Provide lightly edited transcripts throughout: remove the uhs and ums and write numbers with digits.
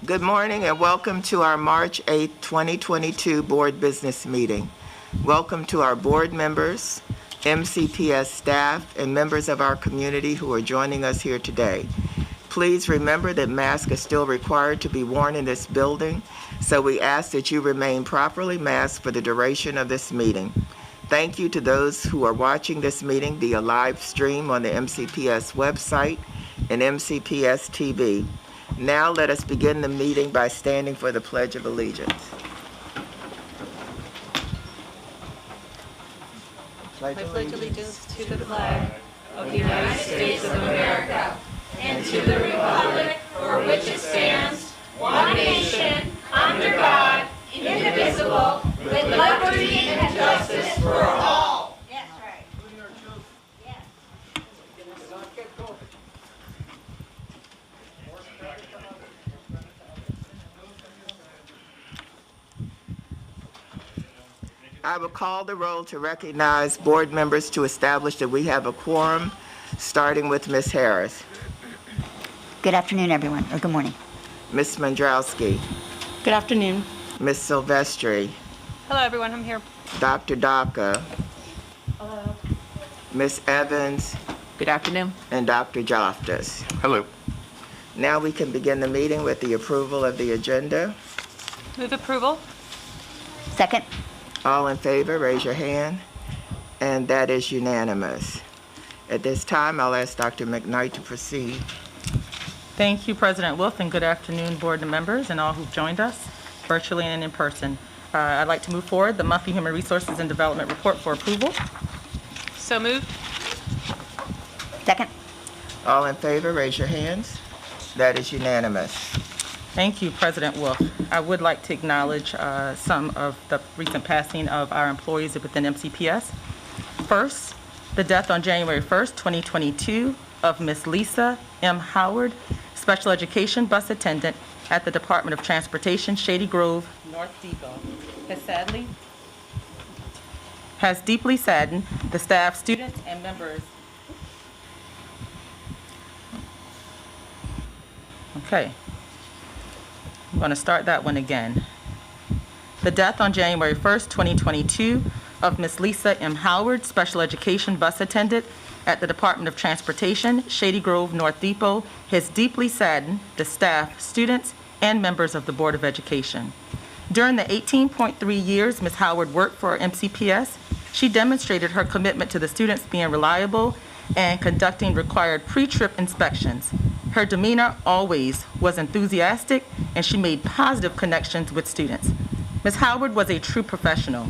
Good morning and welcome to our March 8, 2022 Board Business Meeting. Welcome to our board members, MCPS staff, and members of our community who are joining us here today. Please remember that masks are still required to be worn in this building, so we ask that you remain properly masked for the duration of this meeting. Thank you to those who are watching this meeting via live stream on the MCPS website and MCPS TV. Now let us begin the meeting by standing for the Pledge of Allegiance. I pledge allegiance to the flag of the United States of America and to the republic for which it stands, one nation, under God, indivisible, with liberty and justice for all. That's right. Yes. I will call the roll to recognize board members to establish that we have a quorum, starting with Ms. Harris. Good afternoon, everyone, or good morning. Ms. Mandrowski. Good afternoon. Ms. Silvestri. Hello, everyone. I'm here. Dr. Daka. Hello. Ms. Evans. Good afternoon. And Dr. Joftas. Hello. Now we can begin the meeting with the approval of the agenda. Move approval. Second. All in favor, raise your hand. And that is unanimous. At this time, I'll ask Dr. McKnight to proceed. Thank you, President Wolf, and good afternoon, board members and all who've joined us, virtually and in person. I'd like to move forward the monthly Human Resources and Development Report for approval. So moved. Second. All in favor, raise your hands. That is unanimous. Thank you, President Wolf. I would like to acknowledge some of the recent passing of our employees within MCPS. First, the death on January 1st, 2022 of Ms. Lisa M. Howard, Special Education Bus Attendant at the Department of Transportation, Shady Grove, North Depot, has deeply saddened the staff, students, and members. Okay. I'm going to start that one again. The death on January 1st, 2022 of Ms. Lisa M. Howard, Special Education Bus Attendant at the Department of Transportation, Shady Grove, North Depot, has deeply saddened the staff, students, and members of the Board of Education. During the 18.3 years Ms. Howard worked for MCPS, she demonstrated her commitment to the students being reliable and conducting required pre-trip inspections. Her demeanor always was enthusiastic, and she made positive connections with students. Ms. Howard was a true professional.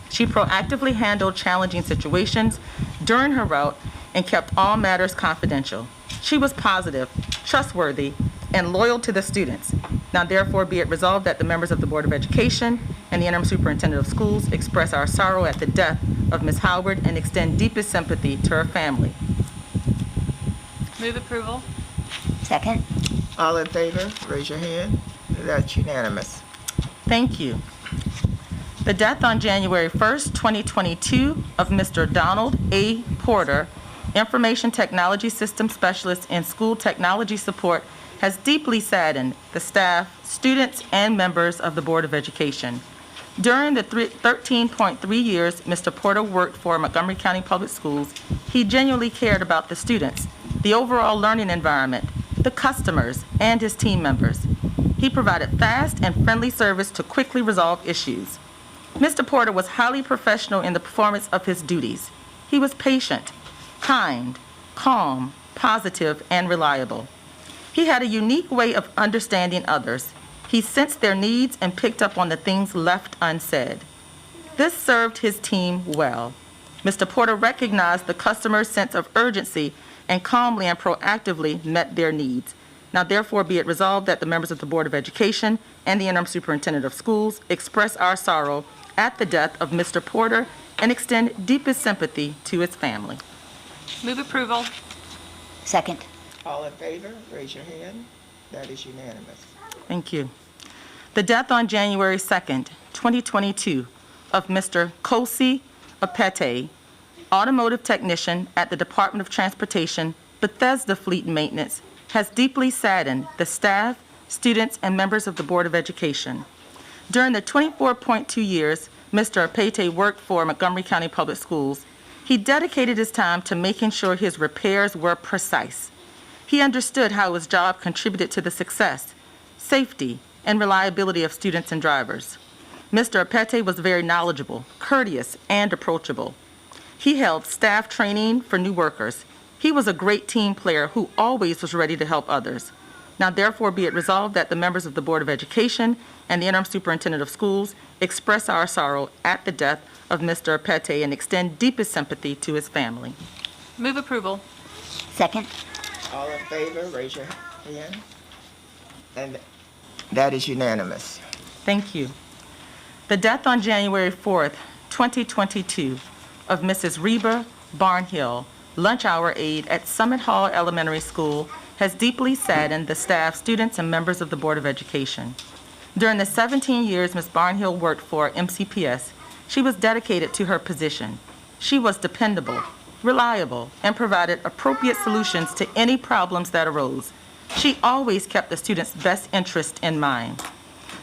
She proactively handled challenging situations during her route and kept all matters confidential. She was positive, trustworthy, and loyal to the students. Now therefore be it resolved that the members of the Board of Education and the Interim Superintendent of Schools express our sorrow at the death of Ms. Howard and extend deepest sympathy to her family. Move approval. Second. All in favor, raise your hand. That's unanimous. Thank you. The death on January 1st, 2022 of Mr. Donald A. Porter, Information Technology System Specialist in School Technology Support, has deeply saddened the staff, students, and members of the Board of Education. During the 13.3 years Mr. Porter worked for Montgomery County Public Schools, he genuinely cared about the students, the overall learning environment, the customers, and his team members. He provided fast and friendly service to quickly resolve issues. Mr. Porter was highly professional in the performance of his duties. He was patient, kind, calm, positive, and reliable. He had a unique way of understanding others. He sensed their needs and picked up on the things left unsaid. This served his team well. Mr. Porter recognized the customer's sense of urgency and calmly and proactively met their needs. Now therefore be it resolved that the members of the Board of Education and the Interim Superintendent of Schools express our sorrow at the death of Mr. Porter and extend deepest sympathy to his family. Move approval. Second. All in favor, raise your hand. That is unanimous. Thank you. The death on January 2nd, 2022 of Mr. Kosi Apete, automotive technician at the Department of Transportation, Bethesda Fleet Maintenance, has deeply saddened the staff, students, and members of the Board of Education. During the 24.2 years Mr. Apete worked for Montgomery County Public Schools, he dedicated his time to making sure his repairs were precise. He understood how his job contributed to the success, safety, and reliability of students and drivers. Mr. Apete was very knowledgeable, courteous, and approachable. He held staff training for new workers. He was a great team player who always was ready to help others. Now therefore be it resolved that the members of the Board of Education and the Interim Superintendent of Schools express our sorrow at the death of Mr. Apete and extend deepest sympathy to his family. Move approval. Second. All in favor, raise your hand. And that is unanimous. Thank you. The death on January 4th, 2022 of Mrs. Reba Barnhill, lunch hour aide at Summit Hall Elementary School, has deeply saddened the staff, students, and members of the Board of Education. During the 17 years Ms. Barnhill worked for MCPS, she was dedicated to her position. She was dependable, reliable, and provided appropriate solutions to any problems that arose. She always kept the students' best interest in mind.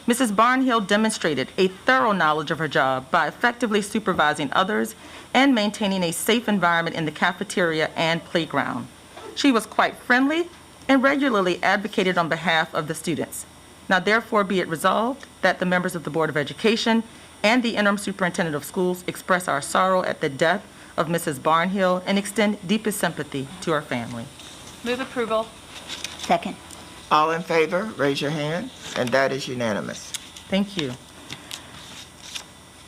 Mrs. Barnhill demonstrated a thorough knowledge of her job by effectively supervising others and maintaining a safe environment in the cafeteria and playground. She was quite friendly and regularly advocated on behalf of the students. Now therefore be it resolved that the members of the Board of Education and the Interim Superintendent of Schools express our sorrow at the death of Mrs. Barnhill and extend deepest sympathy to her family. Move approval. Second. All in favor, raise your hand, and that is unanimous. Thank you.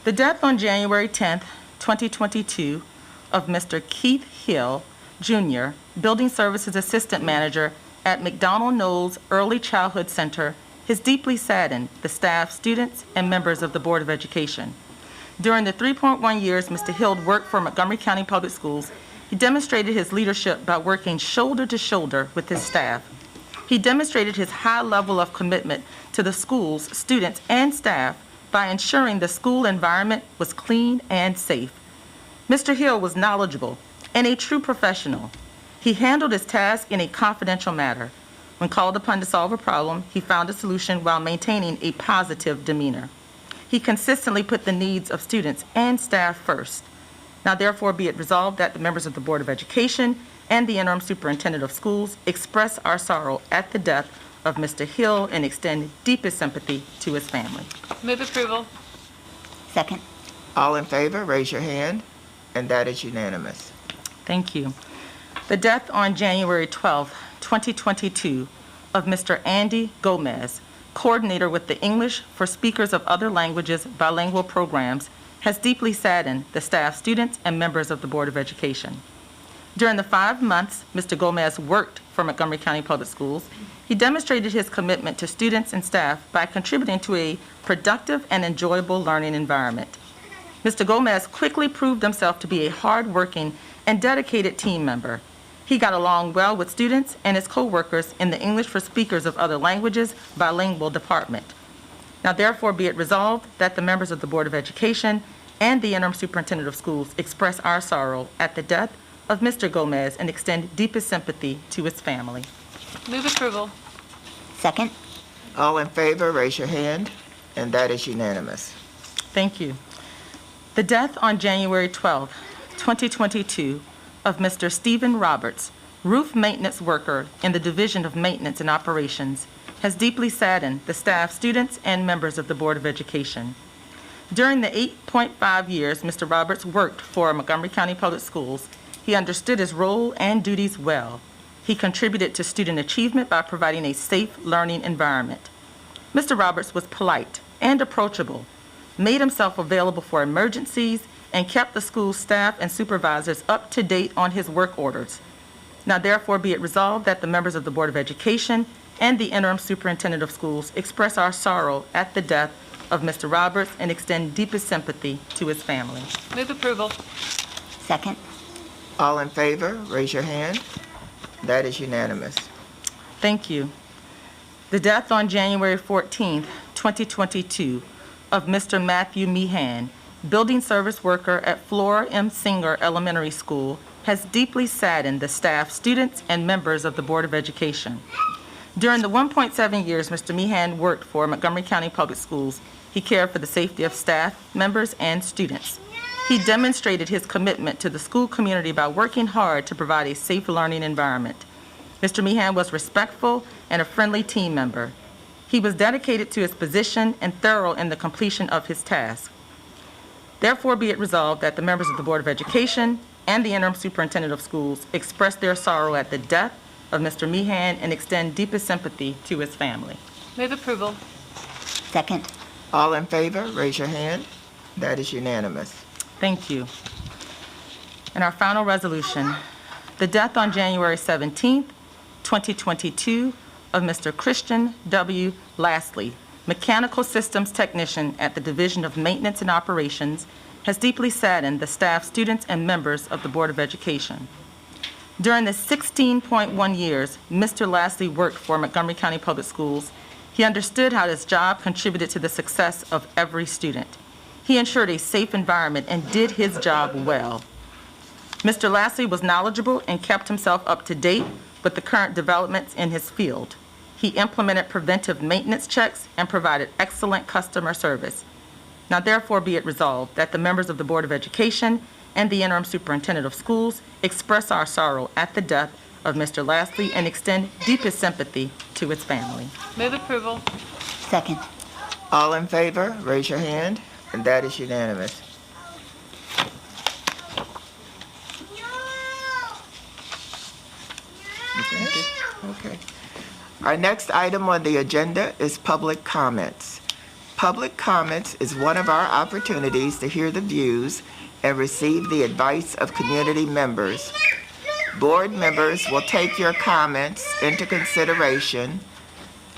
The death on January 10th, 2022 of Mr. Keith Hill, Jr., Building Services Assistant Manager at McDonald Knowles Early Childhood Center, has deeply saddened the staff, students, and members of the Board of Education. During the 3.1 years Mr. Hill worked for Montgomery County Public Schools, he demonstrated his leadership by working shoulder to shoulder with his staff. He demonstrated his high level of commitment to the schools, students, and staff by ensuring the school environment was clean and safe. Mr. Hill was knowledgeable and a true professional. He handled his task in a confidential manner. When called upon to solve a problem, he found a solution while maintaining a positive demeanor. He consistently put the needs of students and staff first. Now therefore be it resolved that the members of the Board of Education and the Interim Superintendent of Schools express our sorrow at the death of Mr. Hill and extend deepest sympathy to his family. Move approval. Second. All in favor, raise your hand, and that is unanimous. Thank you. The death on January 12th, 2022 of Mr. Andy Gomez, coordinator with the English for Speakers of Other Languages bilingual programs, has deeply saddened the staff, students, and members of the Board of Education. During the 5 months Mr. Gomez worked for Montgomery County Public Schools, he demonstrated his commitment to students and staff by contributing to a productive and enjoyable learning environment. Mr. Gomez quickly proved himself to be a hard-working and dedicated team member. He got along well with students and his co-workers in the English for Speakers of Other Languages bilingual department. Now therefore be it resolved that the members of the Board of Education and the Interim Superintendent of Schools express our sorrow at the death of Mr. Gomez and extend deepest sympathy to his family. Move approval. Second. All in favor, raise your hand, and that is unanimous. Thank you. The death on January 12, 2022 of Mr. Stephen Roberts, roof maintenance worker in the Division of Maintenance and Operations, has deeply saddened the staff, students, and members of the Board of Education. During the 8.5 years Mr. Roberts worked for Montgomery County Public Schools, he understood his role and duties well. He contributed to student achievement by providing a safe learning environment. Mr. Roberts was polite and approachable, made himself available for emergencies, and kept the school staff and supervisors up to date on his work orders. Now therefore be it resolved that the members of the Board of Education and the Interim Superintendent of Schools express our sorrow at the death of Mr. Roberts and extend deepest sympathy to his family. Move approval. Second. All in favor, raise your hand. That is unanimous. Thank you. The death on January 14th, 2022 of Mr. Matthew Meehan, building service worker at Flora M. Singer Elementary School, has deeply saddened the staff, students, and members of the Board of Education. During the 1.7 years Mr. Meehan worked for Montgomery County Public Schools, he cared for the safety of staff, members, and students. He demonstrated his commitment to the school community by working hard to provide a safe learning environment. Mr. Meehan was respectful and a friendly team member. He was dedicated to his position and thorough in the completion of his task. Therefore, be it resolved that the members of the Board of Education and the interim superintendent of schools express their sorrow at the death of Mr. Meehan and extend deepest sympathy to his family. Move approval. Second. All in favor, raise your hand. That is unanimous. Thank you. And our final resolution, the death on January 17th, 2022 of Mr. Christian W. Lastly, Mechanical Systems Technician at the Division of Maintenance and Operations, has deeply saddened the staff, students, and members of the Board of Education. During the 16.1 years Mr. Lastly worked for Montgomery County Public Schools, he understood how his job contributed to the success of every student. He ensured a safe environment and did his job well. Mr. Lastly was knowledgeable and kept himself up to date with the current developments in his field. He implemented preventive maintenance checks and provided excellent customer service. Now therefore be it resolved that the members of the Board of Education and the interim superintendent of schools express our sorrow at the death of Mr. Lastly and extend deepest sympathy to his family. Move approval. Second. All in favor, raise your hand, and that is unanimous. Okay. Our next item on the agenda is public comments. Public comments is one of our opportunities to hear the views and receive the advice of community members. Board members will take your comments into consideration,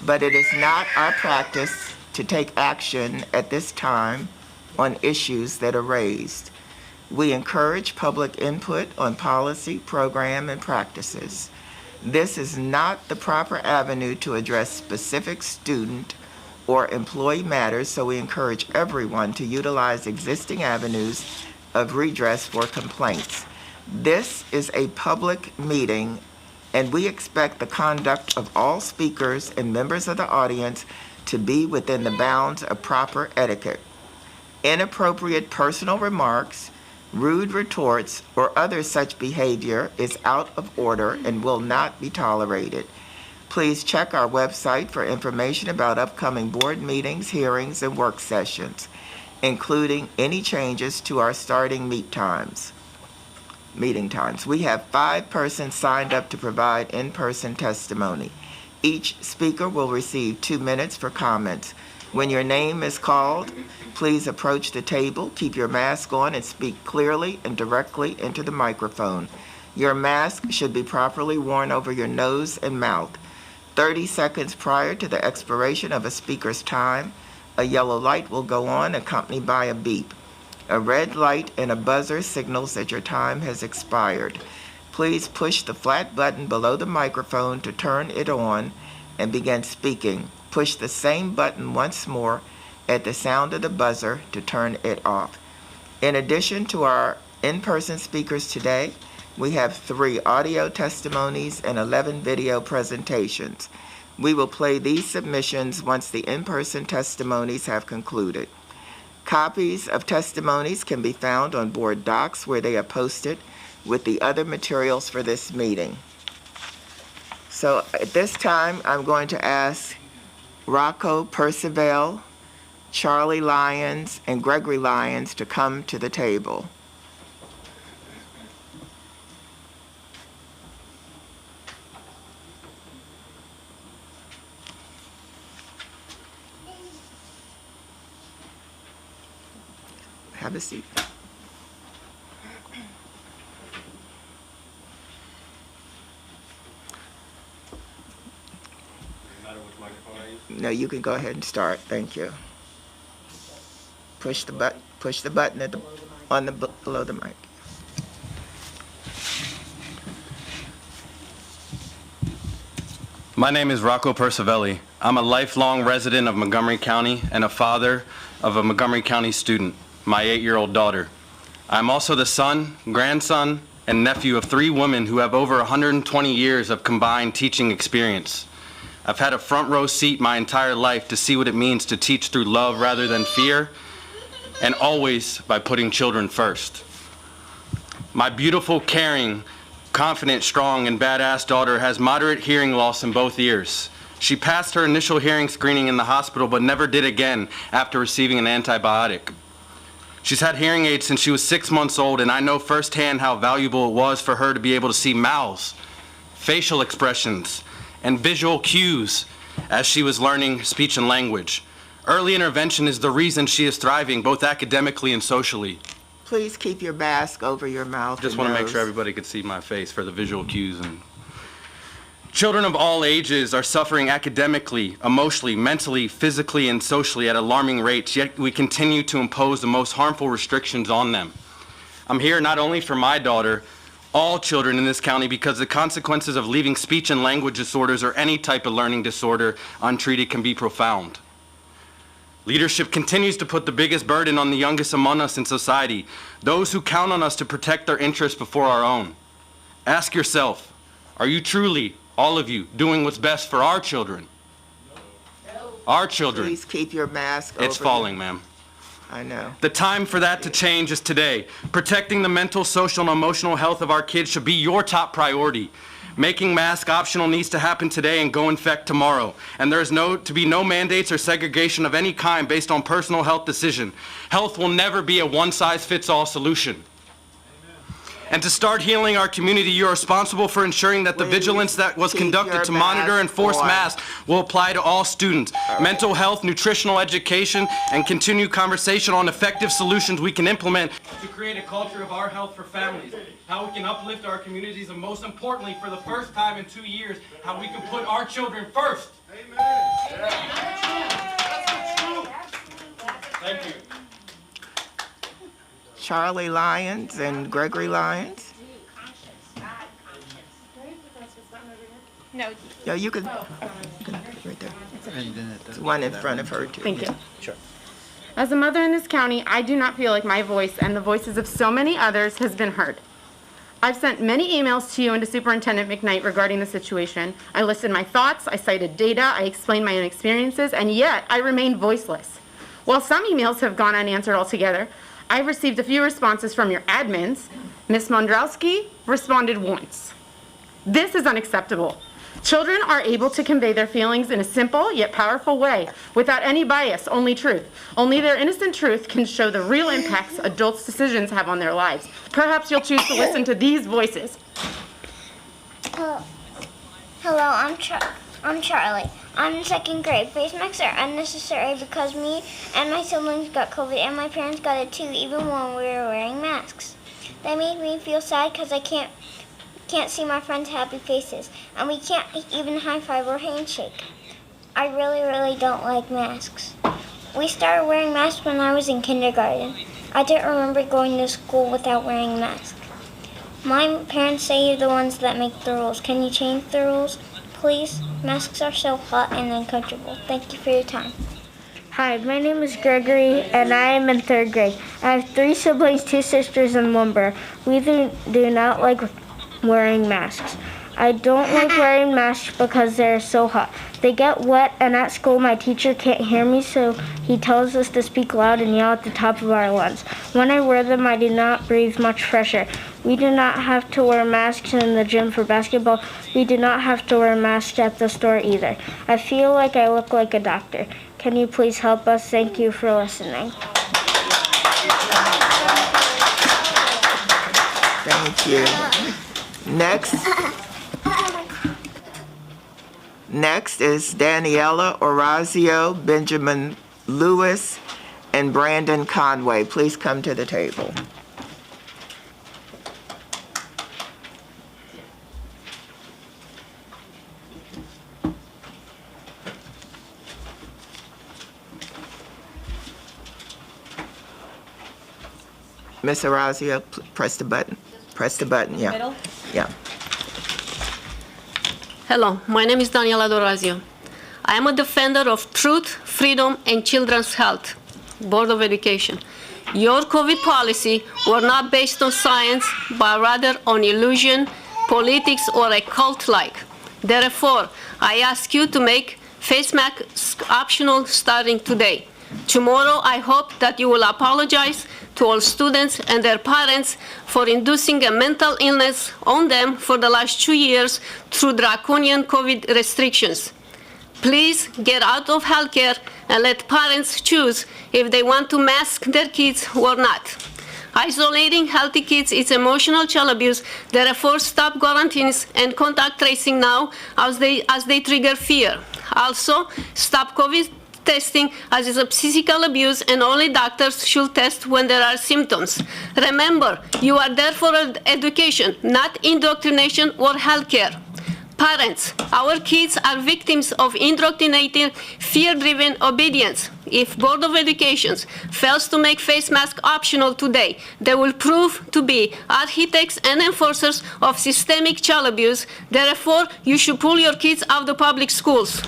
but it is not our practice to take action at this time on issues that are raised. We encourage public input on policy, program, and practices. This is not the proper avenue to address specific student or employee matters, so we encourage everyone to utilize existing avenues of redress for complaints. This is a public meeting, and we expect the conduct of all speakers and members of the audience to be within the bounds of proper etiquette. Inappropriate personal remarks, rude retorts, or other such behavior is out of order and will not be tolerated. Please check our website for information about upcoming board meetings, hearings, and work sessions, including any changes to our starting meeting times. We have 5 persons signed up to provide in-person testimony. Each speaker will receive 2 minutes for comments. When your name is called, please approach the table, keep your mask on, and speak clearly and directly into the microphone. Your mask should be properly worn over your nose and mouth. 30 seconds prior to the expiration of a speaker's time, a yellow light will go on, accompanied by a beep. A red light and a buzzer signals that your time has expired. Please push the flat button below the microphone to turn it on and begin speaking. Push the same button once more at the sound of the buzzer to turn it off. In addition to our in-person speakers today, we have 3 audio testimonies and 11 video presentations. We will play these submissions once the in-person testimonies have concluded. Copies of testimonies can be found on board docs where they are posted with the other materials for this meeting. So at this time, I'm going to ask Rocco Percival, Charlie Lyons, and Gregory Lyons to come to the table. Have a seat. No, you can go ahead and start. Thank you. Push the button at below the mic. My name is Rocco Percivelli. I'm a lifelong resident of Montgomery County and a father of a Montgomery County student, my 8-year-old daughter. I'm also the son, grandson, and nephew of 3 women who have over 120 years of combined teaching experience. I've had a front row seat my entire life to see what it means to teach through love rather than fear, and always by putting children first. My beautiful, caring, confident, strong, and badass daughter has moderate hearing loss in both ears. She passed her initial hearing screening in the hospital but never did again after receiving an antibiotic. She's had hearing aids since she was 6 months old, and I know firsthand how valuable it was for her to be able to see mouths, facial expressions, and visual cues as she was learning speech and language. Early intervention is the reason she is thriving both academically and socially. Please keep your mask over your mouth. Just and want to make nose. sure everybody could see my face for the visual cues. And children of all ages are suffering academically, emotionally, mentally, physically, and socially at alarming rates, yet we continue to impose the most harmful restrictions on them. I'm here not only for my daughter, all children in this county, because the consequences of leaving speech and language disorders or any type of learning disorder untreated can be profound. Leadership continues to put the biggest burden on the youngest among us in society, those who count on us to protect their interests before our own. Ask yourself, are you truly, all of you, doing what's best for our children? Our children. Please keep your mask over. It's falling, ma'am. I know. The time for that to change is today. Protecting the mental, social, and emotional health of our kids should be your top priority. Making masks optional needs to happen today and go in effect tomorrow. And there's to be no mandates or segregation of any kind based on personal health decision. Health will never be a one-size-fits-all solution. And to start healing our community, you're responsible for ensuring that the Please vigilance that was keep conducted your to monitor and mask enforce on. masks will apply to all students. Mental health, nutritional education, and continued conversation on effective solutions we can implement to create a culture of our health for families, how we can uplift our communities, and most importantly, for the first time in 2 years, how we can put our children first. Amen. Thank you. Charlie Lyons and Gregory Lyons. No. Yeah, you can right there. It's one in front of her too. Thank you. Sure. As a mother in this county, I do not feel like my voice and the voices of so many others has been heard. I've sent many emails to you and to Superintendent McKnight regarding the situation. I listed my thoughts, I cited data, I explained my own experiences, and yet I remain voiceless. While some emails have gone unanswered altogether, I've received a few responses from your admins. Ms. Mondrowski responded once. This is unacceptable. Children are able to convey their feelings in a simple yet powerful way, without any bias, only truth. Only their innocent truth can show the real impacts adults' decisions have on their lives. Perhaps you'll choose to listen to these voices. Hello, I'm Charlie. I'm in second grade. Face masks are unnecessary because me and my siblings got COVID and my parents got it too, even when we were wearing masks. That made me feel sad because I can't see my friends' happy faces, and we can't even high five or handshake. I really don't like masks. We started wearing masks when I was in kindergarten. I didn't remember going to school without wearing a mask. My parents say you're the ones that make the rules. Can you change the rules, please? Masks are so hot and uncomfortable. Thank you for your time. Hi, my name is Gregory, and I am in third grade. I have 3 siblings, 2 sisters, and 1 brother. We do not like wearing masks. I don't like wearing masks because they're so hot. They get wet, and at school my teacher can't hear me, so he tells us to speak loud and yell at the top of our lungs. When I wear them, I do not breathe much fresh air. We do not have to wear masks in the gym for basketball. We do not have to wear masks at the store either. I feel like I look like a doctor. Can you please help us? Thank you for listening. Thank you. Next is Daniela Orazio, Benjamin Lewis, and Brandon Conway. Please come to the table. Ms. Orazio, press the button. Press the button, yeah. Middle? Yeah. Hello, my name is Daniela Dorazio. I am a defender of truth, freedom, and children's health, Board of Education. Your COVID policy were not based on science, but rather on illusion, politics, or a cult-like. Therefore, I ask you to make face mask optional starting today. Tomorrow, I hope that you will apologize to all students and their parents for inducing a mental illness on them for the last 2 years through draconian COVID restrictions. Please get out of healthcare and let parents choose if they want to mask their kids or not. Isolating healthy kids is emotional child abuse. Therefore, stop quarantines and contact tracing now as they trigger fear. Also, stop COVID testing as is a physical abuse and only doctors should test when there are symptoms. Remember, you are there for education, not indoctrination or healthcare. Parents, our kids are victims of indoctrinating, fear-driven obedience. If Board of Education fails to make face masks optional today, they will prove to be architects and enforcers of systemic child abuse. Therefore, you should pull your kids out of the public schools.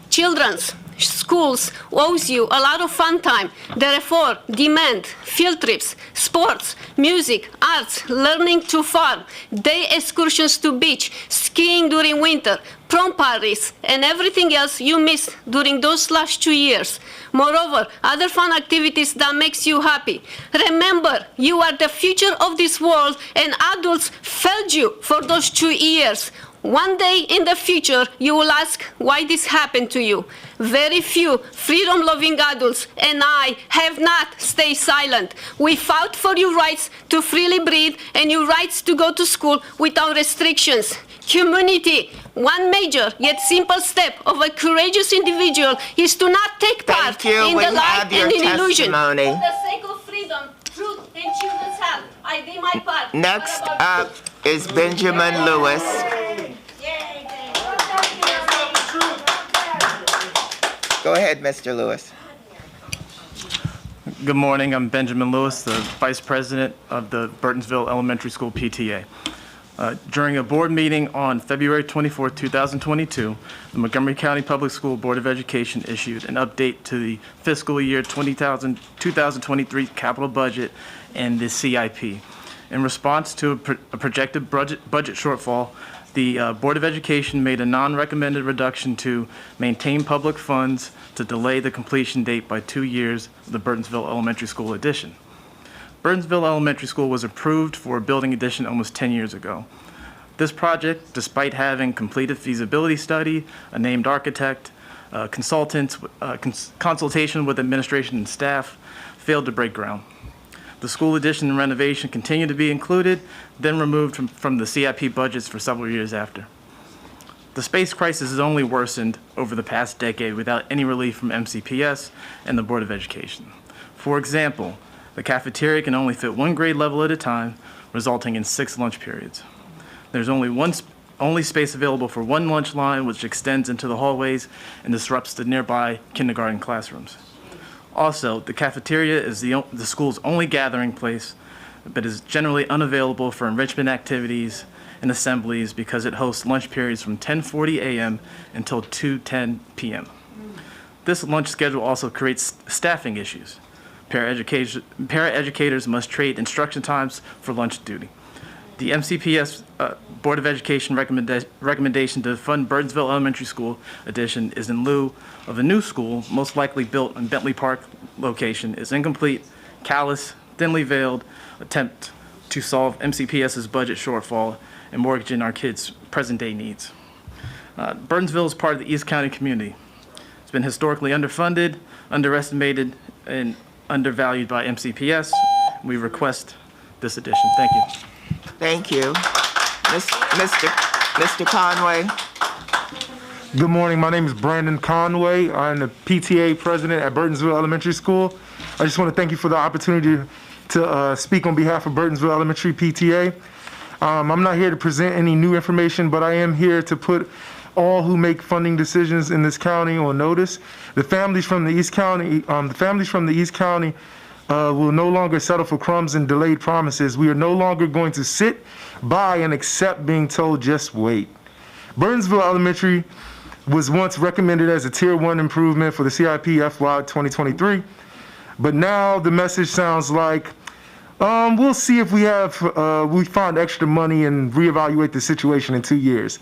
Children's schools owes you a lot of fun time. Therefore, demand field trips, sports, music, arts, learning to farm, day excursions to beach, skiing during winter, prom parties, and everything else you missed during those last 2 years. Moreover, other fun activities that makes you happy. Remember, you are the future of this world, and adults failed you for those 2 years. One day in the future, you will ask why this happened to you. Very few freedom-loving adults and I have not stayed silent. We fought for your rights to freely breathe and your rights to go to school without restrictions. Community, one major yet simple step of a courageous individual is to not take part in the lie and in illusion. For the sake of freedom, truth, and children's health, I do my part. Next up is Benjamin Lewis. Go ahead, Mr. Lewis. Good morning. I'm Benjamin Lewis, the Vice President of the Burtonsville Elementary School PTA. During a board meeting on February 24, 2022, the Montgomery County Public School Board of Education issued an update to the fiscal year 2023 capital budget and the CIP. In response to a projected budget shortfall, the Board of Education made a non-recommended reduction to maintain public funds to delay the completion date by 2 years of the Burtonsville Elementary School addition. Burtonsville Elementary School was approved for a building addition almost 10 years ago. This project, despite having completed feasibility study, a named architect, consultants, consultation with administration and staff, failed to break ground. The school addition and renovation continued to be included, then removed from the CIP budgets for several years after. The space crisis has only worsened over the past decade without any relief from MCPS and the Board of Education. For example, the cafeteria can only fit one grade level at a time, resulting in 6 lunch periods. There's only space available for one lunch line, which extends into the hallways and disrupts the nearby kindergarten classrooms. Also, the cafeteria is the school's only gathering place, but is generally unavailable for enrichment activities and assemblies because it hosts lunch periods from 10:40 a.m. until 2:10 p.m. This lunch schedule also creates staffing issues. Para-educators must trade instruction times for lunch duty. The MCPS Board of Education recommendation to fund Burtonsville Elementary School addition is in lieu of a new school, most likely built in Bentley Park location, is incomplete, callous, thinly veiled attempt to solve MCPS's budget shortfall and mortgage in our kids' present-day needs. Burtonsville is part of the East County community. It's been historically underfunded, underestimated, and undervalued by MCPS. We request this addition. Thank you. Thank you. Mr. Conway. Good morning. My name is Brandon Conway. I'm the PTA president at Burtonsville Elementary School. I just want to thank you for the opportunity to speak on behalf of Burtonsville Elementary PTA. I'm not here to present any new information, but I am here to put all who make funding decisions in this county on notice. The families from the East County, will no longer settle for crumbs and delayed promises. We are no longer going to sit by and accept being told just wait. Burtonsville Elementary was once recommended as a Tier 1 improvement for the CIP FY 2023, but now the message sounds like, we'll see if we find extra money and reevaluate the situation in 2 years.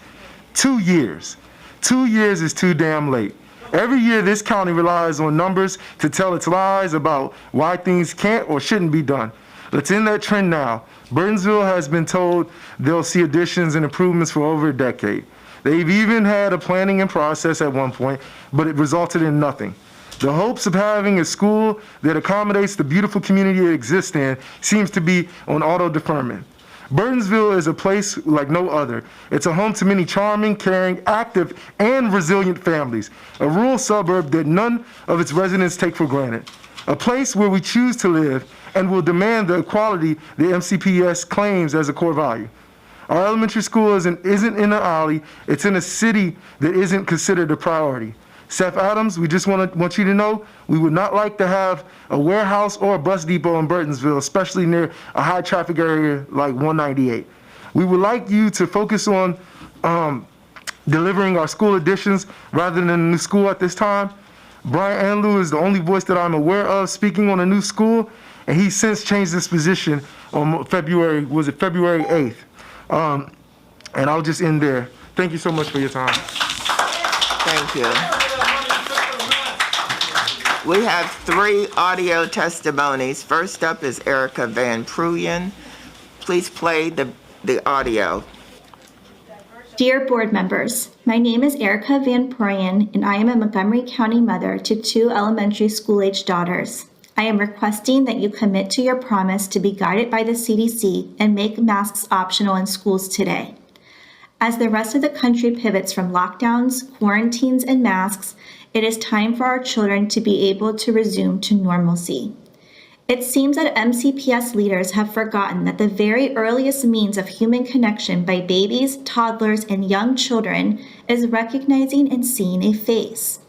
2 years. 2 years is too damn late. Every year, this county relies on numbers to tell its lies about why things can't or shouldn't be done. Let's end that trend now. Burtonsville has been told they'll see additions and improvements for over a decade. They've even had a planning and process at one point, but it resulted in nothing. The hopes of having a school that accommodates the beautiful community it exists in seems to be on auto deferment. Burtonsville is a place like no other. It's a home to many charming, caring, active, and resilient families. A rural suburb that none of its residents take for granted. A place where we choose to live and will demand the equality the MCPS claims as a core value. Our elementary school isn't in an alley. It's in a city that isn't considered a priority. Seth Adams, we just want you to know, we would not like to have a warehouse or a bus depot in Burtonsville, especially near a high traffic area like 198. We would like you to focus on delivering our school additions rather than a new school at this time. Brian Anlou is the only voice that I'm aware of speaking on a new school, and he's since changed his position on February 8th. And I'll just end there. Thank you so much for your time. Thank you. We have 3 audio testimonies. First up is Erica Van Pruyen. Please play the audio. Dear board members, my name is Erica Van Pruyen, and I am a Montgomery County mother to 2 elementary school-aged daughters. I am requesting that you commit to your promise to be guided by the CDC and make masks optional in schools today. As the rest of the country pivots from lockdowns, quarantines, and masks, it is time for our children to be able to resume to normalcy. It seems that MCPS leaders have forgotten that the very earliest means of human connection by babies, toddlers, and young children is recognizing and seeing a face.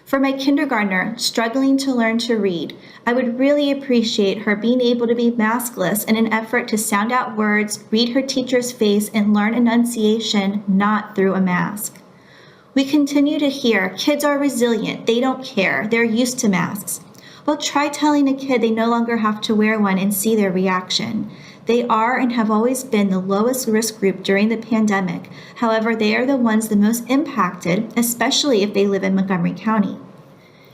For my kindergartner struggling to learn to read, I would really appreciate her being able to be maskless in an effort to sound out words, read her teacher's face, and learn enunciation not through a mask. We continue to hear kids are resilient, they don't care, they're used to masks. Well, try telling a kid they no longer have to wear one and see their reaction. They are and have always been the lowest risk group during the pandemic. However, they are the ones the most impacted, especially if they live in Montgomery County.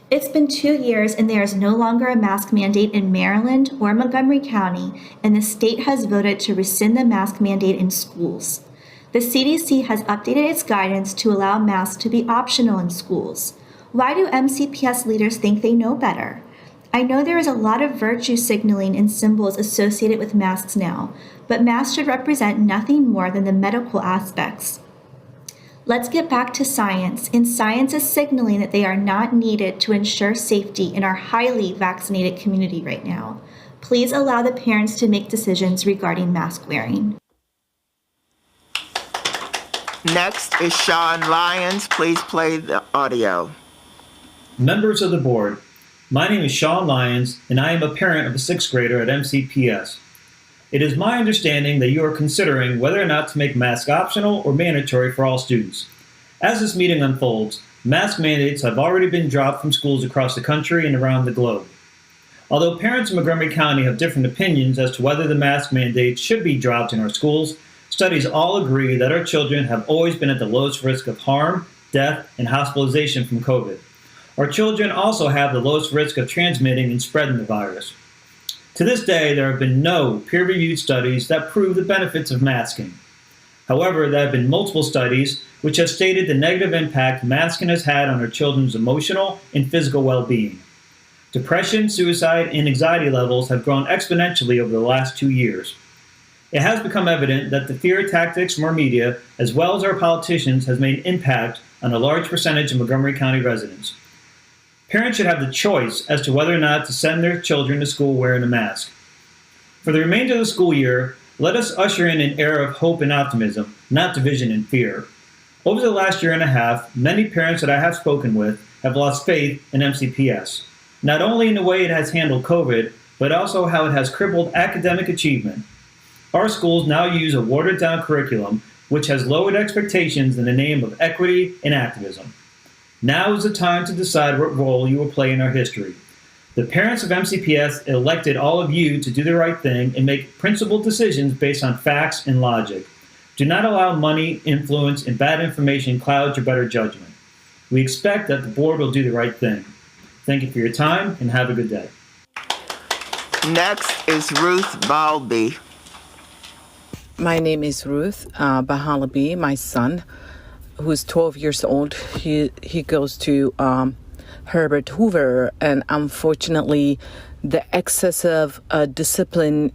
It's been 2 years and there is no longer a mask mandate in Maryland or Montgomery County, and the state has voted to rescind the mask mandate in schools. The CDC has updated its guidance to allow masks to be optional in schools. Why do MCPS leaders think they know better? I know there is a lot of virtue signaling and symbols associated with masks now, but masks should represent nothing more than the medical aspects. Let's get back to science, and science is signaling that they are not needed to ensure safety in our highly vaccinated community right now. Please allow the parents to make decisions regarding mask wearing. Next is Sean Lyons. Please play the audio. Members of the board, my name is Sean Lyons, and I am a parent of a 6th grader at MCPS. It is my understanding that you are considering whether or not to make masks optional or mandatory for all students. As this meeting unfolds, mask mandates have already been dropped from schools across the country and around the globe. Although parents in Montgomery County have different opinions as to whether the mask mandates should be dropped in our schools, studies all agree that our children have always been at the lowest risk of harm, death, and hospitalization from COVID. Our children also have the lowest risk of transmitting and spreading the virus. To this day, there have been no peer-reviewed studies that prove the benefits of masking. However, there have been multiple studies which have stated the negative impact masking has had on our children's emotional and physical well-being. Depression, suicide, and anxiety levels have grown exponentially over the last 2 years. It has become evident that the fear tactics from our media, as well as our politicians, has made an impact on a large percentage of Montgomery County residents. Parents should have the choice as to whether or not to send their children to school wearing a mask. For the remainder of the school year, let us usher in an era of hope and optimism, not division and fear. Over the last year and a half, many parents that I have spoken with have lost faith in MCPS, not only in the way it has handled COVID, but also how it has crippled academic achievement. Our schools now use a watered-down curriculum which has lowered expectations in the name of equity and activism. Now is the time to decide what role you will play in our history. The parents of MCPS elected all of you to do the right thing and make principled decisions based on facts and logic. Do not allow money, influence, and bad information cloud your better judgment. We expect that the board will do the right thing. Thank you for your time and have a good day. Next is Ruth Balby. My name is Ruth Bahalabi. My son, who's 12 years old, he goes to Herbert Hoover, and unfortunately, the excessive discipline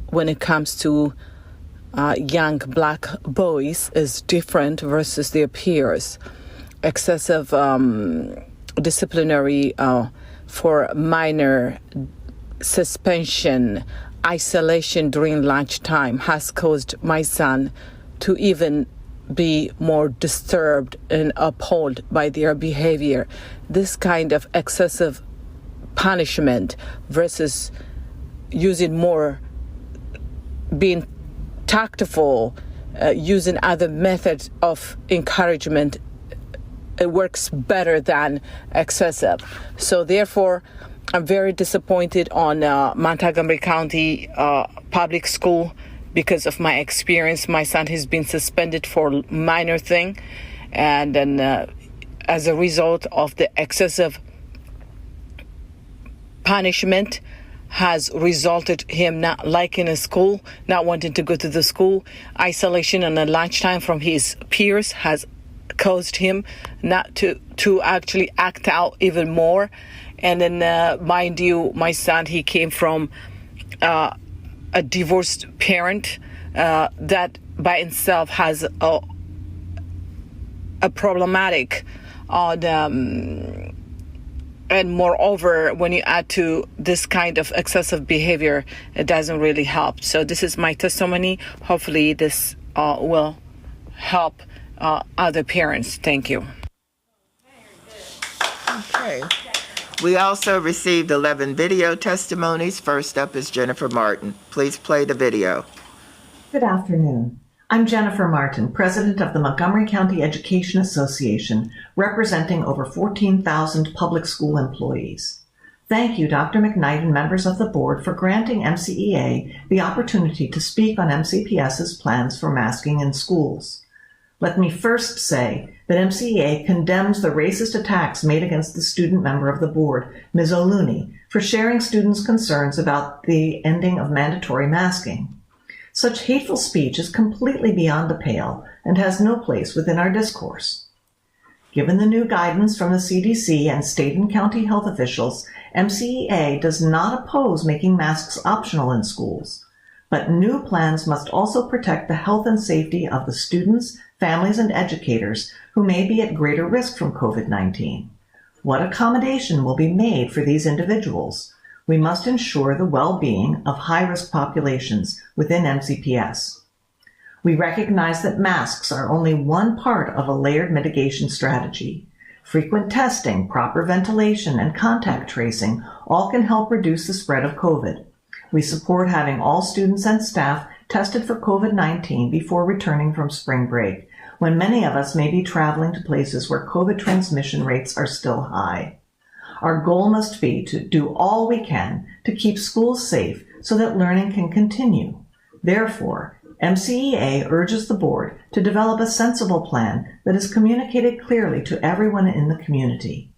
when it comes to young black boys is different versus their peers. Excessive disciplinary for minor suspension, isolation during lunchtime has caused my son to even be more disturbed and appalled by their behavior. This kind of excessive punishment versus using more, being tactful, using other methods of encouragement, it works better than excessive. So therefore, I'm very disappointed on Montgomery County Public School because of my experience. My son has been suspended for minor thing, and then as a result of the excessive punishment has resulted him not liking a school, not wanting to go to the school. Isolation on the lunchtime from his peers has caused him not to actually act out even more. And then, mind you, my son, he came from a divorced parent that by itself has a problematic on and moreover, when you add to this kind of excessive behavior, it doesn't really help. So this is my testimony. Hopefully this will help other parents. Thank you. Okay. We also received 11 video testimonies. First up is Jennifer Martin. Please play the video. Good afternoon. I'm Jennifer Martin, President of the Montgomery County Education Association, representing over 14,000 public school employees. Thank you, Dr. McKnight and members of the board, for granting MCEA the opportunity to speak on MCPS's plans for masking in schools. Let me first say that MCEA condemns the racist attacks made against the student member of the board, Ms. O'Looney, for sharing students' concerns about the ending of mandatory masking. Such hateful speech is completely beyond the pale and has no place within our discourse. Given the new guidance from the CDC and state and county health officials, MCEA does not oppose making masks optional in schools. But new plans must also protect the health and safety of the students, families, and educators who may be at greater risk from COVID-19. What accommodation will be made for these individuals? We must ensure the well-being of high-risk populations within MCPS. We recognize that masks are only one part of a layered mitigation strategy. Frequent testing, proper ventilation, and contact tracing all can help reduce the spread of COVID. We support having all students and staff tested for COVID-19 before returning from spring break, when many of us may be traveling to places where COVID transmission rates are still high. Our goal must be to do all we can to keep schools safe so that learning can continue. Therefore, MCEA urges the board to develop a sensible plan that is communicated clearly to everyone in the community.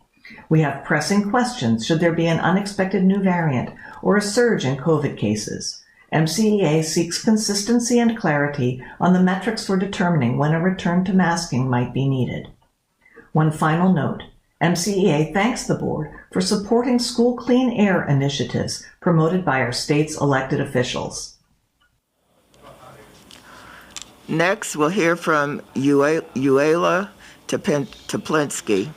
We have pressing questions should there be an unexpected new variant or a surge in COVID cases. MCEA seeks consistency and clarity on the metrics for determining when a return to masking might be needed. One final note. MCEA thanks the board for supporting school clean air initiatives promoted by our state's elected officials. Next, we'll hear from Uela Toplinski.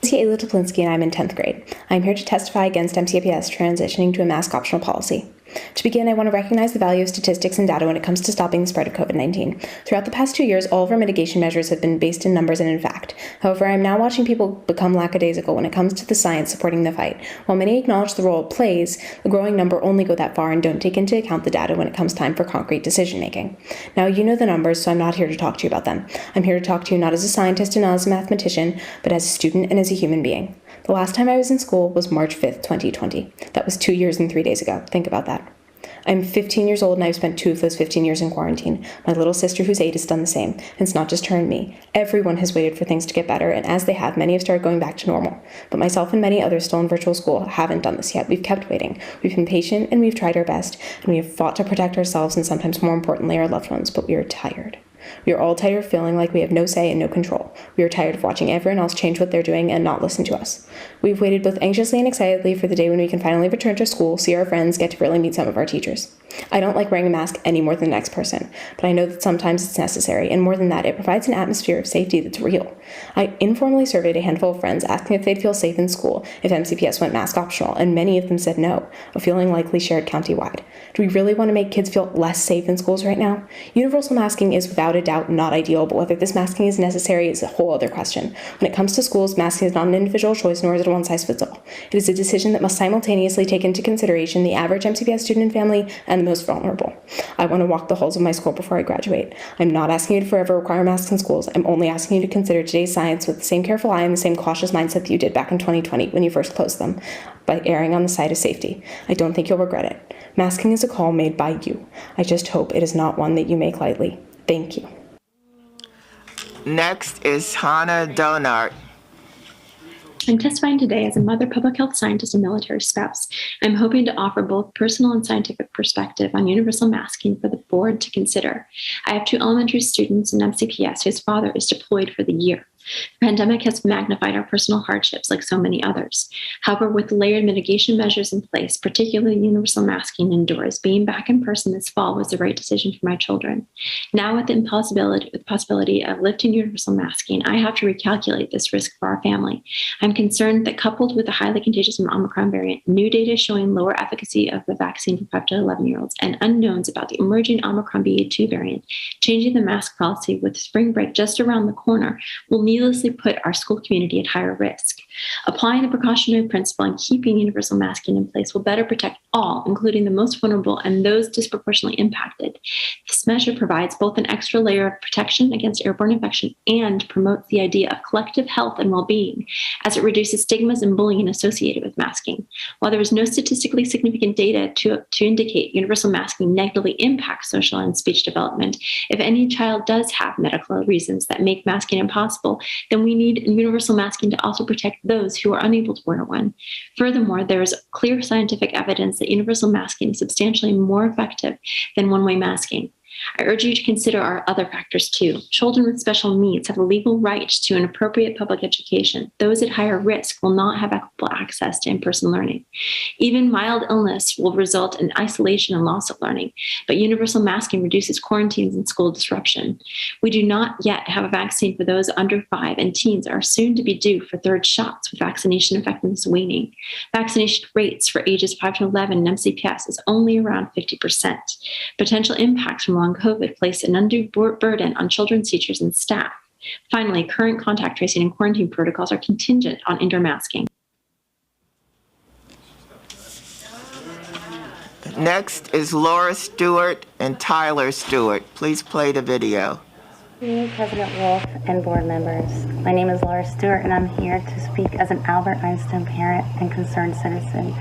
Ayla Toplinski, and I'm in 10th grade. I'm here to testify against MCPS transitioning to a mask optional policy. To begin, I want to recognize the value of statistics and data when it comes to stopping the spread of COVID-19. Throughout the past 2 years, all of our mitigation measures have been based in numbers and in fact. However, I am now watching people become lackadaisical when it comes to the science supporting the fight. While many acknowledge the role it plays, the growing number only go that far and don't take into account the data when it comes time for concrete decision-making. Now, you know the numbers, so I'm not here to talk to you about them. I'm here to talk to you not as a scientist and not as a mathematician, but as a student and as a human being. The last time I was in school was March 5th, 2020. That was 2 years and 3 days ago. Think about that. I'm 15 years old and I've spent 2 of those 15 years in quarantine. My little sister, who's 8, has done the same. And it's not just her and me. Everyone has waited for things to get better, and as they have, many have started going back to normal. But myself and many others still in virtual school haven't done this yet. We've kept waiting. We've been patient and we've tried our best, and we have fought to protect ourselves and sometimes more importantly our loved ones, but we are tired. We are all tired of feeling like we have no say and no control. We are tired of watching everyone else change what they're doing and not listen to us. We've waited both anxiously and excitedly for the day when we can finally return to school, see our friends, get to really meet some of our teachers. I don't like wearing a mask any more than the next person, but I know that sometimes it's necessary, and more than that, it provides an atmosphere of safety that's real. I informally surveyed a handful of friends asking if they'd feel safe in school if MCPS went mask optional, and many of them said no, a feeling likely shared countywide. Do we really want to make kids feel less safe in schools right now? Universal masking is without a doubt not ideal, but whether this masking is necessary is a whole other question. When it comes to schools, masking is not an individual choice, nor is it a one-size-fits-all. It is a decision that must simultaneously take into consideration the average MCPS student and family and the most vulnerable. I want to walk the halls of my school before I graduate. I'm not asking you to forever require masks in schools. I'm only asking you to consider today's science with the same careful eye and the same cautious mindset that you did back in 2020 when you first closed them, by erring on the side of safety. I don't think you'll regret it. Masking is a call made by you. I just hope it is not one that you make lightly. Thank you. Next is Hannah Donart. I'm testifying today as a mother, public health scientist, and military spouse. I'm hoping to offer both personal and scientific perspective on universal masking for the board to consider. I have 2 elementary students in MCPS whose father is deployed for the year. The pandemic has magnified our personal hardships like so many others. However, with layered mitigation measures in place, particularly universal masking indoors, being back in person this fall was the right decision for my children. Now with the possibility of lifting universal masking, I have to recalculate this risk for our family. I'm concerned that coupled with the highly contagious Omicron variant, new data showing lower efficacy of the vaccine for 5 to 11-year-olds, and unknowns about the emerging Omicron BA.2 variant, changing the mask policy with spring break just around the corner will needlessly put our school community at higher risk. Applying the precautionary principle and keeping universal masking in place will better protect all, including the most vulnerable and those disproportionately impacted. This measure provides both an extra layer of protection against airborne infection and promotes the idea of collective health and well-being, as it reduces stigmas and bullying associated with masking. While there is no statistically significant data to indicate universal masking negatively impacts social and speech development, if any child does have medical reasons that make masking impossible, then we need universal masking to also protect those who are unable to wear one. Furthermore, there is clear scientific evidence that universal masking is substantially more effective than one-way masking. I urge you to consider our other factors too. Children with special needs have a legal right to an appropriate public education. Those at higher risk will not have equitable access to in-person learning. Even mild illness will result in isolation and loss of learning, but universal masking reduces quarantines and school disruption. We do not yet have a vaccine for those under 5, and teens are soon to be due for 3rd shots with vaccination effectiveness waning. Vaccination rates for ages 5 to 11 in MCPS is only around 50%. Potential impacts from long COVID place an undue burden on children's teachers and staff. Finally, current contact tracing and quarantine protocols are contingent on indoor masking. Next is Laura Stewart and Tyler Stewart. Please play the video. Good evening, President Wolf and board members. My name is Laura Stewart, and I'm here to speak as an Albert Einstein parent and concerned citizen.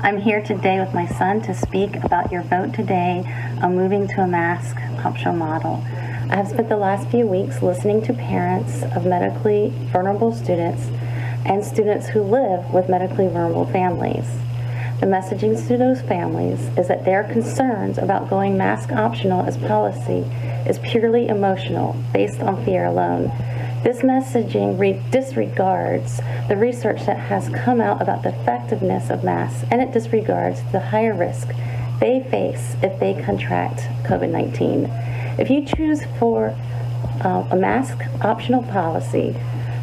I'm here today with my son to speak about your vote today on moving to a mask optional model. I have spent the last few weeks listening to parents of medically vulnerable students and students who live with medically vulnerable families. The messaging to those families is that their concerns about going mask optional as policy is purely emotional, based on fear alone. This messaging disregards the research that has come out about the effectiveness of masks, and it disregards the higher risk they face if they contract COVID-19. If you choose for a mask optional policy,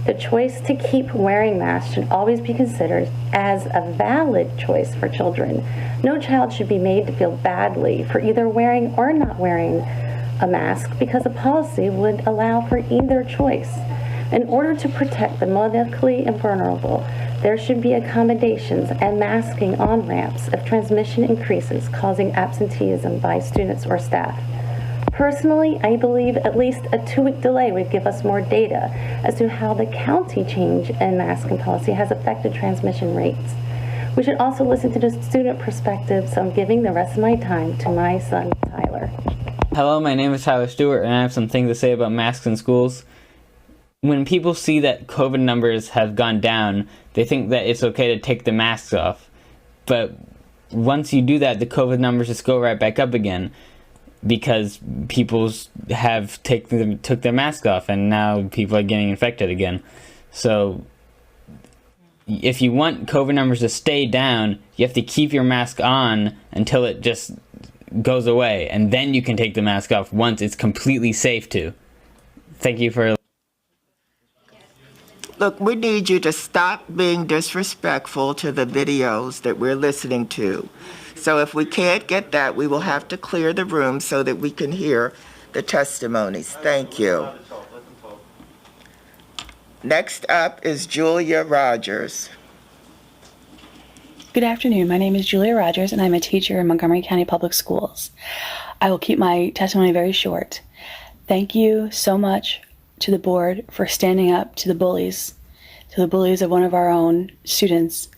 the choice to keep wearing masks should always be considered as a valid choice for children. No child should be made to feel badly for either wearing or not wearing a mask because a policy would allow for either choice. In order to protect the medically vulnerable, there should be accommodations and masking on ramps if transmission increases, causing absenteeism by students or staff. Personally, I believe at least a 2-week delay would give us more data as to how the county change in masking policy has affected transmission rates. We should also listen to the student perspective, so I'm giving the rest of my time to my son, Tyler. Hello, my name is Tyler Stewart, and I have some things to say about masks in schools. When people see that COVID numbers have gone down, they think that it's okay to take the masks off. But once you do that, the COVID numbers just go right back up again because people have took their mask off, and now people are getting infected again. So if you want COVID numbers to stay down, you have to keep your mask on until it just goes away, and then you can take the mask off once it's completely safe to. Thank you for... Look, we need you to stop being disrespectful to the videos that we're listening to. So if we can't get that, we will have to clear the room so that we can hear the testimonies. Thank you. Next up is Julia Rogers. Good afternoon. My name is Julia Rogers, and I'm a teacher in Montgomery County Public Schools. I will keep my testimony very short. Thank you so much to the board for standing up to the bullies of one of our own students,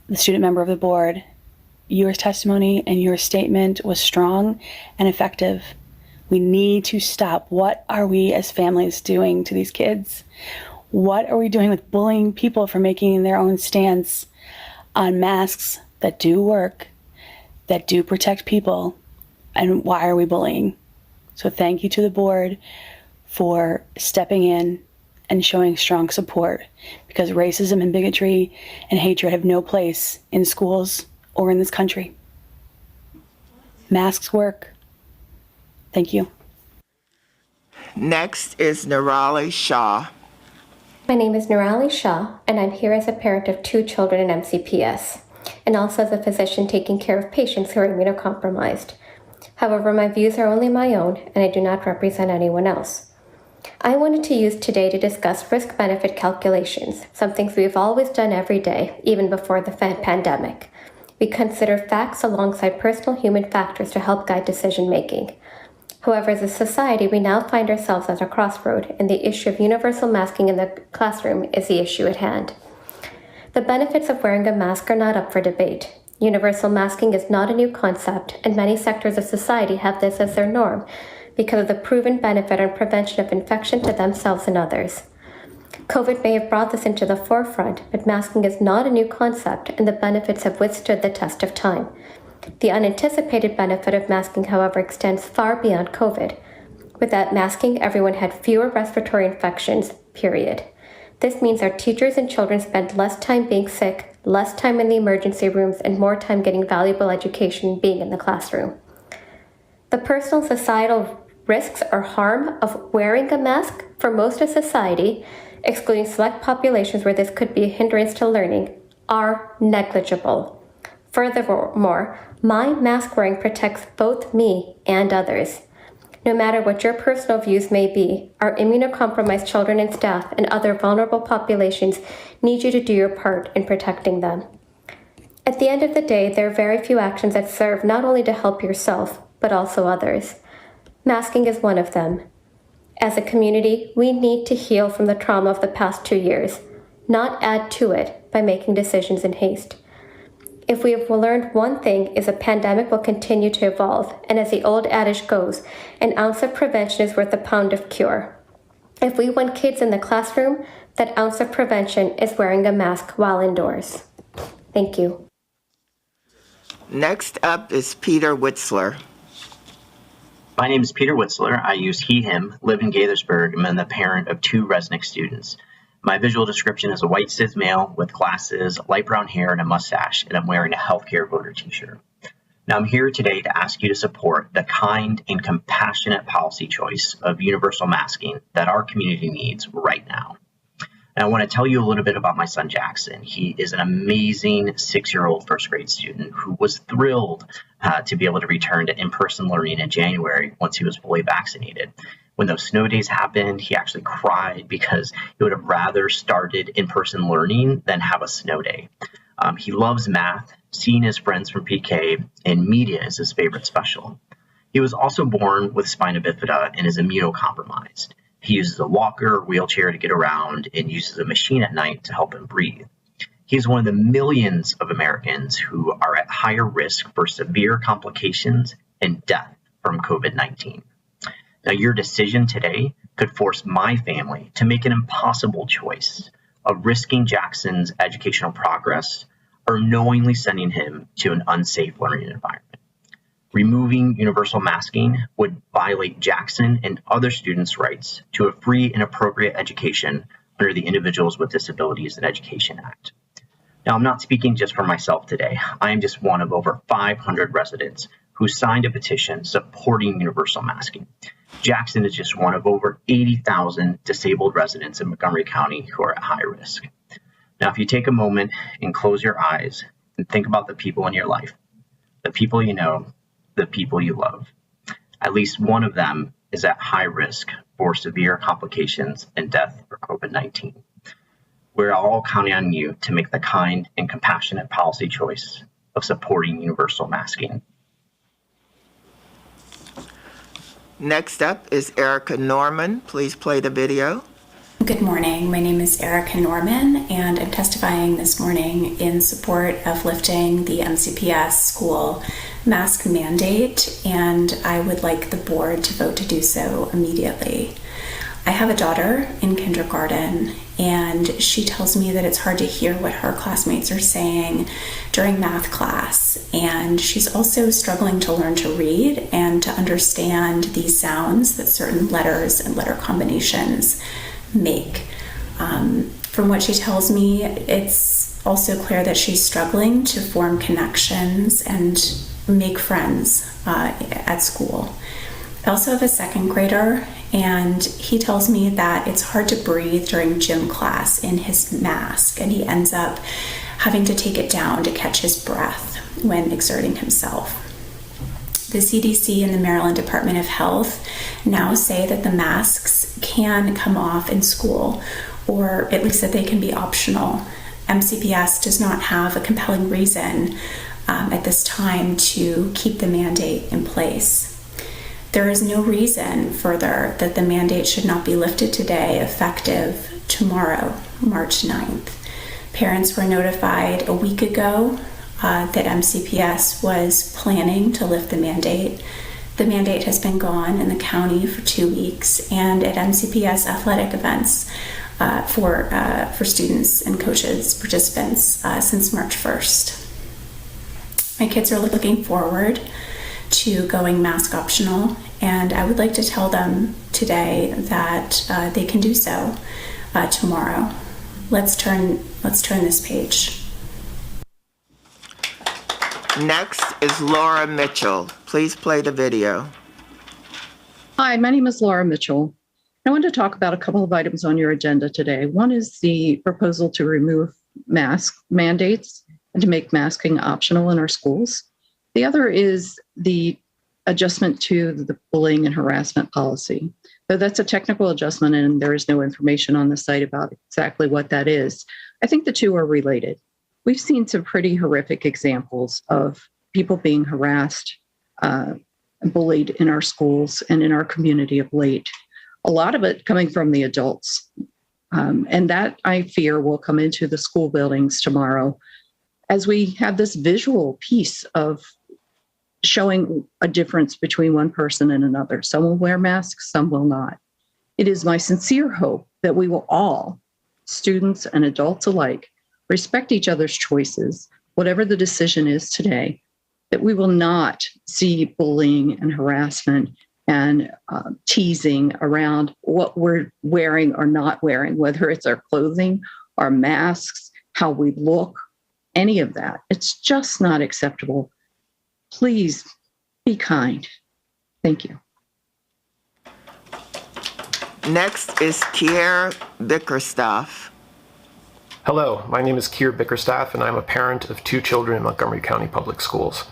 the student member of the board. Your testimony and your statement was strong and effective. We need to stop. What are we as families doing to these kids? What are we doing with bullying people for making their own stance on masks that do work, that do protect people, and why are we bullying? So thank you to the board for stepping in and showing strong support, because racism and bigotry and hatred have no place in schools or in this country. Masks work. Thank you. Next is Nirali Shah. My name is Nirali Shah, and I'm here as a parent of 2 children in MCPS, and also as a physician taking care of patients who are immunocompromised. However, my views are only my own, and I do not represent anyone else. I wanted to use today to discuss risk-benefit calculations, some things we've always done every day, even before the pandemic. We consider facts alongside personal human factors to help guide decision-making. However, as a society, we now find ourselves at a crossroad, and the issue of universal masking in the classroom is the issue at hand. The benefits of wearing a mask are not up for debate. Universal masking is not a new concept, and many sectors of society have this as their norm because of the proven benefit and prevention of infection to themselves and others. COVID may have brought this into the forefront, but masking is not a new concept, and the benefits have withstood the test of time. The unanticipated benefit of masking, however, extends far beyond COVID. Without masking, everyone had fewer respiratory infections, period. This means our teachers and children spend less time being sick, less time in the emergency rooms, and more time getting valuable education being in the classroom. The personal societal risks or harm of wearing a mask for most of society, excluding select populations where this could be a hindrance to learning, are negligible. Furthermore, my mask wearing protects both me and others. No matter what your personal views may be, our immunocompromised children and staff and other vulnerable populations need you to do your part in protecting them. At the end of the day, there are very few actions that serve not only to help yourself, but also others. Masking is one of them. As a community, we need to heal from the trauma of the past 2 years, not add to it by making decisions in haste. If we have learned one thing, is a pandemic will continue to evolve, and as the old adage goes, an ounce of prevention is worth a pound of cure. If we want kids in the classroom, that ounce of prevention is wearing a mask while indoors. Thank you. Next up is Peter Witzler. My name is Peter Witzler. I use he, him, live in Gaithersburg, and I'm the parent of 2 Resnick students. My visual description is a white cis male with glasses, light brown hair, and a mustache, and I'm wearing a healthcare voter t-shirt. Now I'm here today to ask you to support the kind and compassionate policy choice of universal masking that our community needs right now. And I want to tell you a little bit about my son Jackson. He is an amazing 6-year-old first grade student who was thrilled to be able to return to in-person learning in January once he was fully vaccinated. When those snow days happened, he actually cried because he would have rather started in-person learning than have a snow day. He loves math, seeing his friends from PK, and media is his favorite special. He was also born with spina bifida and is immunocompromised. He uses a walker or wheelchair to get around and uses a machine at night to help him breathe. He's one of the millions of Americans who are at higher risk for severe complications and death from COVID-19. Now, your decision today could force my family to make an impossible choice of risking Jackson's educational progress or knowingly sending him to an unsafe learning environment. Removing universal masking would violate Jackson and other students' rights to a free and appropriate education under the Individuals with Disabilities in Education Act. Now, I'm not speaking just for myself today. I am just one of over 500 residents who signed a petition supporting universal masking. Jackson is just one of over 80,000 disabled residents in Montgomery County who are at high risk. Now, if you take a moment and close your eyes and think about the people in your life, the people you know, the people you love, at least one of them is at high risk for severe complications and death for COVID-19. We're all counting on you to make the kind and compassionate policy choice of supporting universal masking. Next up is Erica Norman. Please play the video. Good morning. My name is Erica Norman, and I'm testifying this morning in support of lifting the MCPS school mask mandate, and I would like the board to vote to do so immediately. I have a daughter in kindergarten, and she tells me that it's hard to hear what her classmates are saying during math class, and she's also struggling to learn to read and to understand these sounds that certain letters and letter combinations make. From what she tells me, it's also clear that she's struggling to form connections and make friends at school. I also have a second grader, and he tells me that it's hard to breathe during gym class in his mask, and he ends up having to take it down to catch his breath when exerting himself. The CDC and the Maryland Department of Health now say that the masks can come off in school, or at least that they can be optional. MCPS does not have a compelling reason at this time to keep the mandate in place. There is no reason further that the mandate should not be lifted today, effective tomorrow, March 9th. Parents were notified a week ago that MCPS was planning to lift the mandate. The mandate has been gone in the county for 2 weeks, and at MCPS athletic events for students and coaches, participants, since March 1st. My kids are looking forward to going mask optional, and I would like to tell them today that they can do so tomorrow. Let's turn this page. Next is Laura Mitchell. Please play the video. Hi, my name is Laura Mitchell. I want to talk about a couple of items on your agenda today. One is the proposal to remove mask mandates and to make masking optional in our schools. The other is the adjustment to the bullying and harassment policy. So that's a technical adjustment, and there is no information on the site about exactly what that is. I think the two are related. We've seen some pretty horrific examples of people being harassed, bullied in our schools and in our community of late. A lot of it coming from the adults. And that, I fear, will come into the school buildings tomorrow as we have this visual piece of showing a difference between one person and another. Some will wear masks, some will not. It is my sincere hope that we will all, students and adults alike, respect each other's choices, whatever the decision is today, that we will not see bullying and harassment and teasing around what we're wearing or not wearing, whether it's our clothing, our masks, how we look, any of that. It's just not acceptable. Please be kind. Thank you. Next is Kier Bickerstaff. Hello, my name is Kier Bickerstaff, and I'm a parent of 2 children in Montgomery County Public Schools.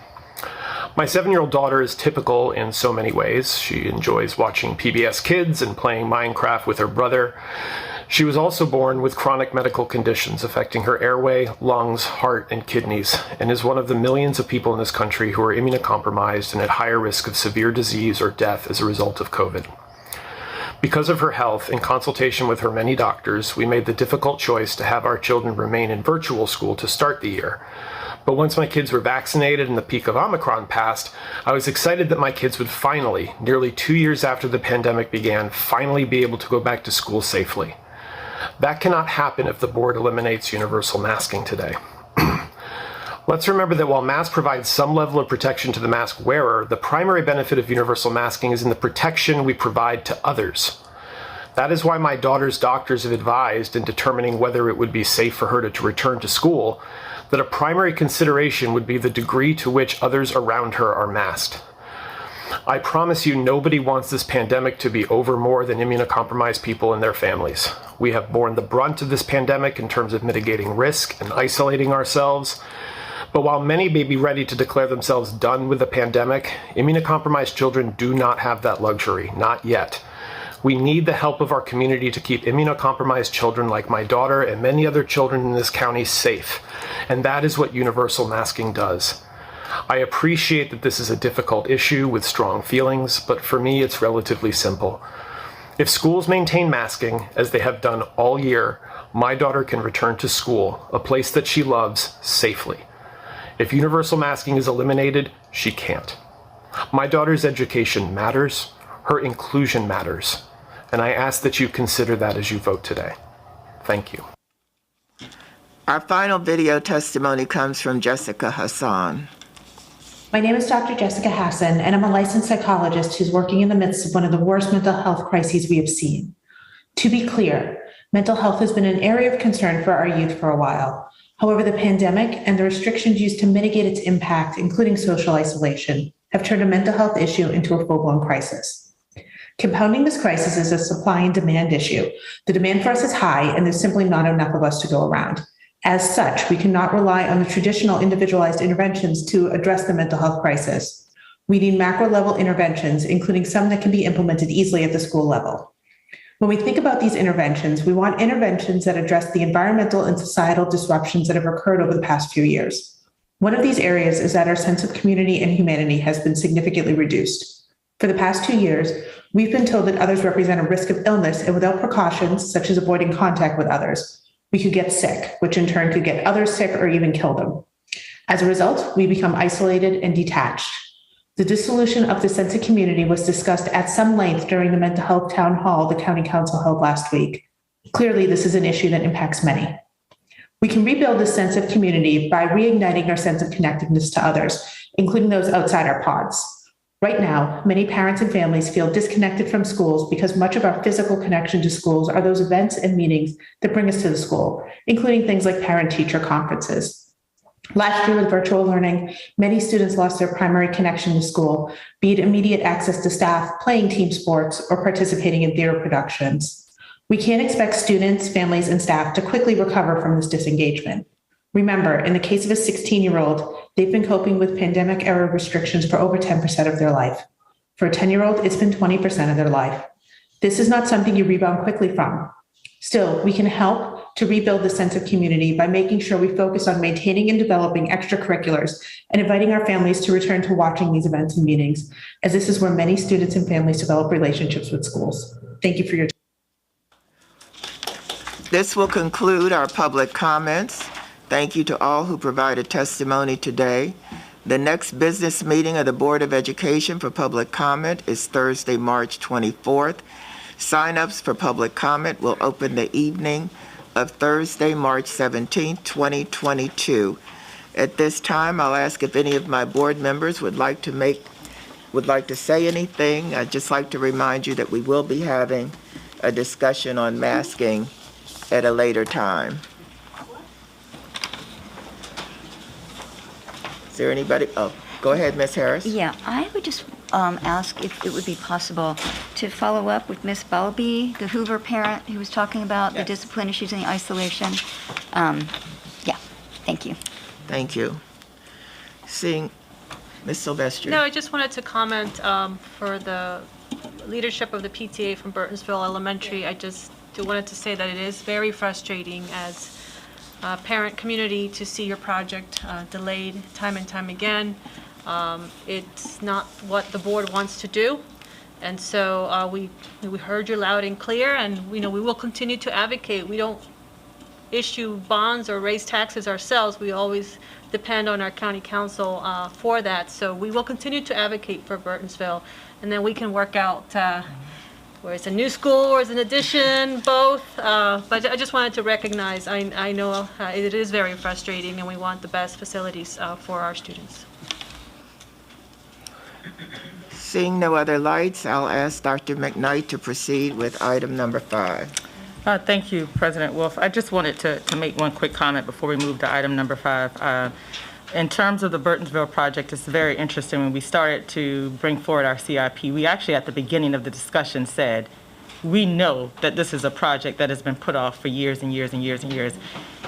My 7-year-old daughter is typical in so many ways. She enjoys watching PBS Kids and playing Minecraft with her brother. She was also born with chronic medical conditions affecting her airway, lungs, heart, and kidneys, and is one of the millions of people in this country who are immunocompromised and at higher risk of severe disease or death as a result of COVID. Because of her health, in consultation with her many doctors, we made the difficult choice to have our children remain in virtual school to start the year. But once my kids were vaccinated and the peak of Omicron passed, I was excited that my kids would finally, nearly 2 years after the pandemic began, finally be able to go back to school safely. That cannot happen if the board eliminates universal masking today. Let's remember that while masks provide some level of protection to the mask wearer, the primary benefit of universal masking is in the protection we provide to others. That is why my daughter's doctors have advised in determining whether it would be safe for her to return to school, that a primary consideration would be the degree to which others around her are masked. I promise you nobody wants this pandemic to be over more than immunocompromised people and their families. We have borne the brunt of this pandemic in terms of mitigating risk and isolating ourselves. But while many may be ready to declare themselves done with the pandemic, immunocompromised children do not have that luxury, not yet. We need the help of our community to keep immunocompromised children like my daughter and many other children in this county safe, and that is what universal masking does. I appreciate that this is a difficult issue with strong feelings, but for me it's relatively simple. If schools maintain masking, as they have done all year, my daughter can return to school, a place that she loves, safely. If universal masking is eliminated, she can't. My daughter's education matters, her inclusion matters, and I ask that you consider that as you vote today. Thank you. Our final video testimony comes from Jessica Hassan. My name is Dr. Jessica Hassan, and I'm a licensed psychologist who's working in the midst of one of the worst mental health crises we have seen. To be clear, mental health has been an area of concern for our youth for a while. However, the pandemic and the restrictions used to mitigate its impact, including social isolation, have turned a mental health issue into a full-blown crisis. Compounding this crisis is a supply and demand issue. The demand for us is high, and there's simply not enough of us to go around. As such, we cannot rely on the traditional individualized interventions to address the mental health crisis. We need macro-level interventions, including some that can be implemented easily at the school level. When we think about these interventions, we want interventions that address the environmental and societal disruptions that have occurred over the past few years. One of these areas is that our sense of community and humanity has been significantly reduced. For the past 2 years, we've been told that others represent a risk of illness, and without precautions, such as avoiding contact with others, we could get sick, which in turn could get others sick or even kill them. As a result, we become isolated and detached. The dissolution of the sense of community was discussed at some length during the mental health town hall the county council held last week. Clearly, this is an issue that impacts many. We can rebuild this sense of community by reigniting our sense of connectedness to others, including those outside our pods. Right now, many parents and families feel disconnected from schools because much of our physical connection to schools are those events and meetings that bring us to the school, including things like parent-teacher conferences. Last year with virtual learning, many students lost their primary connection to school, be it immediate access to staff, playing team sports, or participating in theater productions. We can't expect students, families, and staff to quickly recover from this disengagement. Remember, in the case of a 16-year-old, they've been coping with pandemic-era restrictions for over 10% of their life. For a 10-year-old, it's been 20% of their life. This is not something you rebound quickly from. Still, we can help to rebuild the sense of community by making sure we focus on maintaining and developing extracurriculars and inviting our families to return to watching these events and meetings, as this is where many students and families develop relationships with schools. Thank you for your time. This will conclude our public comments. Thank you to all who provided testimony today. The next business meeting of the Board of Education for public comment is Thursday, March 24th. Sign-ups for public comment will open the evening of Thursday, March 17th, 2022. At this time, I'll ask if any of my board members would like to say anything. I'd just like to remind you that we will be having a discussion on masking at a later time. Is there anybody? Oh, go ahead, Ms. Harris. Yeah, I would just ask if it would be possible to follow up with Ms. Balby, the Hoover parent who was talking about the discipline issues and the isolation. Yeah, thank you. Thank you. Seeing Ms. Silvestri. No, I just wanted to comment for the leadership of the PTA from Burtonsville Elementary. I just wanted to say that it is very frustrating as a parent community to see your project delayed time and time again. It's not what the board wants to do, And so we heard you loud and clear, and we will continue to advocate. We don't issue bonds or raise taxes ourselves. We always depend on our county council for that. So we will continue to advocate for Burtonsville, and then we can work out where it's a new school or it's an addition, both. But I just wanted to recognize, I know it is very frustrating, and we want the best facilities for our students. Seeing no other lights, I'll ask Dr. McKnight to proceed with item number 5. Thank you, President Wolf. I just wanted to make one quick comment before we move to item number 5. In terms of the Burtonsville project, it's very interesting. When we started to bring forward our CIP, we actually at the beginning of the discussion said, we know that this is a project that has been put off for years and years and years and years.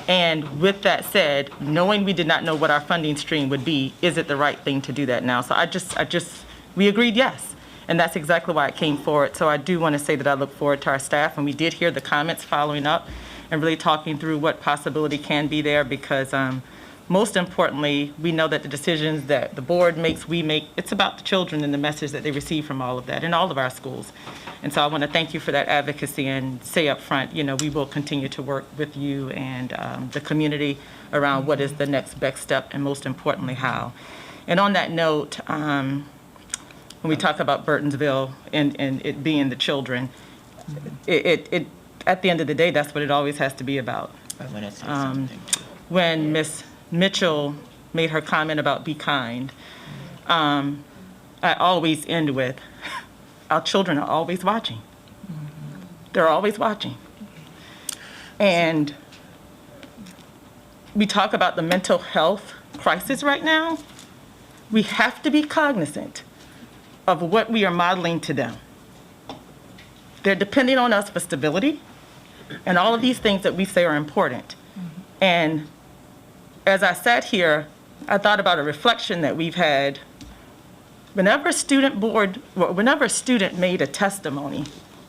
And with that said, knowing we did not know what our funding stream would be, is it the right thing to do that now? So we agreed yes. And that's exactly why it came forward. So I do want to say that I look forward to our staff, and we did hear the comments following up and really talking through what possibility can be there, because most importantly, we know that the decisions that the board makes, we make, it's about the children and the message that they receive from all of that in all of our schools. And so I want to thank you for that advocacy and say up front, we will continue to work with you and the community around what is the next best step, and most importantly, how. And on that note, when we talk about Burtonsville and it being the children, it at the end of the day, that's what it always has to be about. When Ms. Mitchell made her comment about be kind, I always end with, our children are always watching. They're always watching. And we talk about the mental health crisis right now. We have to be cognizant of what we are modeling to them. They're depending on us for stability and all of these things that we say are important. And as I sat here, I thought about a reflection that we've had. Whenever a student made a testimony,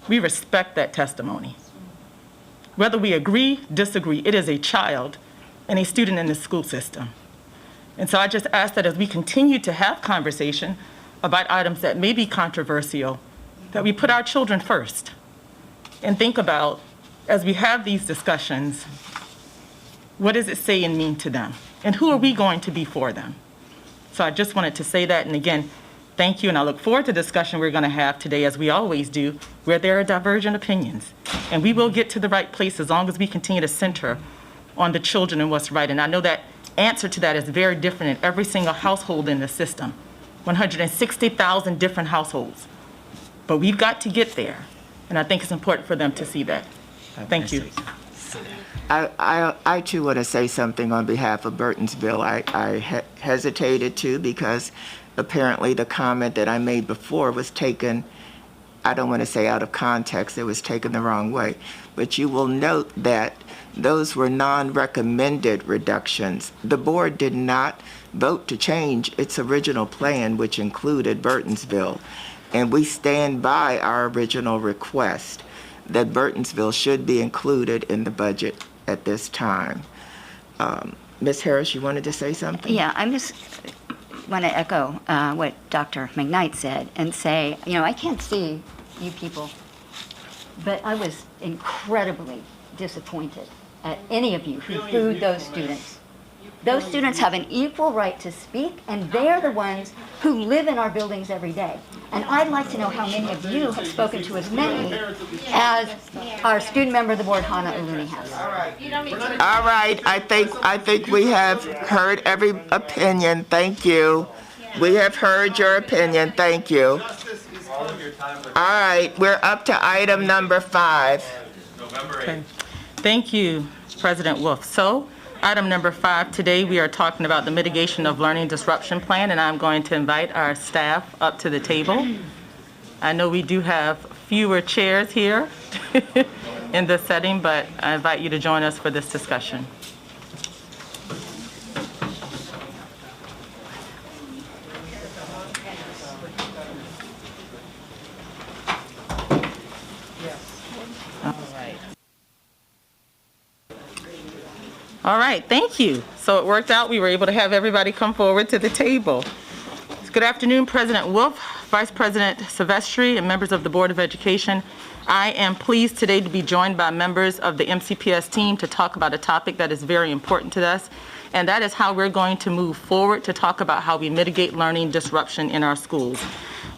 we respect that testimony. Whether we agree, disagree, it is a child and a student in the school system. And so I just ask that as we continue to have conversation about items that may be controversial, that we put our children first and think about, as we have these discussions, what does it say and mean to them? And who are we going to be for them? So I just wanted to say that, and again, thank you, and I look forward to the discussion we're going to have today, as we always do, where there are divergent opinions. And we will get to the right place as long as we continue to center on the children and what's right. And I know that answer to that is very different in every single household in the system. 160,000 different households. But we've got to get there, and I think it's important for them to see that. Thank you. I too want to say something on behalf of Burtonsville. I hesitated to, because apparently the comment that I made before was taken, I don't want to say out of context, it was taken the wrong way. But you will note that those were non-recommended reductions. The board did not vote to change its original plan, which included Burtonsville. And we stand by our original request that Burtonsville should be included in the budget at this time. Ms. Harris, you wanted to say something? Yeah, I just want to echo what Dr. McKnight said and say, I can't see you people, but I was incredibly disappointed at any of you who booed those students. Those students have an equal right to speak, and they're the ones who live in our buildings every day. And I'd like to know how many of you have spoken to as many as our student member of the board, Hannah Uluni, has. All right, I think we have heard every opinion. Thank you. We have heard your opinion. Thank you. All right, we're up to item number 5. Okay. Thank you, President Wolf. So, item number 5, today we are talking about the mitigation of learning disruption plan, and I'm going to invite our staff up to the table. I know we do have fewer chairs here in this setting, but I invite you to join us for this discussion. All right, thank you. So it worked out. We were able to have everybody come forward to the table. Good afternoon, President Wolf, Vice President Silvestri, and members of the Board of Education, I am pleased today to be joined by members of the MCPS team to talk about a topic that is very important to us, and that is how we're going to move forward to talk about how we mitigate learning disruption in our schools.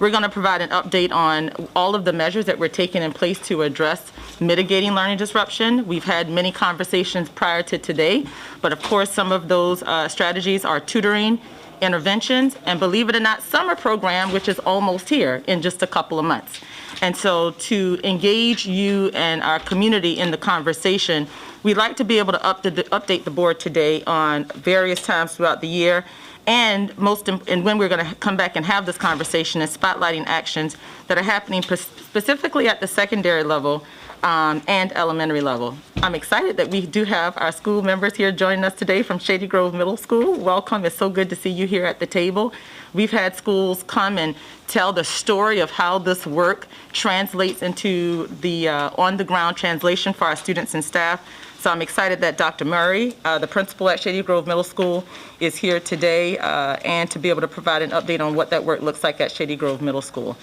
We're going to provide an update on all of the measures that we're taking in place to address mitigating learning disruption. We've had many conversations prior to today, but of course some of those strategies are tutoring, interventions, and believe it or not, summer program, which is almost here in just a couple of months. And so to engage you and our community in the conversation, we'd like to be able to update the board today on various times throughout the year, and when we're going to come back and have this conversation, is spotlighting actions that are happening specifically at the secondary level and elementary level. I'm excited that we do have our school members here joining us today from Shady Grove Middle School. Welcome. It's so good to see you here at the table. We've had schools come and tell the story of how this work translates into the on-the-ground translation for our students and staff. So I'm excited that Dr. Murray, the principal at Shady Grove Middle School, is here today and to be able to provide an update on what that work looks like at Shady Grove Middle School.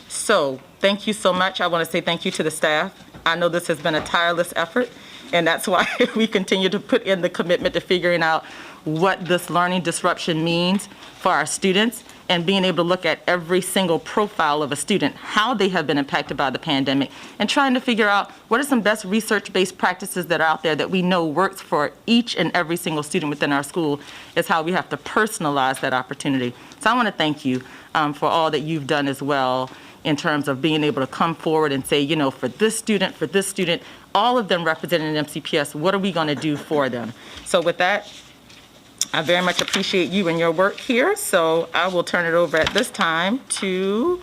So thank you so much. I want to say thank you to the staff. I know this has been a tireless effort, and that's why we continue to put in the commitment to figuring out what this learning disruption means for our students, and being able to look at every single profile of a student, how they have been impacted by the pandemic, and trying to figure out what are some best research-based practices that are out there that we know works for each and every single student within our school, is how we have to personalize that opportunity. So I want to thank you for all that you've done as well in terms of being able to come forward and say, you know, for this student, all of them represented in MCPS, what are we going to do for them? So with that, I very much appreciate you and your work here. So I will turn it over at this time to,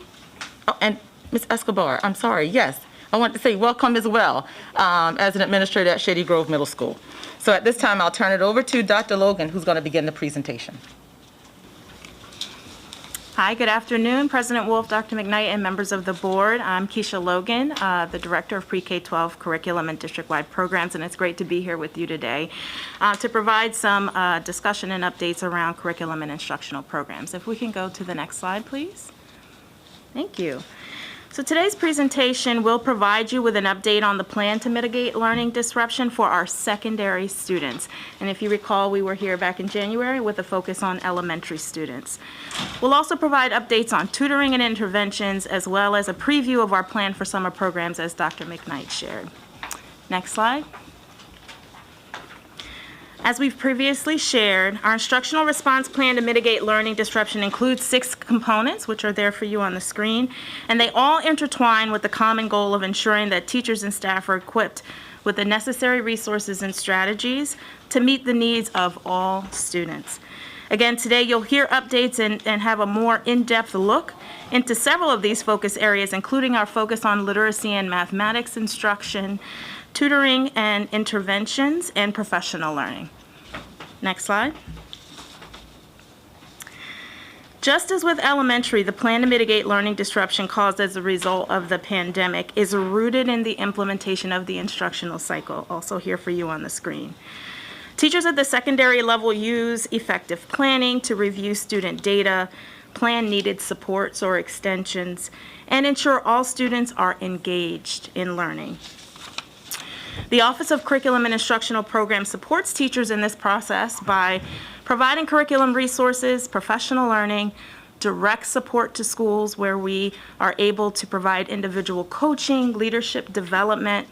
and Ms. Escobar, I'm sorry, yes. I want to say welcome as well as an administrator at Shady Grove Middle School. So at this time, I'll turn it over to Dr. Logan, who's going to begin the presentation. Hi, good afternoon, President Wolf, Dr. McKnight, and members of the board. I'm Keisha Logan, the Director of Pre-K-12 Curriculum and District-Wide Programs, and it's great to be here with you today to provide some discussion and updates around curriculum and instructional programs. If we can go to the next slide, please. Thank you. So today's presentation will provide you with an update on the plan to mitigate learning disruption for our secondary students. And if you recall, we were here back in January with a focus on elementary students. We'll also provide updates on tutoring and interventions, as well as a preview of our plan for summer programs, as Dr. McKnight shared. Next slide. As we've previously shared, our instructional response plan to mitigate learning disruption includes 6 components, which are there for you on the screen, and they all intertwine with the common goal of ensuring that teachers and staff are equipped with the necessary resources and strategies to meet the needs of all students. Again, today you'll hear updates and have a more in-depth look into several of these focus areas, including our focus on literacy and mathematics instruction, tutoring and interventions, and professional learning. Next slide. Just as with elementary, the plan to mitigate learning disruption caused as a result of the pandemic is rooted in the implementation of the instructional cycle, also here for you on the screen. Teachers at the secondary level use effective planning to review student data, plan needed supports or extensions, and ensure all students are engaged in learning. The Office of Curriculum and Instructional Programs supports teachers in this process by providing curriculum resources, professional learning, direct support to schools where we are able to provide individual coaching, leadership development,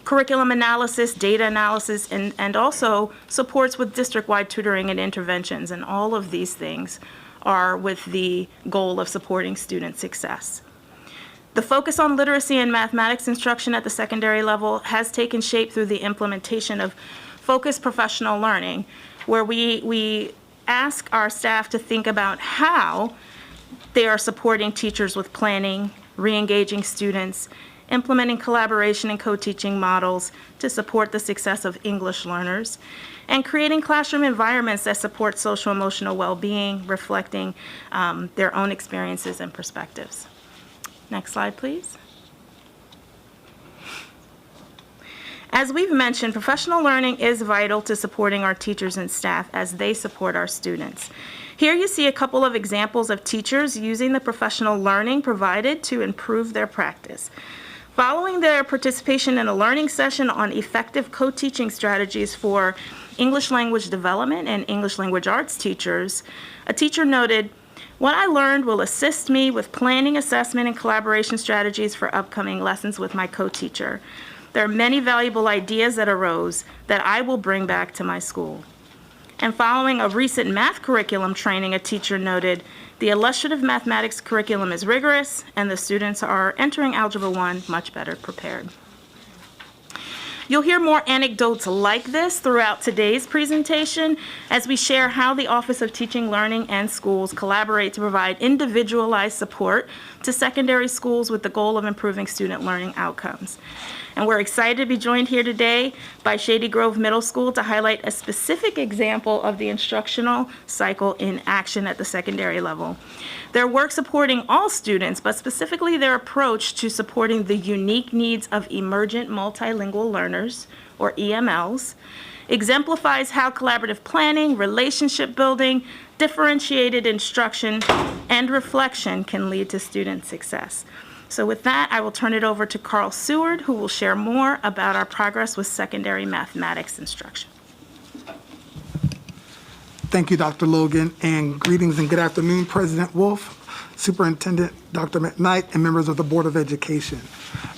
curriculum analysis, data analysis, and also supports with district-wide tutoring and interventions. And all of these things are with the goal of supporting student success. The focus on literacy and mathematics instruction at the secondary level has taken shape through the implementation of focused professional learning, where we ask our staff to think about how they are supporting teachers with planning, re-engaging students, implementing collaboration and co-teaching models to support the success of English learners, and creating classroom environments that support social emotional well-being, reflecting their own experiences and perspectives. Next slide, please. As we've mentioned, professional learning is vital to supporting our teachers and staff as they support our students. Here you see a couple of examples of teachers using the professional learning provided to improve their practice. Following their participation in a learning session on effective co-teaching strategies for English language development and English language arts teachers, a teacher noted, "What I learned will assist me with planning, assessment, and collaboration strategies for upcoming lessons with my co-teacher. There are many valuable ideas that arose that I will bring back to my school." And following a recent math curriculum training, a teacher noted, "The illustrative mathematics curriculum is rigorous, and the students are entering Algebra 1 much better prepared." You'll hear more anecdotes like this throughout today's presentation as we share how the Office of Teaching, Learning, and Schools collaborate to provide individualized support to secondary schools with the goal of improving student learning outcomes. And we're excited to be joined here today by Shady Grove Middle School to highlight a specific example of the instructional cycle in action at the secondary level. Their work supporting all students, but specifically their approach to supporting the unique needs of emergent multilingual learners, or EMLs, exemplifies how collaborative planning, relationship building, differentiated instruction, and reflection can lead to student success. So with that, I will turn it over to Carl Seward, who will share more about our progress with secondary mathematics instruction. Thank you, Dr. Logan, and greetings and good afternoon, President Wolf, Superintendent Dr. McKnight, and members of the Board of Education.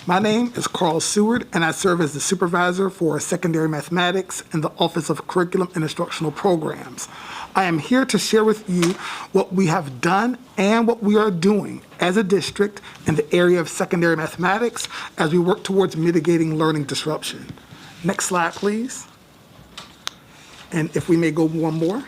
My name is Carl Seward, and I serve as the supervisor for secondary mathematics in the Office of Curriculum and Instructional Programs. I am here to share with you what we have done and what we are doing as a district in the area of secondary mathematics as we work towards mitigating learning disruption. Next slide, please. And if we may go one more.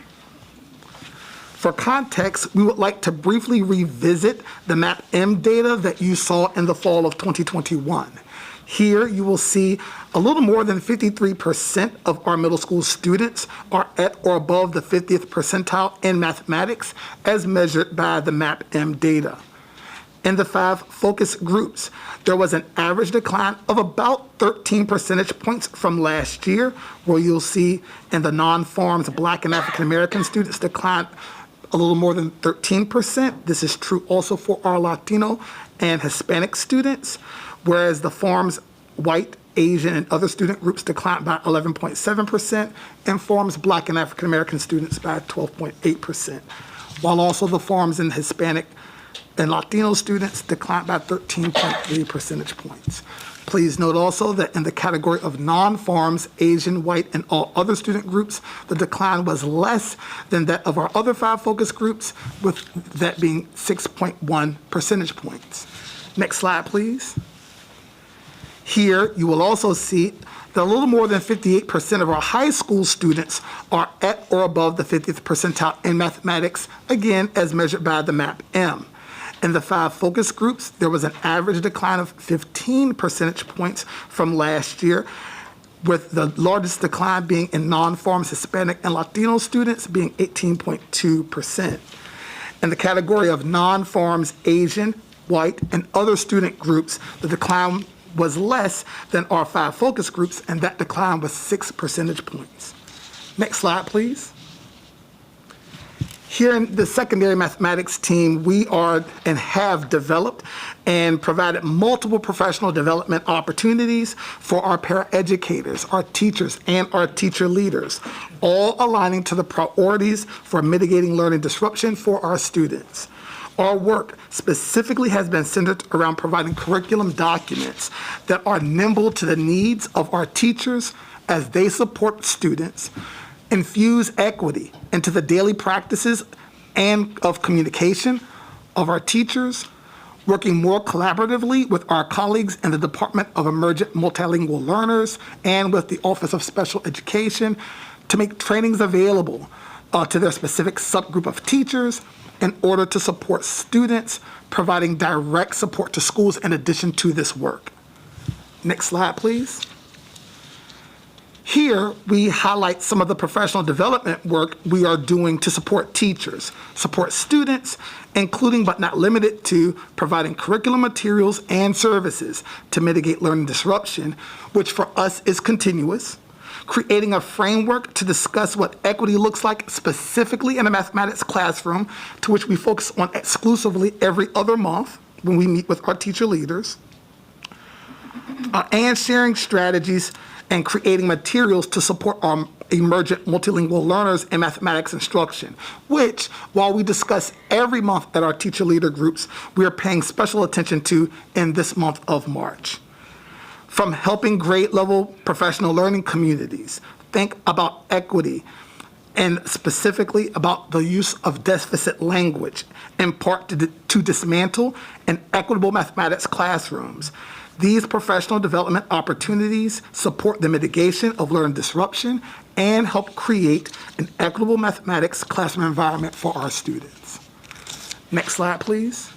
For context, we would like to briefly revisit the MAP-M data that you saw in the fall of 2021. Here you will see a little more than 53% of our middle school students are at or above the 50th percentile in mathematics as measured by the MAP-M data. In the 5 focus groups, there was an average decline of about 13 percentage points from last year, where you'll see in the non-forms Black and African American students declined a little more than 13%. This is true also for our Latino and Hispanic students, whereas the forms white, Asian, and other student groups declined by 11.7%, and forms Black and African American students by 12.8%, while also the forms in Hispanic and Latino students declined by 13.3 percentage points. Please note also that in the category of non-forms, Asian, white, and all other student groups, the decline was less than that of our other 5 focus groups, with that being 6.1 percentage points. Next slide, please. Here, you will also see that a little more than 58% of our high school students are at or above the 50th percentile in mathematics, again, as measured by the MAP-M. In the 5 focus groups, there was an average decline of 15 percentage points from last year, with the largest decline being in non-forms Hispanic and Latino students being 18.2%. In the category of non-forms Asian, white, and other student groups, the decline was less than our 5 focus groups, and that decline was 6 percentage points. Next slide, please. Here in the secondary mathematics team, we are and have developed and provided multiple professional development opportunities for our paraeducators, our teachers, and our teacher leaders, all aligning to the priorities for mitigating learning disruption for our students. Our work specifically has been centered around providing curriculum documents that are nimble to the needs of our teachers as they support students, infuse equity into the daily practices and of communication of our teachers, working more collaboratively with our colleagues in the Department of Emergent Multilingual Learners and with the Office of Special Education to make trainings available to their specific subgroup of teachers in order to support students, providing direct support to schools in addition to this work. Next slide, please. Here, we highlight some of the professional development work we are doing to support teachers, support students, including but not limited to providing curriculum materials and services to mitigate learning disruption, which for us is continuous, creating a framework to discuss what equity looks like specifically in a mathematics classroom, to which we focus on exclusively every other month when we meet with our teacher leaders, and sharing strategies and creating materials to support our emergent multilingual learners in mathematics instruction, which, while we discuss every month at our teacher leader groups, we are paying special attention to in this month of March. From helping grade level professional learning communities think about equity, and specifically about the use of deficit language, in part to dismantle inequitable mathematics classrooms. These professional development opportunities support the mitigation of learning disruption and help create an equitable mathematics classroom environment for our students. Next slide, please.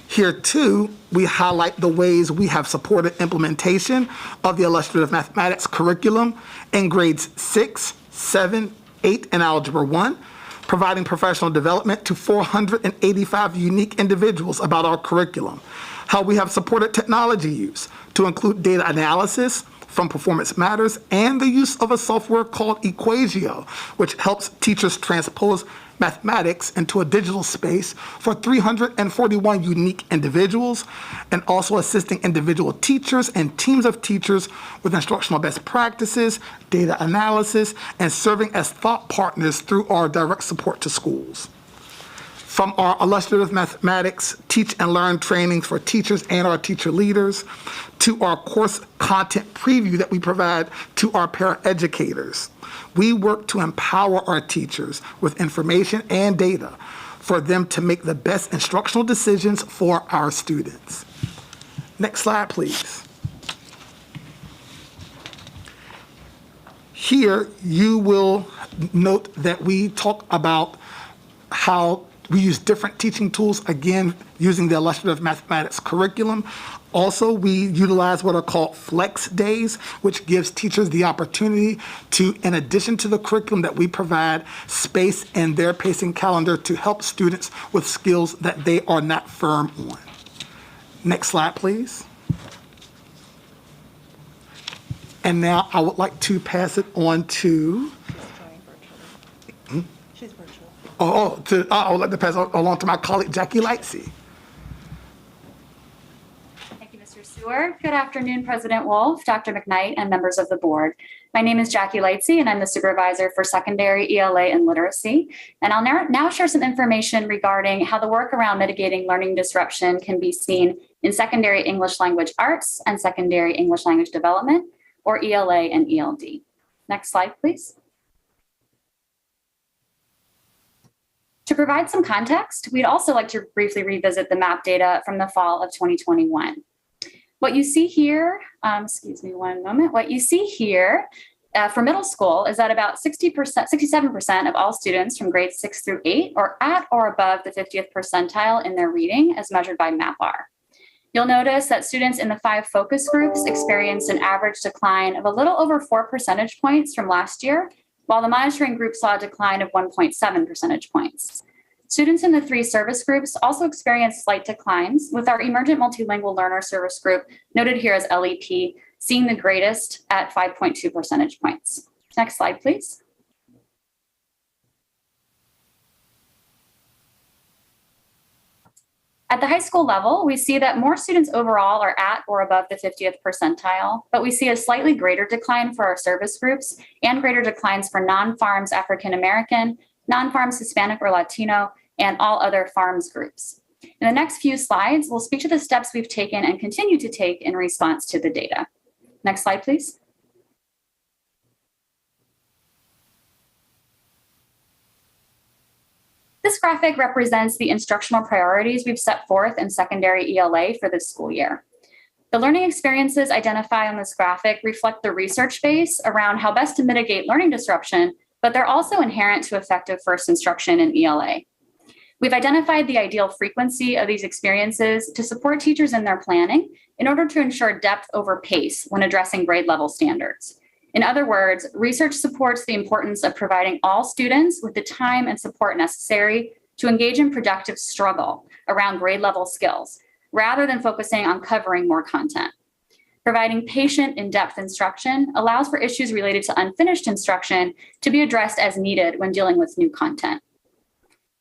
Here, too, we highlight the ways we have supported implementation of the illustrative mathematics curriculum in grades 6, 7, 8, and Algebra 1, providing professional development to 485 unique individuals about our curriculum. How we have supported technology use to include data analysis from Performance Matters and the use of a software called Equatio, which helps teachers transpose mathematics into a digital space for 341 unique individuals, and also assisting individual teachers and teams of teachers with instructional best practices, data analysis, and serving as thought partners through our direct support to schools. From our illustrative mathematics teach and learn trainings for teachers and our teacher leaders, to our course content preview that we provide to our paraeducators. We work to empower our teachers with information and data for them to make the best instructional decisions for our students. Next slide, please. Here, you will note that we talk about how we use different teaching tools, again, using the illustrative mathematics curriculum. Also, we utilize what are called flex days, which gives teachers the opportunity to, in addition to the curriculum that we provide, space in their pacing calendar to help students with skills that they are not firm on. Next slide, please. And now I would like to pass it on to... She's virtual. I would like to pass it along to my colleague, Jackie Lightsey. Thank you, Mr. Stewart. Good afternoon, President Wolf, Dr. McKnight, and members of the board. My name is Jackie Lightsey, and I'm the supervisor for secondary ELA and literacy. And I'll now share some information regarding how the work around mitigating learning disruption can be seen in secondary English language arts and secondary English language development, or ELA and ELD. Next slide, please. To provide some context, we'd also like to briefly revisit the map data from the fall of 2021. What you see here, What you see here for middle school is that about 67% of all students from grades 6 through 8 are at or above the 50th percentile in their reading as measured by MAPR. You'll notice that students in the 5 focus groups experienced an average decline of a little over 4 percentage points from last year, while the monitoring group saw a decline of 1.7 percentage points. Students in the 3 service groups also experienced slight declines, with our Emergent Multilingual Learner Service Group, noted here as LEP, seeing the greatest at 5.2 percentage points. Next slide, please. At the high school level, we see that more students overall are at or above the 50th percentile, but we see a slightly greater decline for our service groups and greater declines for non-FARMS African American, non-FARMS Hispanic or Latino, and all other FARMS groups. In the next few slides, we'll speak to the steps we've taken and continue to take in response to the data. Next slide, please. This graphic represents the instructional priorities we've set forth in secondary ELA for this school year. The learning experiences identified on this graphic reflect the research base around how best to mitigate learning disruption, but they're also inherent to effective first instruction in ELA. We've identified the ideal frequency of these experiences to support teachers in their planning in order to ensure depth over pace when addressing grade level standards. In other words, research supports the importance of providing all students with the time and support necessary to engage in productive struggle around grade level skills, rather than focusing on covering more content. Providing patient, in-depth instruction allows for issues related to unfinished instruction to be addressed as needed when dealing with new content.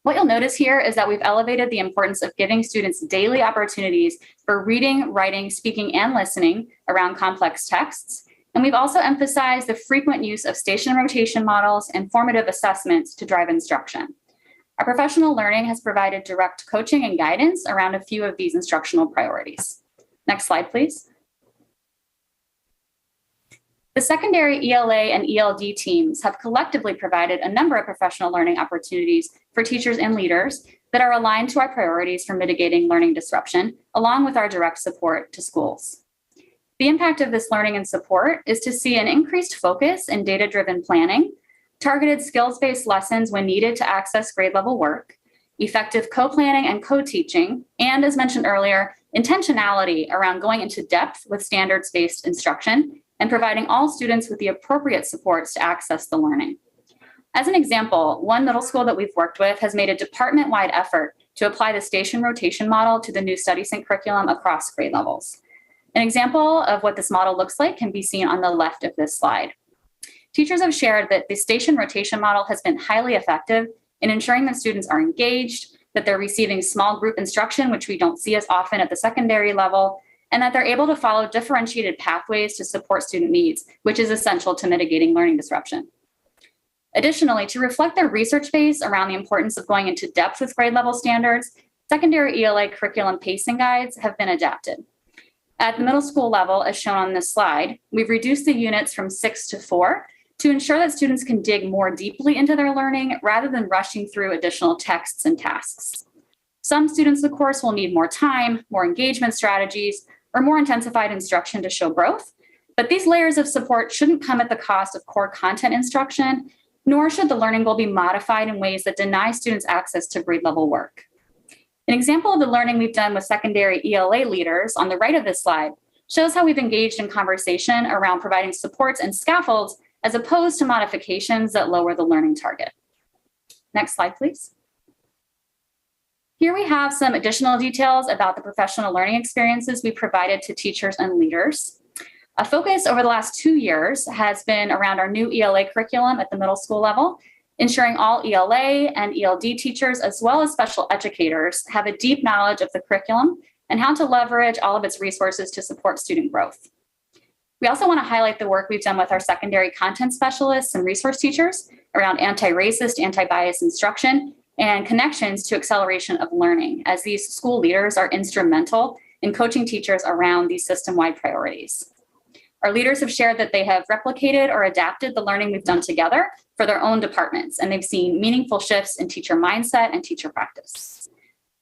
What you'll notice here is that we've elevated the importance of giving students daily opportunities for reading, writing, speaking, and listening around complex texts. And we've also emphasized the frequent use of station rotation models and formative assessments to drive instruction. Our professional learning has provided direct coaching and guidance around a few of these instructional priorities. Next slide, please. The secondary ELA and ELD teams have collectively provided a number of professional learning opportunities for teachers and leaders that are aligned to our priorities for mitigating learning disruption, along with our direct support to schools. The impact of this learning and support is to see an increased focus in data-driven planning, targeted skills-based lessons when needed to access grade-level work, effective co-planning and co-teaching, and as mentioned earlier, intentionality around going into depth with standards-based instruction and providing all students with the appropriate supports to access the learning. As an example, one middle school that we've worked with has made a department-wide effort to apply the station rotation model to the new study sync curriculum across grade levels. An example of what this model looks like can be seen on the left of this slide. Teachers have shared that the station rotation model has been highly effective in ensuring that students are engaged, that they're receiving small group instruction, which we don't see as often at the secondary level, and that they're able to follow differentiated pathways to support student needs, which is essential to mitigating learning disruption. Additionally, to reflect their research base around the importance of going into depth with grade level standards, secondary ELA curriculum pacing guides have been adapted. At the middle school level, as shown on this slide, we've reduced the units from 6 to 4 to ensure that students can dig more deeply into their learning rather than rushing through additional texts and tasks. Some students, of course, will need more time, more engagement strategies, or more intensified instruction to show growth. But these layers of support shouldn't come at the cost of core content instruction, nor should the learning goal be modified in ways that deny students access to grade level work. An example of the learning we've done with secondary ELA leaders on the right of this slide shows how we've engaged in conversation around providing supports and scaffolds as opposed to modifications that lower the learning target. Next slide, please. Here we have some additional details about the professional learning experiences we provided to teachers and leaders. A focus over the last 2 years has been around our new ELA curriculum at the middle school level, ensuring all ELA and ELD teachers, as well as special educators, have a deep knowledge of the curriculum and how to leverage all of its resources to support student growth. We also want to highlight the work we've done with our secondary content specialists and resource teachers around anti-racist, anti-bias instruction, and connections to acceleration of learning, as these school leaders are instrumental in coaching teachers around these system-wide priorities. Our leaders have shared that they have replicated or adapted the learning we've done together for their own departments, and they've seen meaningful shifts in teacher mindset and teacher practice.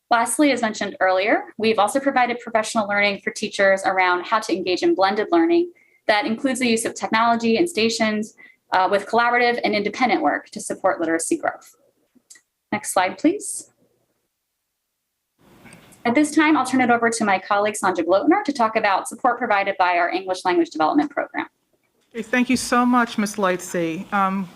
Lastly, as mentioned earlier, we've also provided professional learning for teachers around how to engage in blended learning that includes the use of technology and stations with collaborative and independent work to support literacy growth. Next slide, please. At this time, I'll turn it over to my colleague, Sandra Glotner, to talk about support provided by our English Language Development Program. Okay, thank you so much, Ms. Lightsey.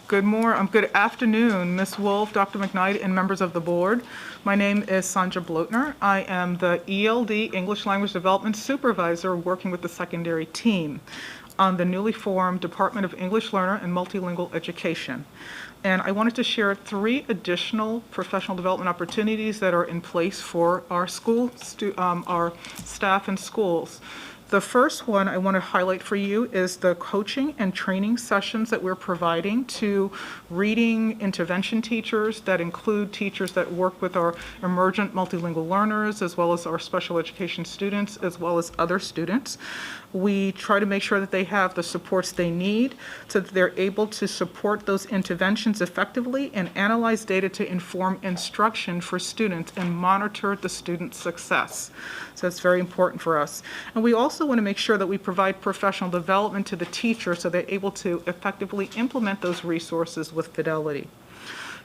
Good afternoon, Ms. Wolf, Dr. McKnight, and members of the board. My name is Sandra Blotner. I am the ELD, English Language Development Supervisor, working with the secondary team on the newly formed Department of English Learner and Multilingual Education. And I wanted to share 3 additional professional development opportunities that are in place for our our staff and schools. The first one I want to highlight for you is the coaching and training sessions that we're providing to reading intervention teachers that include teachers that work with our emergent multilingual learners, as well as our special education students, as well as other students. We try to make sure that they have the supports they need so that they're able to support those interventions effectively and analyze data to inform instruction for students and monitor the student's success. So it's very important for us. And we also want to make sure that we provide professional development to the teacher so they're able to effectively implement those resources with fidelity.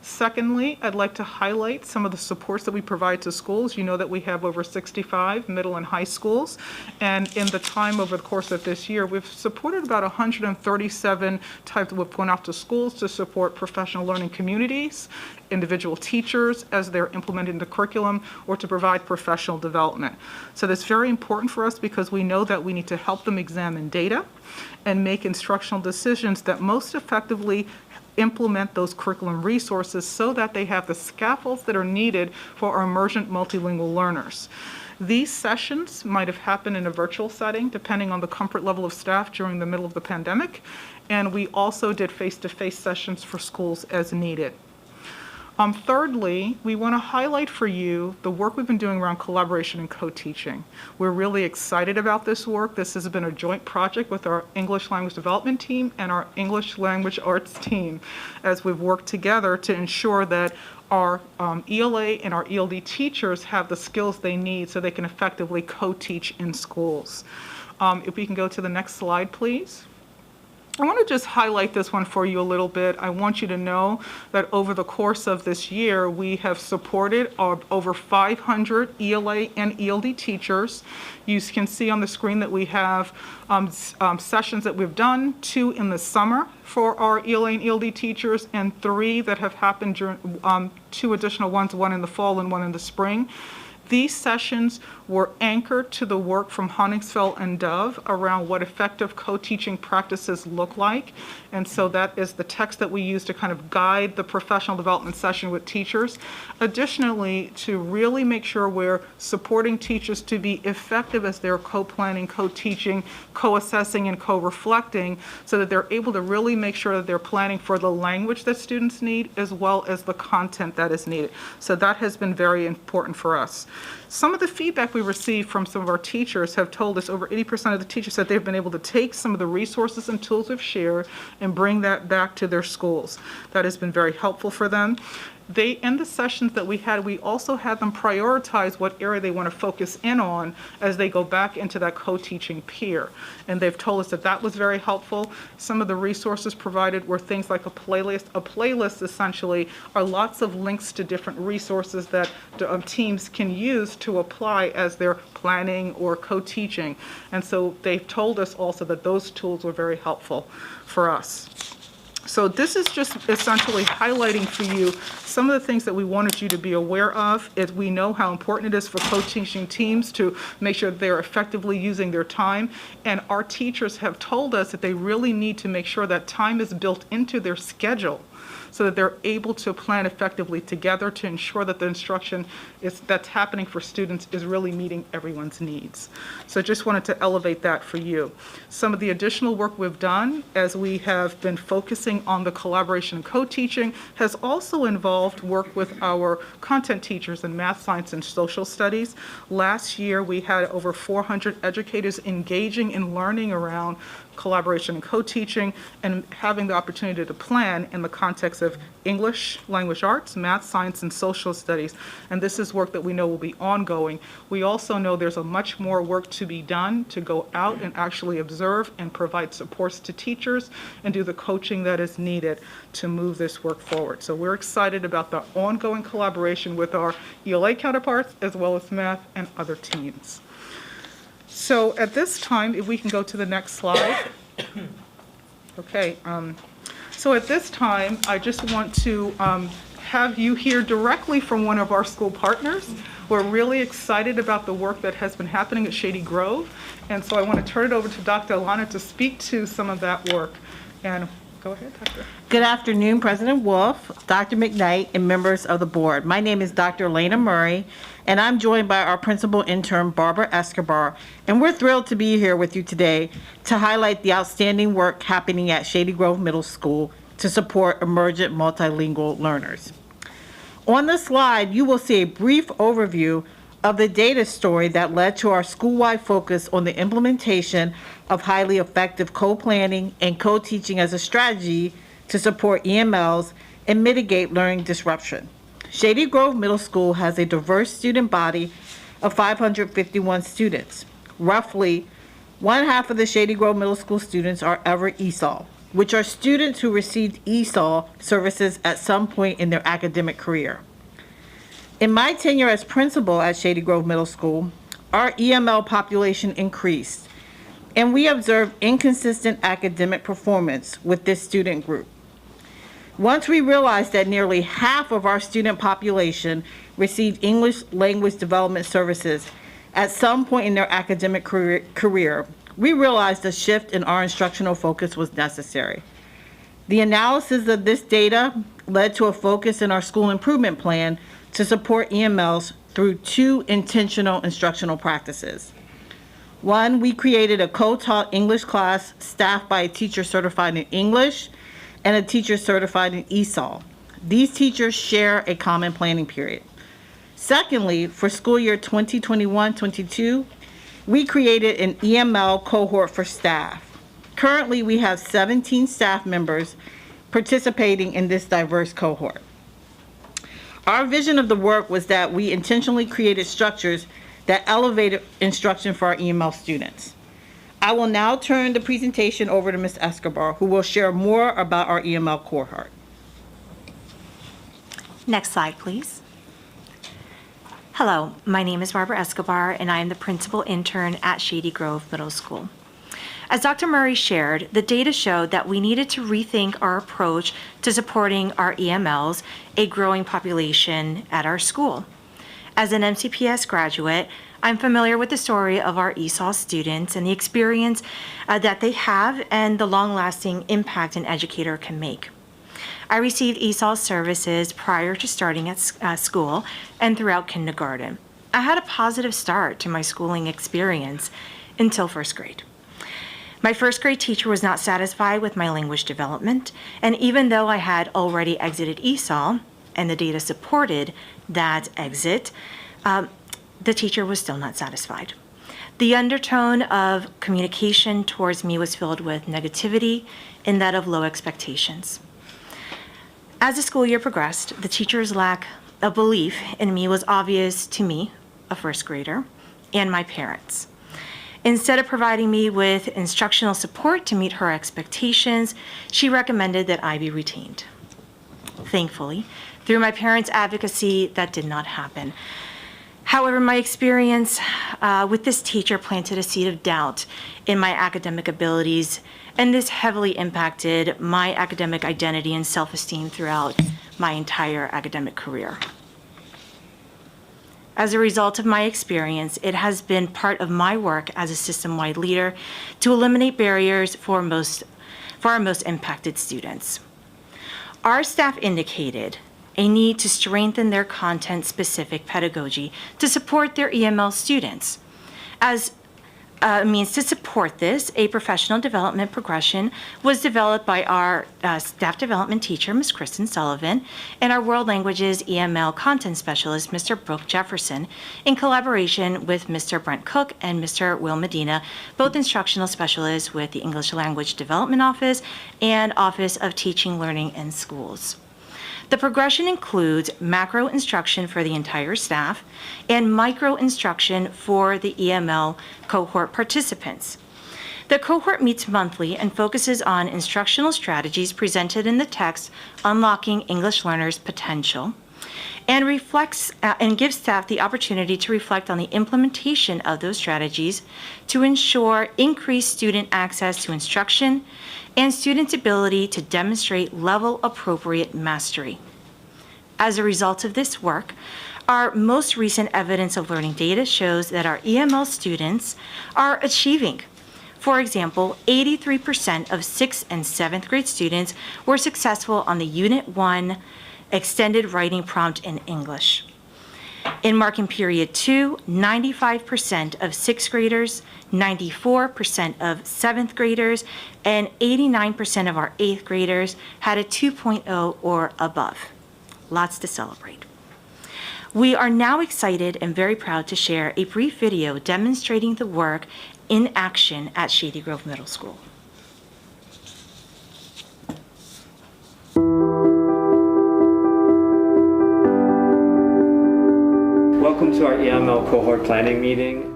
Secondly, I'd like to highlight some of the supports that we provide to schools. You know that we have over 65 middle and high schools, and in the time over the course of this year, we've supported about 137 types. We've gone out to schools to support professional learning communities, individual teachers as they're implementing the curriculum, or to provide professional development. So that's very important for us because we know that we need to help them examine data and make instructional decisions that most effectively implement those curriculum resources so that they have the scaffolds that are needed for our emergent multilingual learners. These sessions might have happened in a virtual setting, depending on the comfort level of staff during the middle of the pandemic, and we also did face-to-face sessions for schools as needed. Thirdly, we want to highlight for you the work we've been doing around collaboration and co-teaching. We're really excited about this work. This has been a joint project with our English language development team and our English language arts team as we've worked together to ensure that our ELA and our ELD teachers have the skills they need so they can effectively co-teach in schools. If we can go to the next slide, please. I want to just highlight this one for you a little bit. I want you to know that over the course of this year, we have supported over 500 ELA and ELD teachers. You can see on the screen that we have sessions that we've done, 2 in the summer for our ELA and ELD teachers, and 3 that have happened during 2 additional ones, 1 in the fall and 1 in the spring. These sessions were anchored to the work from Honingsfeld and Dove around what effective co-teaching practices look like. And so that is the text that we use to kind of guide the professional development session with teachers. Additionally, to really make sure we're supporting teachers to be effective as they're co-planning, co-teaching, co-assessing, and co-reflecting so that they're able to really make sure that they're planning for the language that students need as well as the content that is needed. So that has been very important for us. Some of the feedback we received from some of our teachers have told us over 80% of the teachers that they've been able to take some of the resources and tools we've shared and bring that back to their schools. That has been very helpful for them. In the sessions that we had, we also had them prioritize what area they want to focus in on as they go back into that co-teaching peer. And they've told us that that was very helpful. Some of the resources provided were things like a playlist. A playlist essentially are lots of links to different resources that teams can use to apply as they're planning or co-teaching. And so they've told us also that those tools were very helpful for us. So this is just essentially highlighting for you some of the things that we wanted you to be aware of. We know how important it is for co-teaching teams to make sure they're effectively using their time. And our teachers have told us that they really need to make sure that time is built into their schedule so that they're able to plan effectively together to ensure that the instruction that's happening for students is really meeting everyone's needs. So I just wanted to elevate that for you. Some of the additional work we've done as we have been focusing on the collaboration and co-teaching has also involved work with our content teachers in math, science, and social studies. Last year, we had over 400 educators engaging in learning around collaboration and co-teaching and having the opportunity to plan in the context of English, language arts, math, science, and social studies. And this is work that we know will be ongoing. We also know there's a much more work to be done to go out and actually observe and provide supports to teachers and do the coaching that is needed to move this work forward. So we're excited about the ongoing collaboration with our ELA counterparts as well as math and other teams. So at this time, if we can go to the next slide. Okay, so at this time, I just want to have you hear directly from one of our school partners. We're really excited about the work that has been happening at Shady Grove. And so I want to turn it over to Dr. Alana to speak to some of that work. And go ahead, Dr. Good afternoon, President Wolf, Dr. McKnight, and members of the board. My name is Dr. Elena Murray, and I'm joined by our principal intern, Barbara Escobar, and we're thrilled to be here with you today to highlight the outstanding work happening at Shady Grove Middle School to support emergent multilingual learners. On the slide, you will see a brief overview of the data story that led to our school-wide focus on the implementation of highly effective co-planning and co-teaching as a strategy to support EMLs and mitigate learning disruption. Shady Grove Middle School has a diverse student body of 551 students. Roughly one half of the Shady Grove Middle School students are Everett ESOL. which are students who received ESOL services at some point in their academic career. In my tenure as principal at Shady Grove Middle School, our EML population increased, and we observed inconsistent academic performance with this student group. Once we realized that nearly half of our student population received English language development services at some point in their academic career, we realized a shift in our instructional focus was necessary. The analysis of this data led to a focus in our school improvement plan to support EMLs through two intentional instructional practices. One, we created a co-taught English class staffed by a teacher certified in English and a teacher certified in ESOL. These teachers share a common planning period. Secondly, for school year 2021-22, we created an EML cohort for staff. Currently, we have 17 staff members participating in this diverse cohort. Our vision of the work was that we intentionally created structures that elevated instruction for our EML students. I will now turn the presentation over to Ms. Escobar, who will share more about our EML cohort. Next slide, please. Hello, my name is Barbara Escobar, and I am the principal intern at Shady Grove Middle School. As Dr. Murray shared, the data showed that we needed to rethink our approach to supporting our EMLs, a growing population at our school. As an MCPS graduate, I'm familiar with the story of our ESOL students and the experience that they have and the long-lasting impact an educator can make. I received ESOL services prior to starting at school and throughout kindergarten. I had a positive start to my schooling experience until first grade. My first grade teacher was not satisfied with my language development, and even though I had already exited ESOL and the data supported that exit, the teacher was still not satisfied. The undertone of communication towards me was filled with negativity and that of low expectations. As the school year progressed, the teacher's lack of belief in me was obvious to me, a first grader, and my parents. Instead of providing me with instructional support to meet her expectations, she recommended that I be retained. Thankfully, through my parents' advocacy, that did not happen. However, my experience with this teacher planted a seed of doubt in my academic abilities, and this heavily impacted my academic identity and self-esteem throughout my entire academic career. As a result of my experience, it has been part of my work as a system-wide leader to eliminate barriers for our most impacted students. Our staff indicated a need to strengthen their content-specific pedagogy to support their EML students. As a means to support this, a professional development progression was developed by our staff development teacher, Ms. Kristen Sullivan, and our World Languages EML content specialist, Mr. Brooke Jefferson, in collaboration with Mr. Brent Cook and Mr. Will Medina, both instructional specialists with the English Language Development Office and Office of Teaching, Learning, and Schools. The progression includes macro instruction for the entire staff and micro instruction for the EML cohort participants. The cohort meets monthly and focuses on instructional strategies presented in the text, Unlocking English Learners' Potential, and reflects and gives staff the opportunity to reflect on the implementation of those strategies to ensure increased student access to instruction and students' ability to demonstrate level-appropriate mastery. As a result of this work, our most recent evidence of learning data shows that our EML students are achieving. For example, 83% of 6th and 7th grade students were successful on the Unit 1 extended writing prompt in English. In marking period 2, 95% of 6th graders, 94% of 7th graders, and 89% of our 8th graders had a 2.0 or above. Lots to celebrate. We are now excited and very proud to share a brief video demonstrating the work in action at Shady Grove Middle School. Welcome to our EML cohort planning meeting.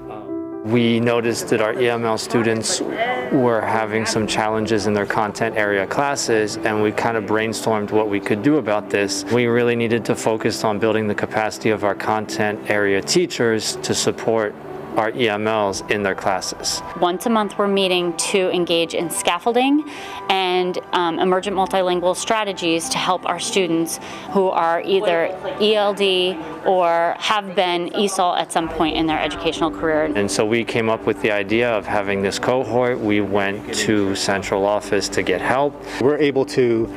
We noticed that our EML students were having some challenges in their content area classes, and we kind of brainstormed what we could do about this. We really needed to focus on building the capacity of our content area teachers to support our EMLs in their classes. Once a month, we're meeting to engage in scaffolding and emergent multilingual strategies to help our students who are either ELD or have been ESOL at some point in their educational career. And so we came up with the idea of having this cohort. We went to central office to get help. We're able to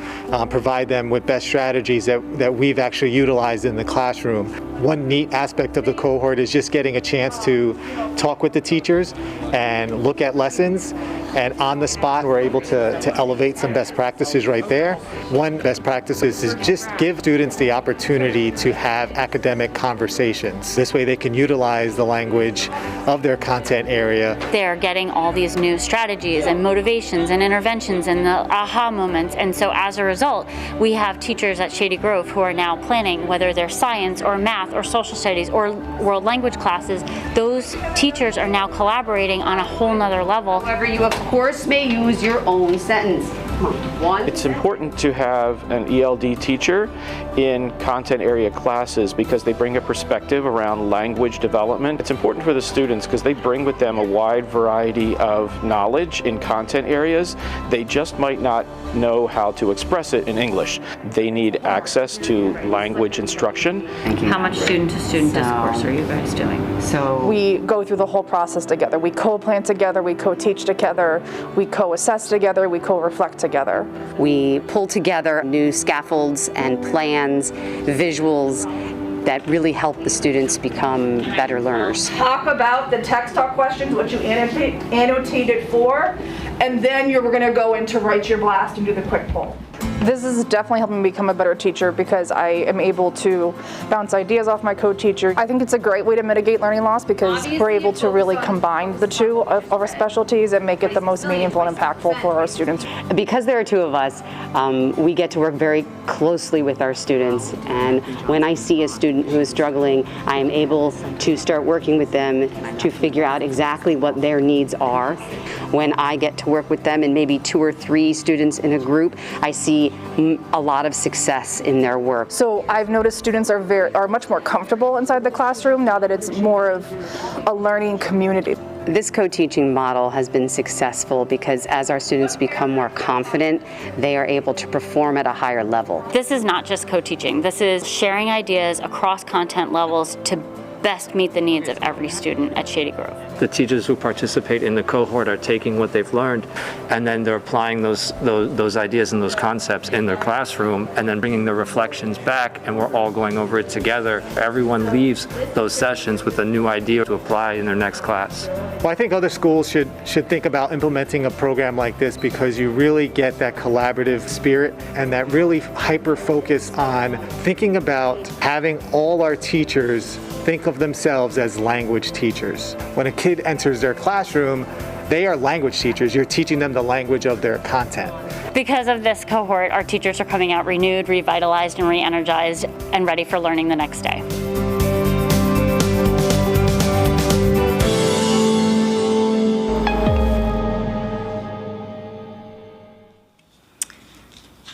provide them with best strategies that we've actually utilized in the classroom. One neat aspect of the cohort is just getting a chance to talk with the teachers and look at lessons, and on the spot we're able to elevate some best practices right there. One best practice is to just give students the opportunity to have academic conversations. This way they can utilize the language of their content area. They're getting all these new strategies and motivations and interventions and the aha moments, and so as a result we have teachers at Shady Grove who are now planning, whether they're science or math or social studies or world language classes, those teachers are now collaborating on a whole nother level. However, you of course may use your own sentence. One. It's important to have an ELD teacher in content area classes because they bring a perspective around language development. It's important for the students because they bring with them a wide variety of knowledge in content areas. They just might not know how to express it in English. They need access to language instruction. How much student-to-student discourse are you guys doing? So we go through the whole process together. We co-plan together, we co-teach together, we co-assess together, we co-reflect together. We pull together new scaffolds and plans, visuals that really help the students become better learners. Talk about the text talk questions, what you annotated for, and then you're going to go into write your blast and do the quick poll. This is definitely helping me become a better teacher because I am able to bounce ideas off my co-teacher. I think it's a great way to mitigate learning loss because we're able to really combine the two of our specialties and make it the most meaningful and impactful for our students. Because there are two of us, we get to work very closely with our students, and when I see a student who is struggling, I am able to start working with them to figure out exactly what their needs are. When I get to work with them and maybe 2 or 3 students in a group, I see a lot of success in their work. So I've noticed students are much more comfortable inside the classroom now that it's more of a learning community. This co-teaching model has been successful because as our students become more confident, they are able to perform at a higher level. This is not just co-teaching. This is sharing ideas across content levels to best meet the needs of every student at Shady Grove. The teachers who participate in the cohort are taking what they've learned and then they're applying those ideas and those concepts in their classroom and then bringing the reflections back, and we're all going over it together. Everyone leaves those sessions with a new idea to apply in their next class. Well, I think other schools should think about implementing a program like this because you really get that collaborative spirit and that really hyper focus on thinking about having all our teachers think of themselves as language teachers. When a kid enters their classroom, they are language teachers. You're teaching them the language of their content. Because of this cohort, our teachers are coming out renewed, revitalized, and re-energized, and ready for learning the next day.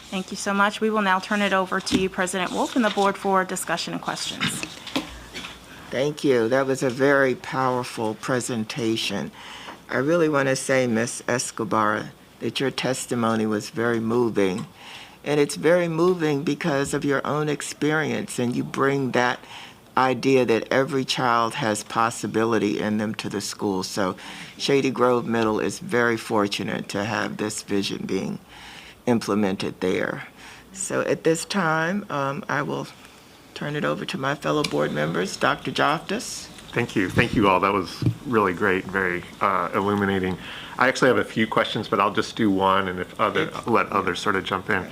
Thank you so much. We will now turn it over to you, President Wolf, and the board for discussion and questions. Thank you. That was a very powerful presentation. I really want to say, Ms. Escobar, that your testimony was very moving. And it's very moving because of your own experience, and you bring that idea that every child has possibility in them to the school. So Shady Grove Middle is very fortunate to have this vision being implemented there. So at this time, I will turn it over to my fellow board members. Dr. Joftis. Thank you. Thank you all. That was really great, very illuminating. I actually have a few questions, but I'll just do one and let others sort of jump in.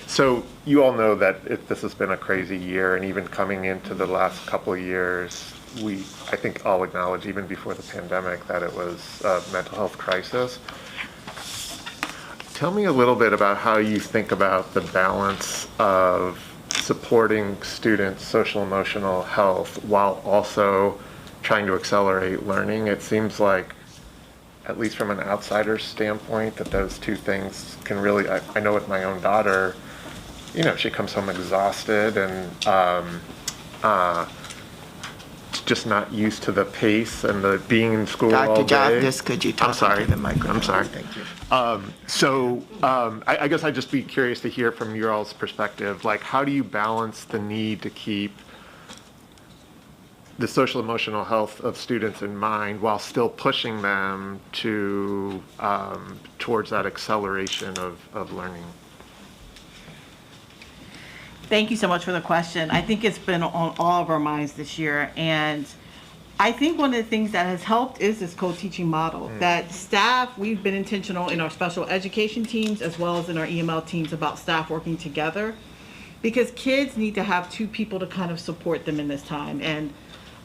So you all know that this has been a crazy year, and even coming into the last couple of years, I think all acknowledge, even before the pandemic, that it was a mental health crisis. Tell me a little bit about how you think about the balance of supporting students' social emotional health while also trying to accelerate learning. It seems like at least from an outsider's standpoint, that those two things can really, I know with my own daughter, she comes home exhausted and just not used to the pace and the being in school all day. Dr. Joftis, could you talk into the microphone? I'm sorry. Thank you. I guess I'd just be curious to hear from your all's perspective, like how do you balance the need to keep the social emotional health of students in mind while still pushing them to towards that acceleration of learning? Thank you so much for the question. I think it's been on all of our minds this year, and I think one of the things that has helped is this co-teaching model. That staff, we've been intentional in our special education teams as well as in our EML teams about staff working together, because kids need to have two people to kind of support them in this time. And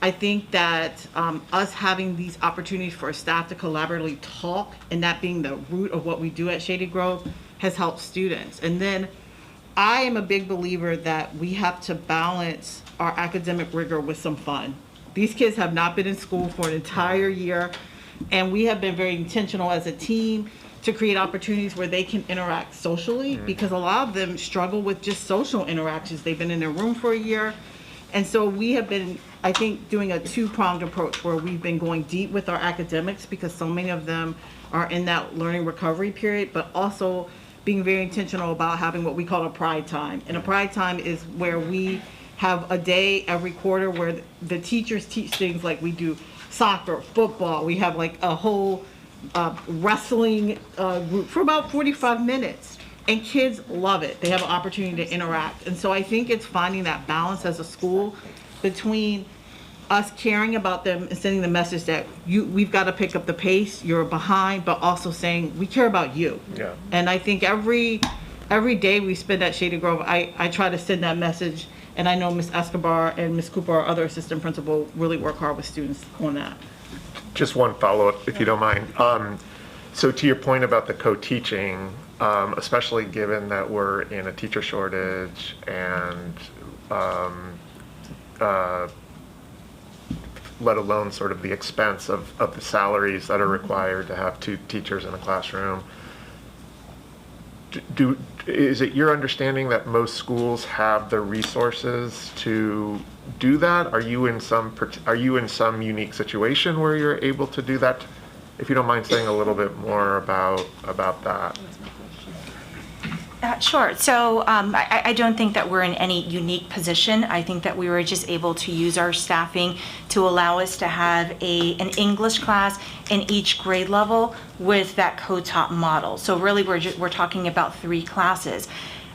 I think that us having these opportunities for staff to collaboratively talk, and that being the root of what we do at Shady Grove, has helped students. And then I am a big believer that we have to balance our academic rigor with some fun. These kids have not been in school for an entire year, and we have been very intentional as a team to create opportunities where they can interact socially, because a lot of them struggle with just social interactions. They've been in their room for a year. And so we have been, I think, doing a two-pronged approach where we've been going deep with our academics because so many of them are in that learning recovery period, but also being very intentional about having what we call a pride time. And a pride time is where we have a day every quarter where the teachers teach things like we do soccer, football. We have like a whole wrestling group for about 45 minutes. And kids love it. They have an opportunity to interact. And so I think it's finding that balance as a school between us caring about them and sending the message that we've got to pick up the pace, you're behind, but also saying we care about you. Yeah. And I think every day we spend at Shady Grove, I try to send that message. And I know Ms. Escobar and Ms. Cooper, our other assistant principal, really work hard with students on that. Just one follow-up, if you don't mind. So to your point about the co-teaching, especially given that we're in a teacher shortage and let alone sort of the expense of the salaries that are required to have two teachers in a classroom, is it your understanding that most schools have the resources to do that? Are you in some unique situation where you're able to do that? If you don't mind saying a little bit more about that. Sure. So I don't think that we're in any unique position. I think that we were just able to use our staffing to allow us to have an English class in each grade level with that co-taught model. So really we're talking about 3 classes.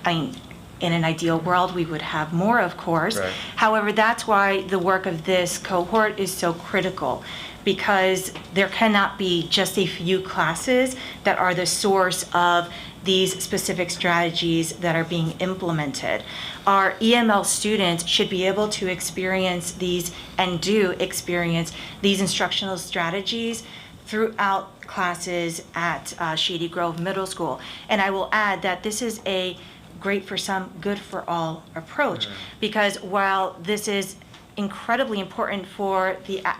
I mean, in an ideal world, we would have more, of course. Right. However, that's why the work of this cohort is so critical, because there cannot be just a few classes that are the source of these specific strategies that are being implemented. Our EML students should be able to experience these and do experience these instructional strategies throughout classes at Shady Grove Middle School. And I will add that this is a great for some, good for all approach, because while this is incredibly important for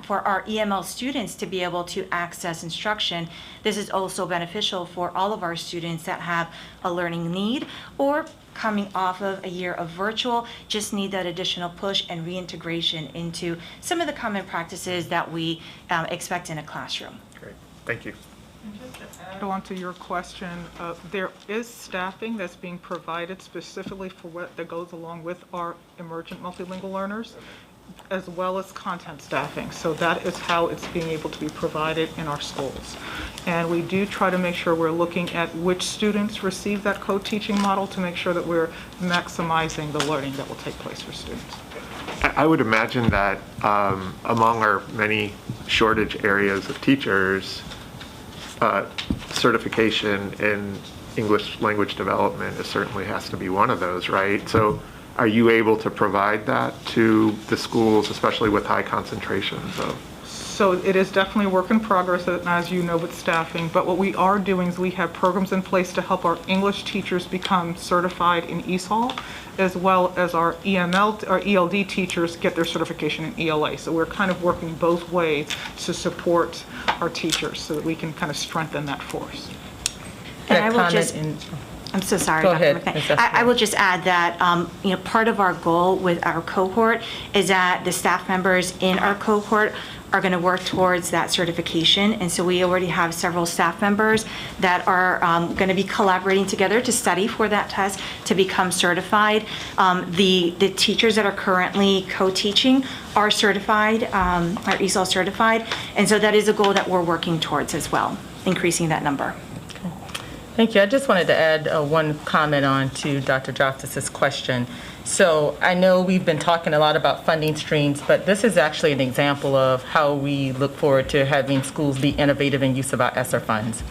our EML students to be able to access instruction, this is also beneficial for all of our students that have a learning need or coming off of a year of virtual, just need that additional push and reintegration into some of the common practices that we expect in a classroom. Great, thank you. To add on to your question, there is staffing that's being provided specifically for what that goes along with our emergent multilingual learners, as well as content staffing. So that is how it's being able to be provided in our schools. And we do try to make sure we're looking at which students receive that co-teaching model to make sure that we're maximizing the learning that will take place for students. I would imagine that among our many shortage areas of teachers, certification in English language development certainly has to be one of those, right? So are you able to provide that to the schools, especially with high concentrations of? So it is definitely a work in progress, as you know, with staffing. But what we are doing is we have programs in place to help our English teachers become certified in ESOL, as well as our ELD teachers get their certification in ELA. So we're kind of working both ways to support our teachers so that we can kind of strengthen that force. And I will just, I'm so sorry, Go Dr. ahead, McKnight. Ms. Escobar. I will just add that, part of our goal with our cohort is that the staff members in our cohort are going to work towards that certification. And so we already have several staff members that are going to be collaborating together to study for that test to become certified. The teachers that are currently co-teaching are certified, are ESOL certified. And so that is a goal that we're working towards as well, increasing that number. Thank you. I just wanted to add one comment on to Dr. Joftis' question. So I know we've been talking a lot about funding streams, but this is actually an example of how we look forward to having schools be innovative in use of our ESSER funds.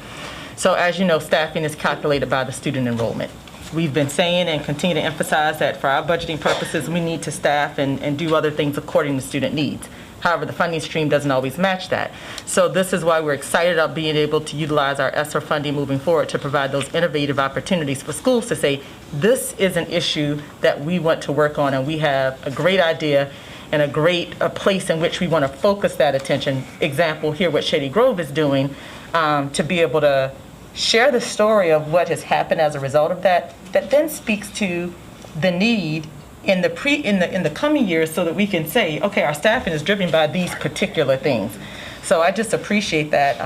So as you know, staffing is calculated by the student enrollment. We've been saying and continue to emphasize that for our budgeting purposes, we need to staff and do other things according to student needs. However, the funding stream doesn't always match that. So this is why we're excited about being able to utilize our ESSER funding moving forward to provide those innovative opportunities for schools to say, this is an issue that we want to work on, and we have a great idea and a great place in which we want to focus that attention. Example here, what Shady Grove is doing, to be able to share the story of what has happened as a result of that, that then speaks to the need in the coming years, so that we can say, okay, our staffing is driven by these particular things. So I just appreciate that,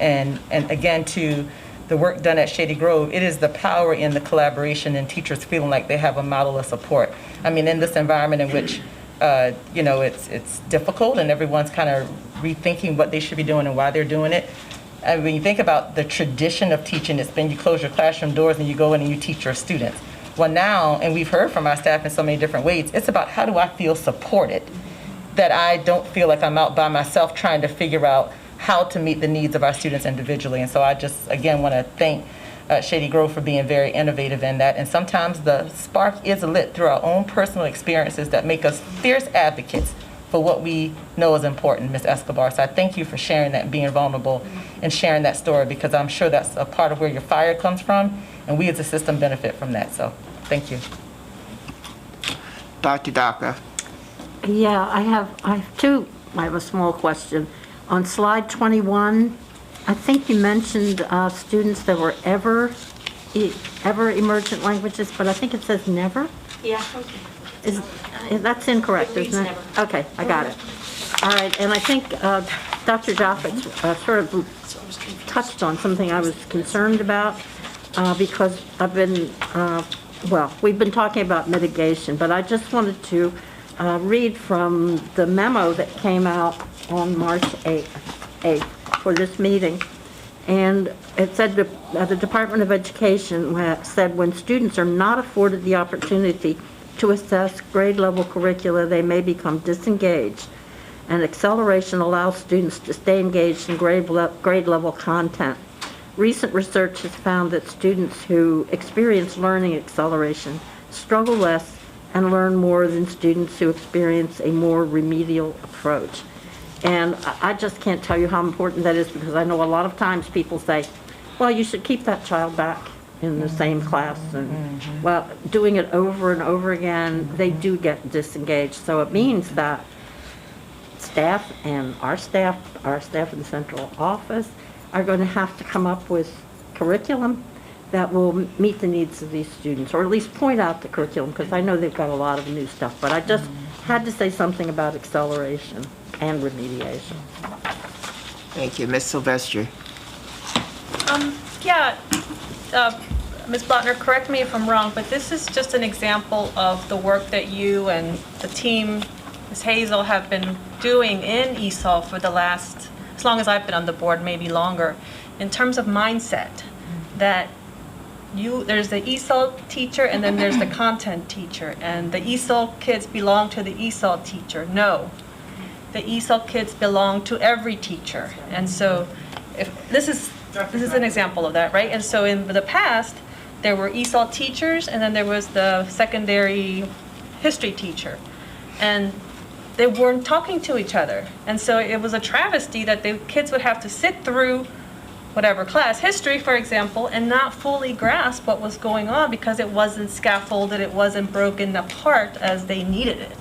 and again, to the work done at Shady Grove, it is the power in the collaboration and teachers feeling like they have a model of support. I mean, in this environment in which it's difficult and everyone's kind of rethinking what they should be doing and why they're doing it. And when you think about the tradition of teaching, it's been you close your classroom doors and you go in and you teach your students. Well, now, and we've heard from our staff in so many different ways, it's about how do I feel supported, that I don't feel like I'm out by myself trying to figure out how to meet the needs of our students individually. And so I just, again, want to thank Shady Grove for being very innovative in that. And sometimes the spark is lit through our own personal experiences that make us fierce advocates for what we know is important, Ms. Escobar. So I thank you for sharing that and being vulnerable and sharing that story, because I'm sure that's a part of where your fire comes from, and we as a system benefit from that. So thank you. Dr. Daca. Yeah, I have a small question. On slide 21, I think you mentioned students that were ever emergent languages, but I think it says never? Yeah. That's incorrect, isn't it? Never. Okay, I got it. All right, and I think Dr. Joffitt sort of touched on something I was concerned about, because I've been, we've been talking about mitigation, but I just wanted to read from the memo that came out on March 8th for this meeting. And it said the Department of Education said when students are not afforded the opportunity to assess grade level curricula, they may become disengaged. And acceleration allows students to stay engaged in grade level content. Recent research has found that students who experience learning acceleration struggle less and learn more than students who experience a more remedial approach. And I just can't tell you how important that is, because I know a lot of times people say, well, you should keep that child back in the same class. And well, doing it over and over again, they do get disengaged. So it means that staff and our staff in the central office are going to have to come up with curriculum that will meet the needs of these students, or at least point out the curriculum, because I know they've got a lot of new stuff. But I just had to say something about acceleration and remediation. Thank you. Ms. Silvestri. Ms. Blattner, correct me if I'm wrong, but this is just an example of the work that you and the team, Ms. Hazel, have been doing in ESOL for the last, as long as I've been on the board, maybe longer, in terms of mindset, that there's the ESOL teacher and then there's the content teacher, and the ESOL kids belong to the ESOL teacher. No, the ESOL kids belong to every teacher. And so this is an example of that, right? And so in the past, there were ESOL teachers, and then there was the secondary history teacher. And they weren't talking to each other. And so it was a travesty that the kids would have to sit through whatever class, history, for example, and not fully grasp what was going on because it wasn't scaffolded, it wasn't broken apart as they needed it.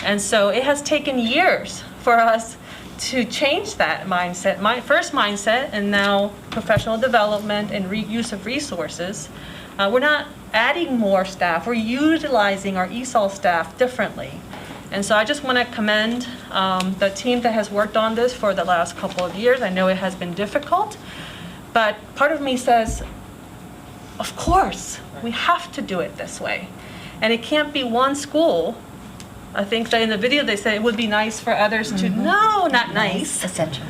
And so it has taken years for us to change that mindset, my first mindset, and now professional development and use of resources. We're not adding more staff, we're utilizing our ESOL staff differently. And so I just want to commend the team that has worked on this for the last couple of years. I know it has been difficult, but part of me says, of course, we have to do it this way. And it can't be one school. I think that in the video they said it would be nice for others to, no, not nice. Essential.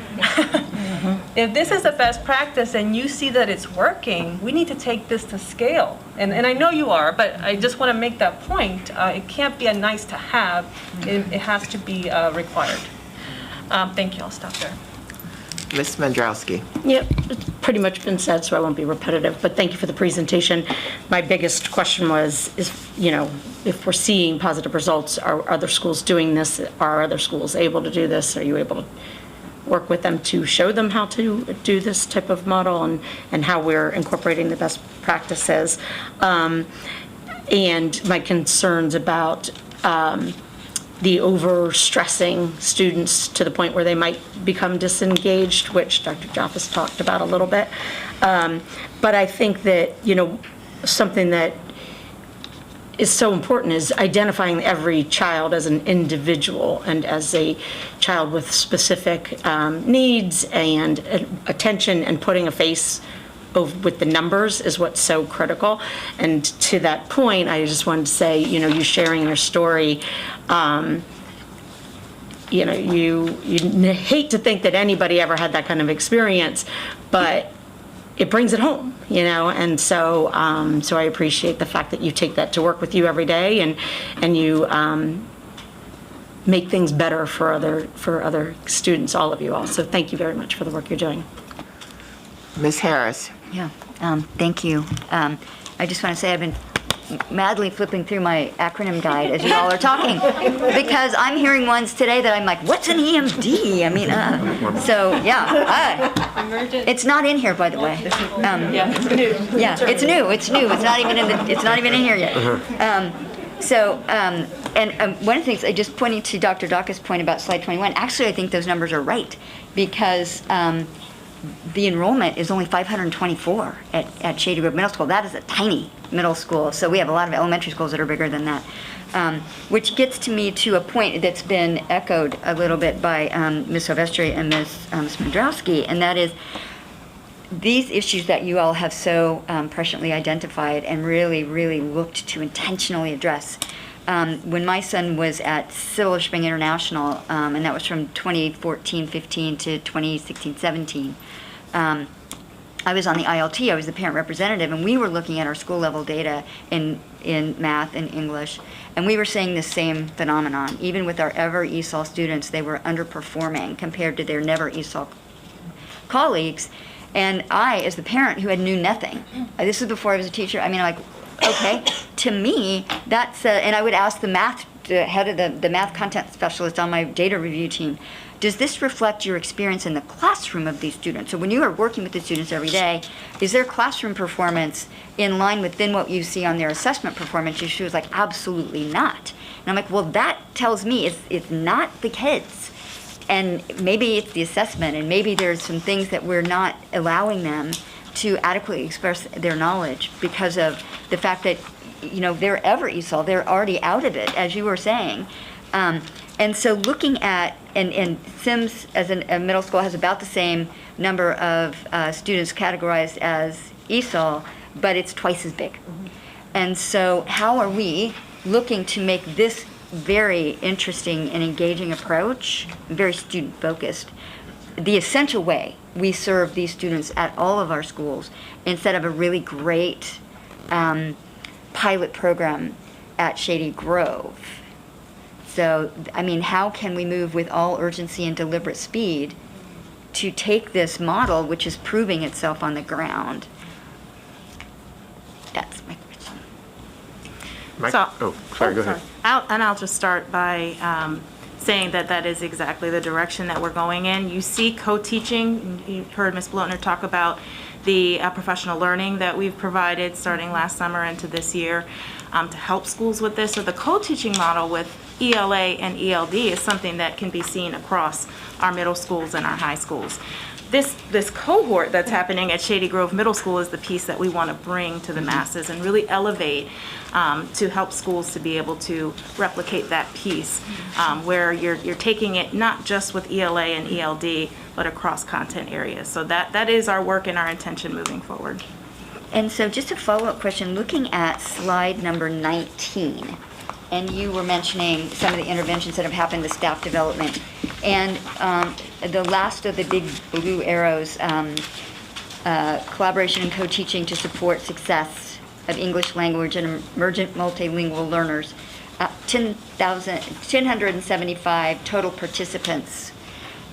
If this is the best practice and you see that it's working, we need to take this to scale. And I know you are, but I just want to make that point. It can't be a nice to have. It has to be required. Thank you. I'll stop there. Ms. Mendrowski. Yep, it's pretty much been said, so I won't be repetitive, but thank you for the presentation. My biggest question was, if we're seeing positive results, are other schools doing this? Are other schools able to do this? Are you able to work with them to show them how to do this type of model and how we're incorporating the best practices? And my concerns about the over-stressing students to the point where they might become disengaged, which Dr. Jaffe talked about a little bit. But I think that, something that is so important is identifying every child as an individual and as a child with specific needs and attention, and putting a face with the numbers is what's so critical. And to that point, I just wanted to say, you sharing your story, you hate to think that anybody ever had that kind of experience, but it brings it home, and so I appreciate the fact that you take that to work with you every day, and you make things better for other students, all of you all. So thank you very much for the work you're doing. Ms. Harris. Yeah, thank you. I just want to say I've been madly flipping through my acronym guide as you all are talking, because I'm hearing ones today that I'm like, what's an EMD? I mean, so yeah, it's not in here, by the way. Yeah, it's new. Yeah, it's new. It's not even in here yet. And one of the things, I just pointing to Dr. Daka's point about slide 21, actually I think those numbers are right, because the enrollment is only 524 at Shady Grove Middle School. That is a tiny middle school. So we have a lot of elementary schools that are bigger than that, which gets to me to a point that's been echoed a little bit by Ms. Silvestri and Ms. Mendrowski, and that is these issues that you all have so presciently identified and really, really looked to intentionally address. When my son was at Silver Spring International, and that was from 2014-15 to 2016-17, I was on the ILT, I was the parent representative, and we were looking at our school level data in math and English, and we were seeing the same phenomenon. Even with our ever ESOL students, they were underperforming compared to their never ESOL colleagues. And I, as the parent who had knew nothing, this was before I was a teacher, okay, to me, that's, and I would ask the head of the math content specialist on my data review team, does this reflect your experience in the classroom of these students? So when you are working with the students every day, is their classroom performance in line within what you see on their assessment performance? She was like, absolutely not. And I'm like, well, that tells me it's not the kids. And maybe it's the assessment, and maybe there's some things that we're not allowing them to adequately express their knowledge because of the fact that, they're ever ESOL, they're already out of it, as you were saying. And so looking at, and Sims as a middle school has about the same number of students categorized as ESOL, but it's twice as big. And so how are we looking to make this very interesting and engaging approach, very student-focused, the essential way we serve these students at all of our schools, instead of a really great pilot program at Shady Grove? So, how can we move with all urgency and deliberate speed to take this model, which is proving itself on the ground? That's my question. Go ahead. I'll just start by saying that that is exactly the direction that we're going in. You see co-teaching. You heard Ms. Blotner talk about the professional learning that we've provided starting last summer into this year to help schools with this. So the co-teaching model with ELA and ELD is something that can be seen across our middle schools and our high schools. This cohort that's happening at Shady Grove Middle School is the piece that we want to bring to the masses and really elevate to help schools to be able to replicate that piece where you're taking it not just with ELA and ELD, but across content areas. So that is our work and our intention moving forward. And so just a follow-up question, looking at slide number 19, and you were mentioning some of the interventions that have happened with staff development. And the last of the big blue arrows, collaboration and co-teaching to support success of English language and emergent multilingual learners. 1,075 total participants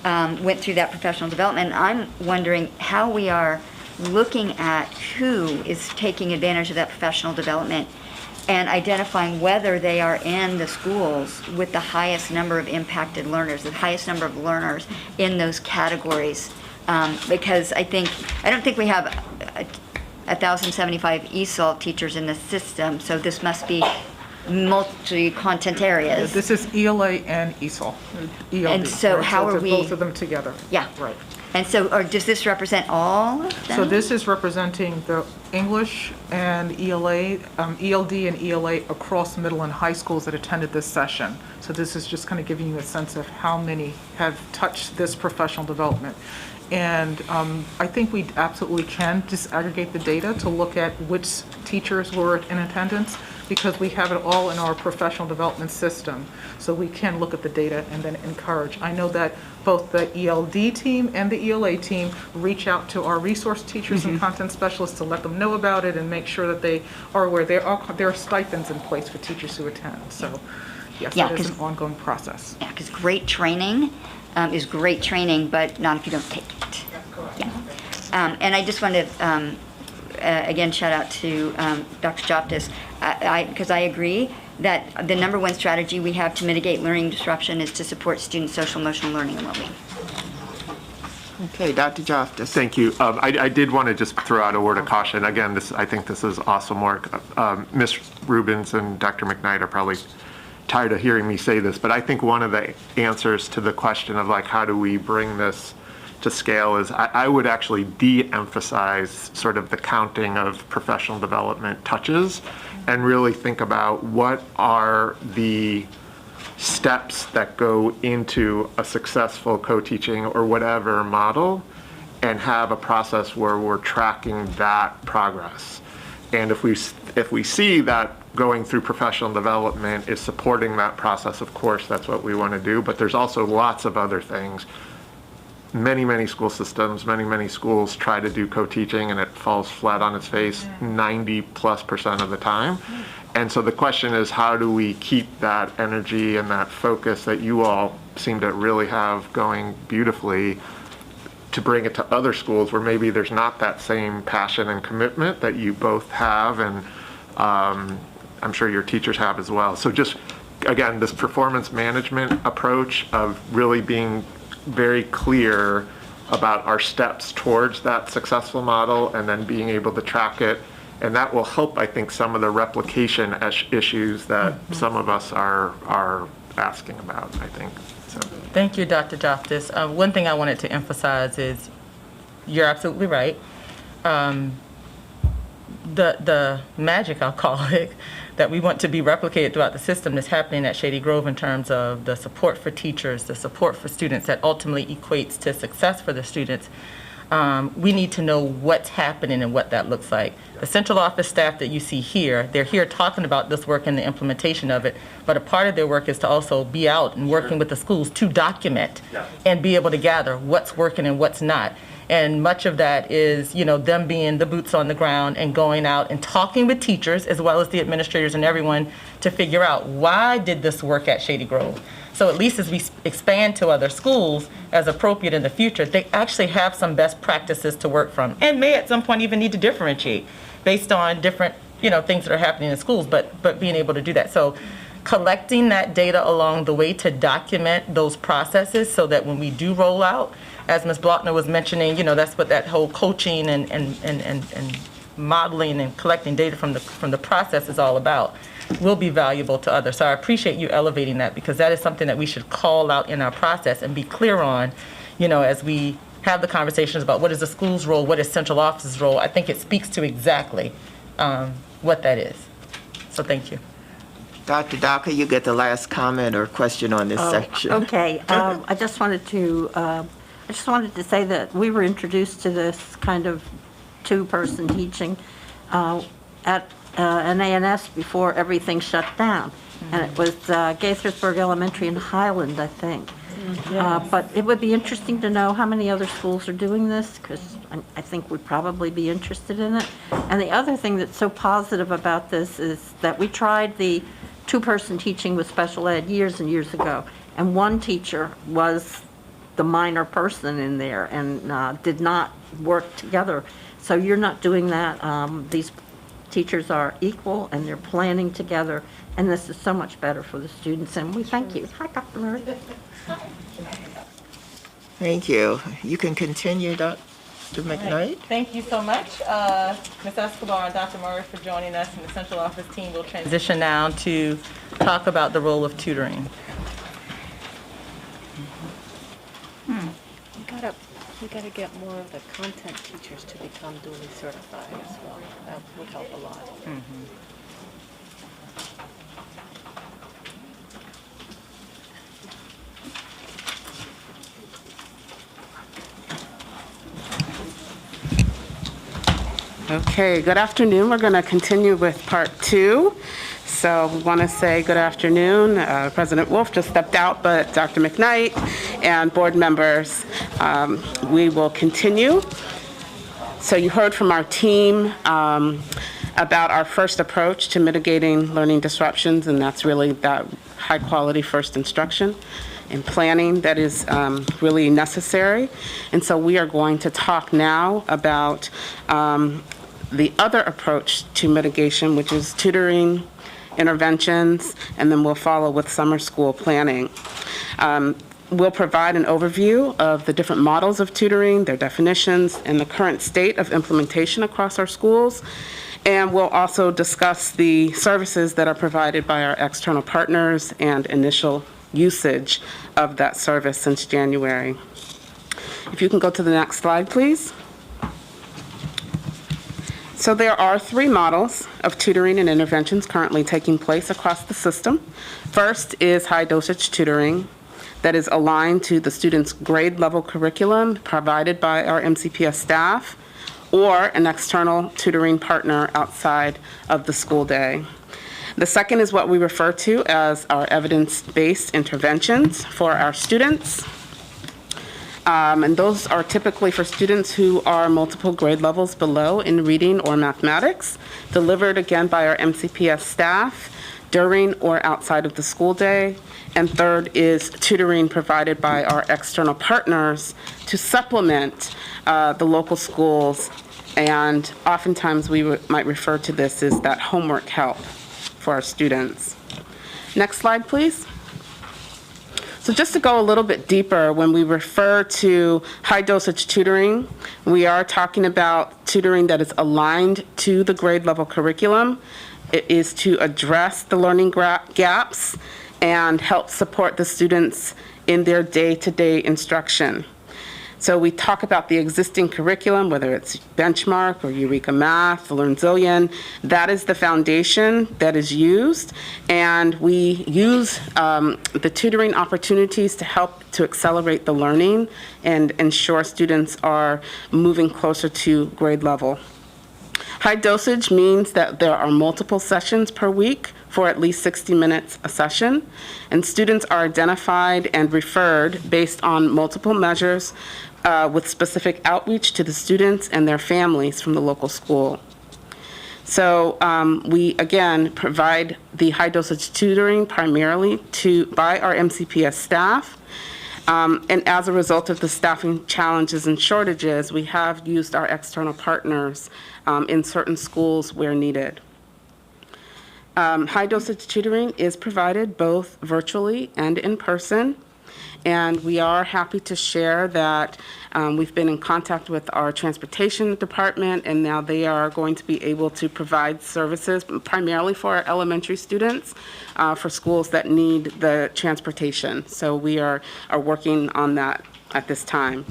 went through that professional development. I'm wondering how we are looking at who is taking advantage of that professional development and identifying whether they are in the schools with the highest number of impacted learners, the highest number of learners in those categories. Because I don't think we have 1,075 ESOL teachers in the system, so this must be multi-content areas. This is ELA and ESOL, ELD. And so right? how So are it's we? both of them together. Yeah. Right. And so, or does this represent all of them? So this is representing the English and ELA, ELD and ELA across middle and high schools that attended this session. So this is just kind of giving you a sense of how many have touched this professional development. And I think we absolutely can disaggregate the data to look at which teachers were in attendance, because we have it all in our professional development system. So we can look at the data and then encourage. I know that both the ELD team and the ELA team reach out to our resource teachers and content specialists to let them know about it and make sure that they are aware. There are stipends in place for teachers who attend. So yes, that is an ongoing process. Yeah, because great training is great training, but not if you don't take it. Yeah. And I just want to, again, shout out to Dr. Joptis, because I agree that the number one strategy we have to mitigate learning disruption is to support student social emotional learning and well-being. Okay, Dr. Joptis. Thank you. I did want to just throw out a word of caution. Again, I think this is awesome work. Ms. Rubens and Dr. McKnight are probably tired of hearing me say this, but I think one of the answers to the question of like, how do we bring this to scale is I would actually de-emphasize sort of the counting of professional development touches and really think about what are the steps that go into a successful co-teaching or whatever model, and have a process where we're tracking that progress. And if we see that going through professional development is supporting that process, of course, that's what we want to do. But there's also lots of other things. Many school systems, many schools try to do co-teaching and it falls flat on its face 90+% of the time. And so the question is, how do we keep that energy and that focus that you all seem to really have going beautifully to bring it to other schools where maybe there's not that same passion and commitment that you both have, and I'm sure your teachers have as well. So just, again, this performance management approach of really being very clear about our steps towards that successful model and then being able to track it. And that will help, I think, some of the replication issues that some of us are asking about, I think. So. Thank you, Dr. Joptis. One thing I wanted to emphasize is you're absolutely right. The magic, I'll call it, that we want to be replicated throughout the system is happening at Shady Grove in terms of the support for teachers, the support for students that ultimately equates to success for the students. We need to know what's happening and what that looks like. The central office staff that you see here, they're here talking about this work and the implementation of it, but a part of their work is to also be out and working with the schools to document and be able to gather what's working and what's not. And much of that is, them being the boots on the ground and going out and talking with teachers as well as the administrators and everyone to figure out why did this work at Shady Grove. So at least as we expand to other schools as appropriate in the future, they actually have some best practices to work from and may at some point even need to differentiate based on different, things that are happening in schools, but being able to do that. So collecting that data along the way to document those processes so that when we do roll out, as Ms. Blockner was mentioning, that's what that whole coaching and modeling and collecting data from the process is all about, will be valuable to others. So I appreciate you elevating that, because that is something that we should call out in our process and be clear on, as we have the conversations about what is the school's role, what is central office's role. I think it speaks to exactly what that is. So thank you. Dr. Daka, you get the last comment or question on this section. Okay, I just wanted to say that we were introduced to this kind of two-person teaching at an A&S before everything shut down. And it was Gaithersburg Elementary in Highland, I think. But it would be interesting to know how many other schools are doing this, because I think we'd probably be interested in it. And the other thing that's so positive about this is that we tried the two-person teaching with special ed years and years ago, and one teacher was the minor person in there and did not work together. So you're not doing that. These teachers are equal and they're planning together, and this is so much better for the students, and we thank you. Hi, Dr. Murray. Thank you. You can continue, Dr. McKnight. Thank you so much, Ms. Escobar and Dr. Murray, for joining us, and the central office team will transition now to talk about the role of tutoring. We gotta get more of the content teachers to become duly certified as well. That would help a lot. Okay, good afternoon. We're going to continue with part 2. So we want to say good afternoon. President Wolf just stepped out, but Dr. McKnight and board members, we will continue. So you heard from our team about our first approach to mitigating learning disruptions, and that's really that high quality first instruction and planning that is really necessary. And so we are going to talk now about the other approach to mitigation, which is tutoring, interventions, and then we'll follow with summer school planning. We'll provide an overview of the different models of tutoring, their definitions, and the current state of implementation across our schools. And we'll also discuss the services that are provided by our external partners and initial usage of that service since January. If you can go to the next slide, please. So there are 3 models of tutoring and interventions currently taking place across the system. First is high dosage tutoring that is aligned to the student's grade level curriculum provided by our MCPS staff or an external tutoring partner outside of the school day. The second is what we refer to as our evidence-based interventions for our students. And those are typically for students who are multiple grade levels below in reading or mathematics, delivered again by our MCPS staff during or outside of the school day. And third is tutoring provided by our external partners to supplement the local schools. And oftentimes we might refer to this as that homework help for our students. Next slide, please. So just to go a little bit deeper, when we refer to high dosage tutoring, we are talking about tutoring that is aligned to the grade level curriculum. It is to address the learning gaps and help support the students in their day-to-day instruction. So we talk about the existing curriculum, whether it's Benchmark or Eureka Math, LearnZillion. That is the foundation that is used, and we use the tutoring opportunities to help to accelerate the learning and ensure students are moving closer to grade level. High dosage means that there are multiple sessions per week for at least 60 minutes a session, and students are identified and referred based on multiple measures with specific outreach to the students and their families from the local school. So we, again, provide the high dosage tutoring primarily by our MCPS staff. And as a result of the staffing challenges and shortages, we have used our external partners in certain schools where needed. High dosage tutoring is provided both virtually and in person. And we are happy to share that we've been in contact with our transportation department, and now they are going to be able to provide services primarily for our elementary students for schools that need the transportation. So we are working on that at this time.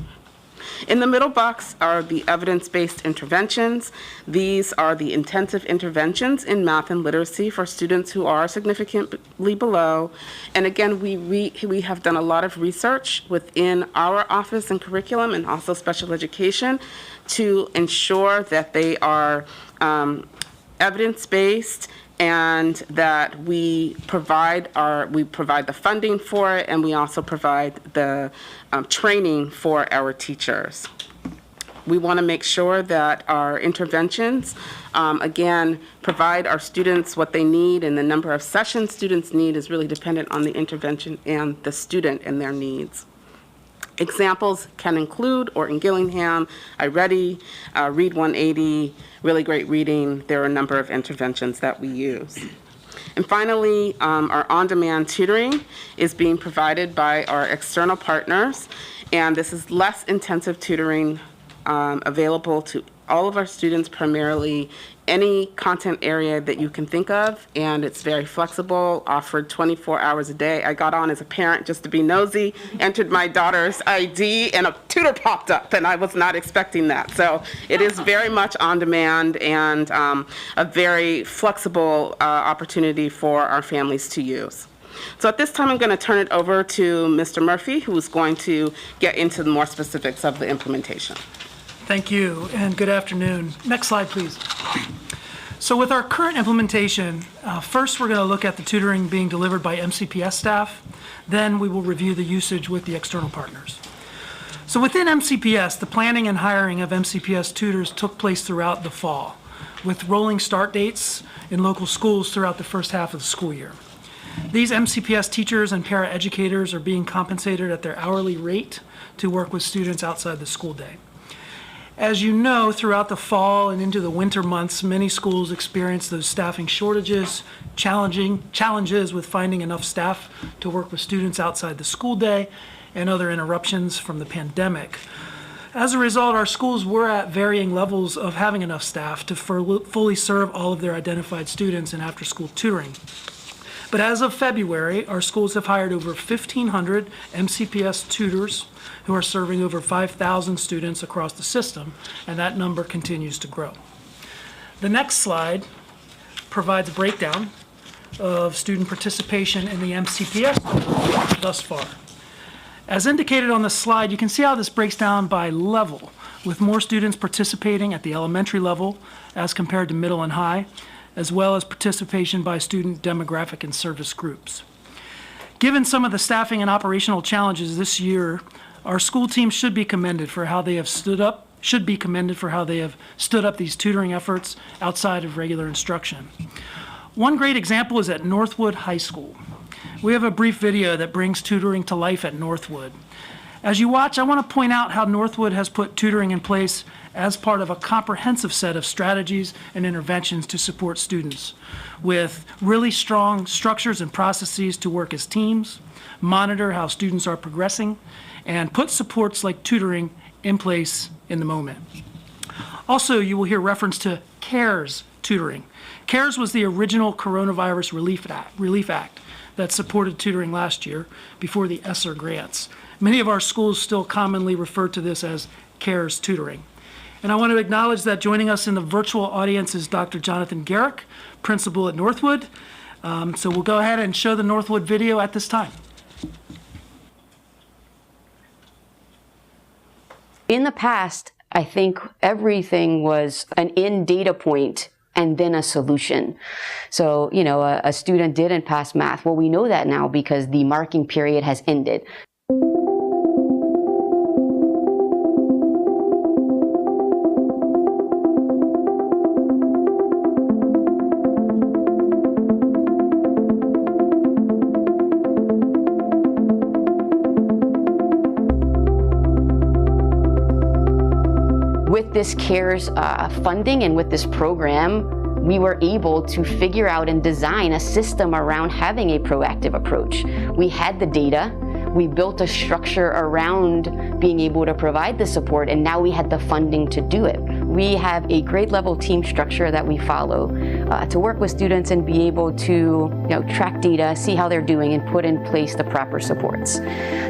In the middle box are the evidence-based interventions. These are the intensive interventions in math and literacy for students who are significantly below. And again, we have done a lot of research within our office and curriculum and also special education to ensure that they are evidence-based and that we provide the funding for it, and we also provide the training for our teachers. We want to make sure that our interventions, again, provide our students what they need, and the number of sessions students need is really dependent on the intervention and the student and their needs. Examples can include, or in Gillingham, iReady, Read 180, Really Great Reading. There are a number of interventions that we use. And finally, our on-demand tutoring is being provided by our external partners, and this is less intensive tutoring available to all of our students, primarily any content area that you can think of, and it's very flexible, offered 24 hours a day. I got on as a parent just to be nosy, entered my daughter's ID, and a tutor popped up, and I was not expecting that. So it is very much on demand and a very flexible opportunity for our families to use. So at this time, I'm going to turn it over to Mr. Murphy, who is going to get into the more specifics of the implementation. Thank you, and good afternoon. Next slide, please. So with our current implementation, first we're going to look at the tutoring being delivered by MCPS staff. Then we will review the usage with the external partners. So within MCPS, the planning and hiring of MCPS tutors took place throughout the fall, with rolling start dates in local schools throughout the first half of the school year. These MCPS teachers and paraeducators are being compensated at their hourly rate to work with students outside the school day. As you know, throughout the fall and into the winter months, many schools experience those staffing shortages, challenges with finding enough staff to work with students outside the school day, and other interruptions from the pandemic. As a result, our schools were at varying levels of having enough staff to fully serve all of their identified students in after-school tutoring. But as of February, our schools have hired over 1,500 MCPS tutors who are serving over 5,000 students across the system, and that number continues to grow. The next slide provides a breakdown of student participation in the MCPS program thus far. As indicated on the slide, you can see how this breaks down by level, with more students participating at the elementary level as compared to middle and high, as well as participation by student demographic and service groups. Given some of the staffing and operational challenges this year, our school teams should be commended for how they have stood up these tutoring efforts outside of regular instruction. One great example is at Northwood High School. We have a brief video that brings tutoring to life at Northwood. As you watch, I want to point out how Northwood has put tutoring in place as part of a comprehensive set of strategies and interventions to support students, with really strong structures and processes to work as teams, monitor how students are progressing, and put supports like tutoring in place in the moment. Also, you will hear reference to CARES tutoring. CARES was the original Coronavirus Relief Act that supported tutoring last year before the ESSER grants. Many of our schools still commonly refer to this as CARES tutoring. And I want to acknowledge that joining us in the virtual audience is Dr. Jonathan Garrick, principal at Northwood. So we'll go ahead and show the Northwood video at this time. In the past, I think everything was an in data point and then a solution. So, a student didn't pass math. Well, we know that now because the marking period has ended. With this CARES funding and with this program, we were able to figure out and design a system around having a proactive approach. We had the data, we built a structure around being able to provide the support, and now we had the funding to do it. We have a grade level team structure that we follow to work with students and be able to track data, see how they're doing, and put in place the proper supports.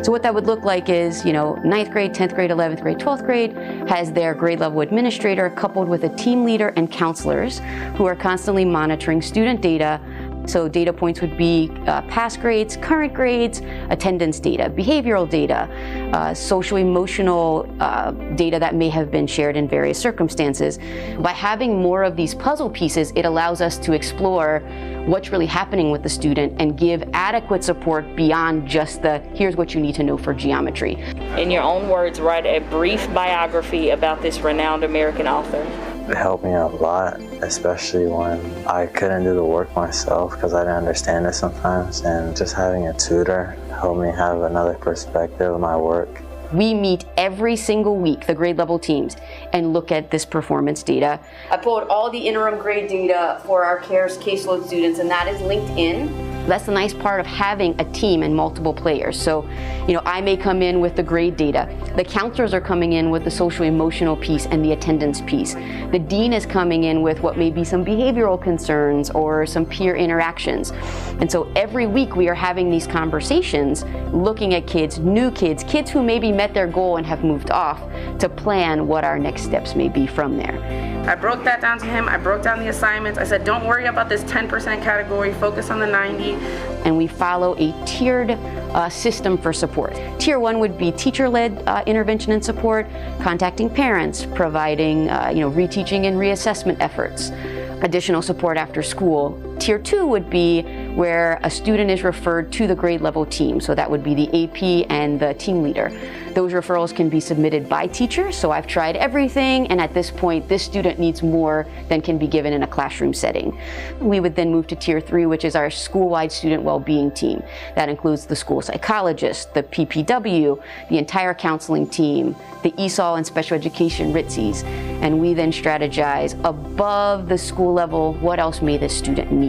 So what that would look like is, 9th grade, 10th grade, 11th grade, 12th grade has their grade level administrator coupled with a team leader and counselors who are constantly monitoring student data. So data points would be past grades, current grades, attendance data, behavioral data, social-emotional data that may have been shared in various circumstances. By having more of these puzzle pieces, it allows us to explore what's really happening with the student and give adequate support beyond just the, here's what you need to know for geometry. In your own words, write a brief biography about this renowned American author. It helped me a lot, especially when I couldn't do the work myself because I didn't understand it sometimes, and just having a tutor helped me have another perspective of my work. We meet every single week, the grade level teams, and look at this performance data. I pulled all the interim grade data for our CARES caseload students, and that is linked in. That's the nice part of having a team and multiple players. So, I may come in with the grade data. The counselors are coming in with the social emotional piece and the attendance piece. The dean is coming in with what may be some behavioral concerns or some peer interactions. And so every week we are having these conversations, looking at kids, new kids, kids who maybe met their goal and have moved off, to plan what our next steps may be from there. I broke that down to him. I broke down the assignments. I said, don't worry about this 10% category, focus on the 90. And we follow a tiered system for support. Tier 1 would be teacher-led intervention and support, contacting parents, providing reteaching and reassessment efforts, additional support after school. Tier 2 would be where a student is referred to the grade level team, so that would be the AP and the team leader. Those referrals can be submitted by teachers, so I've tried everything, and at this point, this student needs more than can be given in a classroom setting. We would then move to Tier 3, which is our school-wide student well-being team. That includes the school psychologist, the PPW, the entire counseling team, the ESOL and special education RITSEs, and we then strategize above the school level, what else may this student need?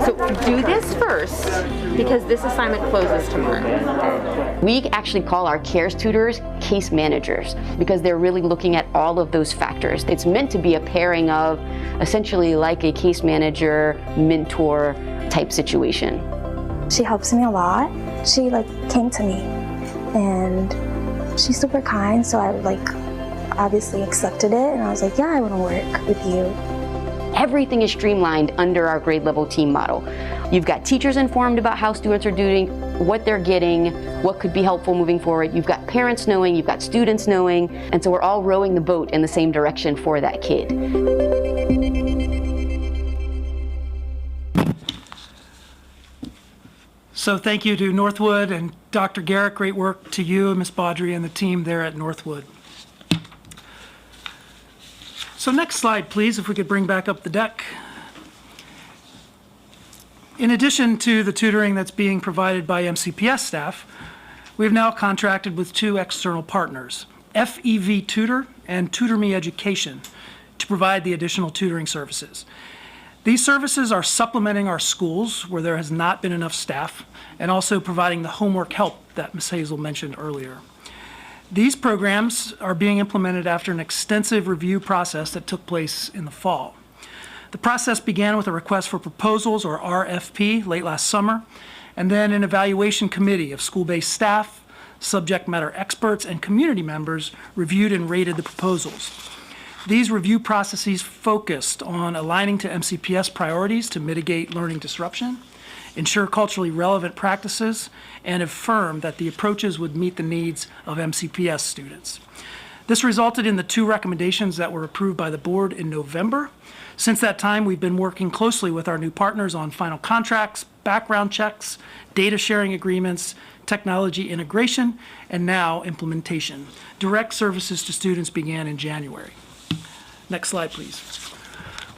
So do this first, because this assignment closes tomorrow. We actually call our CARES tutors case managers because they're really looking at all of those factors. It's meant to be a pairing of essentially like a case manager, mentor type situation. She helps me a lot. She came to me and she's super kind, so I obviously accepted it, and I was like, yeah, I want to work with you. Everything is streamlined under our grade level team model. You've got teachers informed about how students are doing, what they're getting, what could be helpful moving forward. You've got parents knowing, you've got students knowing, and so we're all rowing the boat in the same direction for that kid. So thank you to Northwood and Dr. Garrett. Great work to you, Ms. Baudry, and the team there at Northwood. So next slide, please, if we could bring back up the deck. In addition to the tutoring that's being provided by MCPS staff, we've now contracted with 2 external partners, FEV Tutor and Tutor Me Education, to provide the additional tutoring services. These services are supplementing our schools where there has not been enough staff, and also providing the homework help that Ms. Hazel mentioned earlier. These programs are being implemented after an extensive review process that took place in the fall. The process began with a request for proposals, or RFP, late last summer, and then an evaluation committee of school-based staff, subject matter experts, and community members reviewed and rated the proposals. These review processes focused on aligning to MCPS priorities to mitigate learning disruption, ensure culturally relevant practices, and affirm that the approaches would meet the needs of MCPS students. This resulted in the 2 recommendations that were approved by the board in November. Since that time, we've been working closely with our new partners on final contracts, background checks, data sharing agreements, technology integration, and now implementation. Direct services to students began in January. Next slide, please.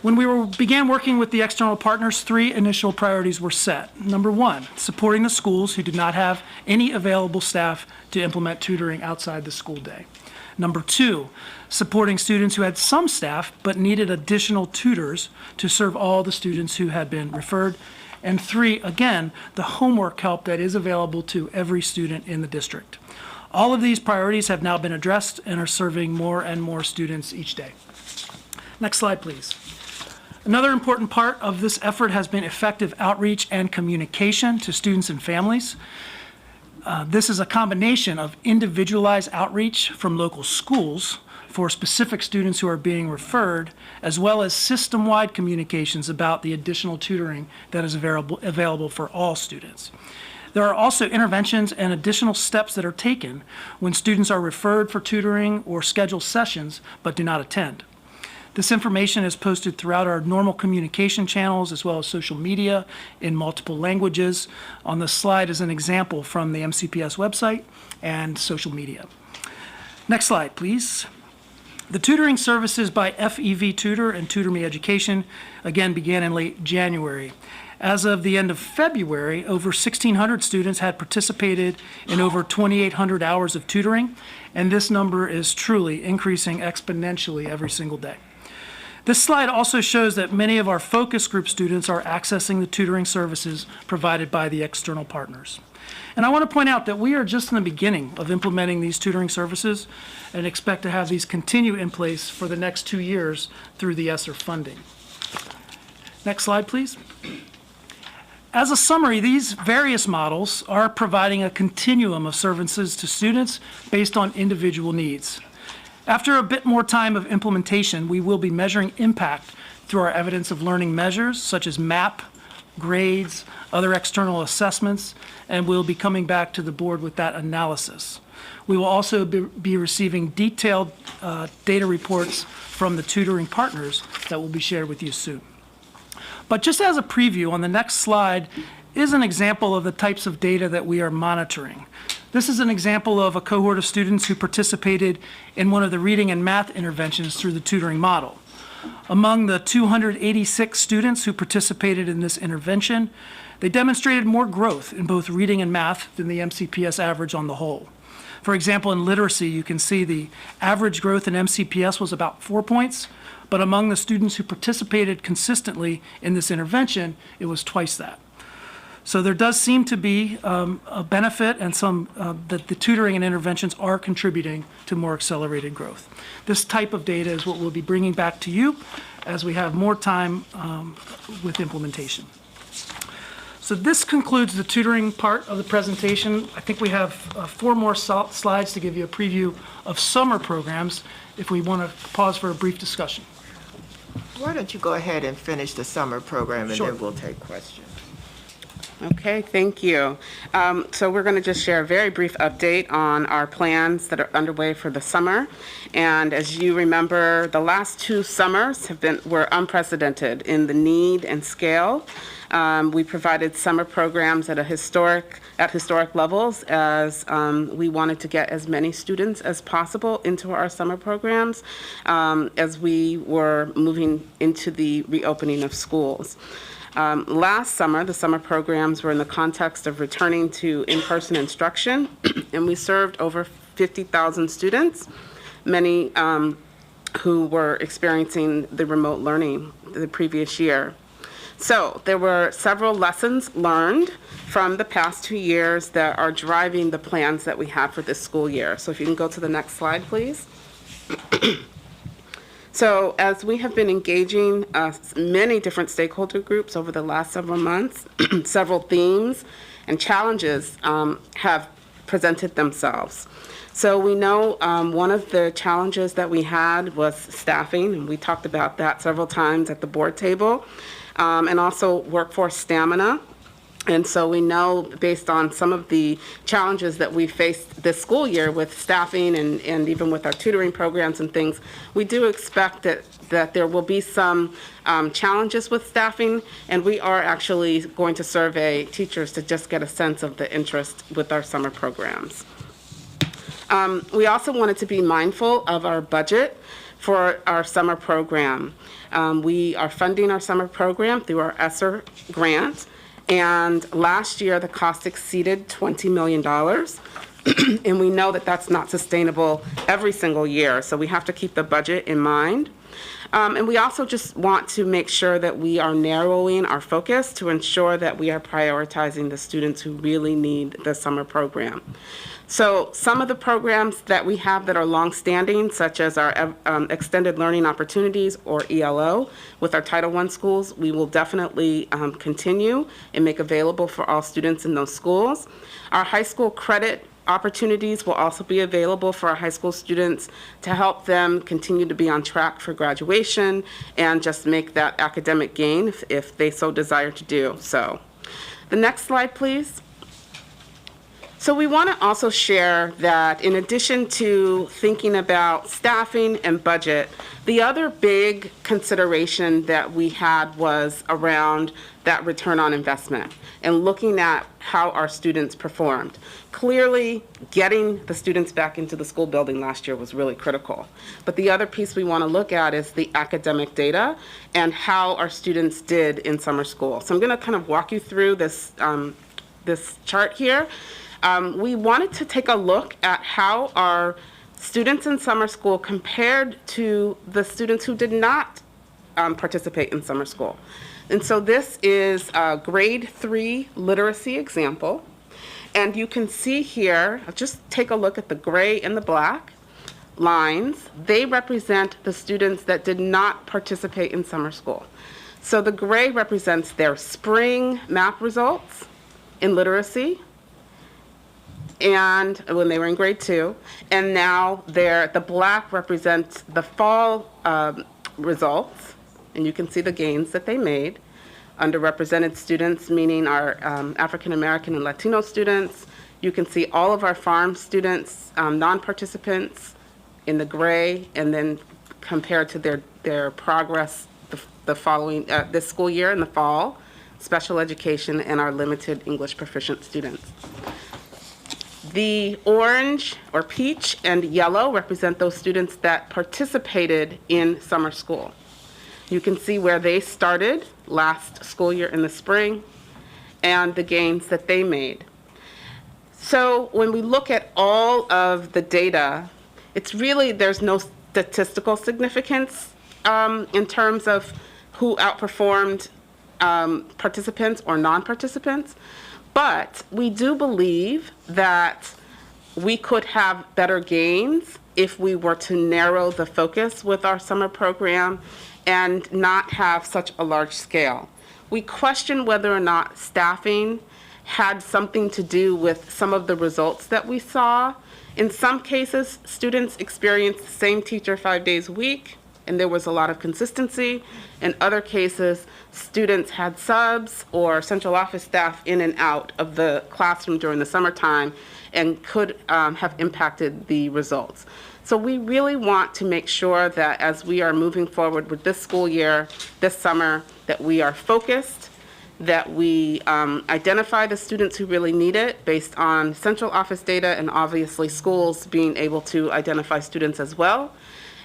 When we began working with the external partners, 3 initial priorities were set. Number 1, supporting the schools who did not have any available staff to implement tutoring outside the school day. Number 2, supporting students who had some staff but needed additional tutors to serve all the students who had been referred. And 3, again, the homework help that is available to every student in the district. All of these priorities have now been addressed and are serving more and more students each day. Next slide, please. Another important part of this effort has been effective outreach and communication to students and families. This is a combination of individualized outreach from local schools for specific students who are being referred, as well as system-wide communications about the additional tutoring that is available for all students. There are also interventions and additional steps that are taken when students are referred for tutoring or scheduled sessions but do not attend. This information is posted throughout our normal communication channels as well as social media in multiple languages. On the slide is an example from the MCPS website and social media. Next slide, please. The tutoring services by FEV Tutor and Tutor Me Education again began in late January. As of the end of February, over 1,600 students had participated in over 2,800 hours of tutoring, and this number is truly increasing exponentially every single day. This slide also shows that many of our focus group students are accessing the tutoring services provided by the external partners. And I want to point out that we are just in the beginning of implementing these tutoring services and expect to have these continue in place for the next 2 years through the ESSER funding. Next slide, please. As a summary, these various models are providing a continuum of services to students based on individual needs. After a bit more time of implementation, we will be measuring impact through our evidence of learning measures such as MAP, grades, other external assessments, and we'll be coming back to the board with that analysis. We will also be receiving detailed data reports from the tutoring partners that will be shared with you soon. But just as a preview, on the next slide is an example of the types of data that we are monitoring. This is an example of a cohort of students who participated in one of the reading and math interventions through the tutoring model. Among the 286 students who participated in this intervention, they demonstrated more growth in both reading and math than the MCPS average on the whole. For example, in literacy, you can see the average growth in MCPS was about 4 points, but among the students who participated consistently in this intervention, it was twice that. So there does seem to be a benefit and that the tutoring and interventions are contributing to more accelerated growth. This type of data is what we'll be bringing back to you as we have more time with implementation. So this concludes the tutoring part of the presentation. I think we have 4 more slides to give you a preview of summer programs if we want to pause for a brief discussion. Why don't you go ahead and finish the summer program and Sure. then we'll take questions. Okay, thank you. So we're going to just share a very brief update on our plans that are underway for the summer. And as you remember, the last 2 summers were unprecedented in the need and scale. We provided summer programs at historic levels as we wanted to get as many students as possible into our summer programs as we were moving into the reopening of schools. Last summer, the summer programs were in the context of returning to in-person instruction, and we served over 50,000 students, many who were experiencing the remote learning the previous year. So there were several lessons learned from the past 2 years that are driving the plans that we have for this school year. So if you can go to the next slide, please. So as we have been engaging many different stakeholder groups over the last several months, several themes and challenges have presented themselves. So we know one of the challenges that we had was staffing, and we talked about that several times at the board table, and also workforce stamina. And so we know, based on some of the challenges that we faced this school year with staffing and even with our tutoring programs and things, we do expect that there will be some challenges with staffing, and we are actually going to survey teachers to just get a sense of the interest with our summer programs. We also wanted to be mindful of our budget for our summer program. We are funding our summer program through our ESSER grant. And last year, the cost exceeded $20 million. And we know that that's not sustainable every single year, so we have to keep the budget in mind. And we also just want to make sure that we are narrowing our focus to ensure that we are prioritizing the students who really need the summer program. So some of the programs that we have that are longstanding, such as our Extended Learning Opportunities, or ELO, with our Title I schools, we will definitely continue and make available for all students in those schools. Our high school credit opportunities will also be available for our high school students to help them continue to be on track for graduation and just make that academic gain if they so desire to do so. The next slide, please. So we want to also share that in addition to thinking about staffing and budget, the other big consideration that we had was around that return on investment and looking at how our students performed. Clearly, getting the students back into the school building last year was really critical. But the other piece we want to look at is the academic data and how our students did in summer school. So I'm going to kind of walk you through this, this chart here. We wanted to take a look at how our students in summer school compared to the students who did not participate in summer school. And so this is a grade 3 literacy example. And you can see here, just take a look at the gray and the black lines. They represent the students that did not participate in summer school. So the gray represents their spring math results in literacy, and when they were in grade 2, and now the black represents the fall results, and you can see the gains that they made. Underrepresented students, meaning our African American and Latino students. You can see all of our farm students, non-participants in the gray, and then compared to their progress the following, this school year in the fall, special education, and our limited English proficient students. The orange or peach and yellow represent those students that participated in summer school. You can see where they started last school year in the spring and the gains that they made. So when we look at all of the data, it's really, there's no statistical significance in terms of who outperformed participants or non-participants. But we do believe that we could have better gains if we were to narrow the focus with our summer program and not have such a large scale. We question whether or not staffing had something to do with some of the results that we saw. In some cases, students experienced the same teacher 5 days a week, and there was a lot of consistency. In other cases, students had subs or central office staff in and out of the classroom during the summertime and could have impacted the results. So we really want to make sure that as we are moving forward with this school year, this summer, that we are focused, that we identify the students who really need it based on central office data and obviously schools being able to identify students as well,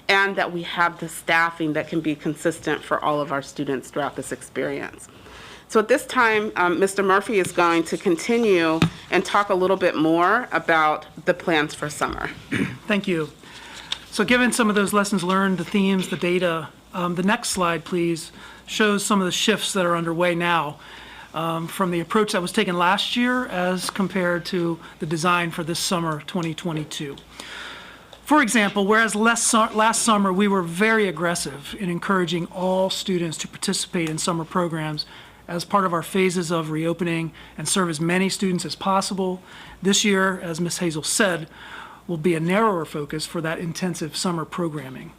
and that we have the staffing that can be consistent for all of our students throughout this experience. So at this time, Mr. Murphy is going to continue and talk a little bit more about the plans for summer. Thank you. So given some of those lessons learned, the themes, the data, the next slide, please, shows some of the shifts that are underway now from the approach that was taken last year as compared to the design for this summer 2022. For example, whereas last summer we were very aggressive in encouraging all students to participate in summer programs as part of our phases of reopening and serve as many students as possible, this year, as Ms. Hazel said, will be a narrower focus for that intensive summer programming.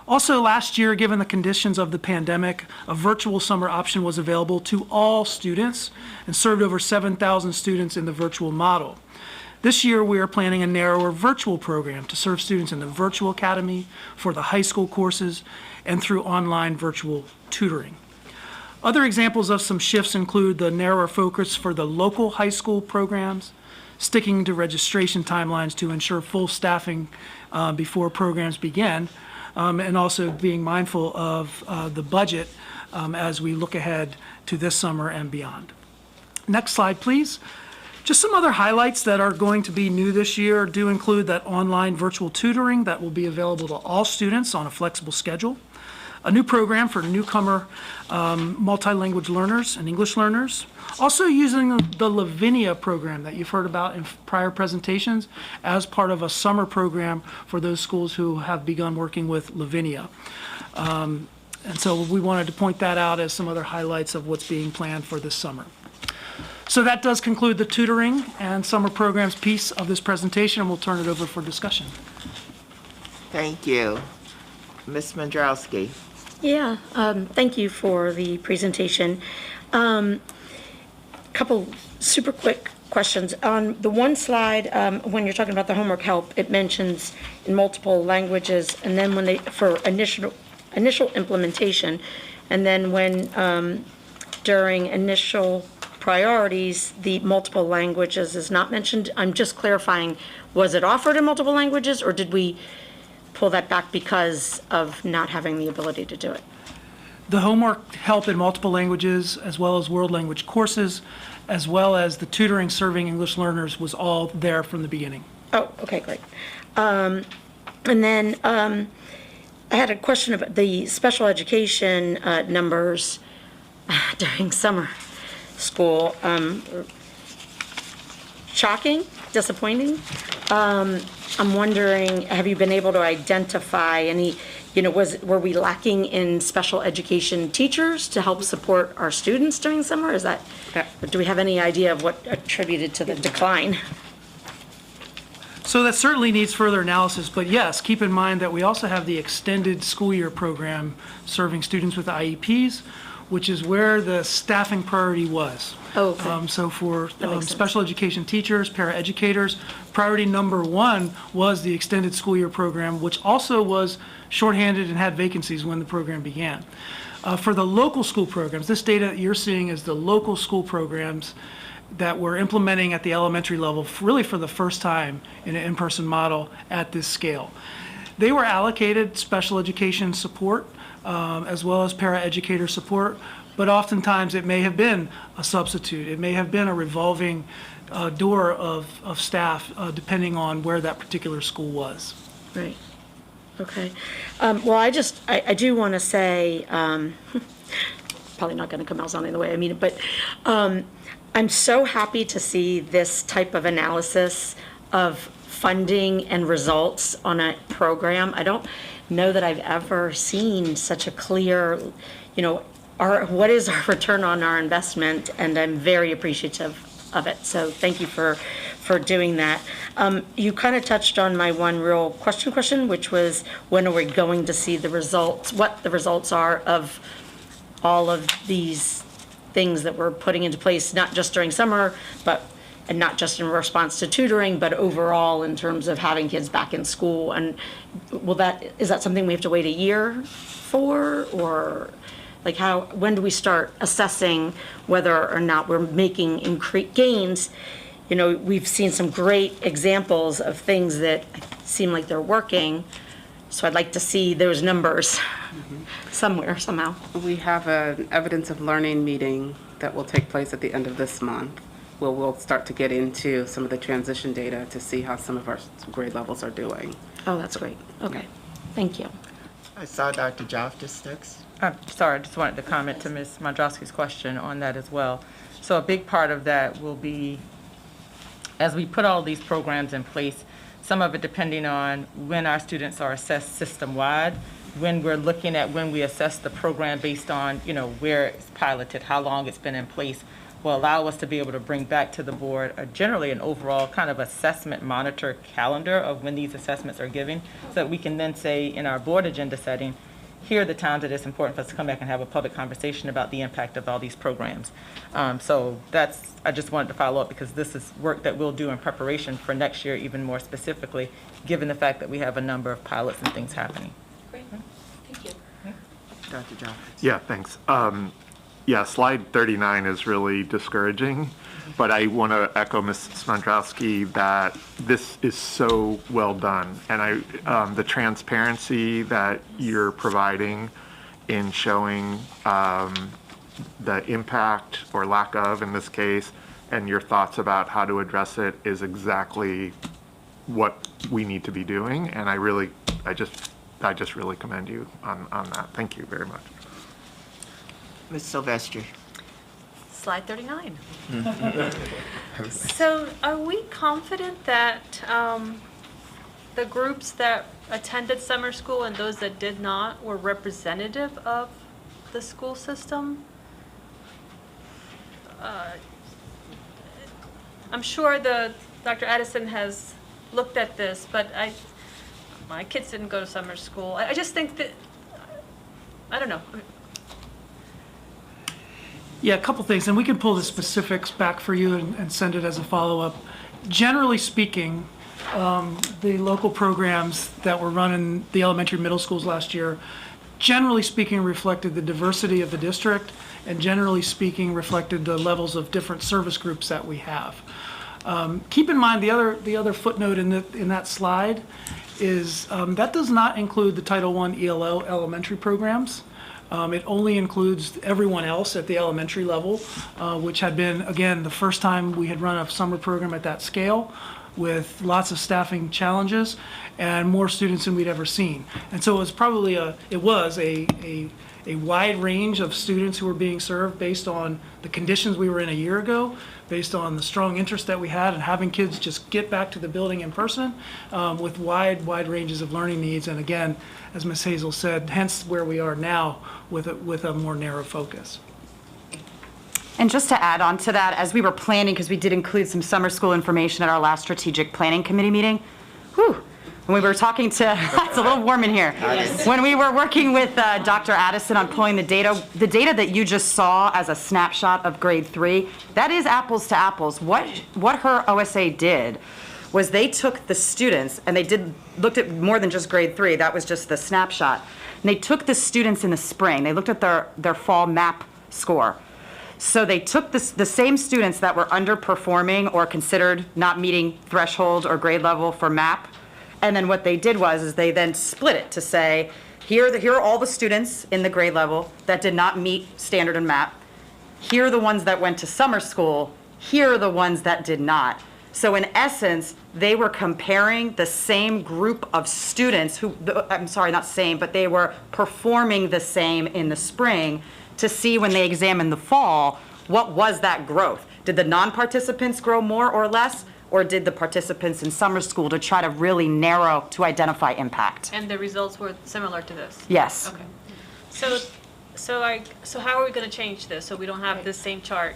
Also last year, given the conditions of the pandemic, a virtual summer option was available to all students and served over 7,000 students in the virtual model. This year, we are planning a narrower virtual program to serve students in the Virtual Academy for the high school courses and through online virtual tutoring. Other examples of some shifts include the narrower focus for the local high school programs, sticking to registration timelines to ensure full staffing before programs begin, and also being mindful of the budget as we look ahead to this summer and beyond. Next slide, please. Just some other highlights that are going to be new this year do include that online virtual tutoring that will be available to all students on a flexible schedule, a new program for newcomer multilanguage learners and English learners, also using the Lavinia program that you've heard about in prior presentations as part of a summer program for those schools who have begun working with Lavinia. And so we wanted to point that out as some other highlights of what's being planned for this summer. So that does conclude the tutoring and summer programs piece of this presentation, and we'll turn it over for discussion. Thank you. Ms. Mandrowski. Yeah, thank you for the presentation. Couple super quick questions. On the one slide, when you're talking about the homework help, it mentions in multiple languages, and then when for initial implementation, and then when during initial priorities, the multiple languages is not mentioned. I'm just clarifying, was it offered in multiple languages, or did we pull that back because of not having the ability to do it? The homework help in multiple languages, as well as world language courses, as well as the tutoring serving English learners was all there from the beginning. Oh, okay, great. And then I had a question about the special education numbers during summer school. Shocking, disappointing. I'm wondering, have you been able to identify any, were we lacking in special education teachers to help support our students during summer? Is that, do we have any idea of what attributed to the decline? So that certainly needs further analysis, but yes, keep in mind that we also have the extended school year program serving students with IEPs, which is where the staffing priority was. Oh, okay. So for special education teachers, paraeducators, priority number one was the extended school year program, which also was shorthanded and had vacancies when the program began. For the local school programs, this data that you're seeing is the local school programs that we're implementing at the elementary level, really for the first time in an in-person model at this scale. They were allocated special education support as well as paraeducator support, but oftentimes it may have been a substitute. It may have been a revolving door of staff depending on where that particular school was. Right. Okay. Well, I do want to say, probably not going to come out sounding the way I mean it, but I'm so happy to see this type of analysis of funding and results on a program. I don't know that I've ever seen such a clear, what is our return on our investment, and I'm very appreciative of it. So thank you for doing that. You kind of touched on my one real question, which was when are we going to see the results, what the results are of all of these things that we're putting into place, not just during summer, and not just in response to tutoring, but overall in terms of having kids back in school. And is that something we have to wait a year for, or like when do we start assessing whether or not we're making gains? We've seen some great examples of things that seem like they're working. So I'd like to see those numbers somewhere, somehow. We have an evidence of learning meeting that will take place at the end of this month, where we'll start to get into some of the transition data to see how some of our grade levels are doing. Oh, that's great. Okay, thank you. I saw Dr. Joftis next. I'm sorry, I just wanted to comment to Ms. Mandrowski's question on that as well. So a big part of that will be, as we put all these programs in place, some of it depending on when our students are assessed system-wide, when we're looking at when we assess the program based on, where it's piloted, how long it's been in place, will allow us to be able to bring back to the board generally an overall kind of assessment monitor calendar of when these assessments are given, so that we can then say in our board agenda setting, here are the times that it's important for us to come back and have a public conversation about the impact of all these programs. So I just wanted to follow up because this is work that we'll do in preparation for next year, even more specifically, given the fact that we have a number of pilots and things happening. Great, thank you. Dr. Joftis. Yeah, thanks. Yeah, slide 39 is really discouraging, but I want to echo Ms. Mandrowski that this is so well done, and the transparency that you're providing in showing the impact or lack of, in this case, and your thoughts about how to address it is exactly what we need to be doing. And I just really commend you on that. Thank you very much. Ms. Sylvester. Slide 39. So are we confident that the groups that attended summer school and those that did not were representative of the school system? I'm sure Dr. Addison has looked at this, but my kids didn't go to summer school. I just think that, I don't know. Yeah, a couple things, and we can pull the specifics back for you and send it as a follow-up. Generally speaking, the local programs that were run in the elementary middle schools last year, generally speaking, reflected the diversity of the district, and generally speaking, reflected the levels of different service groups that we have. Keep in mind the other footnote in that slide is that does not include the Title I ELO elementary programs. It only includes everyone else at the elementary level, which had been, again, the first time we had run a summer program at that scale with lots of staffing challenges and more students than we'd ever seen. And so it was probably a wide range of students who were being served based on the conditions we were in a year ago, based on the strong interest that we had in having kids just get back to the building in person with wide ranges of learning needs. And again, as Ms. Hazel said, hence where we are now with a more narrow focus. And just to add on to that, as we were planning, because we did include some summer school information at our last strategic planning committee meeting, when we were talking to, it's a little warm in here. When we were working with Dr. Addison on pulling the data that you just saw as a snapshot of grade 3, that is apples to apples. What her OSA did was they took the students, and they looked at more than just grade 3, that was just the snapshot. And they took the students in the spring, they looked at their fall MAP score. So they took the same students that were underperforming or considered not meeting threshold or grade level for MAP, and then what they did was they then split it to say, here are all the students in the grade level that did not meet standard and MAP. Here are the ones that went to summer school. Here are the ones that did not. So in essence, they were comparing the same group of students I'm sorry, not same, but they were performing the same in the spring to see when they examined the fall, what was that growth? Did the non-participants grow more or less? Or did the participants in summer school to try to really narrow to identify impact? And the results were similar to this? Yes. Okay. So how are we going to change this so we don't have this same chart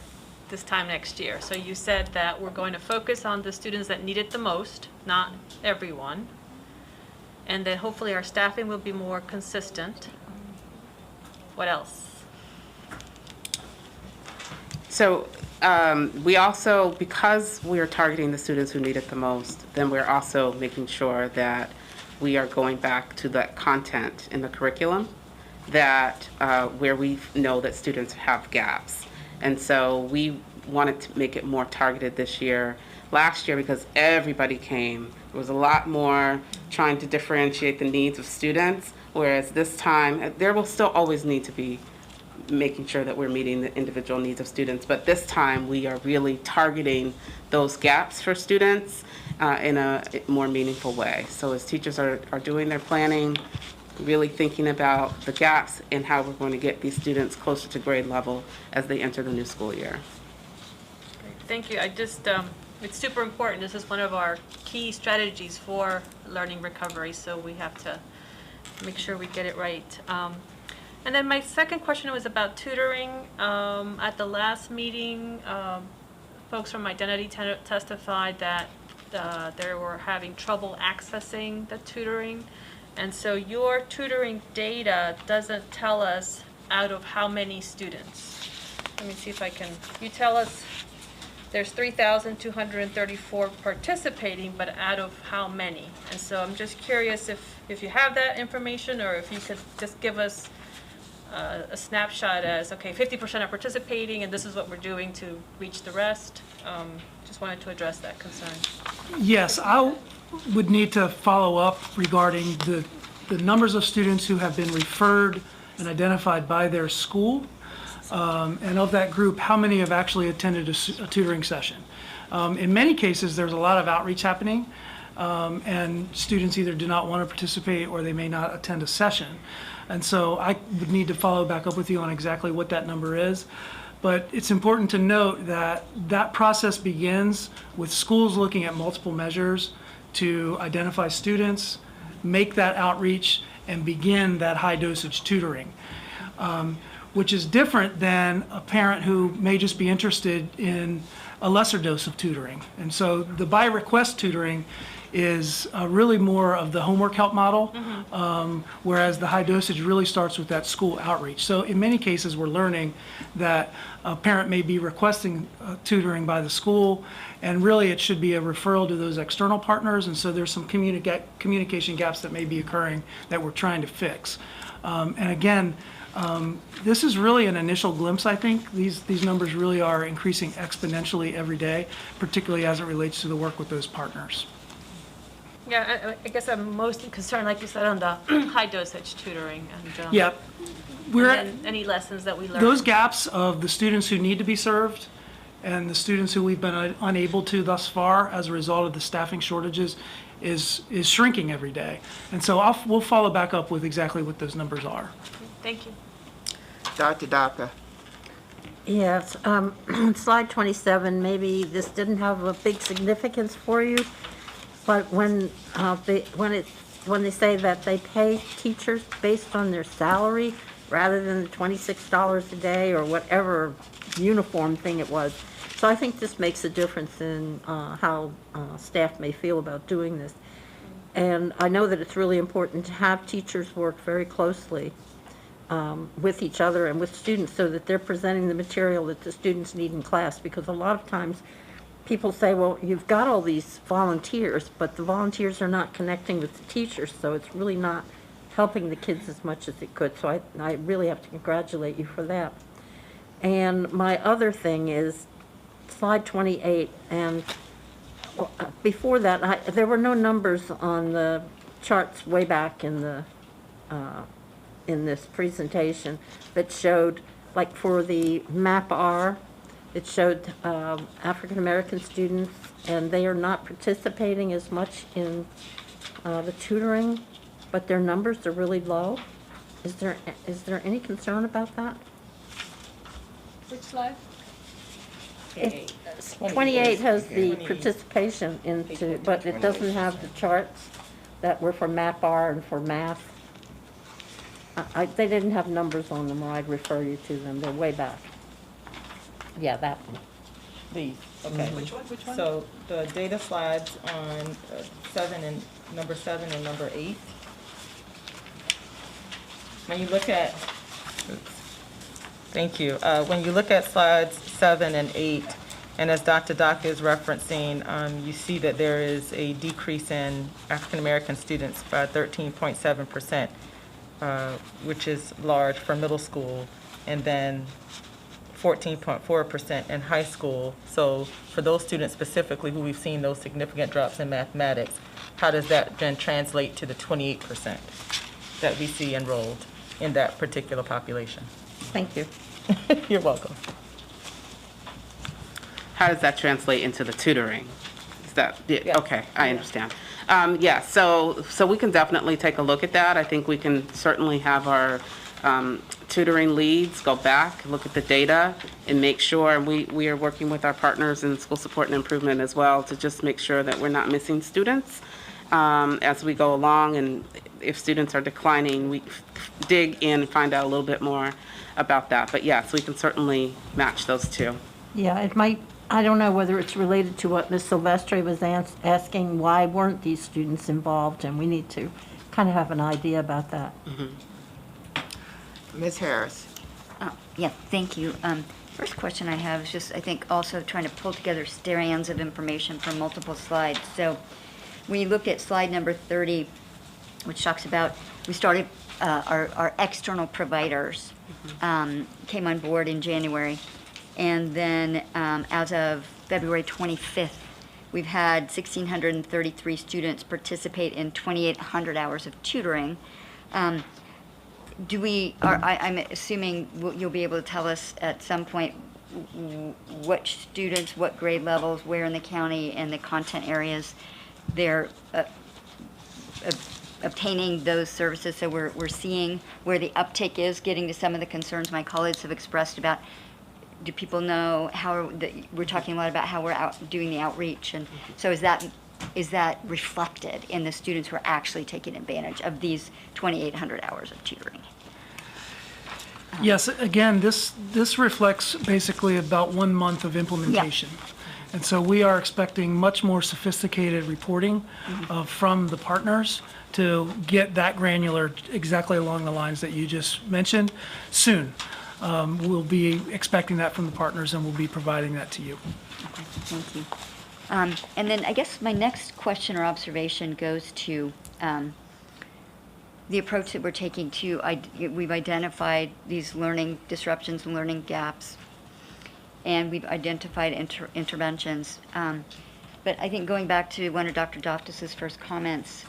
this time next year? So you said that we're going to focus on the students that need it the most, not everyone. And then hopefully our staffing will be more consistent. What else? So we also, because we are targeting the students who need it the most, then we're also making sure that we are going back to that content in the curriculum that where we know that students have gaps. And so we wanted to make it more targeted this year. Last year, because everybody came, there was a lot more trying to differentiate the needs of students, whereas this time, there will still always need to be making sure that we're meeting the individual needs of students. But this time we are really targeting those gaps for students in a more meaningful way. So as teachers are doing their planning, really thinking about the gaps and how we're going to get these students closer to grade level as they enter the new school year. Thank you. It's super important. This is one of our key strategies for learning recovery, so we have to make sure we get it right. And then my second question was about tutoring. At the last meeting, folks from Identity testified that they were having trouble accessing the tutoring. And so your tutoring data doesn't tell us out of how many students. Let me see if I can, you tell us there's 3,234 participating, but out of how many? And so I'm just curious if you have that information, or if you could just give us a snapshot as, okay, 50% are participating and this is what we're doing to reach the rest. Just wanted to address that concern. Yes, I would need to follow up regarding the numbers of students who have been referred and identified by their school. And of that group, how many have actually attended a tutoring session? In many cases, there's a lot of outreach happening, and students either do not want to participate or they may not attend a session. And so I would need to follow back up with you on exactly what that number is. But it's important to note that that process begins with schools looking at multiple measures to identify students, make that outreach, and begin that high dosage tutoring, which is different than a parent who may just be interested in a lesser dose of tutoring. And so the by request tutoring is really more of the homework help model, whereas the high dosage really starts with that school outreach. So in many cases, we're learning that a parent may be requesting tutoring by the school, and really it should be a referral to those external partners, and so there's some communication gaps that may be occurring that we're trying to fix. And again, this is really an initial glimpse, I think. These numbers really are increasing exponentially every day, particularly as it relates to the work with those partners. Yeah, I guess I'm most concerned, like you said, on the high dosage tutoring and Yeah. and then any lessons that we learn. Those gaps of the students who need to be served and the students who we've been unable to thus far as a result of the staffing shortages is shrinking every day. And so we'll follow back up with exactly what those numbers are. Thank you. Dr. Daka. Yes, slide 27, maybe this didn't have a big significance for you, but when they say that they pay teachers based on their salary rather than the $26 a day or whatever uniform thing it was. So I think this makes a difference in how staff may feel about doing this. And I know that it's really important to have teachers work very closely with each other and with students so that they're presenting the material that the students need in class, because a lot of times people say, well, you've got all these volunteers, but the volunteers are not connecting with the teachers, so it's really not helping the kids as much as it could. So I really have to congratulate you for that. And my other thing is slide 28, and before that, there were no numbers on the charts way back in the in this presentation that showed, like for the MAP-R, it showed African American students, and they are not participating as much in the tutoring, but their numbers are really low. Is there any concern about that? Which slide? 28 has the participation into, but it doesn't have the charts that were for MAP-R and for math. They didn't have numbers on them, or I'd refer you to them. They're way back. Yeah, that one. These, okay. Which one? So the data slides on number 7 and number 8. When you look at, thank you. When you look at slides 7 and 8, and as Dr. Daka is referencing, you see that there is a decrease in African American students by 13.7%, which is large for middle school, and then 14.4% in high school. So for those students specifically who we've seen those significant drops in mathematics, how does that then translate to the 28% that we see enrolled in that particular population? Thank you. You're welcome. How does that translate into the tutoring? Is that, yeah, Yeah. okay, I understand. Yeah, so we can definitely take a look at that. I think we can certainly have our tutoring leads go back, look at the data, and make sure, and we are working with our partners in school support and improvement as well to just make sure that we're not missing students as we go along, and if students are declining, we dig in and find out a little bit more about that. But yes, we can certainly match those two. Yeah, it might, I don't know whether it's related to what Ms. Silvestri was asking, why weren't these students involved, and we need to kind of have an idea about that. Ms. Harris. Yeah, thank you. First question I have is just, I think, also trying to pull together strands of information from multiple slides. So when you look at slide number 30, which talks about, we started our external providers came on board in January. And then as of February 25th, we've had 1,633 students participate in 2,800 hours of tutoring. I'm assuming you'll be able to tell us at some point what students, what grade levels, where in the county, and the content areas they're obtaining those services, so we're seeing where the uptake is, getting to some of the concerns my colleagues have expressed about, do people know how, we're talking a lot about how we're out doing the outreach, and so is that reflected in the students who are actually taking advantage of these 2,800 hours of tutoring? Yes, again, this reflects basically about 1 month of implementation. And so we are expecting much more sophisticated reporting from the partners to get that granular exactly along the lines that you just mentioned soon. We'll be expecting that from the partners, and we'll be providing that to you. Okay, thank you. And then I guess my next question or observation goes to the approach that we're taking to, we've identified these learning disruptions and learning gaps, and we've identified interventions. But I think going back to one of Dr. Doftus's first comments,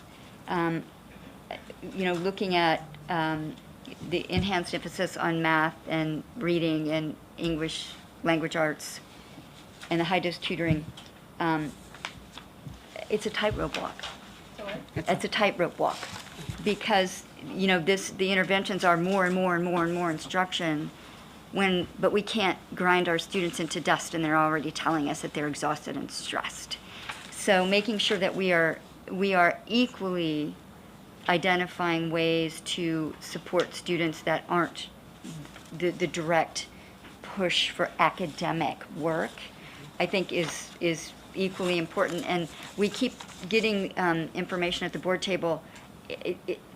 looking at the enhanced emphasis on math and reading and English language arts and the high-dose tutoring, it's a tightrope walk. It's a tightrope walk because, the interventions are more and more and more and more instruction, but we can't grind our students into dust, and they're already telling us that they're exhausted and stressed. So making sure that we are equally identifying ways to support students that aren't the direct push for academic work, I think is equally important. And we keep getting information at the board table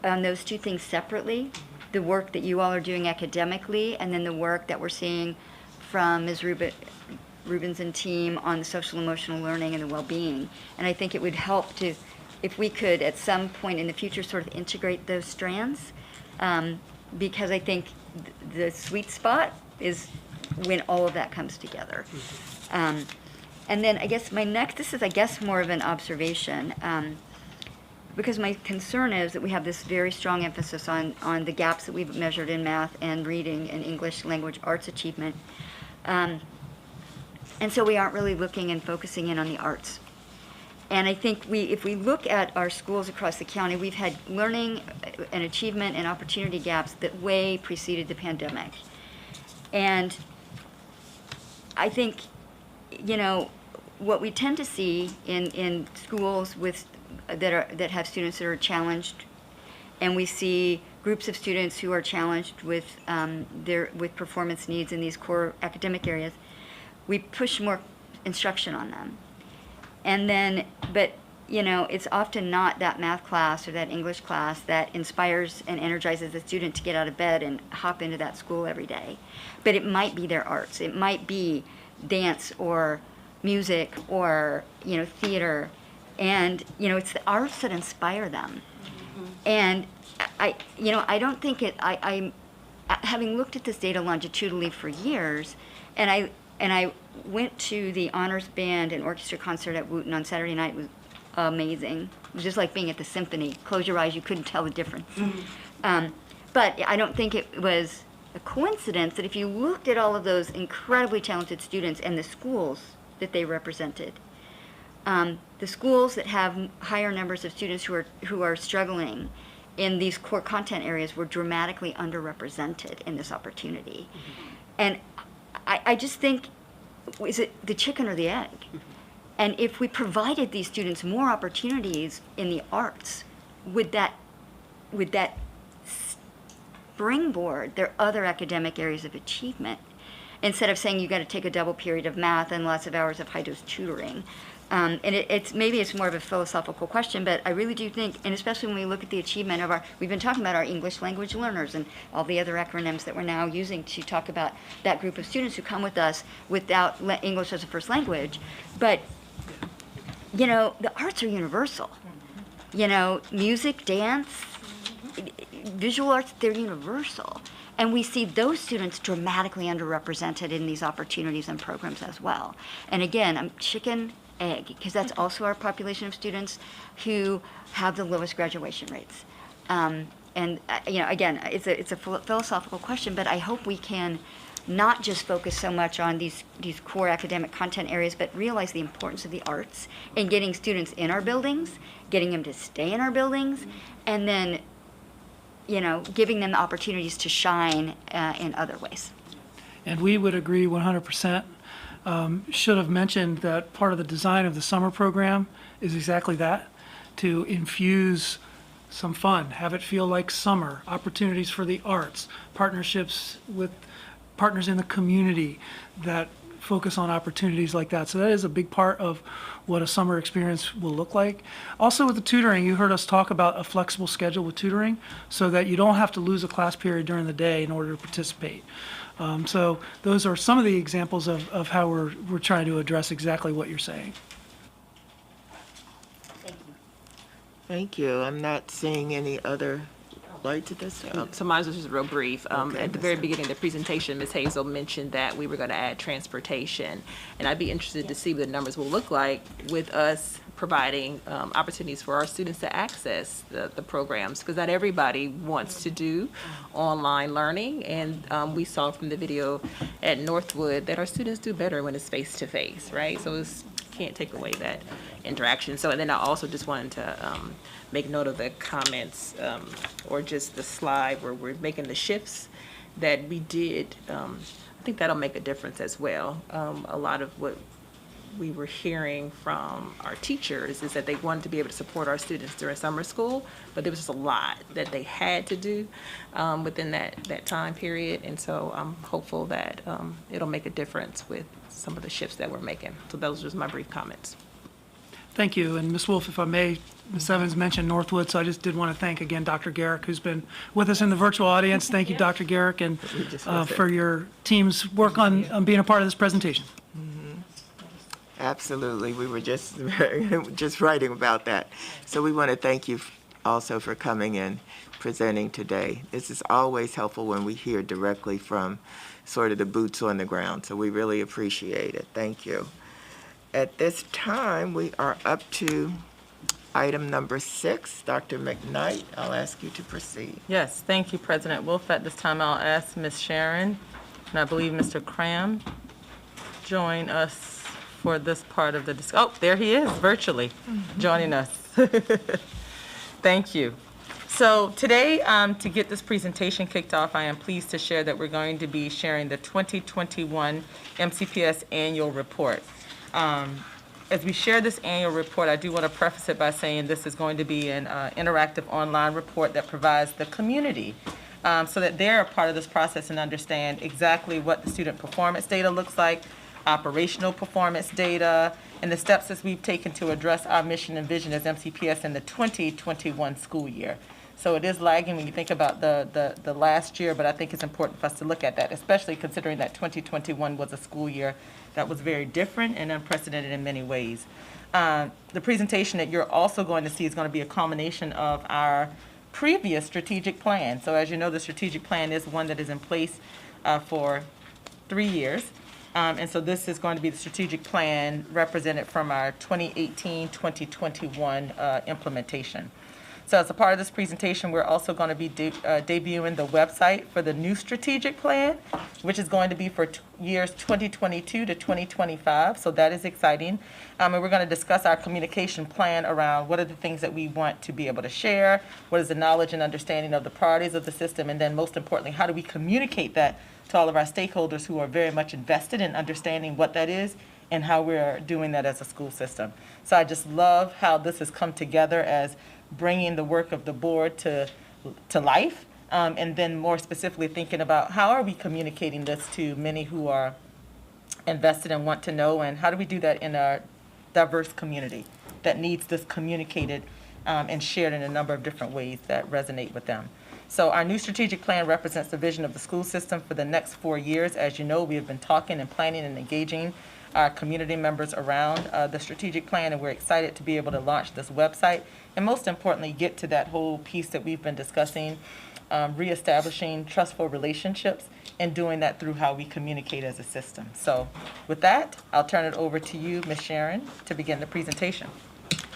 on those two things separately, the work that you all are doing academically, and then the work that we're seeing from Ms. Rubens and team on the social emotional learning and the well-being. And I think it would help to, if we could at some point in the future sort of integrate those strands, because I think the sweet spot is when all of that comes together. And then I guess this is more of an observation, because my concern is that we have this very strong emphasis on the gaps that we've measured in math and reading and English language arts achievement. And so we aren't really looking and focusing in on the arts. And I think if we look at our schools across the county, we've had learning and achievement and opportunity gaps that way preceded the pandemic. And I think, what we tend to see in schools that have students that are challenged, and we see groups of students who are challenged with performance needs in these core academic areas, we push more instruction on them. And then, it's often not that math class or that English class that inspires and energizes the student to get out of bed and hop into that school every day. But it might be their arts. It might be dance or music or, theater. And, it's the arts that inspire them. And I don't think I'm having looked at this data longitudinally for years, and I went to the honors band and orchestra concert at Wooten on Saturday night. It was amazing. It was just like being at the symphony. Close your eyes, you couldn't tell the difference. But I don't think it was a coincidence that if you looked at all of those incredibly talented students and the schools that they represented, the schools that have higher numbers of students who are struggling in these core content areas were dramatically underrepresented in this opportunity. And I just think, is it the chicken or the egg? And if we provided these students more opportunities in the arts, would that springboard their other academic areas of achievement, instead of saying you got to take a double period of math and lots of hours of high-dose tutoring? And maybe it's more of a philosophical question, but I really do think, and especially when we look at the achievement of we've been talking about our English language learners and all the other acronyms that we're now using to talk about that group of students who come with us without English as a first language. But, the arts are universal. Music, dance, visual arts, they're universal. And we see those students dramatically underrepresented in these opportunities and programs as well. And again, I'm chicken, egg, because that's also our population of students who have the lowest graduation rates. And, again, it's a philosophical question, but I hope we can not just focus so much on these core academic content areas, but realize the importance of the arts and getting students in our buildings, getting them to stay in our buildings, and then, giving them the opportunities to shine in other ways. And we would agree 100%. Should have mentioned that part of the design of the summer program is exactly that, to infuse some fun, have it feel like summer, opportunities for the arts, partnerships with partners in the community that focus on opportunities like that. So that is a big part of what a summer experience will look like. Also with the tutoring, you heard us talk about a flexible schedule with tutoring so that you don't have to lose a class period during the day in order to participate. So those are some of the examples of how we're trying to address exactly what you're saying. Thank you. I'm not seeing any other light to this. So mine was just real brief. Okay, At the very beginning of the presentation, Ms. Hazel mentioned that we were going to add transportation. And I'd be interested to see what the numbers will look like with us providing opportunities for our students to access the programs, because not everybody wants to do online learning. And we saw from the video at Northwood that our students do better when it's face-to-face, right? So it's can't take away that interaction. So, and then I also just wanted to make note of the comments or just the slide where we're making the shifts that we did. I think that'll make a difference as well. A lot of what we were hearing from our teachers is that they wanted to be able to support our students during summer school, but there was just a lot that they had to do within that time period. And so I'm hopeful that it'll make a difference with some of the shifts that we're making. So those are just my brief comments. Thank you. And Ms. Wolf, if I may, Ms. Evans mentioned Northwood, so I just did want to thank again Dr. Garrick, who's been with us in the virtual audience. Thank you, Dr. Garrick, and for your team's work on being a part of this presentation. Absolutely. We were just writing about that. So we want to thank you also for coming and presenting today. This is always helpful when we hear directly from sort of the boots on the ground. So we really appreciate it. Thank you. At this time, we are up to item number 6. Dr. McKnight, I'll ask you to proceed. Yes, thank you, President Wolf. At this time, I'll ask Ms. Sharon, and I believe Mr. Cram, join us for this part of the discussion. Oh, there he is, virtually, joining us. Thank you. So today, to get this presentation kicked off, I am pleased to share that we're going to be sharing the 2021 MCPS Annual Report. As we share this annual report, I do want to preface it by saying this is going to be an interactive online report that provides the community so that they're a part of this process and understand exactly what the student performance data looks like, operational performance data, and the steps that we've taken to address our mission and vision as MCPS in the 2021 school year. So it is lagging when you think about the last year, but I think it's important for us to look at that, especially considering that 2021 was a school year that was very different and unprecedented in many ways. The presentation that you're also going to see is going to be a culmination of our previous strategic plan. So as you know, the strategic plan is one that is in place for 3 years. And so this is going to be the strategic plan represented from our 2018-2021 implementation. So as a part of this presentation, we're also going to be debuting the website for the new strategic plan, which is going to be for years 2022 to 2025. So that is exciting. And we're going to discuss our communication plan around what are the things that we want to be able to share, what is the knowledge and understanding of the priorities of the system, and then most importantly, how do we communicate that to all of our stakeholders who are very much invested in understanding what that is and how we're doing that as a school system. So I just love how this has come together as bringing the work of the board to life, and then more specifically thinking about how are we communicating this to many who are invested and want to know, and how do we do that in a diverse community that needs this communicated and shared in a number of different ways that resonate with them. So our new strategic plan represents the vision of the school system for the next 4 years. As you know, we have been talking and planning and engaging our community members around the strategic plan, and we're excited to be able to launch this website and most importantly get to that whole piece that we've been discussing, reestablishing trustful relationships and doing that through how we communicate as a system. So with that, I'll turn it over to you, Ms. Sharon, to begin the presentation.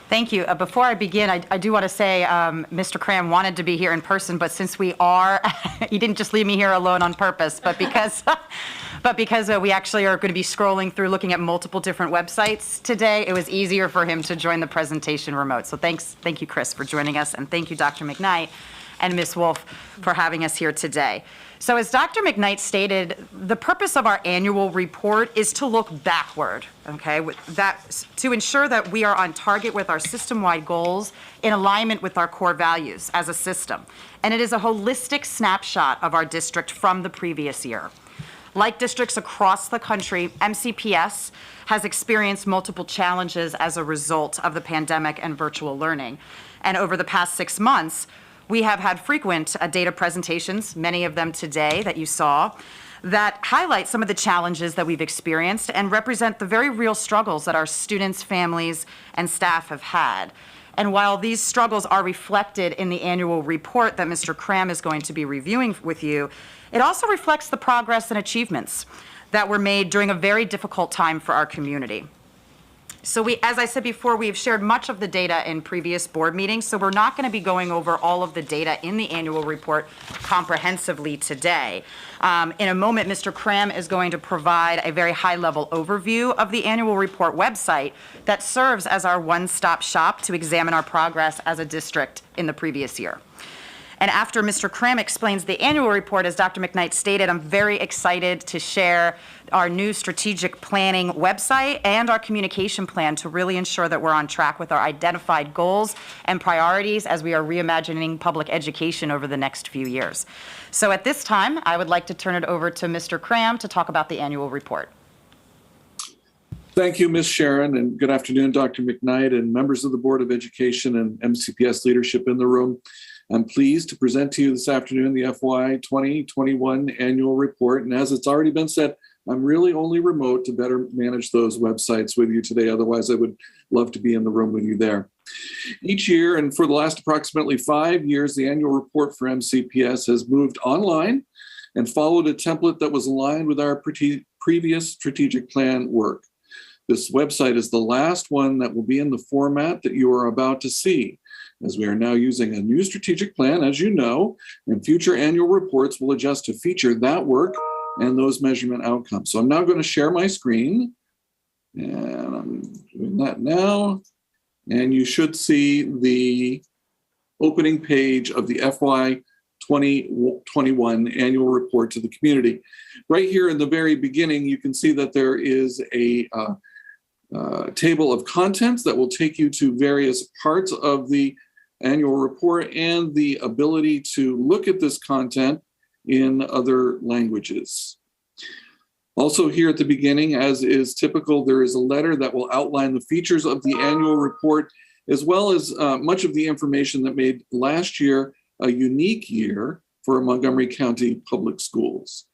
Thank you. Before I begin, I do want to say Mr. Cram wanted to be here in person, but since we are, he didn't just leave me here alone on purpose, but because we actually are going to be scrolling through looking at multiple different websites today, it was easier for him to join the presentation remote. So thank you, Chris, for joining us, and thank you, Dr. McKnight and Ms. Wolf, for having us here today. So as Dr. McKnight stated, the purpose of our annual report is to look backward, okay, to ensure that we are on target with our system-wide goals in alignment with our core values as a system. And it is a holistic snapshot of our district from the previous year. Like districts across the country, MCPS has experienced multiple challenges as a result of the pandemic and virtual learning. And over the past 6 months, we have had frequent data presentations, many of them today that you saw, that highlight some of the challenges that we've experienced and represent the very real struggles that our students, families, and staff have had. And while these struggles are reflected in the annual report that Mr. Cram is going to be reviewing with you, it also reflects the progress and achievements that were made during a very difficult time for our community. So as I said before, we've shared much of the data in previous board meetings, so we're not going to be going over all of the data in the annual report comprehensively today. In a moment, Mr. Cram is going to provide a very high-level overview of the annual report website that serves as our one-stop shop to examine our progress as a district in the previous year. And after Mr. Cram explains the annual report, as Dr. McKnight stated, I'm very excited to share our new strategic planning website and our communication plan to really ensure that we're on track with our identified goals and priorities as we are reimagining public education over the next few years. So at this time, I would like to turn it over to Mr. Cram to talk about the annual report. Thank you, Ms. Sharon, and good afternoon, Dr. McKnight and members of the Board of Education and MCPS leadership in the room. I'm pleased to present to you this afternoon the FY 2021 annual report. And as it's already been said, I'm really only remote to better manage those websites with you today. Otherwise, I would love to be in the room with you there. Each year, and for the last approximately 5 years, the annual report for MCPS has moved online and followed a template that was aligned with our previous strategic plan work. This website is the last one that will be in the format that you are about to see, as we are now using a new strategic plan, as you know, and future annual reports will adjust to feature that work and those measurement outcomes. So I'm now going to share my screen, and I'm doing that now, and you should see the opening page of the FY 2021 annual report to the community. Right here in the very beginning, you can see that there is a table of contents that will take you to various parts of the annual report and the ability to look at this content in other languages. Also here at the beginning, as is typical, there is a letter that will outline the features of the annual report, as well as much of the information that made last year a unique year for Montgomery County Public Schools.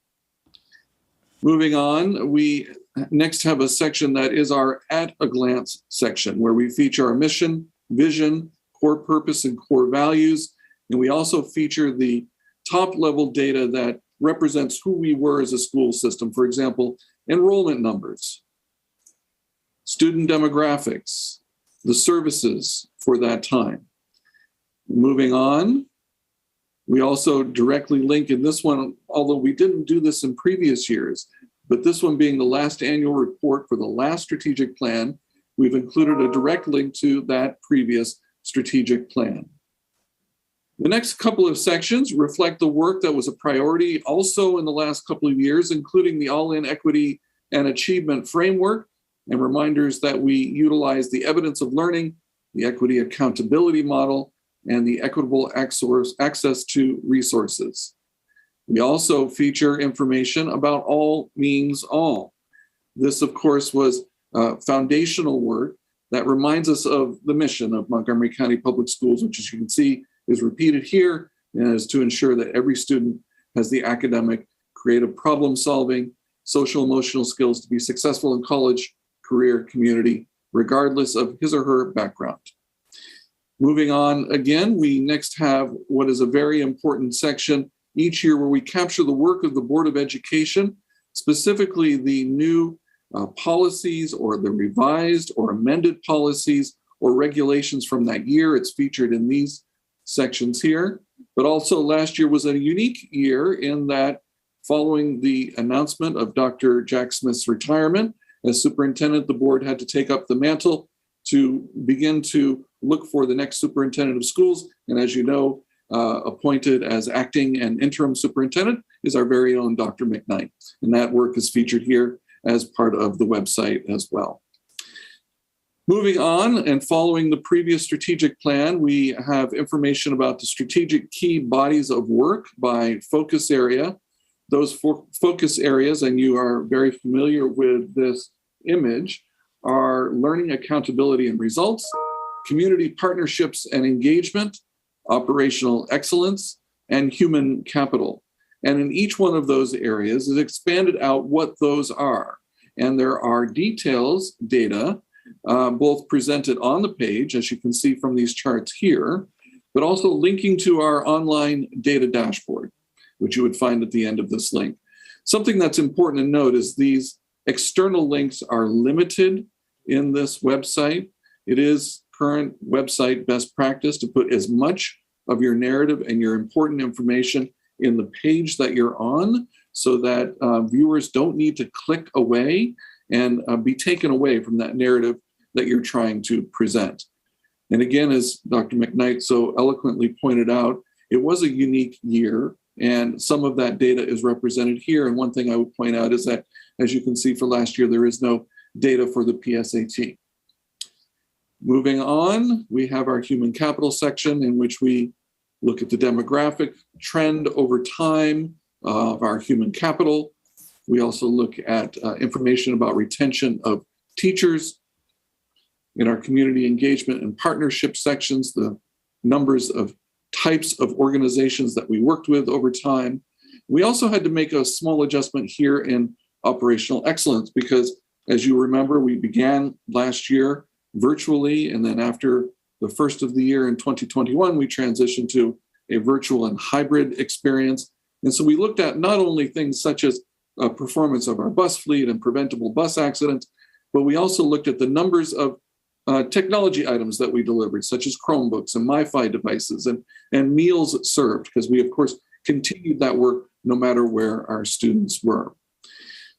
Moving on, we next have a section that is our At a Glance section, where we feature our mission, vision, core purpose, and core values. And we also feature the top level data that represents who we were as a school system. For example, enrollment numbers, student demographics, the services for that time. Moving on, we also directly link in this one, although we didn't do this in previous years, but this one being the last annual report for the last strategic plan, we've included a direct link to that previous strategic plan. The next couple of sections reflect the work that was a priority also in the last couple of years, including the All-In Equity and Achievement Framework, and reminders that we utilize the evidence of learning, the equity accountability model, and the equitable access to resources. We also feature information about all means all. This, of course, was foundational work that reminds us of the mission of Montgomery County Public Schools, which, as you can see, is repeated here, and is to ensure that every student has the academic, creative problem solving, social emotional skills to be successful in college, career, community, regardless of his or her background. Moving on, again, we next have what is a very important section each year where we capture the work of the Board of Education, specifically the new policies or the revised or amended policies or regulations from that year. It's featured in these sections here. But also last year was a unique year in that following the announcement of Dr. Jack Smith's retirement as superintendent, the board had to take up the mantle to begin to look for the next superintendent of schools. And as you know, appointed as acting and interim superintendent is our very own Dr. McKnight. And that work is featured here as part of the website as well. Moving on and following the previous strategic plan, we have information about the strategic key bodies of work by focus area. Those focus areas, and you are very familiar with this image, are learning accountability and results, community partnerships and engagement, operational excellence, and human capital. And in each one of those areas is expanded out what those are. And there are details, data, both presented on the page, as you can see from these charts here, but also linking to our online data dashboard, which you would find at the end of this link. Something that's important to note is these external links are limited in this website. It is current website best practice to put as much of your narrative and your important information in the page that you're on so that viewers don't need to click away and be taken away from that narrative that you're trying to present. And again, as Dr. McKnight so eloquently pointed out, it was a unique year, and some of that data is represented here. And one thing I would point out is that, as you can see for last year, there is no data for the PSAT. Moving on, we have our human capital section in which we look at the demographic trend over time of our human capital. We also look at information about retention of teachers. In our community engagement and partnership sections, the numbers of types of organizations that we worked with over time. We also had to make a small adjustment here in operational excellence because, as you remember, we began last year virtually, and then after the first of the year in 2021, we transitioned to a virtual and hybrid experience. And so we looked at not only things such as performance of our bus fleet and preventable bus accidents, but we also looked at the numbers of technology items that we delivered, such as Chromebooks and MiFi devices and meals served, because we, of course, continued that work no matter where our students were.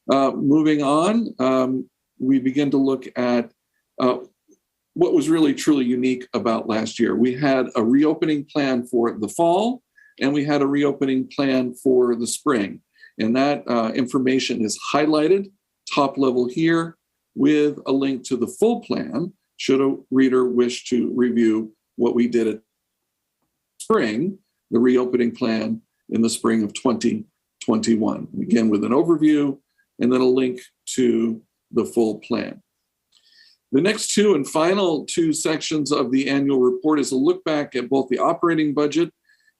Moving on, we begin to look at what was really truly unique about last year. We had a reopening plan for the fall, and we had a reopening plan for the spring. And that information is highlighted top level here with a link to the full plan, should a reader wish to review what we did at spring, the reopening plan in the spring of 2021. Again, with an overview and then a link to the full plan. The next two and final two sections of the annual report is a look back at both the operating budget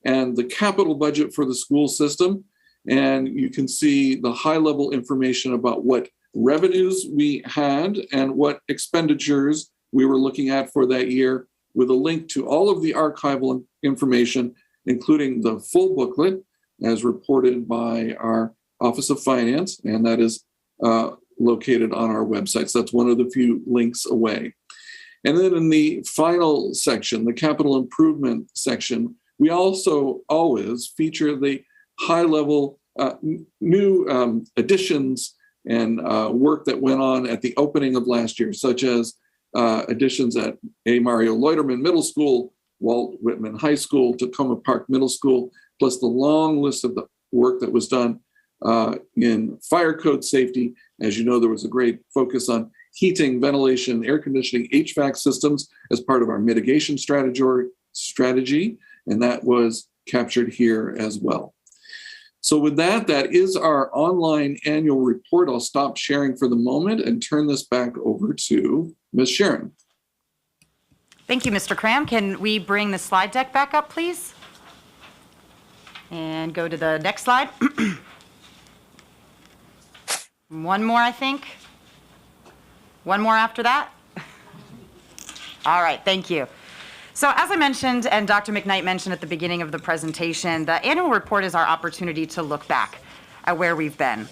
and the capital budget for the school system. And you can see the high level information about what revenues we had and what expenditures we were looking at for that year, with a link to all of the archival information, including the full booklet as reported by our Office of Finance, and that is located on our website. So that's one of the few links away. And then in the final section, the capital improvement section, we also always feature the high-level new additions and work that went on at the opening of last year, such as additions at A. Mario Loiterman Middle School, Walt Whitman High School, Tacoma Park Middle School, plus the long list of the work that was done in fire code safety. As you know, there was a great focus on heating, ventilation, air conditioning, HVAC systems as part of our mitigation strategy, and that was captured here as well. So with that, that is our online annual report. I'll stop sharing for the moment and turn this back over to Ms. Sharon. Thank you, Mr. Cram. Can we bring the slide deck back up, please? And go to the next slide. One more, I think. One more after that. All right, thank you. So as I mentioned, and Dr. McKnight mentioned at the beginning of the presentation, the annual report is our opportunity to look back at where we've been.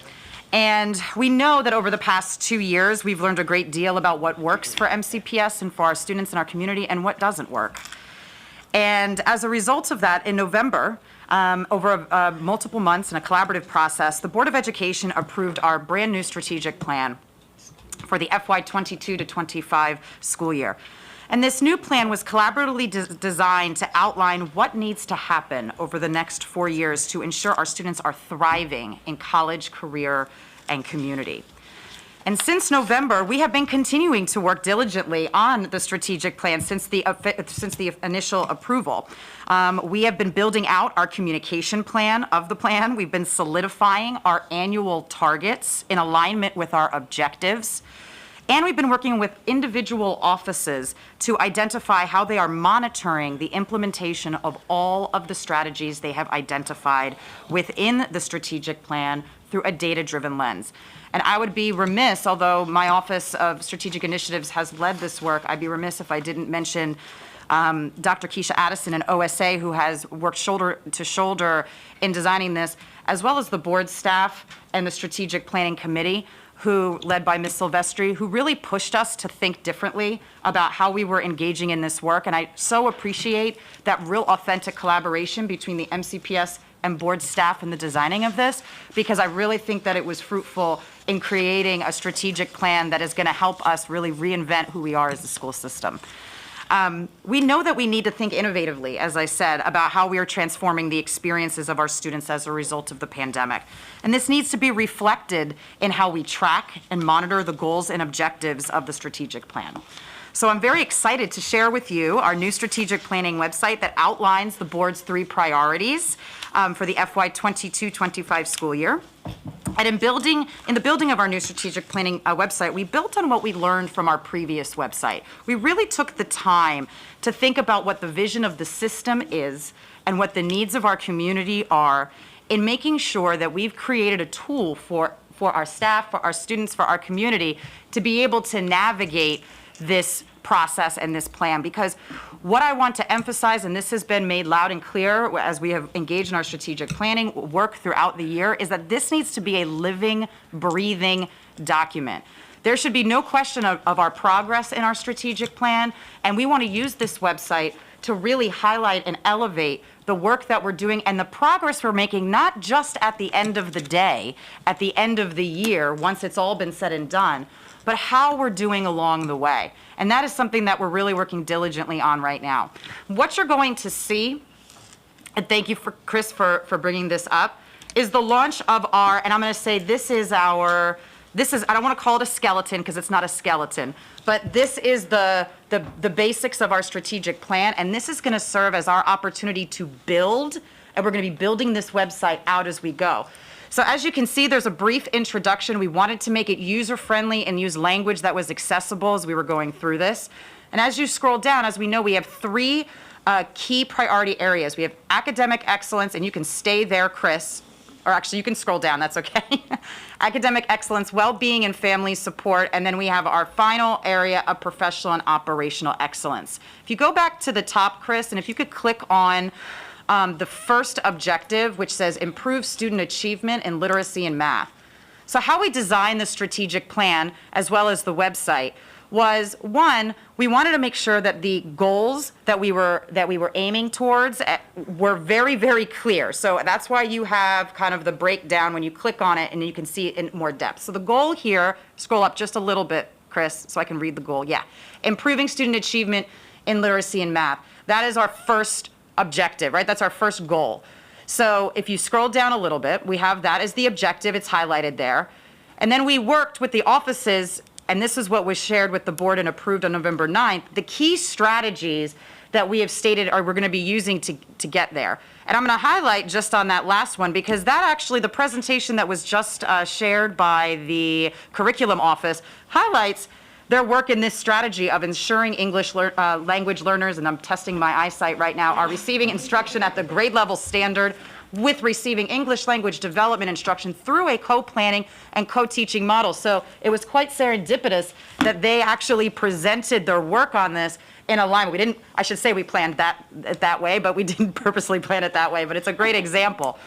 And we know that over the past 2 years, we've learned a great deal about what works for MCPS and for our students in our community and what doesn't work. And as a result of that, in November, over multiple months in a collaborative process, the Board of Education approved our brand new strategic plan for the FY 22 to 25 school year. And this new plan was collaboratively designed to outline what needs to happen over the next 4 years to ensure our students are thriving in college, career, and community. And since November, we have been continuing to work diligently on the strategic plan since the initial approval. We have been building out our communication plan of the plan. We've been solidifying our annual targets in alignment with our objectives. And we've been working with individual offices to identify how they are monitoring the implementation of all of the strategies they have identified within the strategic plan through a data-driven lens. And I would be remiss, although my Office of Strategic Initiatives has led this work, I'd be remiss if I didn't mention Dr. Keisha Addison and OSA, who has worked shoulder to shoulder in designing this, as well as the board staff and the Strategic Planning Committee, who, led by Ms. Silvestri, who really pushed us to think differently about how we were engaging in this work. And I so appreciate that real authentic collaboration between the MCPS and board staff in the designing of this, because I really think that it was fruitful in creating a strategic plan that is going to help us really reinvent who we are as a school system. We know that we need to think innovatively, as I said, about how we are transforming the experiences of our students as a result of the pandemic. And this needs to be reflected in how we track and monitor the goals and objectives of the strategic plan. So I'm very excited to share with you our new strategic planning website that outlines the board's 3 priorities for the FY 22-25 school year. And in the building of our new strategic planning website, we built on what we learned from our previous website. We really took the time to think about what the vision of the system is and what the needs of our community are in making sure that we've created a tool for our staff, for our students, for our community to be able to navigate this process and this plan. Because what I want to emphasize, and this has been made loud and clear as we have engaged in our strategic planning work throughout the year, is that this needs to be a living, breathing document. There should be no question of our progress in our strategic plan, and we want to use this website to really highlight and elevate the work that we're doing and the progress we're making, not just at the end of the day, at the end of the year, once it's all been said and done, but how we're doing along the way. And that is something that we're really working diligently on right now. What you're going to see, and thank you, Chris, for bringing this up, is the launch of our, and I'm going to say I don't want to call it a skeleton because it's not a skeleton, but this is the basics of our strategic plan, and this is going to serve as our opportunity to build, and we're going to be building this website out as we go. So as you can see, there's a brief introduction. We wanted to make it user-friendly and use language that was accessible as we were going through this. And as you scroll down, as we know, we have 3 key priority areas. We have academic excellence, and you can stay there, Chris, or actually you can scroll down, that's okay. Academic excellence, well-being and family support, and then we have our final area of professional and operational excellence. If you go back to the top, Chris, and if you could click on the first objective, which says improve student achievement in literacy and math. So how we designed the strategic plan, as well as the website, was, one, we wanted to make sure that the goals that we were aiming towards were very, very clear. So that's why you have kind of the breakdown when you click on it and you can see it in more depth. So the goal here, scroll up just a little bit, Chris, so I can read the goal. Yeah, improving student achievement in literacy and math. That is our first objective, right? That's our first goal. So if you scroll down a little bit, we have that as the objective. It's highlighted there. And then we worked with the offices, and this is what was shared with the board and approved on November 9th, the key strategies that we have stated we're going to be using to get there. And I'm going to highlight just on that last one, because that actually, the presentation that was just shared by the curriculum office highlights their work in this strategy of ensuring English language learners, and I'm testing my eyesight right now, are receiving instruction at the grade level standard with receiving English language development instruction through a co-planning and co-teaching model. So it was quite serendipitous that they actually presented their work on this in alignment. I should say we planned that way, but we didn't purposely plan it that way, but it's a great example.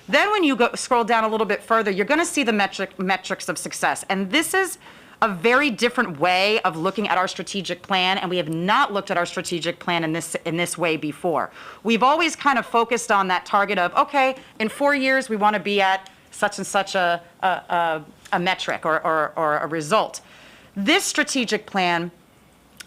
Then when you scroll down a little bit further, you're going to see the metrics of success. And this is a very different way of looking at our strategic plan, and we have not looked at our strategic plan in this way before. We've always kind of focused on that target of, okay, in 4 years we want to be at such and such a metric or a result. This strategic plan,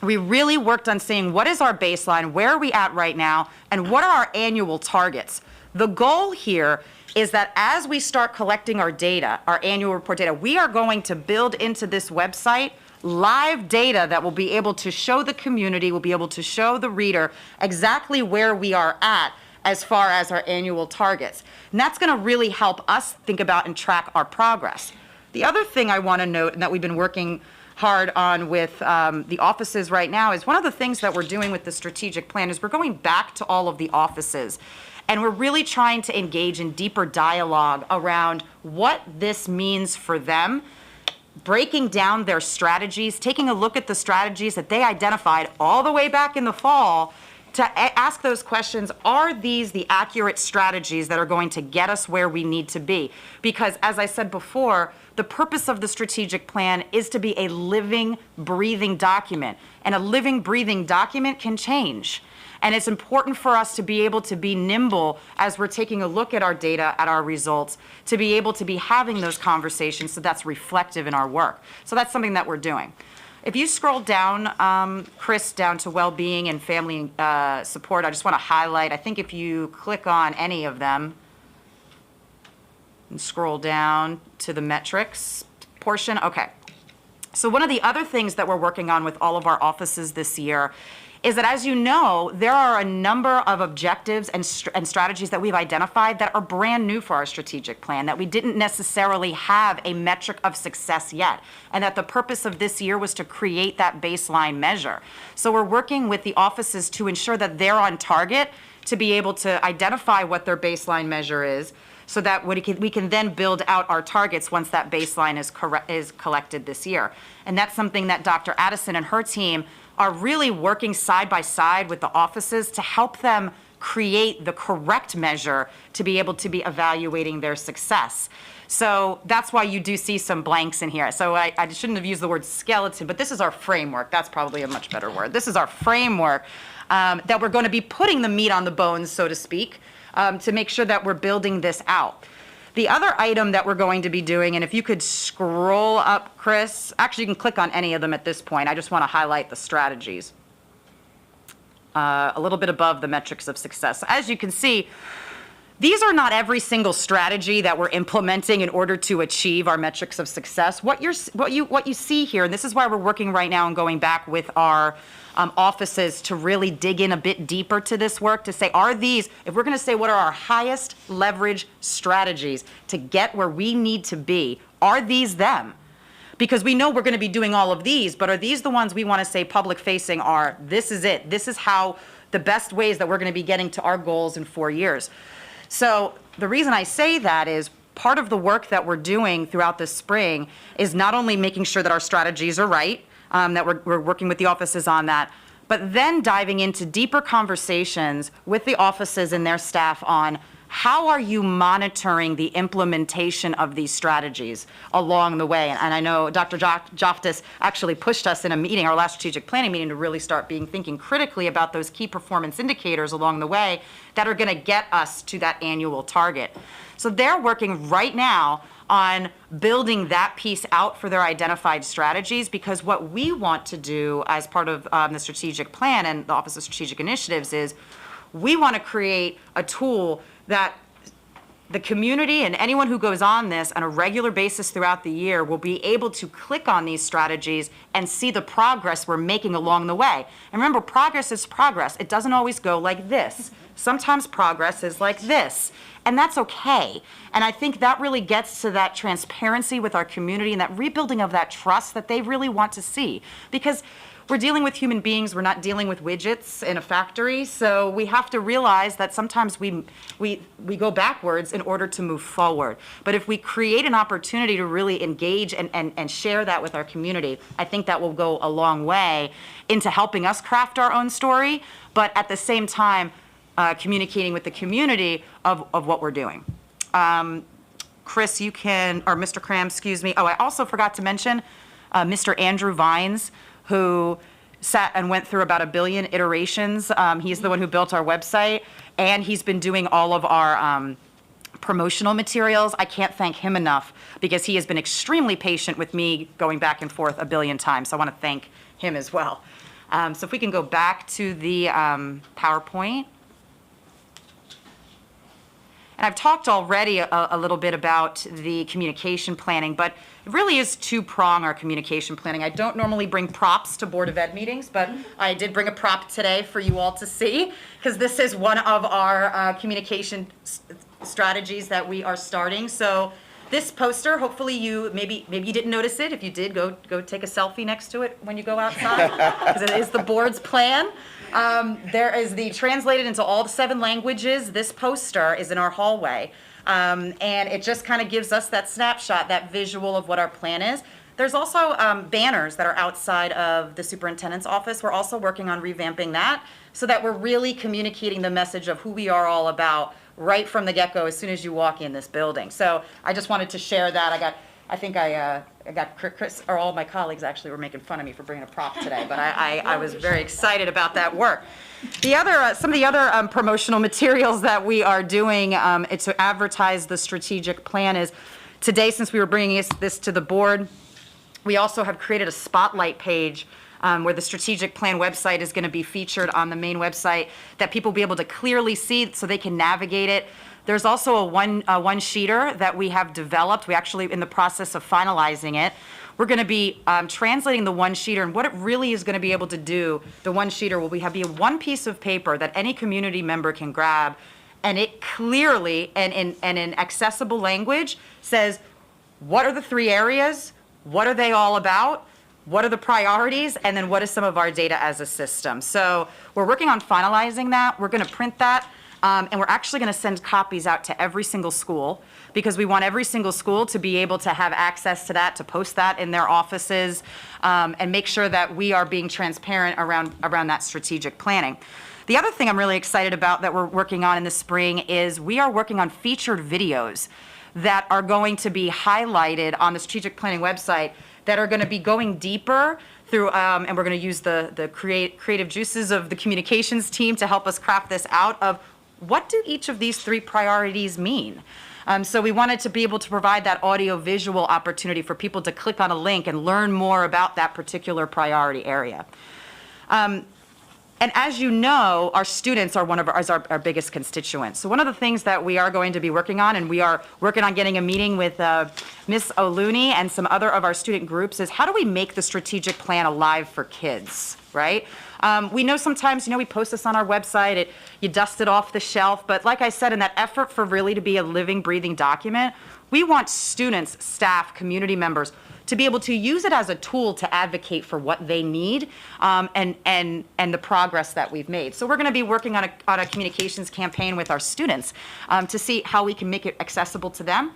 we really worked on saying what is our baseline, where are we at right now, and what are our annual targets. The goal here is that as we start collecting our data, our annual report data, we are going to build into this website live data that will be able to show the community, will be able to show the reader exactly where we are at as far as our annual targets. And that's going to really help us think about and track our progress. The other thing I want to note, and that we've been working hard on with the offices right now, is one of the things that we're doing with the strategic plan is we're going back to all of the offices. And we're really trying to engage in deeper dialogue around what this means for them, breaking down their strategies, taking a look at the strategies that they identified all the way back in the fall to ask those questions, are these the accurate strategies that are going to get us where we need to be? Because as I said before, the purpose of the strategic plan is to be a living, breathing document. And a living, breathing document can change. And it's important for us to be able to be nimble as we're taking a look at our data, at our results, to be able to be having those conversations so that's reflective in our work. So that's something that we're doing. If you scroll down, Chris, down to well-being and family support, I just want to highlight, I think if you click on any of them and scroll down to the metrics portion, okay. So one of the other things that we're working on with all of our offices this year is that, as you know, there are a number of objectives and strategies that we've identified that are brand new for our strategic plan, that we didn't necessarily have a metric of success yet, and that the purpose of this year was to create that baseline measure. So we're working with the offices to ensure that they're on target to be able to identify what their baseline measure is, so that we can then build out our targets once that baseline is collected this year. And that's something that Dr. Addison and her team are really working side by side with the offices to help them create the correct measure to be able to be evaluating their success. So that's why you do see some blanks in here. So I shouldn't have used the word skeleton, but this is our framework. That's probably a much better word. This is our framework that we're going to be putting the meat on the bones, so to speak, to make sure that we're building this out. The other item that we're going to be doing, and if you could scroll up, Chris, actually you can click on any of them at this point. I just want to highlight the strategies. A little bit above the metrics of success. As you can see, these are not every single strategy that we're implementing in order to achieve our metrics of success. What you see here, and this is why we're working right now and going back with our offices to really dig in a bit deeper to this work, to say, are these, if we're going to say what are our highest leverage strategies to get where we need to be, are these them? Because we know we're going to be doing all of these, but are these the ones we want to say public facing are, this is it, this is how the best ways that we're going to be getting to our goals in 4 years. So the reason I say that is part of the work that we're doing throughout this spring is not only making sure that our strategies are right, that we're working with the offices on that, but then diving into deeper conversations with the offices and their staff on how are you monitoring the implementation of these strategies along the way. And I know Dr. Joftis actually pushed us in a meeting, our last strategic planning meeting, to really start thinking critically about those key performance indicators along the way that are going to get us to that annual target. So they're working right now on building that piece out for their identified strategies, because what we want to do as part of the strategic plan and the Office of Strategic Initiatives is we want to create a tool that the community and anyone who goes on this on a regular basis throughout the year will be able to click on these strategies and see the progress we're making along the way. And remember, progress is progress. It doesn't always go like this. Sometimes progress is like this, and that's okay. And I think that really gets to that transparency with our community and that rebuilding of that trust that they really want to see. Because we're dealing with human beings, we're not dealing with widgets in a factory, so we have to realize that sometimes we go backwards in order to move forward. But if we create an opportunity to really engage and share that with our community, I think that will go a long way into helping us craft our own story, but at the same time, communicating with the community of what we're doing. Chris, you can, or Mr. Cram, excuse me. Oh, I also forgot to mention Mr. Andrew Vines, who sat and went through about 1 billion iterations. He's the one who built our website, and he's been doing all of our promotional materials. I can't thank him enough because he has been extremely patient with me going back and forth 1 billion times. So I want to thank him as well. So if we can go back to the PowerPoint. And I've talked already a little bit about the communication planning, but it really is two-prong, our communication planning. I don't normally bring props to Board of Ed meetings, but I did bring a prop today for you all to see, because this is one of our communication strategies that we are starting. So this poster, hopefully you, maybe you didn't notice it. If you did, go take a selfie next to it when you go outside, because it is the board's plan. There is the translated into all the 7 languages. This poster is in our hallway. And it just kind of gives us that snapshot, that visual of what our plan is. There's also banners that are outside of the superintendent's office. We're also working on revamping that so that we're really communicating the message of who we are all about right from the get-go as soon as you walk in this building. So I just wanted to share that. I got Chris, or all my colleagues actually were making fun of me for bringing a prop today, but I was very excited about that work. The other, some of the other promotional materials that we are doing to advertise the strategic plan is, today, since we were bringing this to the board, we also have created a spotlight page where the strategic plan website is going to be featured on the main website that people will be able to clearly see so they can navigate it. There's also a one-sheeter that we have developed. We actually in the process of finalizing it. We're going to be translating the one-sheeter, and what it really is going to be able to do, the one-sheeter will be one piece of paper that any community member can grab, and it clearly and in accessible language says, what are the 3 areas? What are they all about? What are the priorities? And then what is some of our data as a system? So we're working on finalizing that. We're going to print that. And we're actually going to send copies out to every single school because we want every single school to be able to have access to that, to post that in their offices, and make sure that we are being transparent around that strategic planning. The other thing I'm really excited about that we're working on in the spring is we are working on featured videos that are going to be highlighted on the strategic planning website that are going to be going deeper through, and we're going to use the creative juices of the communications team to help us craft this out of what do each of these 3 priorities mean? So we wanted to be able to provide that audio-visual opportunity for people to click on a link and learn more about that particular priority area. And as you know, our students are one of our biggest constituents. So one of the things that we are going to be working on, and we are working on getting a meeting with Ms. O'Looney and some other of our student groups, is how do we make the strategic plan alive for kids, right? We know sometimes, we post this on our website, you dust it off the shelf, but like I said, in that effort for really to be a living, breathing document, we want students, staff, community members to be able to use it as a tool to advocate for what they need and the progress that we've made. So we're going to be working on a communications campaign with our students to see how we can make it accessible to them.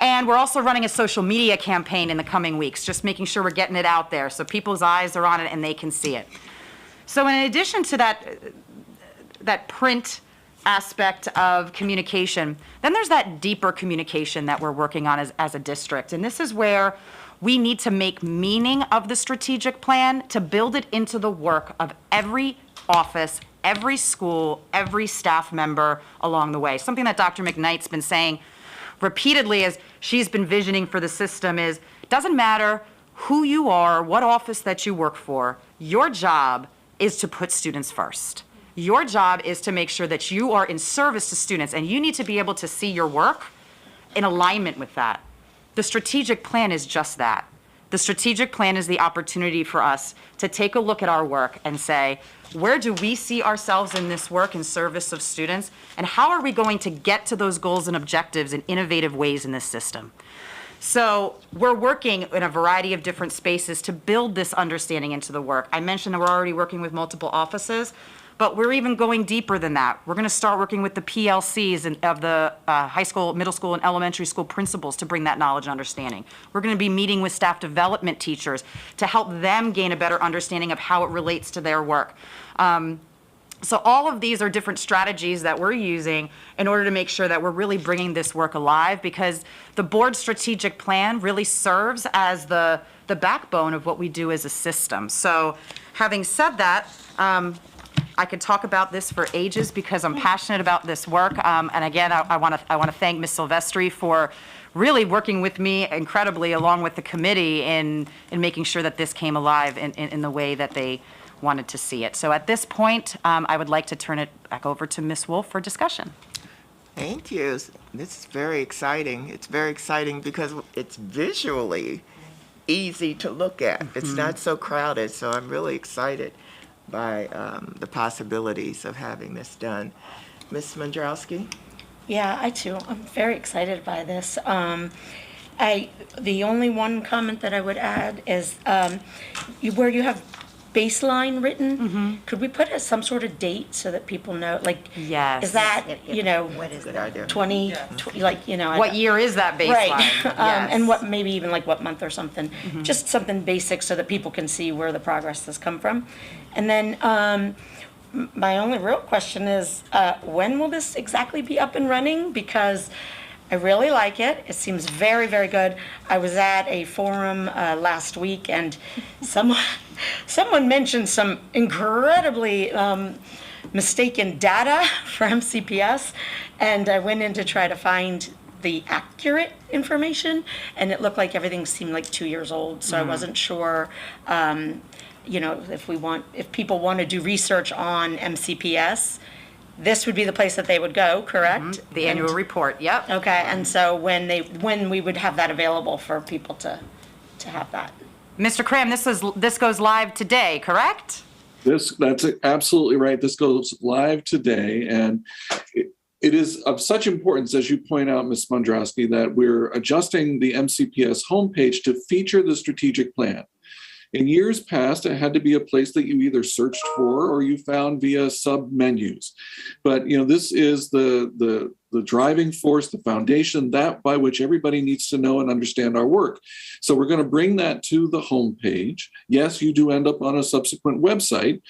And we're also running a social media campaign in the coming weeks, just making sure we're getting it out there so people's eyes are on it and they can see it. So in addition to that print aspect of communication, then there's that deeper communication that we're working on as a district. And this is where we need to make meaning of the strategic plan to build it into the work of every office, every school, every staff member along the way. Something that Dr. McKnight's been saying repeatedly as she's been visioning for the system is, it doesn't matter who you are, what office that you work for, your job is to put students first. Your job is to make sure that you are in service to students, and you need to be able to see your work in alignment with that. The strategic plan is just that. The strategic plan is the opportunity for us to take a look at our work and say, where do we see ourselves in this work in service of students, and how are we going to get to those goals and objectives in innovative ways in this system? So we're working in a variety of different spaces to build this understanding into the work. I mentioned that we're already working with multiple offices, but we're even going deeper than that. We're going to start working with the PLCs of the high school, middle school, and elementary school principals to bring that knowledge and understanding. We're going to be meeting with staff development teachers to help them gain a better understanding of how it relates to their work. So all of these are different strategies that we're using in order to make sure that we're really bringing this work alive, because the board strategic plan really serves as the backbone of what we do as a system. So having said that, I could talk about this for ages because I'm passionate about this work. And again, I want to thank Ms. Silvestri for really working with me incredibly, along with the committee, in making sure that this came alive in the way that they wanted to see it. So at this point, I would like to turn it back over to Ms. Wolf for discussion. Thank you. This is very exciting. It's very exciting because it's visually easy to look at. It's not so crowded, so I'm really excited by the possibilities of having this done. Ms. Mandrowski? Yeah, I too. I'm very excited by this. The only one comment that I would add is where you have baseline written, could we put some sort of date so that people know, like, yes, is that, what is good idea? 20, like, what year is that baseline? Right. Yes. And what, maybe even like what month or something, just something basic so that people can see where the progress has come from. And then my only real question is, when will this exactly be up and running? Because I really like it. It seems very, very good. I was at a forum last week, and someone mentioned some incredibly mistaken data for MCPS, and I went in to try to find the accurate information, and it looked like everything seemed like 2 years old. So I wasn't sure, if people want to do research on MCPS, this would be the place that they would go, correct? The annual report, yep. Okay, and so when we would have that available for people to have that. Mr. Cram, this goes live today, correct? That's absolutely right. This goes live today, and it is of such importance, as you point out, Ms. Mondrowski, that we're adjusting the MCPS homepage to feature the strategic plan. In years past, it had to be a place that you either searched for or you found via sub-menus. But this is the driving force, the foundation, that by which everybody needs to know and understand our work. So we're going to bring that to the homepage. Yes, you do end up on a subsequent website,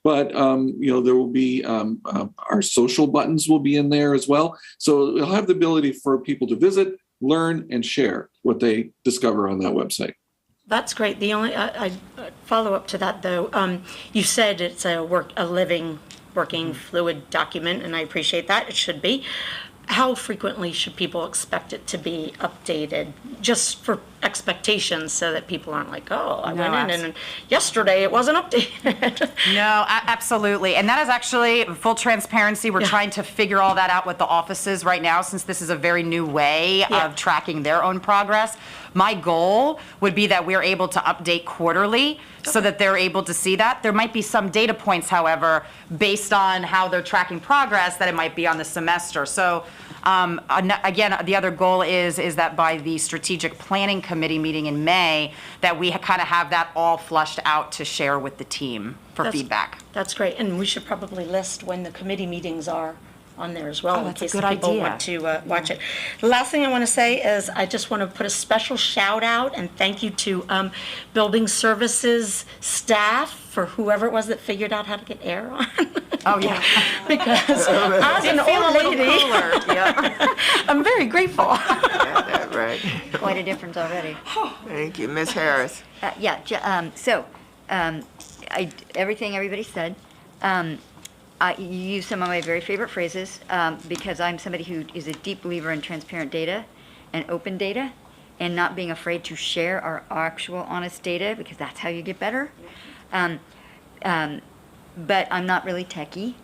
but there will be our social buttons will be in there as well. So it'll have the ability for people to visit, learn, and share what they discover on that website. That's great. The only I follow up to that though. You said it's a living, working, fluid document, and I appreciate that. It should be. How frequently should people expect it to be updated, just for expectations, so that people aren't like, oh, I went in and yesterday it wasn't updated. No, absolutely. And that is actually full transparency. We're trying to figure all that out with the offices right now, since this is a very new way of tracking their own progress. My goal would be that we're able to update quarterly so that they're able to see that. There might be some data points, however, based on how they're tracking progress, that it might be on the semester. So again, the other goal is that by the strategic planning committee meeting in May, that we kind of have that all flushed out to share with the team for feedback. That's great. And we should probably list when the committee meetings are on there as well, in case people want to watch it. The last thing I want to say is I just want to put a special shout out and thank you to building services staff for whoever it was that figured out how to get air on. Oh yeah, because as an old lady, I'm very grateful. Right. Quite a difference already. Thank you. Ms. Harris? Everything everybody said. You use some of my very favorite phrases because I'm somebody who is a deep believer in transparent data and open data and not being afraid to share our actual honest data, because that's how you get better. But I'm not really techie.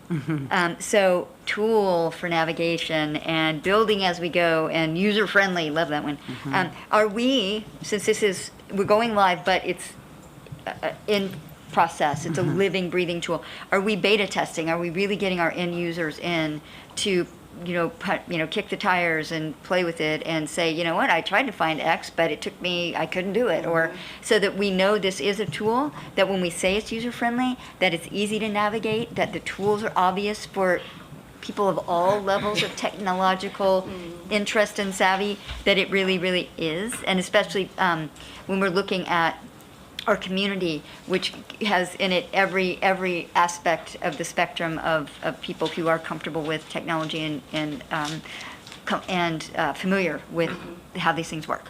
So tool for navigation and building as we go and user-friendly, love that one. Are we, since we're going live, but it's in process, it's a living, breathing tool. Are we beta testing? Are we really getting our end users in to, kick the tires and play with it and say, you know what, I tried to find X, but it took me, I couldn't do it. Or so that we know this is a tool, that when we say it's user-friendly, that it's easy to navigate, that the tools are obvious for people of all levels of technological interest and savvy, that it really, really is. And especially when we're looking at our community, which has in it every aspect of the spectrum of people who are comfortable with technology and familiar with how these things work.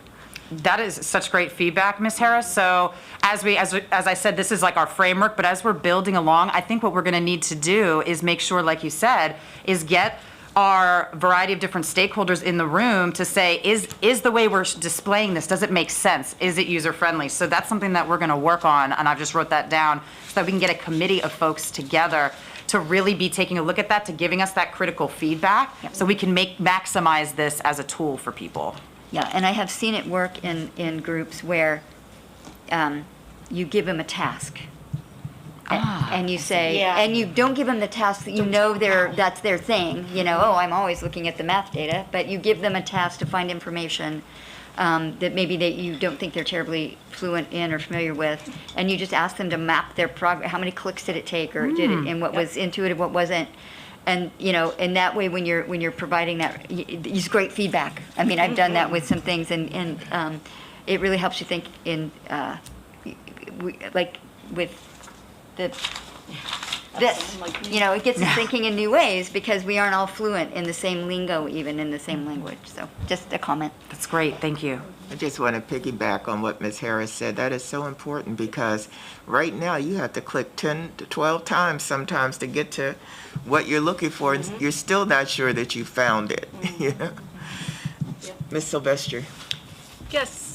That is such great feedback, Ms. Harris. So as I said, this is like our framework, but as we're building along, I think what we're going to need to do is make sure, like you said, is get our variety of different stakeholders in the room to say, is the way we're displaying this, does it make sense? Is it user-friendly? So that's something that we're going to work on, and I've just wrote that down so that we can get a committee of folks together to really be taking a look at that, to giving us that critical feedback, so we can maximize this as a tool for people. Yeah, and I have seen it work in groups where you give them a task. And you say, and you don't give them the task that you know that's their thing, oh, I'm always looking at the math data, but you give them a task to find information that maybe you don't think they're terribly fluent in or familiar with, and you just ask them to map their progress, how many clicks did it take, or did it, and what was intuitive, what wasn't. And in that way, when you're providing that, use great feedback. I mean, I've done that with some things, and it really helps you think like with this, it gets us thinking in new ways because we aren't all fluent in the same lingo, even in the same language. So just a comment. That's great. Thank you. I just want to piggyback on what Ms. Harris said. That is so important because right now you have to click 10 to 12 times sometimes to get to what you're looking for, and you're still not sure that you found it. Ms. Sylvester. Yes,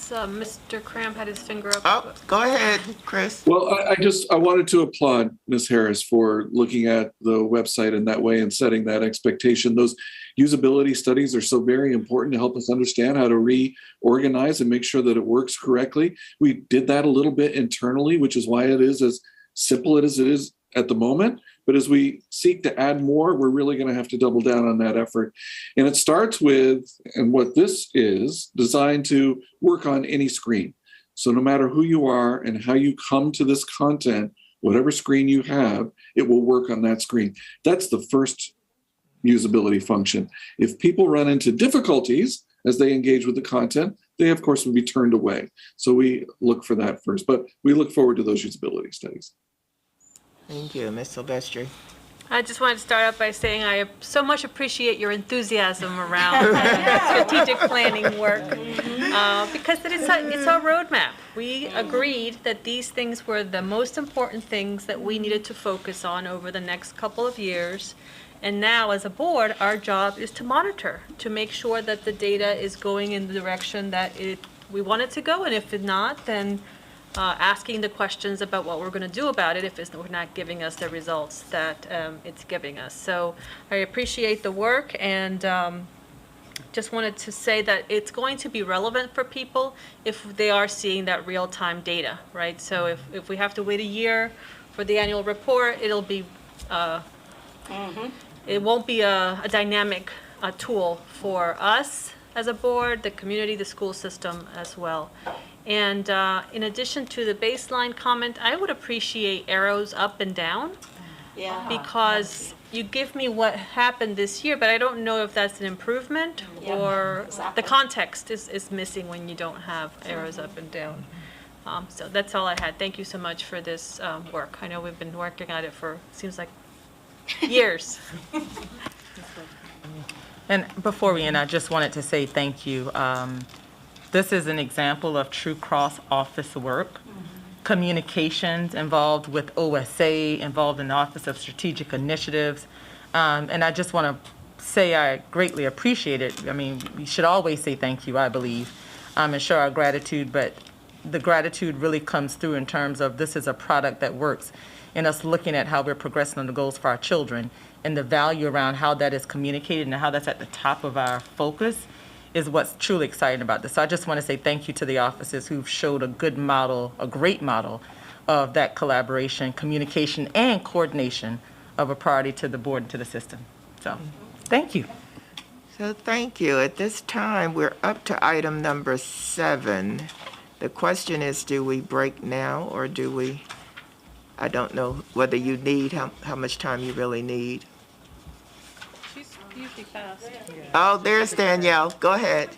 Mr. Cram had his finger up. Oh, go ahead, Chris. Well, I wanted to applaud Ms. Harris for looking at the website in that way and setting that expectation. Those usability studies are so very important to help us understand how to reorganize and make sure that it works correctly. We did that a little bit internally, which is why it is as simple as it is at the moment. But as we seek to add more, we're really going to have to double down on that effort. And it starts with, and what this is, designed to work on any screen. So no matter who you are and how you come to this content, whatever screen you have, it will work on that screen. That's the first usability function. If people run into difficulties as they engage with the content, they of course will be turned away. So we look for that first, but we look forward to those usability studies. Thank you, Ms. Sylvester. I just wanted to start out by saying I so much appreciate your enthusiasm around strategic planning work because it's our roadmap. We agreed that these things were the most important things that we needed to focus on over the next couple of years. And now, as a board, our job is to monitor, to make sure that the data is going in the direction that we want it to go. And if it's not, then asking the questions about what we're going to do about it if it's not giving us the results that it's giving us. So I appreciate the work, and just wanted to say that it's going to be relevant for people if they are seeing that real-time data, right? So if we have to wait a year for the annual report, it'll be it won't be a dynamic tool for us as a board, the community, the school system as well. And in addition to the baseline comment, I would appreciate arrows up and down. Because you give me what happened this year, but I don't know if that's an improvement or the context is missing when you don't have arrows up and down. So that's all I had. Thank you so much for this work. I know we've been working at it for, seems like, years. And before we end, I just wanted to say thank you. This is an example of true cross-office work. Communications involved with OSA, involved in the Office of Strategic Initiatives. And I just want to say I greatly appreciate it. I mean, we should always say thank you, I believe, and show our gratitude, but the gratitude really comes through in terms of this is a product that works, and us looking at how we're progressing on the goals for our children and the value around how that is communicated and how that's at the top of our focus is what's truly exciting about this. So I just want to say thank you to the officers who've showed a good model, a great model of that collaboration, communication, and coordination of a priority to the board and to the system. So thank you. So thank you. At this time, we're up to item number 7. The question is, do we break now or do we, I don't know whether you need, how much time you really need. She's usually fast. Oh, there's Danielle. Go ahead.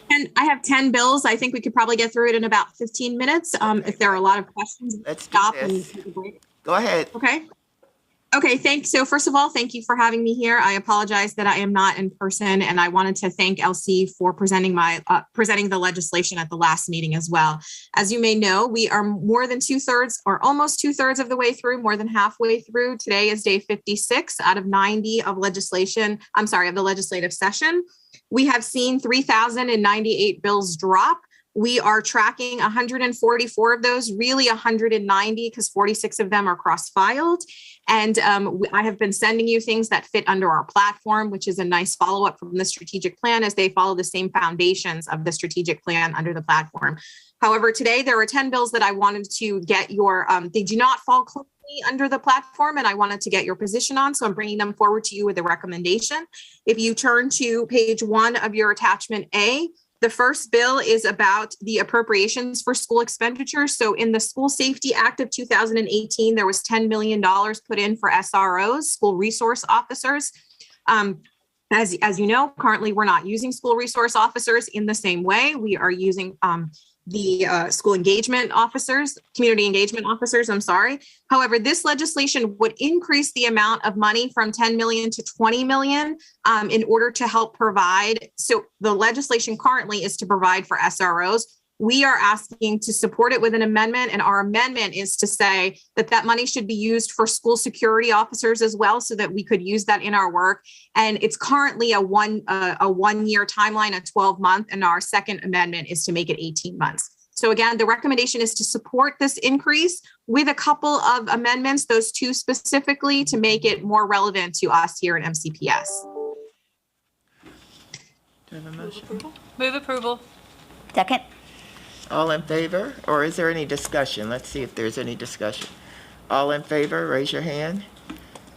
And I have 10 bills. I think we could probably get through it in about 15 minutes. If there are a lot of questions, let's stop do and this. take a break. Go ahead. Okay. Okay, thanks. So first of all, thank you for having me here. I apologize that I am not in person, and I wanted to thank LC for presenting the legislation at the last meeting as well. As you may know, we are more than 2/3 or almost 2/3 of the way through, more than halfway through. Today is day 56 out of 90 of legislation, of the legislative session. We have seen 3,098 bills drop. We are tracking 144 of those, really 190, because 46 of them are cross-filed. And I have been sending you things that fit under our platform, which is a nice follow-up from the strategic plan, as they follow the same foundations of the strategic plan under the platform. However, today there are 10 bills that I wanted to get they do not fall closely under the platform, and I wanted to get your position on, so I'm bringing them forward to you with a recommendation. If you turn to page 1 of your attachment A, the first bill is about the appropriations for school expenditures. So in the School Safety Act of 2018, there was $10 million put in for SROs, school resource officers. As you know, currently we're not using school resource officers in the same way. We are using the school engagement officers, community engagement officers, I'm sorry. However, this legislation would increase the amount of money from 10 million to 20 million in order to help provide. So the legislation currently is to provide for SROs. We are asking to support it with an amendment, and our amendment is to say that that money should be used for school security officers as well, so that we could use that in our work. And it's currently a one-year timeline, a 12-month, and our second amendment is to make it 18 months. So again, the recommendation is to support this increase with a couple of amendments, those two specifically, to make it more relevant to us here at MCPS. Do you have a motion? Move approval. Second. All in favor, or is there any discussion? Let's see if there's any discussion. All in favor, raise your hand.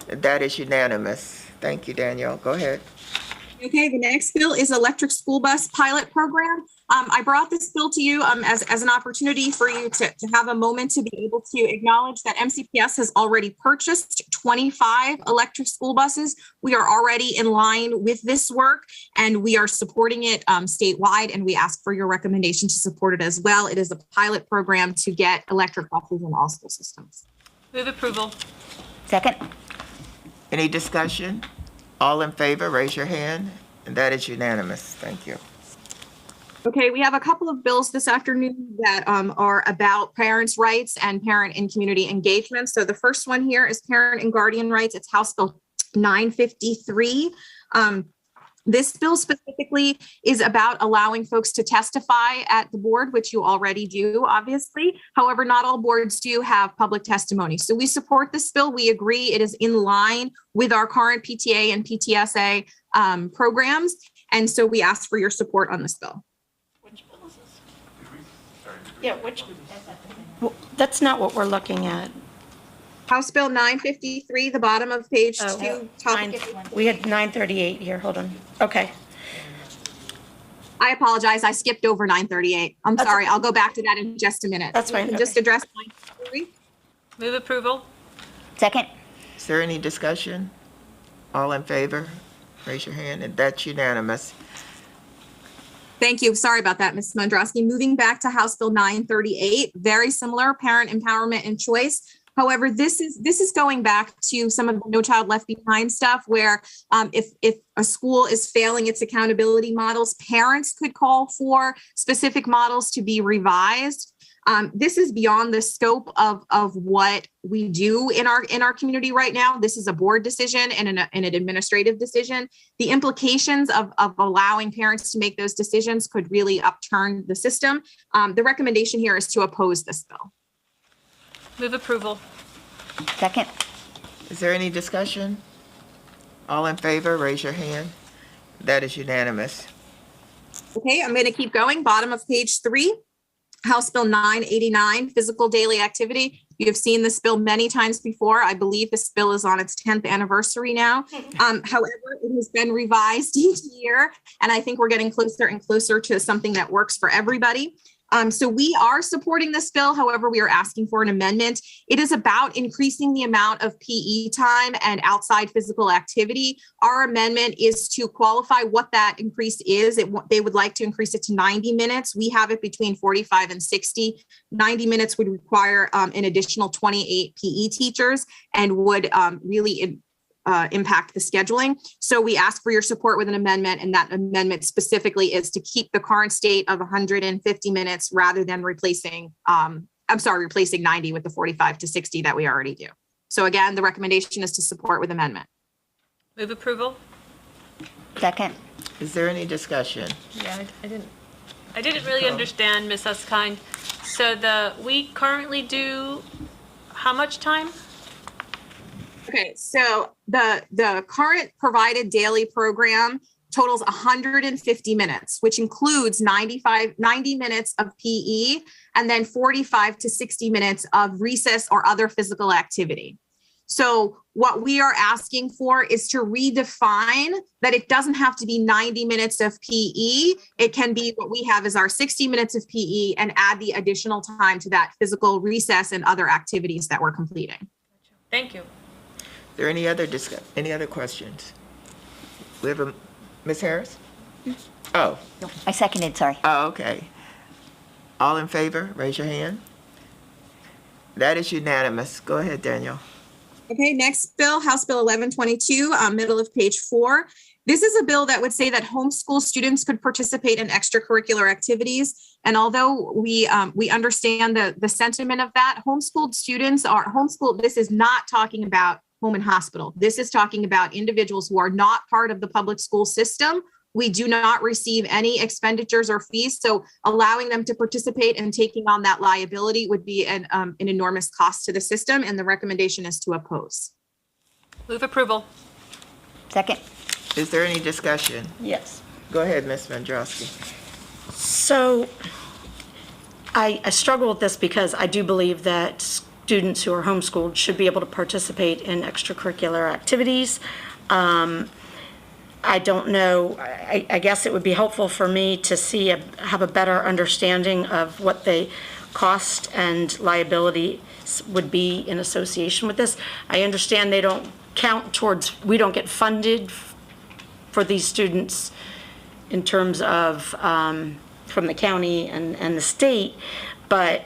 That is unanimous. Thank you, Danielle. Go ahead. Okay, the next bill is electric school bus pilot program. I brought this bill to you as an opportunity for you to have a moment to be able to acknowledge that MCPS has already purchased 25 electric school buses. We are already in line with this work, and we are supporting it statewide, and we ask for your recommendation to support it as well. It is a pilot program to get electric buses in all school systems. Move approval. Second. Any discussion? All in favor, raise your hand. And that is unanimous. Thank you. Okay, we have a couple of bills this afternoon that are about parents' rights and parent and community engagement. So the first one here is parent and guardian rights. It's House Bill 953. This bill specifically is about allowing folks to testify at the board, which you already do, obviously. However, not all boards do have public testimony. So we support this bill. We agree it is in line with our current PTA and PTSA programs. And so we ask for your support on this bill. Which bill is this? Yeah, well, that's not what we're looking at. House Bill 953, the bottom of page 2. We had 938 here, hold on. Okay. I apologize, I skipped over 938. I'm sorry, I'll go back to that in just a minute. That's fine. Just address 953. Move approval. Second. Is there any discussion? All in favor, raise your hand. And that's unanimous. Thank you. Sorry about that, Ms. Mondrowski. Moving back to House Bill 938, very similar, parent empowerment and choice. However, this is going back to some of the No Child Left Behind stuff, where if a school is failing its accountability models, parents could call for specific models to be revised. This is beyond the scope of what we do in our community right now. This is a board decision and an administrative decision. The implications of allowing parents to make those decisions could really upturn the system. The recommendation here is to oppose this bill. Move approval. Second. Is there any discussion? All in favor, raise your hand. That is unanimous. Okay, I'm going to keep going. Bottom of page 3, House Bill 989, physical daily activity. You have seen this bill many times before. I believe this bill is on its 10th anniversary now. However, it has been revised each year, and I think we're getting closer and closer to something that works for everybody. So we are supporting this bill. However, we are asking for an amendment. It is about increasing the amount of PE time and outside physical activity. Our amendment is to qualify what that increase is. They would like to increase it to 90 minutes. We have it between 45 and 60. 90 minutes would require an additional 28 PE teachers and would really impact the scheduling. So we ask for your support with an amendment, and that amendment specifically is to keep the current state of 150 minutes rather than replacing 90 with the 45 to 60 that we already do. So again, the recommendation is to support with amendment. Move approval? Second. Is there any discussion? Yeah, I didn't really understand, Ms. Huskind. So we currently do how much time? Okay, so the current provided daily program totals 150 minutes, which includes 90 minutes of PE and then 45 to 60 minutes of recess or other physical activity. So what we are asking for is to redefine that it doesn't have to be 90 minutes of PE. It can be what we have is our 60 minutes of PE and add the additional time to that physical recess and other activities that we're completing. Thank you. Is there any other questions? We have Ms. Harris? Oh. No, I seconded, sorry. Oh, okay. All in favor, raise your hand. That is unanimous. Go ahead, Daniel. Okay, next bill, House Bill 1122, middle of page 4. This is a bill that would say that homeschool students could participate in extracurricular activities. And although we understand the sentiment of that, homeschooled students are homeschooled. This is not talking about home and hospital. This is talking about individuals who are not part of the public school system. We do not receive any expenditures or fees. So allowing them to participate and taking on that liability would be an enormous cost to the system. And the recommendation is to oppose. Move approval. Second. Is there any discussion? Yes. Go ahead, Ms. Vendrowski. So I struggle with this because I do believe that students who are homeschooled should be able to participate in extracurricular activities. I don't know, I guess it would be helpful for me to have a better understanding of what the cost and liability would be in association with this. I understand they don't count towards, we don't get funded for these students in terms of from the county and the state, but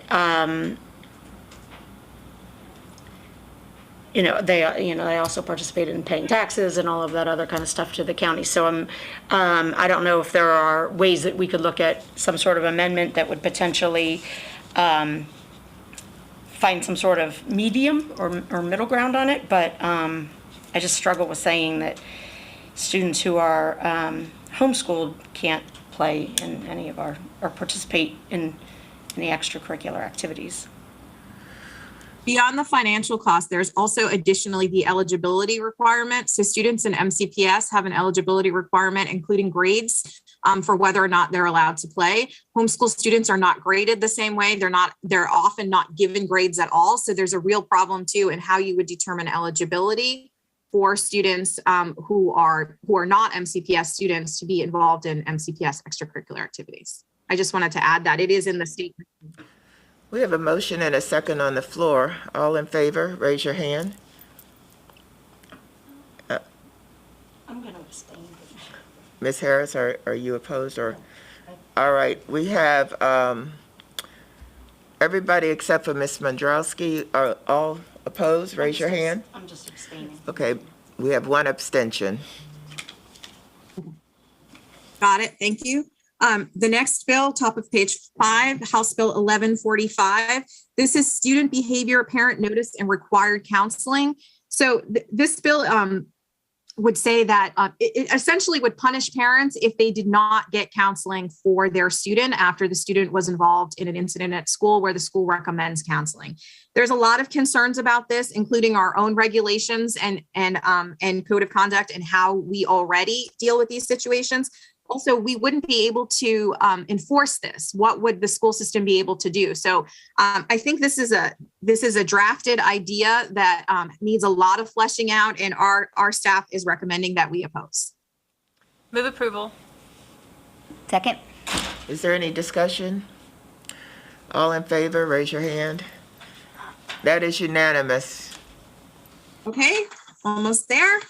they also participated in paying taxes and all of that other kind of stuff to the county. So I don't know if there are ways that we could look at some sort of amendment that would potentially find some sort of medium or middle ground on it. But I just struggle with saying that students who are homeschooled can't play in any of or participate in any extracurricular activities. Beyond the financial cost, there's also additionally the eligibility requirement. So students in MCPS have an eligibility requirement, including grades for whether or not they're allowed to play. Homeschool students are not graded the same way. They're often not given grades at all. So there's a real problem too in how you would determine eligibility for students who are not MCPS students to be involved in MCPS extracurricular activities. I just wanted to add that it is in the statement. We have a motion and a second on the floor. All in favor, raise your hand. I'm going to abstain. Ms. Harris, are you opposed or? All right, we have everybody except for Ms. Mandrowski are all opposed. Raise your hand. I'm just abstaining. Okay, we have one abstention. Got it. Thank you. The next bill, top of page 5, House Bill 1145. This is student behavior, parent notice, and required counseling. So this bill would say that it essentially would punish parents if they did not get counseling for their student after the student was involved in an incident at school where the school recommends counseling. There's a lot of concerns about this, including our own regulations and code of conduct and how we already deal with these situations. Also, we wouldn't be able to enforce this. What would the school system be able to do? So I think this is a drafted idea that needs a lot of fleshing out, and our staff is recommending that we oppose. Move approval. Second. Is there any discussion? All in favor, raise your hand. That is unanimous. Okay, almost there.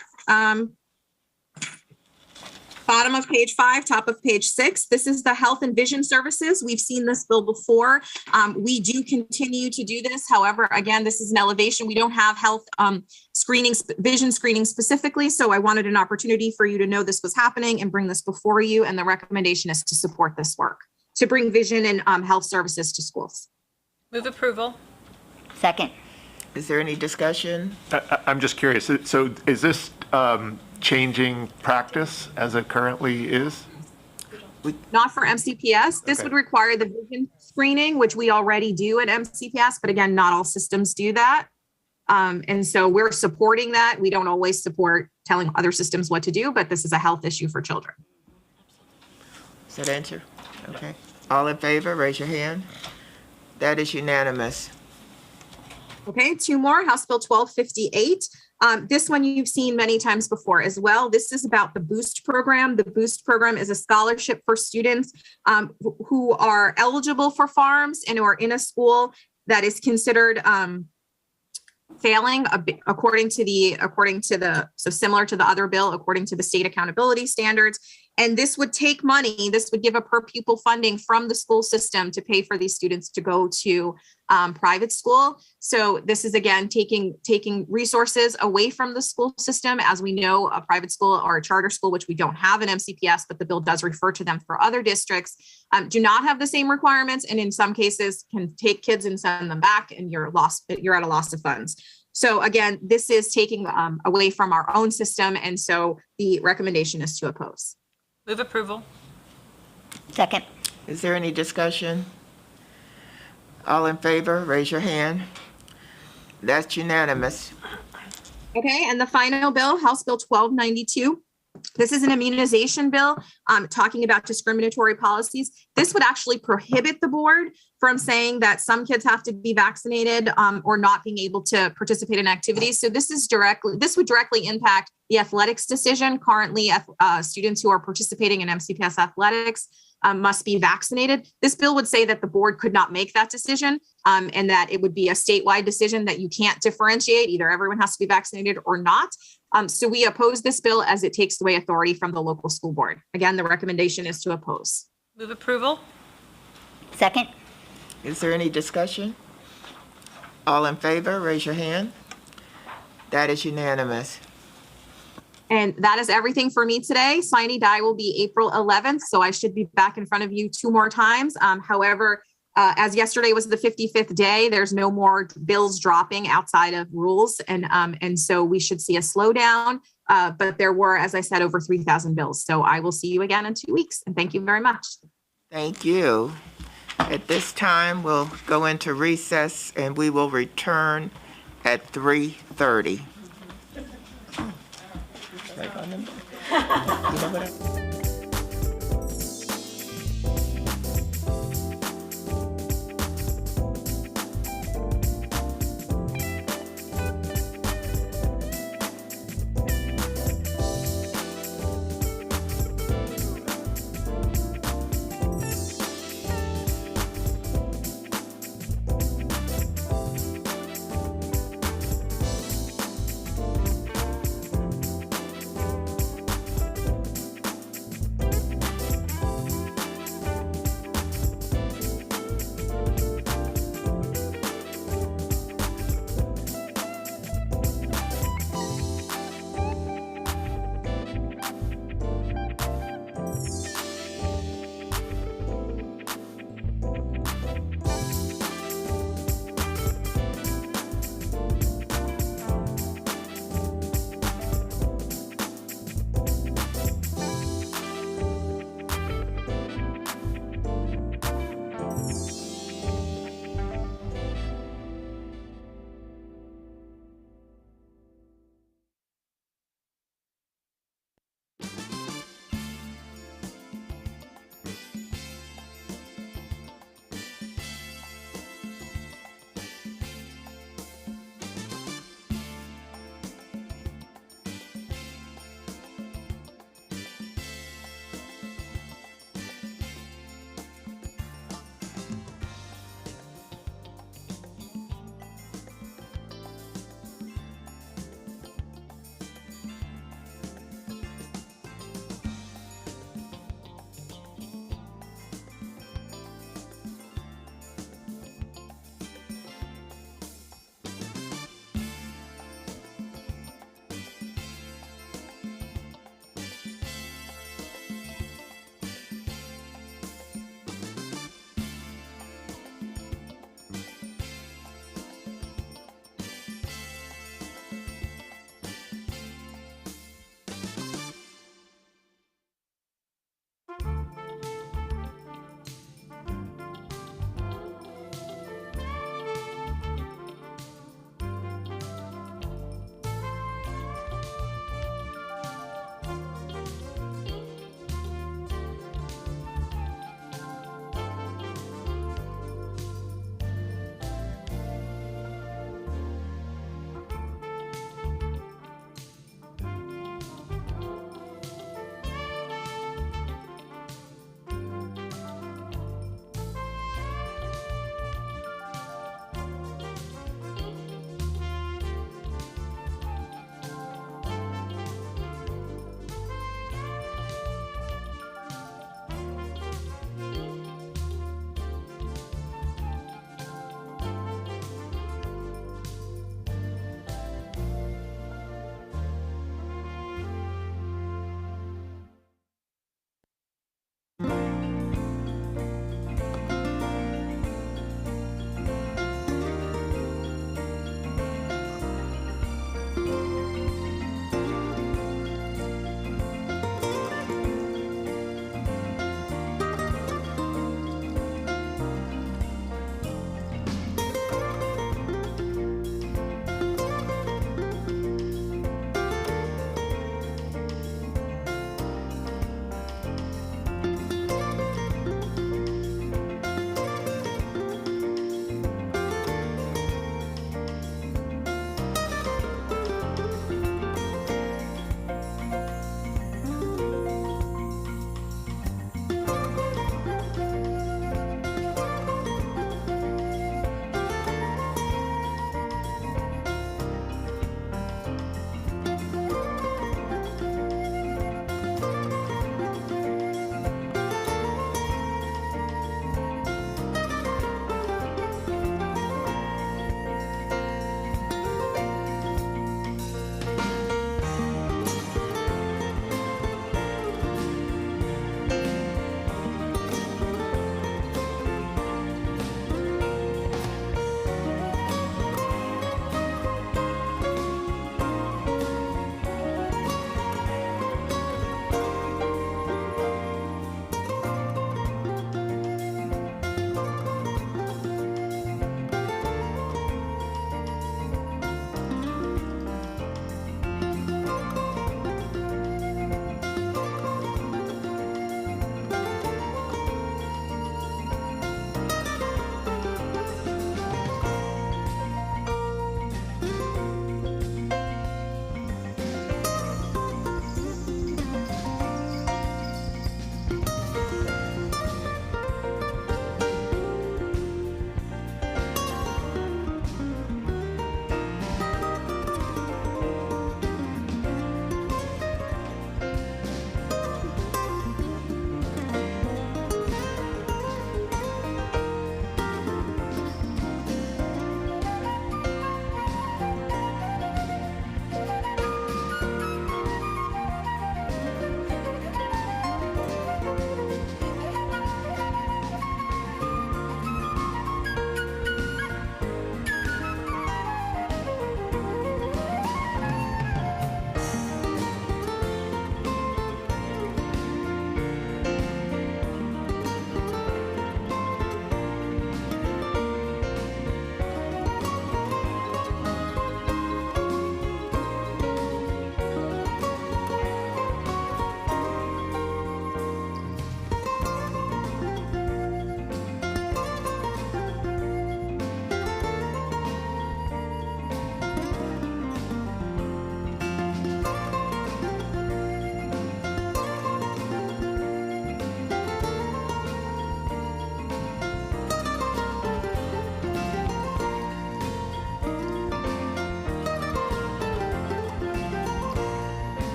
Bottom of page 5, top of page 6. This is the health and vision services. We've seen this bill before. We do continue to do this. However, again, this is an elevation. We don't have health vision screening specifically. So I wanted an opportunity for you to know this was happening and bring this before you. And the recommendation is to support this work, to bring vision and health services to schools. Move approval. Second. Is there any discussion? I'm just curious. So is this changing practice as it currently is? Not for MCPS. This would require the vision screening, which we already do at MCPS, but again, not all systems do that. And so we're supporting that. We don't always support telling other systems what to do, but this is a health issue for children. Does that answer? Okay. All in favor, raise your hand. That is unanimous. Okay, 2 more. House Bill 1258. This one you've seen many times before as well. This is about the BOOST program. The BOOST program is a scholarship for students who are eligible for farms and who are in a school that is considered failing according to the so similar to the other bill, according to the state accountability standards. And this would take money, this would give a per pupil funding from the school system to pay for these students to go to private school. So this is again, taking resources away from the school system. As we know, a private school or a charter school, which we don't have in MCPS, but the bill does refer to them for other districts, do not have the same requirements. And in some cases can take kids and send them back and you're at a loss of funds. So again, this is taking away from our own system. And so the recommendation is to oppose. Move approval. Second. Is there any discussion? All in favor, raise your hand. That's unanimous. Okay, and the final bill, House Bill 1292. This is an immunization bill talking about discriminatory policies. This would actually prohibit the board from saying that some kids have to be vaccinated or not being able to participate in activities. So this would directly impact the athletics decision. Currently, students who are participating in MCPS athletics must be vaccinated. This bill would say that the board could not make that decision and that it would be a statewide decision that you can't differentiate. Either everyone has to be vaccinated or not. So we oppose this bill as it takes away authority from the local school board. Again, the recommendation is to oppose. Move approval. Second. Is there any discussion? All in favor, raise your hand. That is unanimous. And that is everything for me today. Sine Die will be April 11th, so I should be back in front of you 2 more times. However, as yesterday was the 55th day, there's no more bills dropping outside of rules. And so we should see a slowdown. But there were, as I said, over 3,000 bills. So I will see you again in 2 weeks. And thank you very much. Thank you. At this time, we'll go into recess and we will return at 3:30. You know what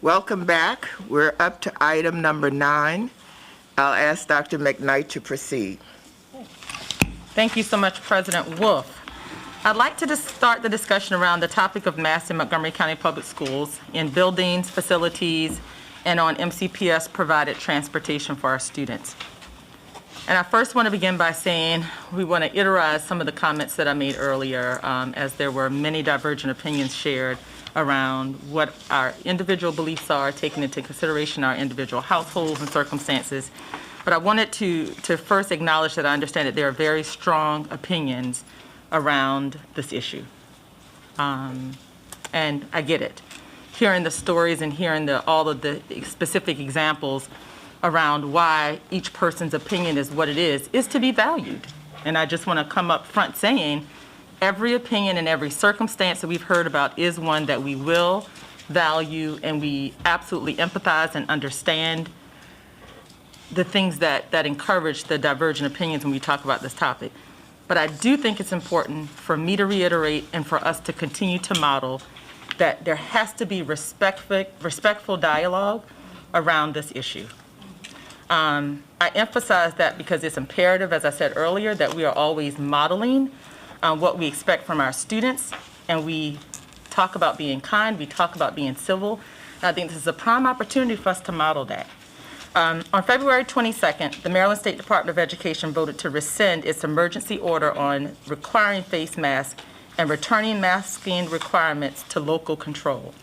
Welcome back. We're up to item number 9. I'll ask Dr. McKnight to proceed. Thank you so much, President Wolf. I'd like to just start the discussion around the topic of masks in Montgomery County Public Schools in buildings, facilities, and on MCPS-provided transportation for our students. And I first want to begin by saying we want to iterate some of the comments that I made earlier, as there were many divergent opinions shared around what our individual beliefs are, taking into consideration our individual households and circumstances. But I wanted to first acknowledge that I understand that there are very strong opinions around this issue. And I get it. Hearing the stories and hearing all of the specific examples around why each person's opinion is what it is to be valued. And I just want to come up front saying every opinion and every circumstance that we've heard about is one that we will value, and we absolutely empathize and understand the things that encourage the divergent opinions when we talk about this topic. But I do think it's important for me to reiterate and for us to continue to model that there has to be respectful dialogue around this issue. I emphasize that because it's imperative, as I said earlier, that we are always modeling what we expect from our students, and we talk about being kind, we talk about being civil. And I think this is a prime opportunity for us to model that. On February 22nd, the Maryland State Department of Education voted to rescind its emergency order on requiring face masks and returning masking requirements to local control,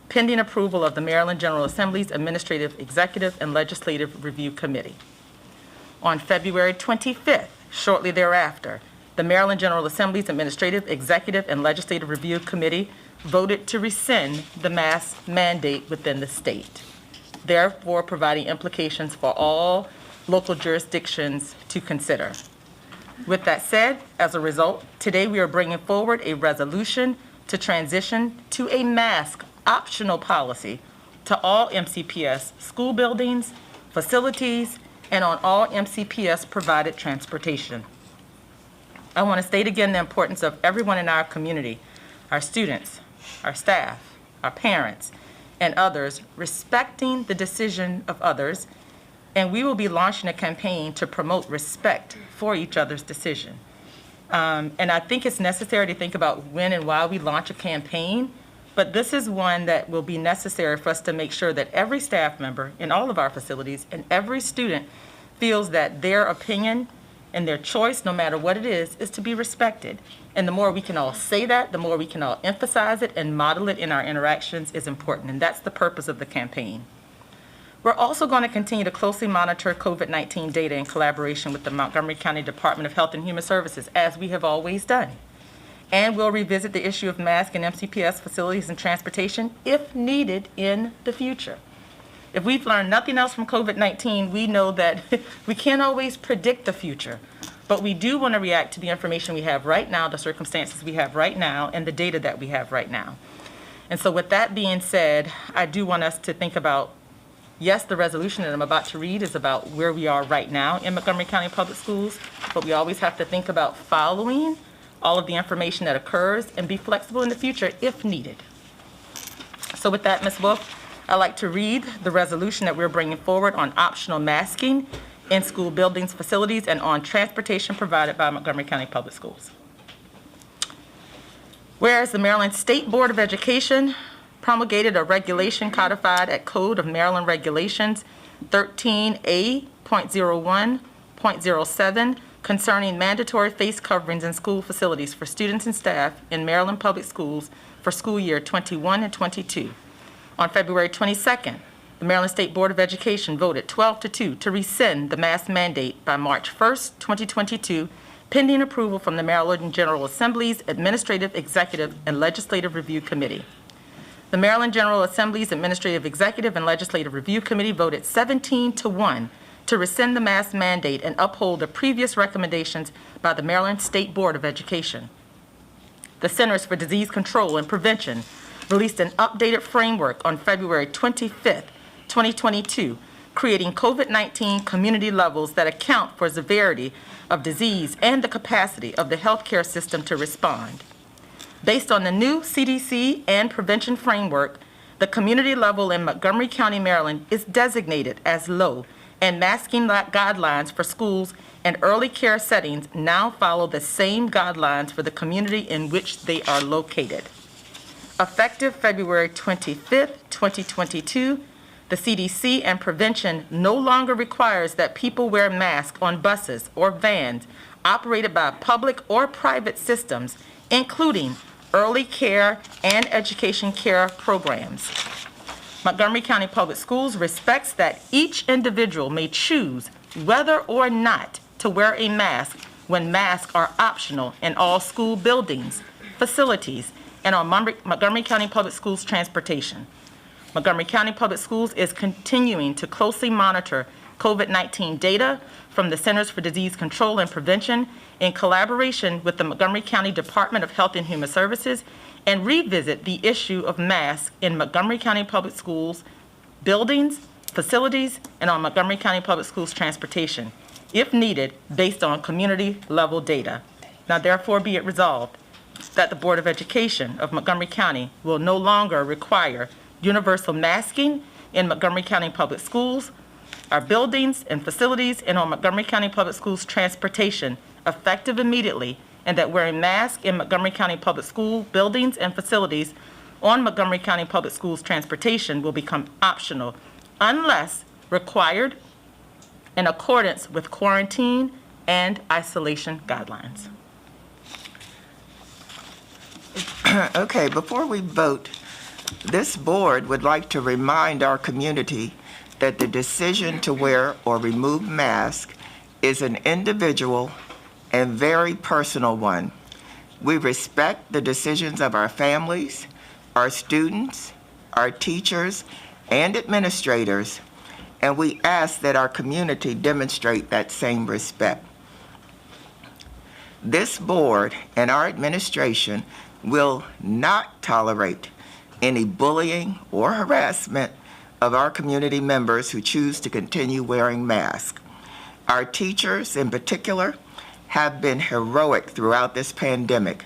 pending approval of the Maryland General Assembly's Administrative, Executive, and Legislative Review Committee. On February 25th, shortly thereafter, the Maryland General Assembly's Administrative, Executive, and Legislative Review Committee voted to rescind the mask mandate within the state, therefore providing implications for all local jurisdictions to consider. With that said, as a result, today we are bringing forward a resolution to transition to a mask optional policy to all MCPS school buildings, facilities, and on all MCPS provided transportation. I want to state again the importance of everyone in our community, our students, our staff, our parents, and others respecting the decision of others, and we will be launching a campaign to promote respect for each other's decision. And I think it's necessary to think about when and why we launch a campaign, but this is one that will be necessary for us to make sure that every staff member in all of our facilities and every student feels that their opinion and their choice, no matter what it is to be respected. And the more we can all say that, the more we can all emphasize it and model it in our interactions is important, and that's the purpose of the campaign. We're also going to continue to closely monitor COVID-19 data in collaboration with the Montgomery County Department of Health and Human Services, as we have always done. And we'll revisit the issue of masks in MCPS facilities and transportation if needed in the future. If we've learned nothing else from COVID-19, we know that we can't always predict the future, but we do want to react to the information we have right now, the circumstances we have right now, and the data that we have right now. And so with that being said, I do want us to think about, yes, the resolution that I'm about to read is about where we are right now in Montgomery County Public Schools, but we always have to think about following all of the information that occurs and be flexible in the future if needed. So with that, Ms. Wolf, I'd like to read the resolution that we're bringing forward on optional masking in school buildings, facilities, and on transportation provided by Montgomery County Public Schools. Whereas the Maryland State Board of Education promulgated a regulation codified at Code of Maryland Regulations 13A.01.07 concerning mandatory face coverings in school facilities for students and staff in Maryland Public Schools for school year 21 and 22. On February 22nd, the Maryland State Board of Education voted 12-2 to rescind the mask mandate by March 1st, 2022, pending approval from the Maryland General Assembly's Administrative, Executive, and Legislative Review Committee. The Maryland General Assembly's Administrative, Executive, and Legislative Review Committee voted 17-1 to rescind the mask mandate and uphold the previous recommendations by the Maryland State Board of Education. The Centers for Disease Control and Prevention released an updated framework on February 25th, 2022, creating COVID-19 community levels that account for severity of disease and the capacity of the healthcare system to respond. Based on the new CDC and prevention framework, The community level in Montgomery County, Maryland is designated as low, and masking guidelines for schools and early care settings now follow the same guidelines for the community in which they are located. Effective February 25th, 2022, the CDC and prevention no longer requires that people wear masks on buses or vans operated by public or private systems, including early care and education care programs. Montgomery County Public Schools respects that each individual may choose whether or not to wear a mask when masks are optional in all school buildings, facilities, and on Montgomery County Public Schools transportation. Montgomery County Public Schools is continuing to closely monitor COVID-19 data from the Centers for Disease Control and Prevention in collaboration with the Montgomery County Department of Health and Human Services and revisit the issue of masks in Montgomery County Public Schools buildings, facilities, and on Montgomery County Public Schools transportation, if needed, based on community-level data. Now therefore be it resolved that the Board of Education of Montgomery County will no longer require universal masking in Montgomery County Public Schools, our buildings and facilities, and on Montgomery County Public Schools transportation, effective immediately, and that wearing masks in Montgomery County Public School buildings and facilities on Montgomery County Public Schools transportation will become optional unless required in accordance with quarantine and isolation guidelines. Okay, before we vote, this board would like to remind our community that the decision to wear or remove masks is an individual and very personal one. We respect the decisions of our families, our students, our teachers, and administrators, and we ask that our community demonstrate that same respect. This board and our administration will not tolerate any bullying or harassment of our community members who choose to continue wearing masks. Our teachers, in particular, have been heroic throughout this pandemic,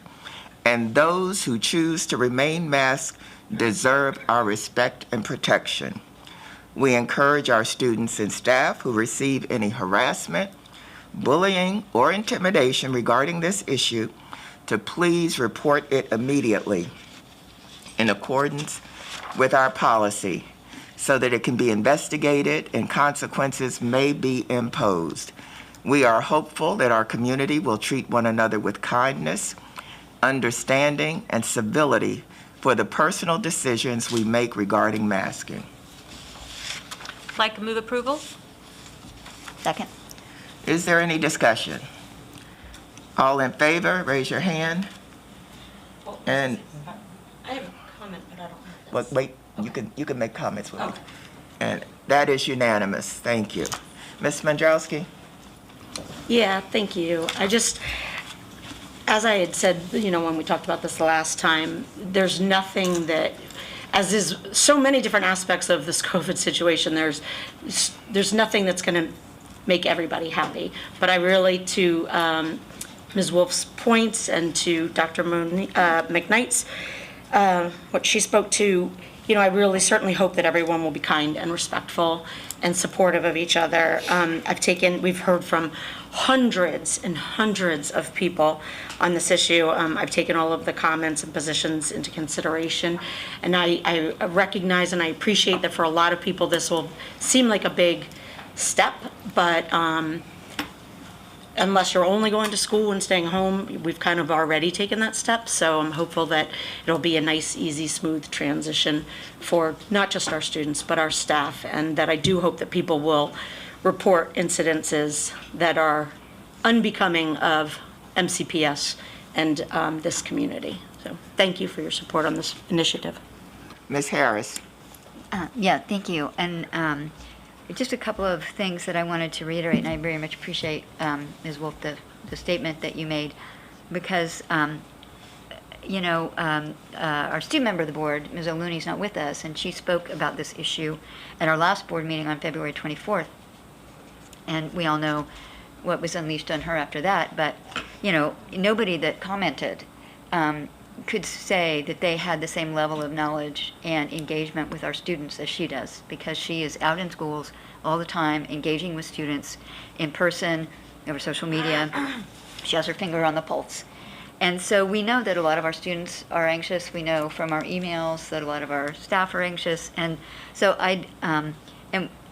and those who choose to remain masked deserve our respect and protection. We encourage our students and staff who receive any harassment, bullying, or intimidation regarding this issue to please report it immediately in accordance with our policy so that it can be investigated and consequences may be imposed. We are hopeful that our community will treat one another with kindness, understanding, and civility for the personal decisions we make regarding masking. Like to move approval? Second. Is there any discussion? All in favor, raise your hand. And I have a comment, but I don't know. well, wait, you can make comments with me. And that is unanimous. Thank you. Ms. Mandrowski? Yeah, thank you. As I had said, when we talked about this the last time, there's nothing that, as is so many different aspects of this COVID situation, there's nothing that's going to make everybody happy. But I really, to Ms. Wolf's points and to Dr. McKnight's, what she spoke to, I really certainly hope that everyone will be kind and respectful and supportive of each other. We've heard from hundreds and hundreds of people on this issue. I've taken all of the comments and positions into consideration, and I recognize and I appreciate that for a lot of people this will seem like a big step, but unless you're only going to school and staying home, we've kind of already taken that step. So I'm hopeful that it'll be a nice, easy, smooth transition for not just our students, but our staff. And that I do hope that people will report incidences that are unbecoming of MCPS and this community. So thank you for your support on this initiative. Ms. Harris? Yeah, thank you. And just a couple of things that I wanted to reiterate, and I very much appreciate, Ms. Wolf, the statement that you made, because, our student member of the board, Ms. O'Looney, is not with us, and she spoke about this issue at our last board meeting on February 24th, and we all know what was unleashed on her after that, but, nobody that commented could say that they had the same level of knowledge and engagement with our students as she does, because she is out in schools all the time, engaging with students in person, over social media. She has her finger on the pulse. And so we know that a lot of our students are anxious. We know from our emails that a lot of our staff are anxious. And so and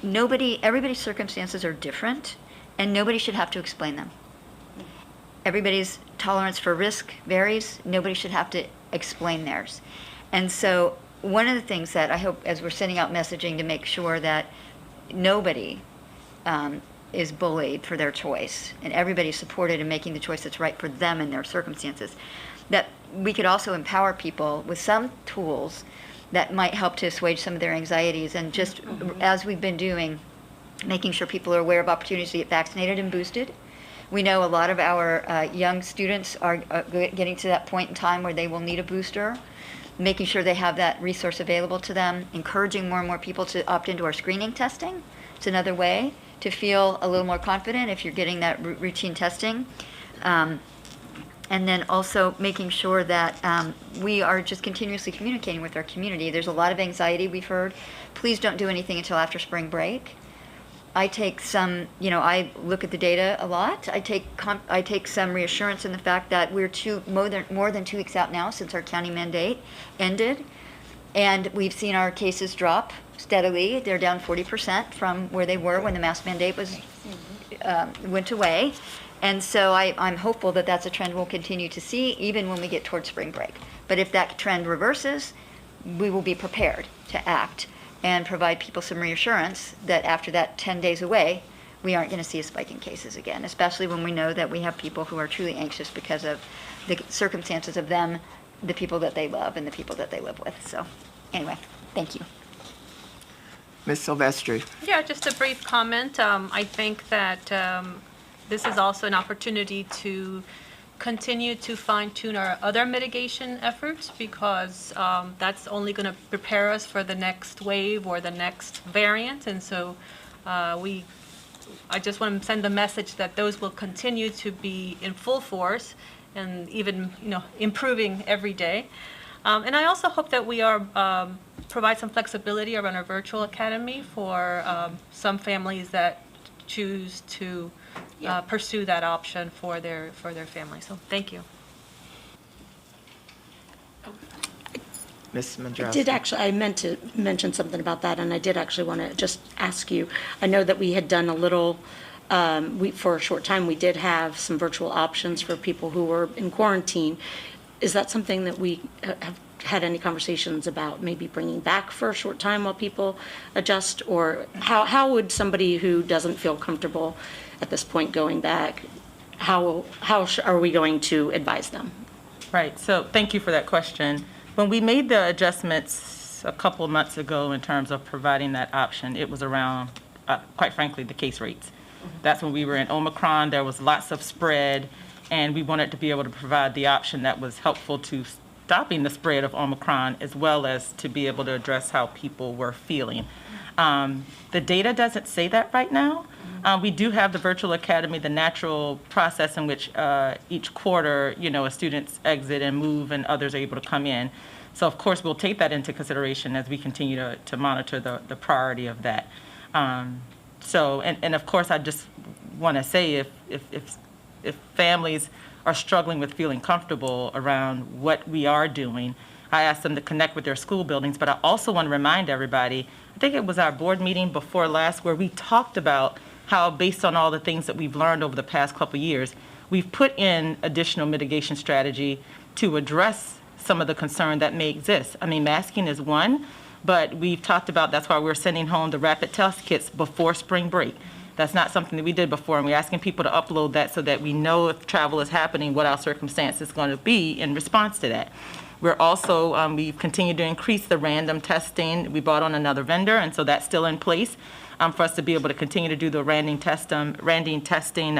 everybody's circumstances are different, and nobody should have to explain them. Everybody's tolerance for risk varies. Nobody should have to explain theirs. And so one of the things that I hope, as we're sending out messaging to make sure that nobody is bullied for their choice, and everybody's supported in making the choice that's right for them and their circumstances, that we could also empower people with some tools that might help to assuage some of their anxieties, and just as we've been doing, making sure people are aware of opportunities to get vaccinated and boosted. We know a lot of our young students are getting to that point in time where they will need a booster, making sure they have that resource available to them, encouraging more and more people to opt into our screening testing. It's another way to feel a little more confident if you're getting that routine testing. And then also making sure that we are just continuously communicating with our community. There's a lot of anxiety we've heard. Please don't do anything until after spring break. I take some, I look at the data a lot. I take some reassurance in the fact that we're more than 2 weeks out now since our county mandate ended. And we've seen our cases drop steadily. They're down 40% from where they were when the mask mandate went away. And so I'm hopeful that that's a trend we'll continue to see even when we get towards spring break. But if that trend reverses, we will be prepared to act and provide people some reassurance that after that 10 days away, we aren't going to see a spike in cases again, especially when we know that we have people who are truly anxious because of the circumstances of them, the people that they love, and the people that they live with. So anyway, thank you. Ms. Silvestri. Yeah, just a brief comment. I think that this is also an opportunity to continue to fine-tune our other mitigation efforts, because that's only going to prepare us for the next wave or the next variant. And so I just want to send the message that those will continue to be in full force and even improving every day. And I also hope that we are provide some flexibility around our virtual academy for some families that choose to pursue that option for their family. So thank you. Ms. Mandrowski. I did actually, I meant to mention something about that, and I did actually want to just ask you. I know that we had done a little, for a short time, we did have some virtual options for people who were in quarantine. Is that something that we have had any conversations about maybe bringing back for a short time while people adjust? Or how would somebody who doesn't feel comfortable at this point going back, how are we going to advise them? Right, so thank you for that question. When we made the adjustments a couple of months ago in terms of providing that option, it was around, quite frankly, the case rates. That's when we were in Omicron, there was lots of spread, and we wanted to be able to provide the option that was helpful to stopping the spread of Omicron, as well as to be able to address how people were feeling. The data doesn't say that right now. We do have the virtual academy, the natural process in which each quarter, students exit and move and others are able to come in. So of course, we'll take that into consideration as we continue to monitor the priority of that. And of course, I just want to say if families are struggling with feeling comfortable around what we are doing, I ask them to connect with their school buildings, but I also want to remind everybody, I think it was our board meeting before last where we talked about how, based on all the things that we've learned over the past couple of years, we've put in additional mitigation strategy to address some of the concern that may exist. I mean, masking is one, but we've talked about, that's why we're sending home the rapid test kits before spring break. That's not something that we did before, and we're asking people to upload that so that we know if travel is happening, what our circumstance is going to be in response to that. We're also, we've continued to increase the random testing. We brought on another vendor, and so that's still in place for us to be able to continue to do the random testing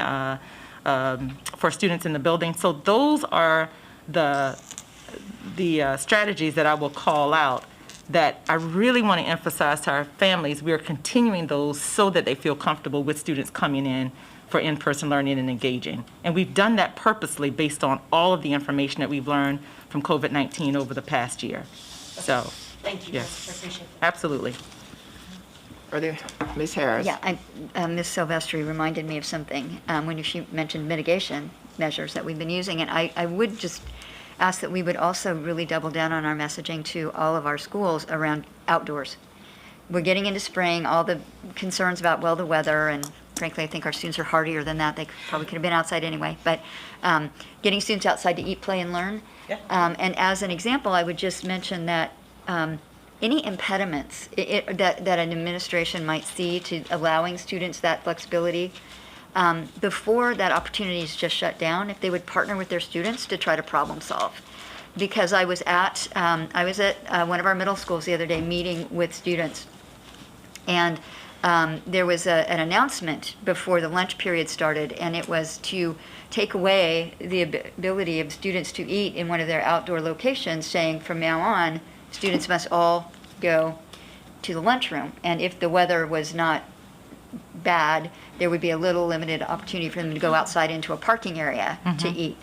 for students in the building. So those are the strategies that I will call out that I really want to emphasize to our families. We are continuing those so that they feel comfortable with students coming in for in-person learning and engaging. And we've done that purposely based on all of the information that we've learned from COVID-19 over the past year. So, Thank you. yes, I appreciate it. absolutely. Are there, Ms. Harris? Yeah, Ms. Silvestri reminded me of something when she mentioned mitigation measures that we've been using, and I would just ask that we would also really double down on our messaging to all of our schools around outdoors. We're getting into spring, all the concerns about, well, the weather, and frankly, I think our students are hardier than that. They probably could have been outside anyway, but getting students outside to eat, play, and learn. Yeah. And as an example, I would just mention that any impediments that an administration might see to allowing students that flexibility, before that opportunity is just shut down, if they would partner with their students to try to problem solve. Because I was at one of our middle schools the other day meeting with students, and there was an announcement before the lunch period started, and it was to take away the ability of students to eat in one of their outdoor locations, saying from now on, students must all go to the lunchroom. And if the weather was not bad, there would be a little limited opportunity for them to go outside into a parking area to eat.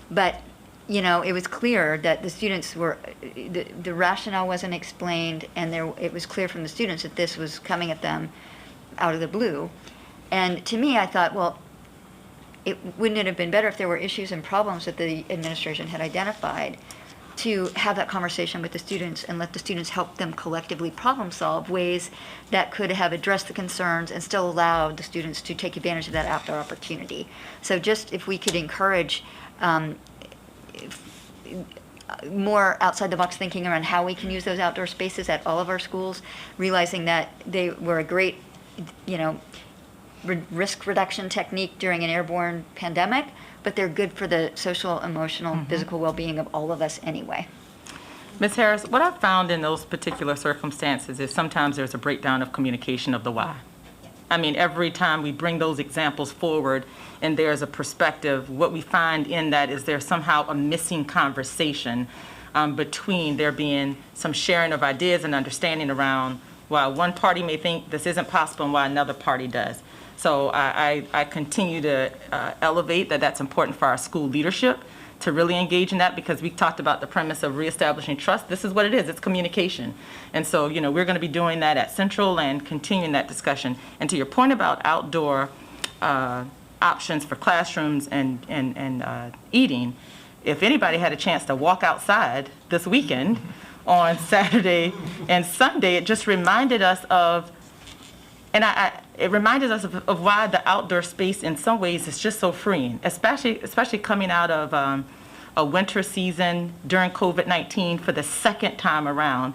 But, you know, it was clear that the students were, the rationale wasn't explained, and it was clear from the students that this was coming at them out of the blue. And to me, I thought, well, wouldn't it have been better if there were issues and problems that the administration had identified to have that conversation with the students and let the students help them collectively problem solve ways that could have addressed the concerns and still allowed the students to take advantage of that outdoor opportunity. So just if we could encourage more outside the box thinking around how we can use those outdoor spaces at all of our schools, realizing that they were a great, you know, risk reduction technique during an airborne pandemic, but they're good for the social, emotional, physical well-being of all of us anyway. Ms. Harris, what I've found in those particular circumstances is sometimes there's a breakdown of communication of the why. I mean, every time we bring those examples forward and there's a perspective, what we find in that is there's somehow a missing conversation between there being some sharing of ideas and understanding around why one party may think this isn't possible and why another party does. So I continue to elevate that that's important for our school leadership to really engage in that, because we talked about the premise of reestablishing trust. This is what it is, it's communication. And so, you know, we're gonna be doing that at Central and continuing that discussion. And to your point about outdoor options for classrooms and eating, if anybody had a chance to walk outside this weekend on Saturday and Sunday, it just reminded us of, and it reminded us of why the outdoor space in some ways is just so freeing, especially coming out of a winter season during COVID-19 for the second time around.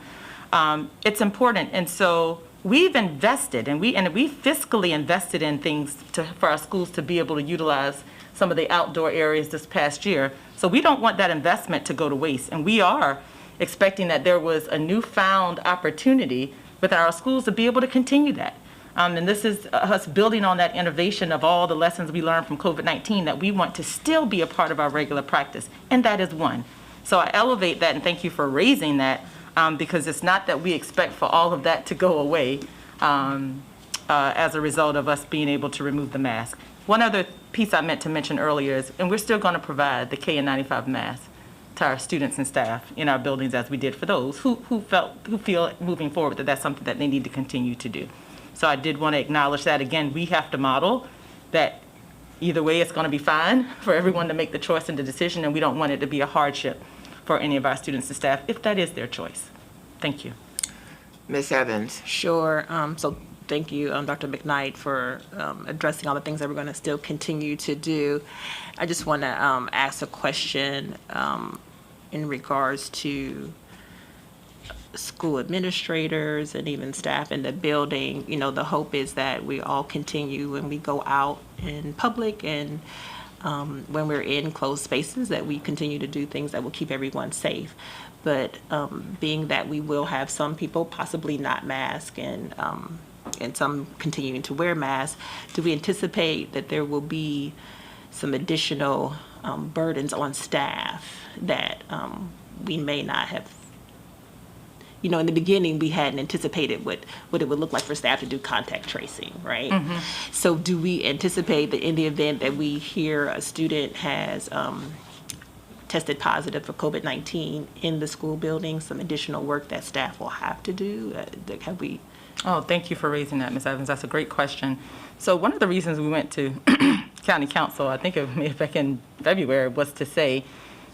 It's important, and so we've invested, and we fiscally invested in things for our schools to be able to utilize some of the outdoor areas this past year. So we don't want that investment to go to waste, and we are expecting that there was a newfound opportunity with our schools to be able to continue that. And this is us building on that innovation of all the lessons we learned from COVID-19 that we want to still be a part of our regular practice, and that is one. So I elevate that, and thank you for raising that, because it's not that we expect for all of that to go away as a result of us being able to remove the mask. One other piece I meant to mention earlier is, and we're still going to provide the KN95 mask to our students and staff in our buildings as we did for those who feel moving forward that that's something that they need to continue to do. So I did want to acknowledge that. Again, we have to model that either way it's going to be fine for everyone to make the choice and the decision, and we don't want it to be a hardship for any of our students and staff if that is their choice. Thank you. Ms. Evans. Sure. So thank you, Dr. McKnight, for addressing all the things that we're going to still continue to do. I just want to ask a question in regards to school administrators and even staff in the building. You know, the hope is that we all continue when we go out in public and when we're in closed spaces, that we continue to do things that will keep everyone safe. But being that we will have some people possibly not masked and some continuing to wear masks, do we anticipate that there will be some additional burdens on staff that we may not have in the beginning, we hadn't anticipated what it would look like for staff to do contact tracing, right? So do we anticipate that in the event that we hear a student has tested positive for COVID-19 in the school building, some additional work that staff will have to do? Have we? Oh, thank you for raising that, Ms. Evans. That's a great question. So one of the reasons we went to County Council, I think it may have back in February, was to say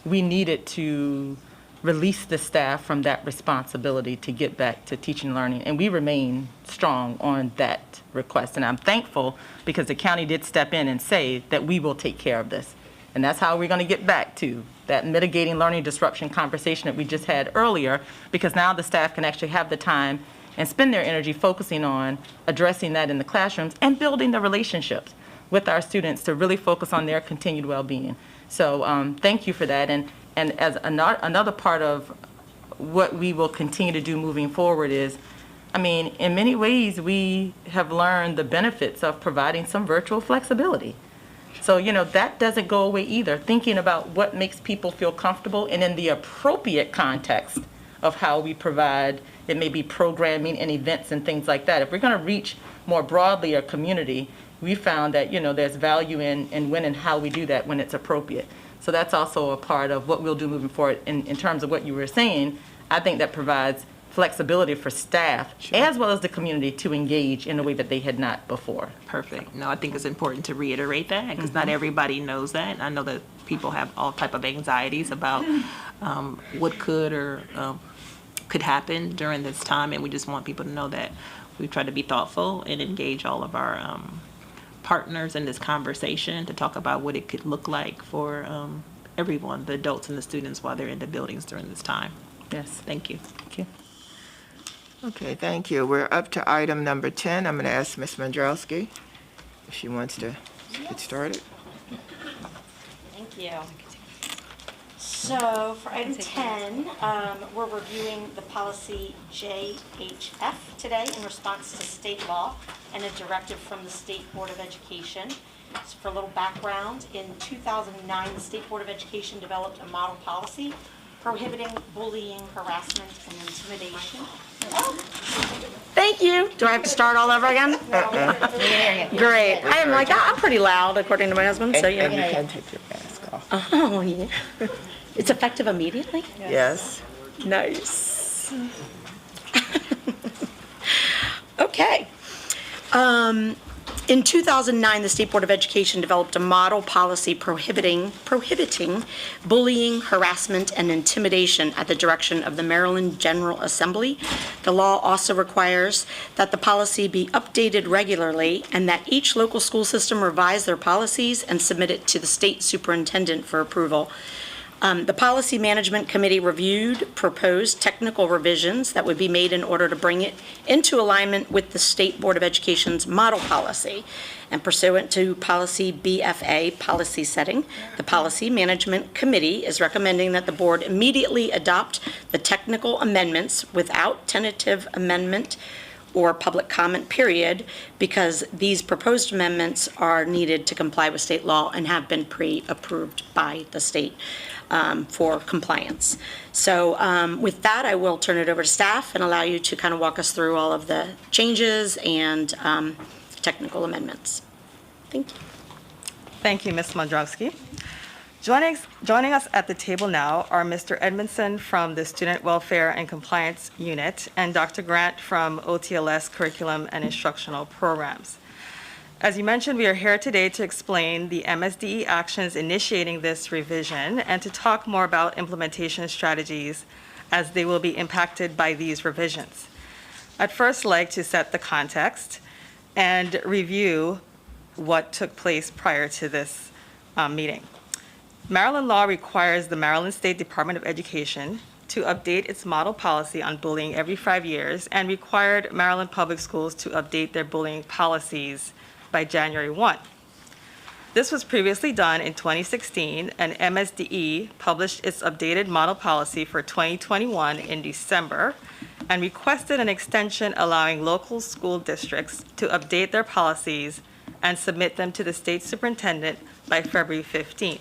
we needed to release the staff from that responsibility to get back to teaching and learning. And we remain strong on that request. And I'm thankful because the county did step in and say that we will take care of this. And that's how we're going to get back to that mitigating learning disruption conversation that we just had earlier, because now the staff can actually have the time and spend their energy focusing on addressing that in the classrooms and building the relationships with our students to really focus on their continued well-being. So thank you for that. And as another part of what we will continue to do moving forward is, I mean, in many ways, we have learned the benefits of providing some virtual flexibility. So, that doesn't go away either. Thinking about what makes people feel comfortable and in the appropriate context of how we provide, it may be programming and events and things like that. If we're going to reach more broadly our community, we found that, there's value in when and how we do that when it's appropriate. So that's also a part of what we'll do moving forward. In terms of what you were saying, I think that provides flexibility for staff as well as the community to engage in a way that they had not before. Perfect. No, I think it's important to reiterate that because not everybody knows that. I know that people have all type of anxieties about what could or could happen during this time, and we just want people to know that we've tried to be thoughtful and engage all of our partners in this conversation to talk about what it could look like for everyone, the adults and the students, while they're in the buildings during this time. Yes. Thank you. Thank you. Okay, thank you. We're up to item number 10. I'm going to ask Ms. Mandrowski if she wants to get started. Thank you. So for item 10, we're reviewing the policy JHF today in response to state law and a directive from the State Board of Education. So for a little background, in 2009, the State Board of Education developed a model policy prohibiting bullying, harassment, and intimidation. Thank you. Do I have to start all over again? Great. I am like, I'm pretty loud, according to my husband, so And you can take your mask off. Oh, yeah. It's effective immediately? Yes. Nice. Okay. In 2009, the State Board of Education developed a model policy prohibiting bullying, harassment, and intimidation at the direction of the Maryland General Assembly. The law also requires that the policy be updated regularly and that each local school system revise their policies and submit it to the state superintendent for approval. The Policy Management Committee reviewed proposed technical revisions that would be made in order to bring it into alignment with the State Board of Education's model policy. And pursuant to Policy BFA policy setting, the Policy Management Committee is recommending that the board immediately adopt the technical amendments without tentative amendment or public comment period, because these proposed amendments are needed to comply with state law and have been pre-approved by the state for compliance. So with that, I will turn it over to staff and allow you to kind of walk us through all of the changes and technical amendments. Thank you. Thank you, Ms. Mandrowski. Joining us at the table now are Mr. Edmondson from the Student Welfare and Compliance Unit and Dr. Grant from OTLS Curriculum and Instructional Programs. As you mentioned, we are here today to explain the MSDE actions initiating this revision and to talk more about implementation strategies as they will be impacted by these revisions. I'd first like to set the context and review what took place prior to this meeting. Maryland law requires the Maryland State Department of Education to update its model policy on bullying every 5 years and required Maryland Public Schools to update their bullying policies by January 1. This was previously done in 2016, and MSDE published its updated model policy for 2021 in December and requested an extension allowing local school districts to update their policies and submit them to the state superintendent by February 15th.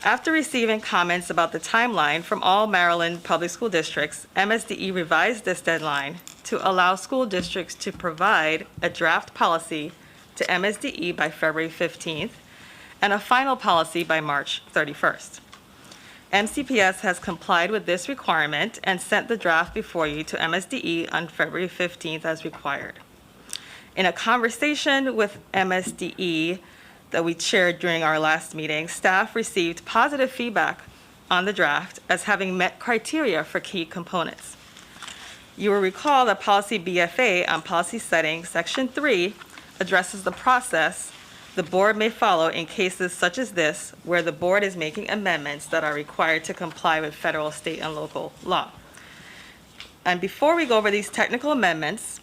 After receiving comments about the timeline from all Maryland public school districts, MSDE revised this deadline to allow school districts to provide a draft policy to MSDE by February 15th and a final policy by March 31st. MCPS has complied with this requirement and sent the draft before you to MSDE on February 15th as required. In a conversation with MSDE that we shared during our last meeting, staff received positive feedback on the draft as having met criteria for key components. You will recall that Policy BFA on policy setting, Section 3, addresses the process the board may follow in cases such as this, where the board is making amendments that are required to comply with federal, state, and local law. And before we go over these technical amendments,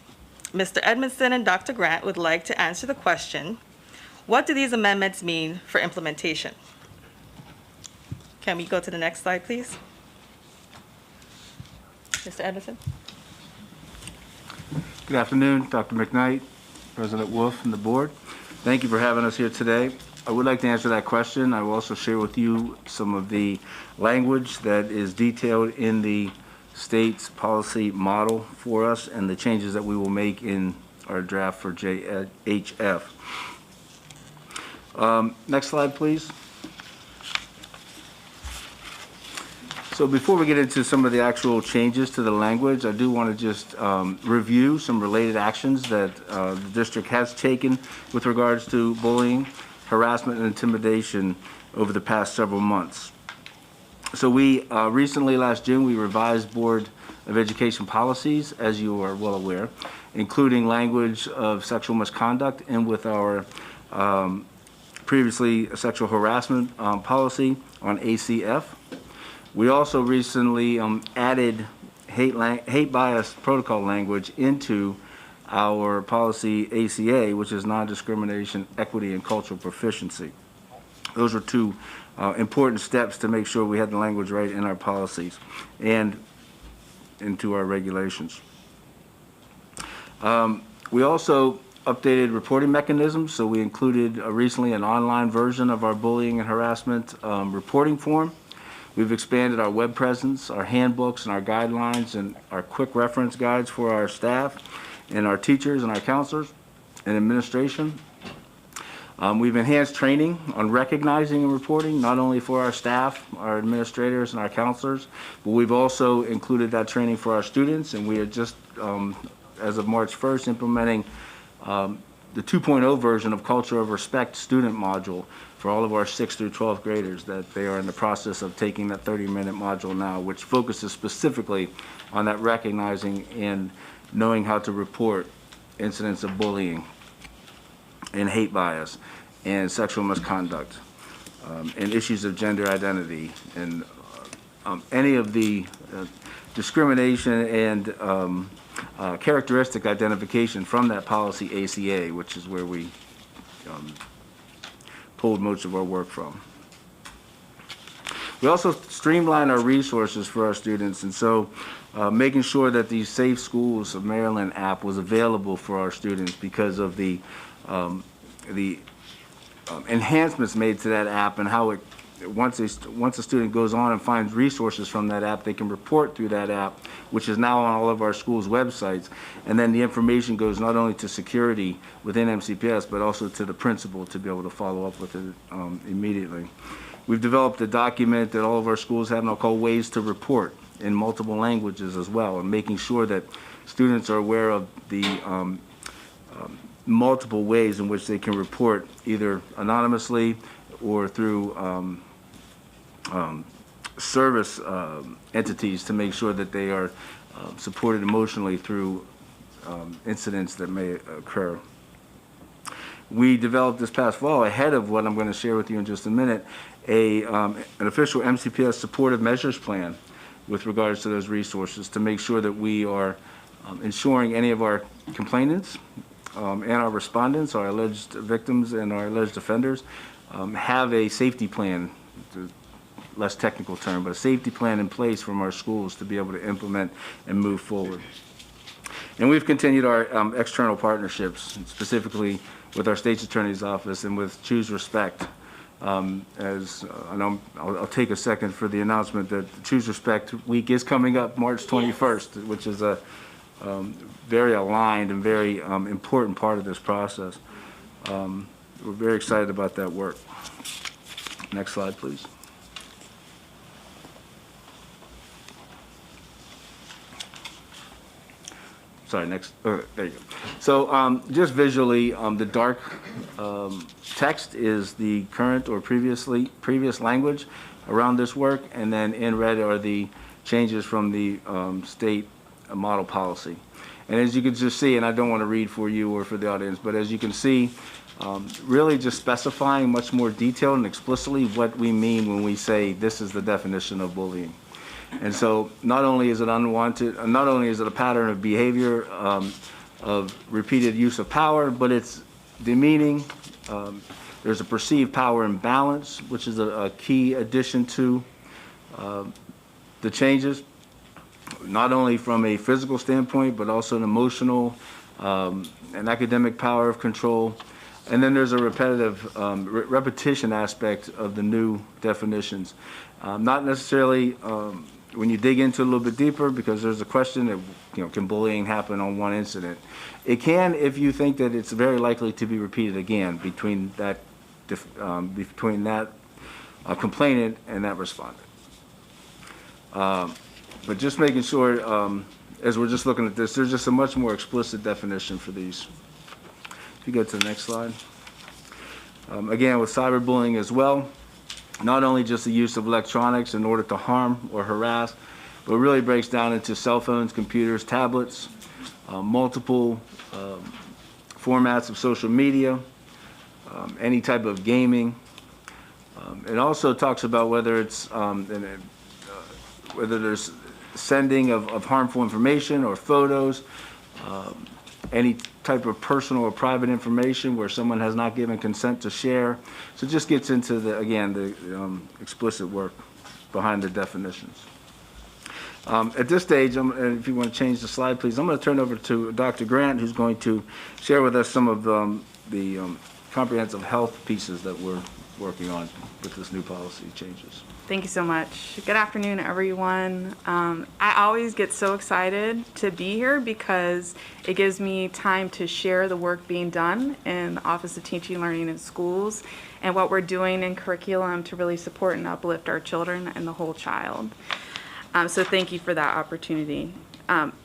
Mr. Edmondson and Dr. Grant would like to answer the question, what do these amendments mean for implementation? Can we go to the next slide, please? Mr. Edmondson? Good afternoon, Dr. McKnight, President Wolf, and the board. Thank you for having us here today. I would like to answer that question. I will also share with you some of the language that is detailed in the state's policy model for us and the changes that we will make in our draft for JHF. Next slide, please. So before we get into some of the actual changes to the language, I do want to just review some related actions that the district has taken with regards to bullying, harassment, and intimidation over the past several months. So we recently, last June, we revised Board of Education policies, as you are well aware, including language of sexual misconduct and with our previously sexual harassment policy on ACF. We also recently added hate bias protocol language into our policy ACA, which is non-discrimination, equity, and cultural proficiency. Those are two important steps to make sure we had the language right in our policies and into our regulations. We also updated reporting mechanisms, so we included recently an online version of our bullying and harassment reporting form. We've expanded our web presence, our handbooks, and our guidelines, and our quick reference guides for our staff and our teachers and our counselors and administration. We've enhanced training on recognizing and reporting, not only for our staff, our administrators, and our counselors, but we've also included that training for our students, and we are just, as of March 1st, implementing the 2.0 version of Culture of Respect student module for all of our 6th through 12th graders, that they are in the process of taking that 30-minute module now, which focuses specifically on that recognizing and knowing how to report incidents of bullying and hate bias and sexual misconduct and issues of gender identity and any of the discrimination and characteristic identification from that policy ACA, which is where we pulled most of our work from. We also streamlined our resources for our students, and so making sure that the Safe Schools of Maryland app was available for our students because of the enhancements made to that app and how it, once a student goes on and finds resources from that app, they can report through that app, which is now on all of our schools' websites. And then the information goes not only to security within MCPS, but also to the principal to be able to follow up with it immediately. We've developed a document that all of our schools have now called Ways to Report in multiple languages as well, and making sure that students are aware of the multiple ways in which they can report, either anonymously or through service entities, to make sure that they are supported emotionally through incidents that may occur. We developed this past fall, ahead of what I'm going to share with you in just a minute, an official MCPS supportive measures plan with regards to those resources to make sure that we are ensuring any of our complainants and our respondents, our alleged victims and our alleged offenders, have a safety plan, less technical term, but a safety plan in place from our schools to be able to implement and move forward. And we've continued our external partnerships, specifically with our State's Attorney's Office and with Choose Respect, And I'll take a second for the announcement that Choose Respect Week is coming up March 21st, which is a very aligned and very important part of this process. We're very excited about that work. Next slide, please. Sorry, next. There you go. So just visually, the dark text is the current or previous language around this work, and then in red are the changes from the state model policy. And as you can just see, and I don't want to read for you or for the audience, but as you can see, really just specifying much more detailed and explicitly what we mean when we say this is the definition of bullying. And so not only is it unwanted, not only is it a pattern of behavior of repeated use of power, but it's demeaning. There's a perceived power imbalance, which is a key addition to the changes, not only from a physical standpoint, but also an emotional and academic power of control. And then there's a repetition aspect of the new definitions. Not necessarily when you dig into it a little bit deeper, because there's a question that, can bullying happen on one incident? It can if you think that it's very likely to be repeated again between that complainant and that respondent. But just making sure, as we're just looking at this, there's just a much more explicit definition for these. If you go to the next slide. Again, with cyberbullying as well, not only just the use of electronics in order to harm or harass, but really breaks down into cell phones, computers, tablets, multiple formats of social media, any type of gaming. It also talks about whether it's whether there's sending of harmful information or photos, any type of personal or private information where someone has not given consent to share. So it just gets into the explicit work behind the definitions. At this stage, and if you want to change the slide, please, I'm going to turn over to Dr. Grant, who's going to share with us some of the comprehensive health pieces that we're working on with this new policy changes. Thank you so much. Good afternoon, everyone. I always get so excited to be here because it gives me time to share the work being done in the Office of Teaching and Learning in schools and what we're doing in curriculum to really support and uplift our children and the whole child. So thank you for that opportunity.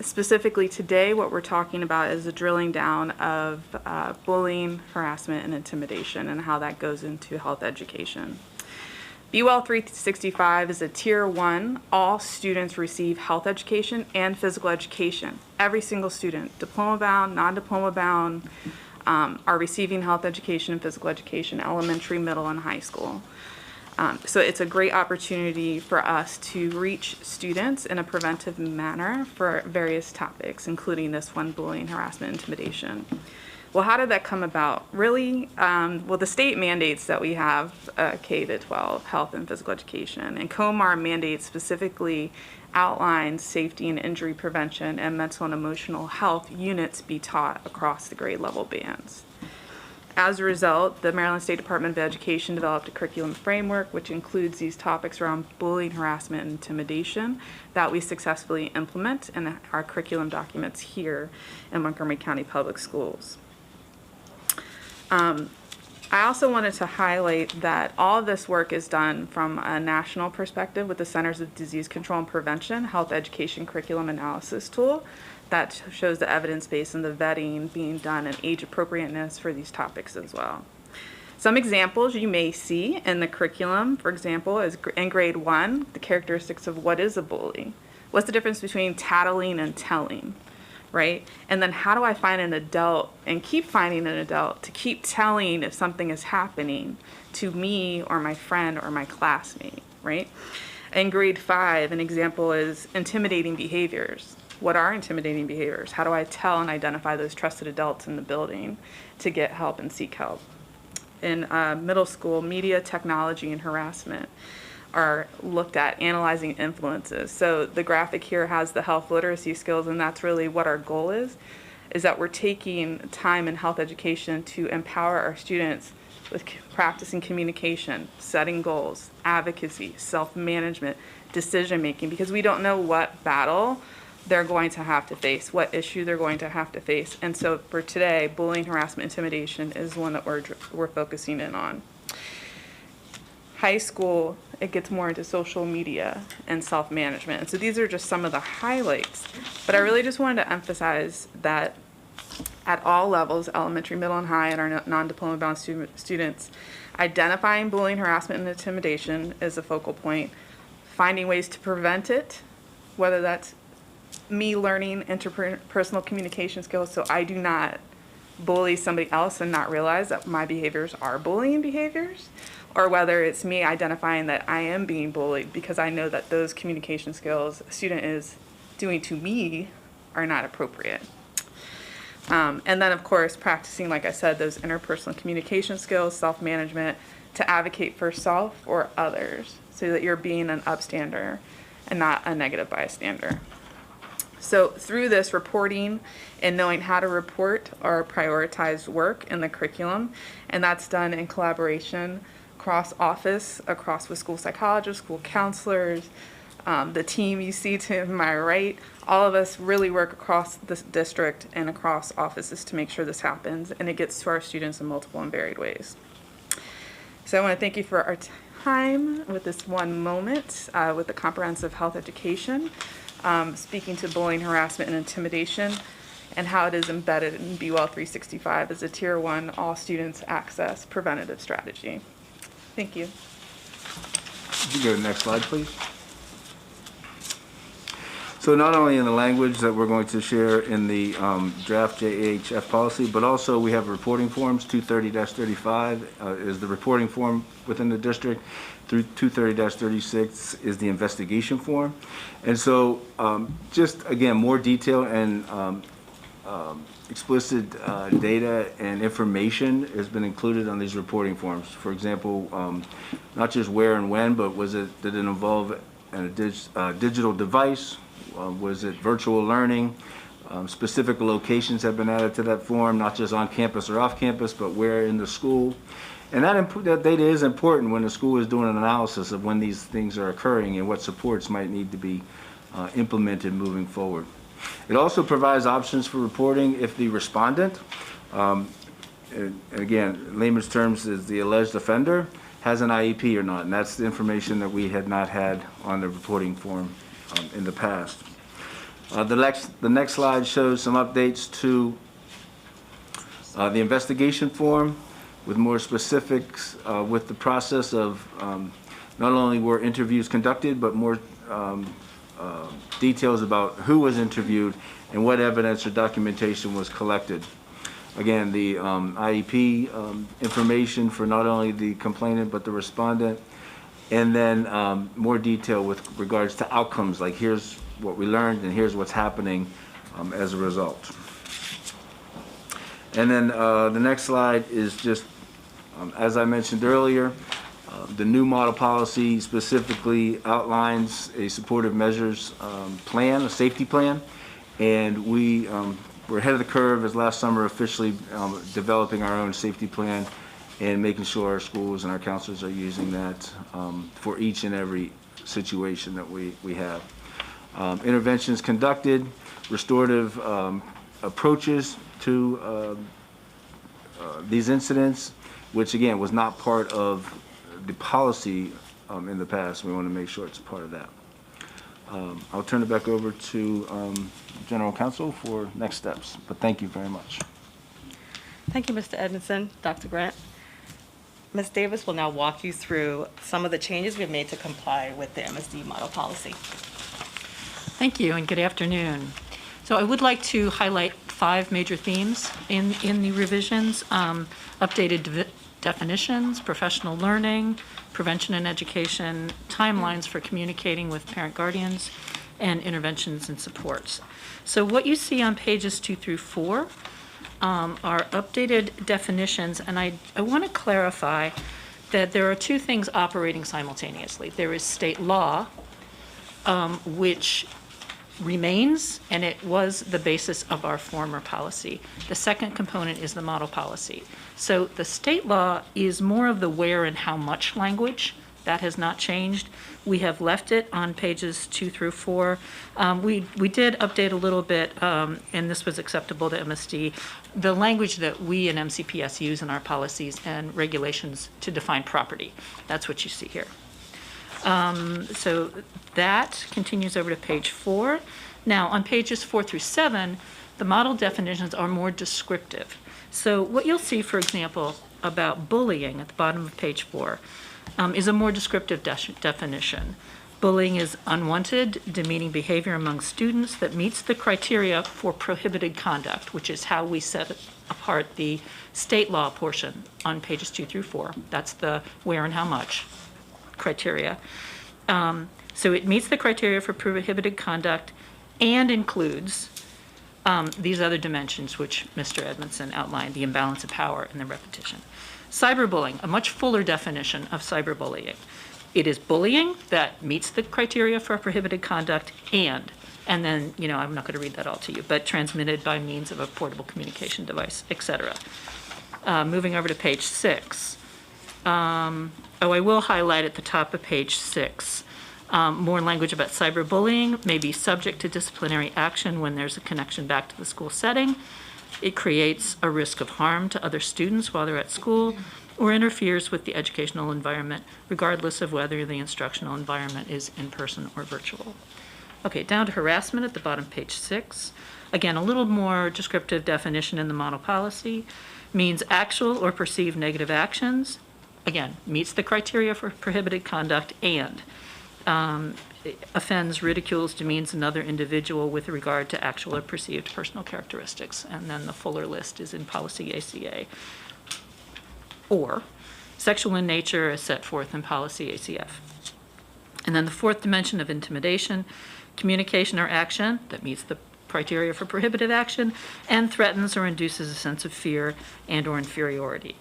Specifically today, what we're talking about is the drilling down of bullying, harassment, and intimidation and how that goes into health education. BUL 365 is a Tier 1. All students receive health education and physical education. Every single student, diploma bound, non-diploma bound, are receiving health education and physical education, elementary, middle, and high school. So it's a great opportunity for us to reach students in a preventive manner for various topics, including this one, bullying, harassment, intimidation. Well, how did that come about? Really, well, the state mandates that we have K-12 health and physical education, and COMAR mandates specifically outlines safety and injury prevention and mental and emotional health units be taught across the grade level bands. As a result, the Maryland State Department of Education developed a curriculum framework which includes these topics around bullying, harassment, and intimidation that we successfully implement in our curriculum documents here in Montgomery County Public Schools. I also wanted to highlight that all of this work is done from a national perspective with the Centers of Disease Control and Prevention Health Education Curriculum Analysis Tool that shows the evidence base and the vetting being done and age appropriateness for these topics as well. Some examples you may see in the curriculum, for example, is in grade 1, the characteristics of what is a bully. What's the difference between tattling and telling? Right? And then how do I find an adult and keep finding an adult to keep telling if something is happening to me or my friend or my classmate, right? In grade 5, an example is intimidating behaviors. What are intimidating behaviors? How do I tell and identify those trusted adults in the building to get help and seek help? In middle school, media, technology, and harassment are looked at analyzing influences. So the graphic here has the health literacy skills, and that's really what our goal is that we're taking time in health education to empower our students with practicing communication, setting goals, advocacy, self-management, decision-making, because we don't know what battle they're going to have to face, what issue they're going to have to face. And so for today, bullying, harassment, intimidation is one that we're focusing in on. High school, it gets more into social media and self-management. And so these are just some of the highlights. But I really just wanted to emphasize that at all levels, elementary, middle, and high, and our non-diploma bound students, identifying bullying, harassment, and intimidation is a focal point. Finding ways to prevent it, whether that's me learning interpersonal communication skills so I do not bully somebody else and not realize that my behaviors are bullying behaviors, or whether it's me identifying that I am being bullied because I know that those communication skills a student is doing to me are not appropriate. And then, of course, practicing, like I said, those interpersonal communication skills, self-management, to advocate for self or others so that you're being an upstander and not a negative bystander. So through this reporting and knowing how to report our prioritized work in the curriculum, and that's done in collaboration across office, across with school psychologists, school counselors, the team you see to my right, all of us really work across this district and across offices to make sure this happens and it gets to our students in multiple and varied ways. So I want to thank you for our time with this one moment with the comprehensive health education. Speaking to bullying, harassment, and intimidation, and how it is embedded in BWell 365 as a Tier 1 all students access preventative strategy. Thank you. You go to the next slide, please. So not only in the language that we're going to share in the draft JHF policy, but also we have reporting forms. 230-35 is the reporting form within the district. Through 230-36 is the investigation form. And so just again, more detail and explicit data and information has been included on these reporting forms. For example, not just where and when, but did it involve a digital device? Was it virtual learning? Specific locations have been added to that form, not just on campus or off campus, but where in the school. And that data is important when the school is doing an analysis of when these things are occurring and what supports might need to be implemented moving forward. It also provides options for reporting if the respondent, and again, in layman's terms, is the alleged offender, has an IEP or not. And that's the information that we had not had on the reporting form in the past. The next slide shows some updates to the investigation form with more specifics with the process of not only were interviews conducted, but more details about who was interviewed and what evidence or documentation was collected. Again, the IEP information for not only the complainant but the respondent, and then more detail with regards to outcomes, like here's what we learned and here's what's happening as a result. And then the next slide is just, as I mentioned earlier, the new model policy specifically outlines a supportive measures plan, a safety plan, and we're ahead of the curve as last summer officially developing our own safety plan and making sure our schools and our counselors are using that for each and every situation that we have. Interventions conducted, restorative approaches to these incidents, which again was not part of the policy in the past. We want to make sure it's part of that. I'll turn it back over to General Counsel for next steps, but thank you very much. Thank you, Mr. Edmondson, Dr. Grant. Ms. Davis will now walk you through some of the changes we've made to comply with the MSD model policy. Thank you and good afternoon. So I would like to highlight 5 major themes in the revisions: updated definitions, professional learning, prevention and education, timelines for communicating with parent guardians, and interventions and supports. So what you see on pages 2 through 4 are updated definitions, and I want to clarify that there are 2 things operating simultaneously. There is state law, which remains, and it was the basis of our former policy. The second component is the model policy. So the state law is more of the where and how much language. That has not changed. We have left it on pages 2 through 4. We did update a little bit, and this was acceptable to MSD, the language that we in MCPS use in our policies and regulations to define property. That's what you see here. So that continues over to page 4. Now, on pages 4 through 7, the model definitions are more descriptive. So what you'll see, for example, about bullying at the bottom of page 4 is a more descriptive definition. Bullying is unwanted, demeaning behavior among students that meets the criteria for prohibited conduct, which is how we set apart the state law portion on pages 2 through 4. That's the where and how much criteria. So it meets the criteria for prohibited conduct and includes these other dimensions which Mr. Edmondson outlined, the imbalance of power and the repetition. Cyberbullying, a much fuller definition of cyberbullying. It is bullying that meets the criteria for prohibited conduct and then, I'm not going to read that all to you, but transmitted by means of a portable communication device, etc. Moving over to page 6. I will highlight at the top of page 6. More language about cyberbullying may be subject to disciplinary action when there's a connection back to the school setting. It creates a risk of harm to other students while they're at school or interferes with the educational environment, regardless of whether the instructional environment is in person or virtual. Okay, down to harassment at the bottom of page 6. Again, a little more descriptive definition in the model policy. Means actual or perceived negative actions. Again, meets the criteria for prohibited conduct and offends, ridicules, demeans another individual with regard to actual or perceived personal characteristics. And then the fuller list is in policy ACA. Or sexual in nature as set forth in policy ACF. And then the fourth dimension of intimidation, communication or action that meets the criteria for prohibited action and threatens or induces a sense of fear and or inferiority.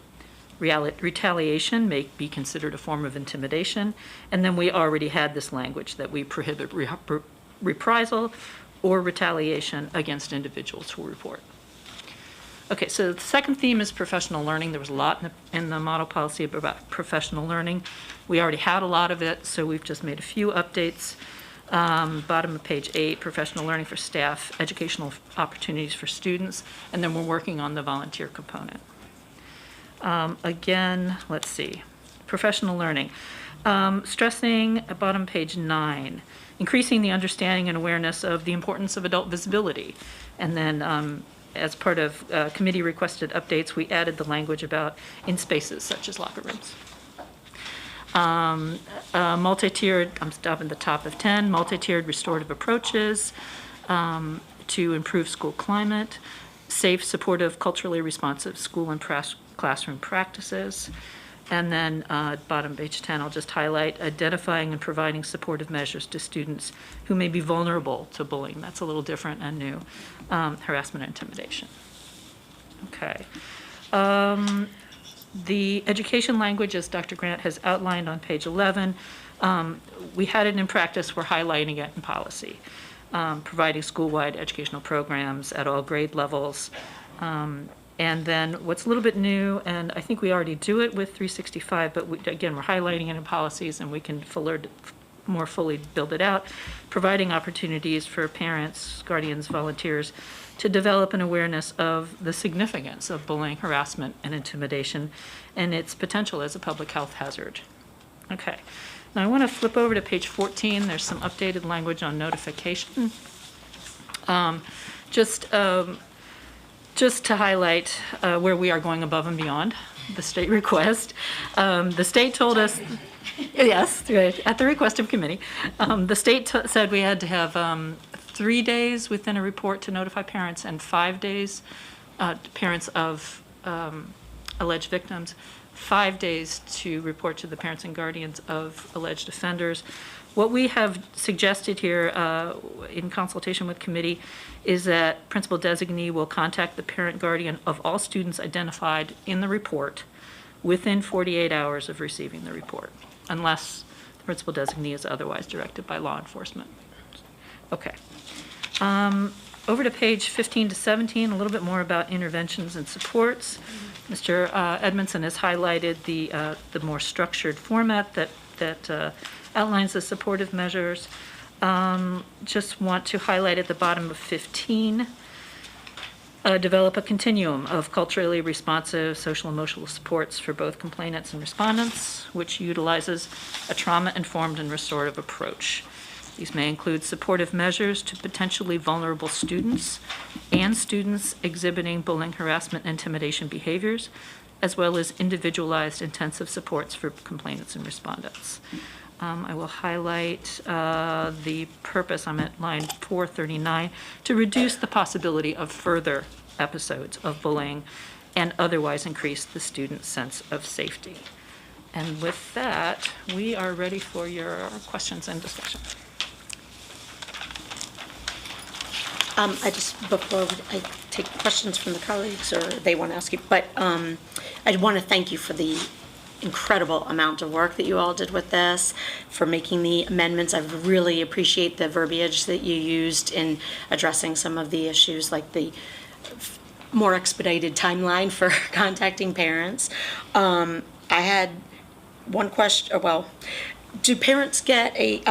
Retaliation may be considered a form of intimidation, and then we already had this language that we prohibit reprisal or retaliation against individuals who report. Okay, so the second theme is professional learning. There was a lot in the model policy about professional learning. We already had a lot of it, so we've just made a few updates. Bottom of page 8, professional learning for staff, educational opportunities for students, and then we're working on the volunteer component. Again, let's see, professional learning. Stressing at bottom page 9, increasing the understanding and awareness of the importance of adult visibility. And then as part of committee requested updates, we added the language about in spaces such as locker rooms. Multi-tiered, I'm stopping at the top of 10, multi-tiered restorative approaches to improve school climate, safe, supportive, culturally responsive school and classroom practices. And then bottom page 10, I'll just highlight identifying and providing supportive measures to students who may be vulnerable to bullying. That's a little different and new. Harassment and intimidation. Okay. The education language, as Dr. Grant has outlined on page 11, we had it in practice, we're highlighting it in policy. Providing school-wide educational programs at all grade levels. And then what's a little bit new, and I think we already do it with 365, but again, we're highlighting it in policies and we can more fully build it out, providing opportunities for parents, guardians, volunteers to develop an awareness of the significance of bullying, harassment, and intimidation and its potential as a public health hazard. Okay, now I want to flip over to page 14. There's some updated language on notification. Just to highlight where we are going above and beyond the state request. The state told us, yes, at the request of committee, the state said we had to have 3 days within a report to notify parents and 5 days, parents of alleged victims, 5 days to report to the parents and guardians of alleged offenders. What we have suggested here in consultation with committee is that principal designee will contact the parent guardian of all students identified in the report within 48 hours of receiving the report, unless the principal designee is otherwise directed by law enforcement. Okay. Over to page 15 to 17, a little bit more about interventions and supports. Mr. Edmondson has highlighted the more structured format that outlines the supportive measures. Just want to highlight at the bottom of 15, develop a continuum of culturally responsive social emotional supports for both complainants and respondents, which utilizes a trauma-informed and restorative approach. These may include supportive measures to potentially vulnerable students and students exhibiting bullying, harassment, and intimidation behaviors, as well as individualized intensive supports for complainants and respondents. I will highlight the purpose, I'm at line 439, to reduce the possibility of further episodes of bullying and otherwise increase the student's sense of safety. And with that, we are ready for your questions and discussion. Before I take questions from the colleagues or they want to ask you, but I want to thank you for the incredible amount of work that you all did with this, for making the amendments. I really appreciate the verbiage that you used in addressing some of the issues, like the more expedited timeline for contacting parents. I had one question, well, do parents get a,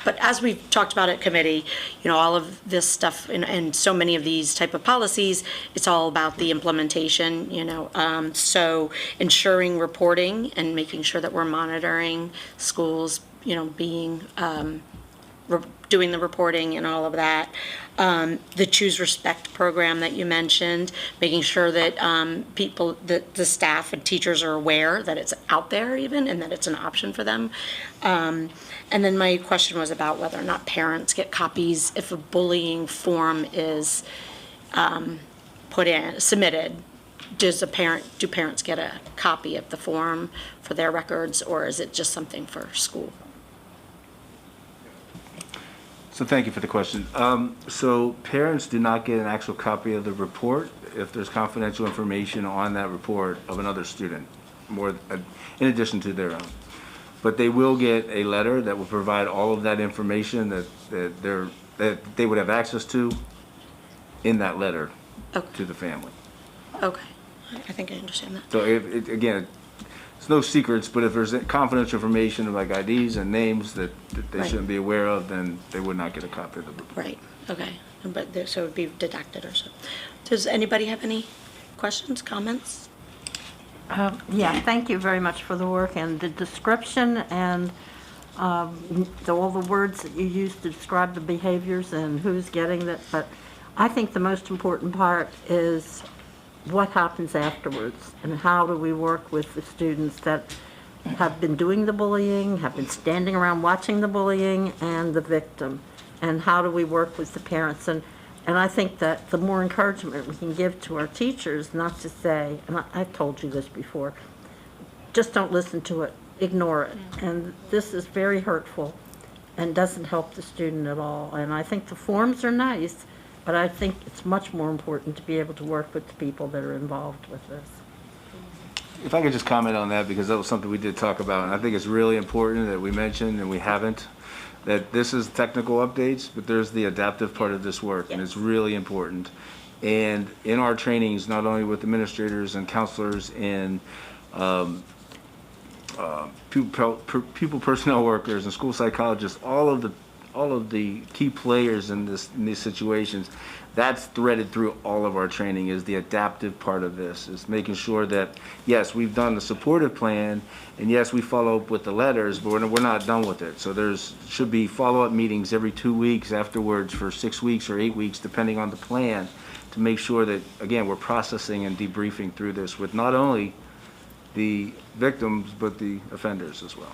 but as we've talked about at committee, all of this stuff and so many of these type of policies, it's all about the implementation, so ensuring reporting and making sure that we're monitoring schools, being, doing the reporting and all of that. The Choose Respect program that you mentioned, making sure that that the staff and teachers are aware that it's out there even and that it's an option for them. And then my question was about whether or not parents get copies if a bullying form is submitted. Do parents get a copy of the form for their records, or is it just something for school? So thank you for the question. So parents do not get an actual copy of the report if there's confidential information on that report of another student, in addition to their own. But they will get a letter that will provide all of that information that they would have access to in that letter to the family. Okay, I think I understand that. So again, it's no secrets, but if there's confidential information like IDs and names that they shouldn't be aware of, then they would not get a copy of the report. Right, okay, but so it would be deducted or so. Does anybody have any questions, comments? Yeah, thank you very much for the work and the description and all the words that you used to describe the behaviors and who's getting that. But I think the most important part is what happens afterwards and how do we work with the students that have been doing the bullying, have been standing around watching the bullying, and the victim, and how do we work with the parents. And I think that the more encouragement we can give to our teachers, not to say, and I told you this before, just don't listen to it, ignore it. And this is very hurtful and doesn't help the student at all. And I think the forms are nice, but I think it's much more important to be able to work with the people that are involved with this. If I could just comment on that, because that was something we did talk about, and I think it's really important that we mentioned, and we haven't, that this is technical updates, but there's the adaptive part of this work, and it's really important. And in our trainings, not only with administrators and counselors and pupil personnel workers and school psychologists, all of the key players in these situations, that's threaded through all of our training, is the adaptive part of this, is making sure that, yes, we've done the supportive plan, and yes, we follow up with the letters, but we're not done with it. So there's should be follow-up meetings every 2 weeks afterwards for 6 weeks or 8 weeks, depending on the plan, to make sure that, again, we're processing and debriefing through this with not only the victims, but the offenders as well.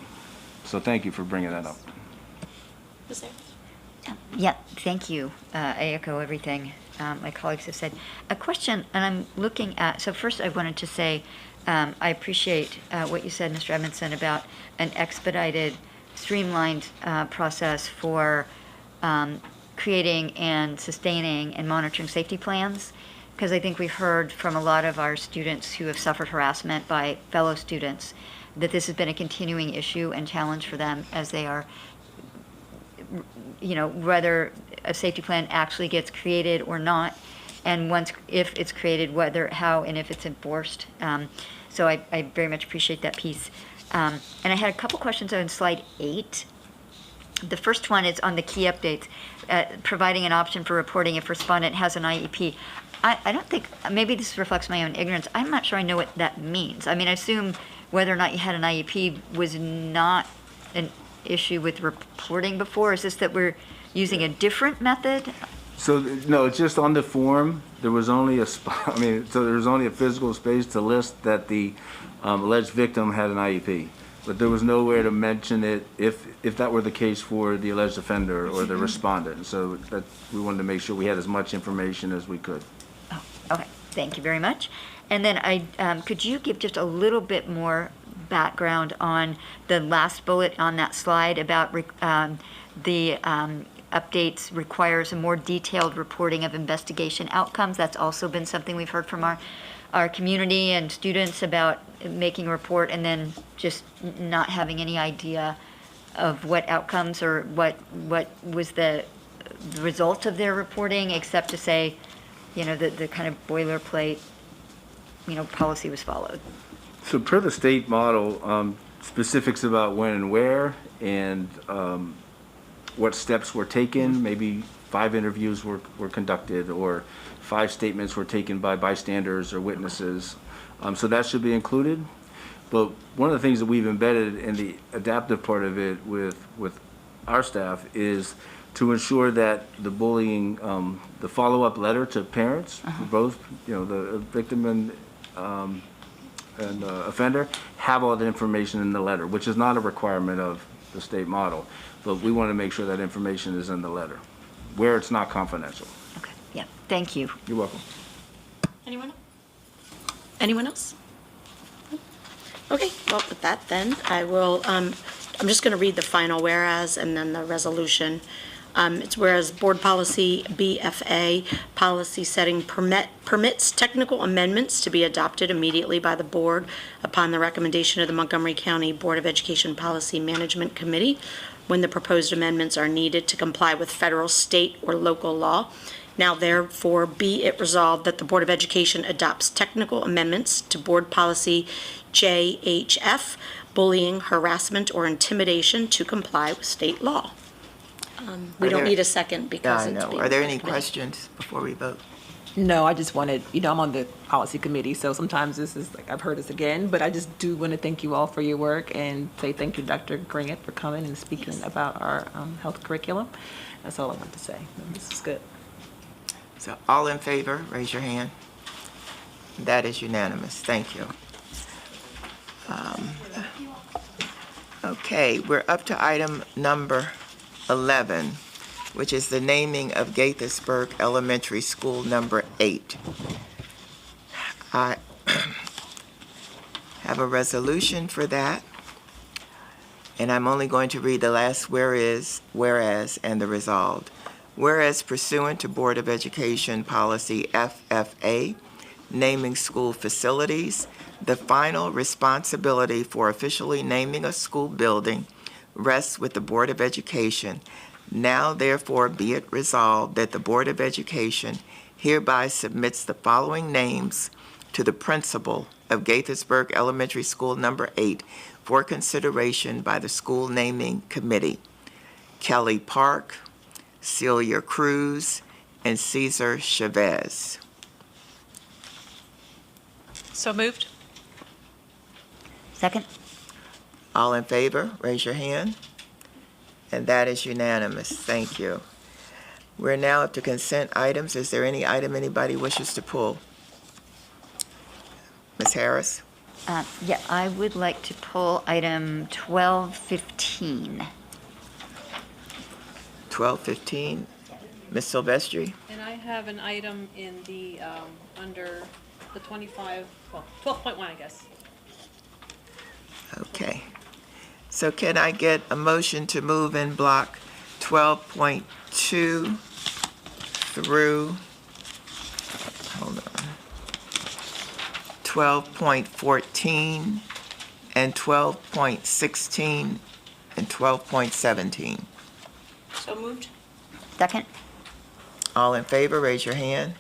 So thank you for bringing that up. Yeah, thank you. I echo everything my colleagues have said. A question, and I'm looking at, so first I wanted to say, I appreciate what you said, Mr. Edmondson, about an expedited, streamlined process for creating and sustaining and monitoring safety plans, because I think we've heard from a lot of our students who have suffered harassment by fellow students that this has been a continuing issue and challenge for them as they are, whether a safety plan actually gets created or not, and once, if it's created, whether, how, and if it's enforced. So I very much appreciate that piece. And I had a couple questions on slide 8. The first one is on the key updates, providing an option for reporting if respondent has an IEP. I don't think, maybe this reflects my own ignorance, I'm not sure I know what that means. I mean, I assume whether or not you had an IEP was not an issue with reporting before. Is this that we're using a different method? So, no, it's just on the form, there was only a spot, so there was only a physical space to list that the alleged victim had an IEP. But there was nowhere to mention it if that were the case for the alleged offender or the respondent. So that we wanted to make sure we had as much information as we could. Oh, okay, thank you very much. And then could you give just a little bit more background on the last bullet on that slide about the updates requires a more detailed reporting of investigation outcomes? That's also been something we've heard from our community and students about making a report and then just not having any idea of what outcomes or what was the result of their reporting, except to say, the kind of boilerplate, policy was followed. So per the state model, specifics about when and where and what steps were taken, maybe 5 interviews were conducted or 5 statements were taken by bystanders or witnesses. So that should be included. But one of the things that we've embedded in the adaptive part of it with our staff is to ensure that the bullying, the follow-up letter to parents, both, the victim and offender, have all the information in the letter, which is not a requirement of the state model. But we want to make sure that information is in the letter, where it's not confidential. Okay, yeah, thank you. You're welcome. Anyone else? Anyone else? Okay, well, with that then, I will, I'm just going to read the final whereas and then the resolution. It's whereas Board Policy BFA, policy setting permits technical amendments to be adopted immediately by the board upon the recommendation of the Montgomery County Board of Education Policy Management Committee when the proposed amendments are needed to comply with federal, state, or local law. Now therefore be it resolved that the Board of Education adopts technical amendments to Board Policy JHF, bullying, harassment, or intimidation to comply with state law. We don't need a second because it's being. Are there any questions before we vote? No, I just wanted, I'm on the policy committee, so sometimes this is like, I've heard this again, but I just do want to thank you all for your work and say thank you, Dr. Grant, for coming and speaking about our health curriculum. That's all I want to say. This is good. So all in favor, raise your hand. That is unanimous. Thank you. Okay, we're up to item number 11, which is the naming of Gaithersburg Elementary School number 8. I have a resolution for that, and I'm only going to read the last whereas, and the resolved. Whereas pursuant to Board of Education Policy FFA, naming school facilities, the final responsibility for officially naming a school building rests with the Board of Education. Now therefore be it resolved that the Board of Education hereby submits the following names to the principal of Gaithersburg Elementary School number 8 for consideration by the School Naming Committee: Kelly Park, Celia Cruz, and Cesar Chavez. So moved. Second. All in favor, raise your hand. And that is unanimous. Thank you. We're now up to consent items. Is there any item anybody wishes to pull? Ms. Harris? Yeah, I would like to pull item 1215. 1215. Ms. Silvestri? And I have an item in the, under the 12.1, I guess. Okay. So can I get a motion to move in block 12.2 through, 12.14 and 12.16 and 12.17? So moved. Second. All in favor, raise your hand.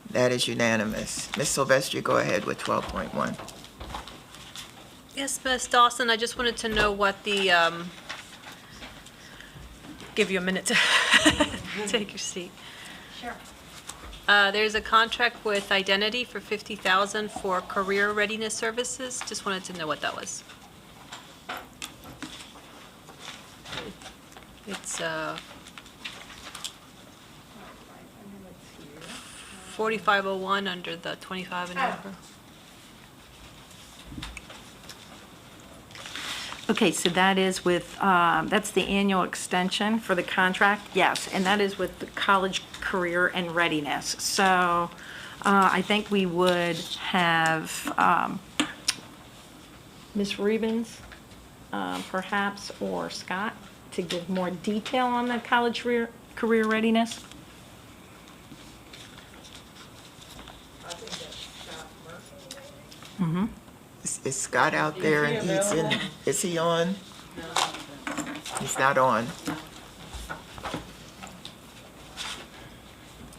That is unanimous. Ms. Silvestri, go ahead with 12.1. Yes, Ms. Dawson, I just wanted to know what the, give you a minute to take your seat. Sure. There's a contract with Identity for $50,000 for career readiness services. Just wanted to know what that was. It's 4501 under the 25 and over. Okay, so that is with, that's the annual extension for the contract? Yes, and that is with the college career and readiness. So I think we would have Ms. Rubens, perhaps, or Scott, to give more detail on the college career readiness. Mm-hmm. Is Scott out there and he's in, is he on? He's not on.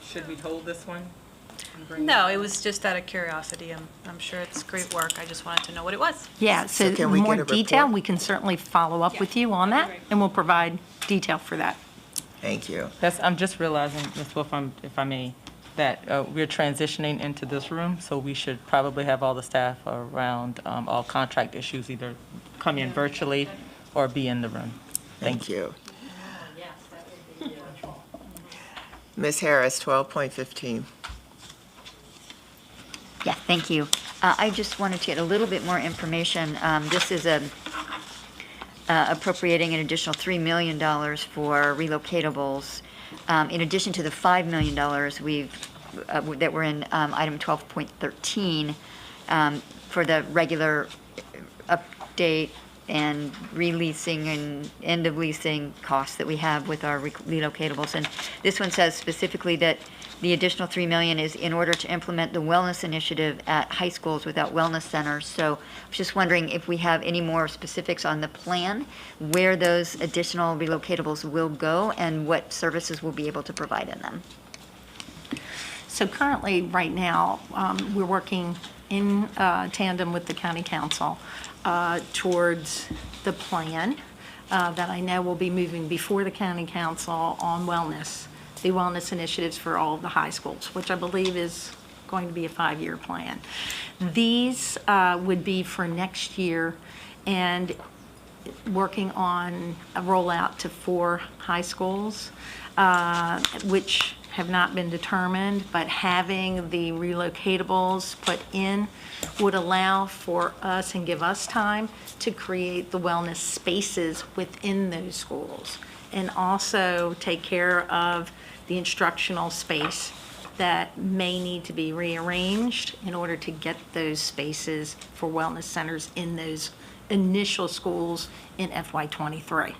Should we hold this one? No, it was just out of curiosity. I'm sure it's great work. I just wanted to know what it was. Yeah, so can we more get a detail, report? we can certainly follow up with you on that, and we'll provide detail for that. Thank you. I'm just realizing, Ms. Wolf, if I may, that we're transitioning into this room, so we should probably have all the staff around all contract issues either come in virtually or be in the room. Thank you. Ms. Harris, 12.15. Yeah, thank you. I just wanted to get a little bit more information. This is appropriating an additional $3 million for relocatables. In addition to the $5 million that were in item 12.13 for the regular update and releasing and end of leasing costs that we have with our relocatables. And this one says specifically that the additional $3 million is in order to implement the wellness initiative at high schools without wellness centers. So I was just wondering if we have any more specifics on the plan, where those additional relocatables will go and what services we'll be able to provide in them. So currently, right now, we're working in tandem with the county council towards the plan that I know will be moving before the county council on wellness, the wellness initiatives for all of the high schools, which I believe is going to be a 5-year plan. These would be for next year and working on a rollout to 4 high schools, which have not been determined, but having the relocatables put in would allow for us and give us time to create the wellness spaces within those schools and also take care of the instructional space that may need to be rearranged in order to get those spaces for wellness centers in those initial schools in FY23.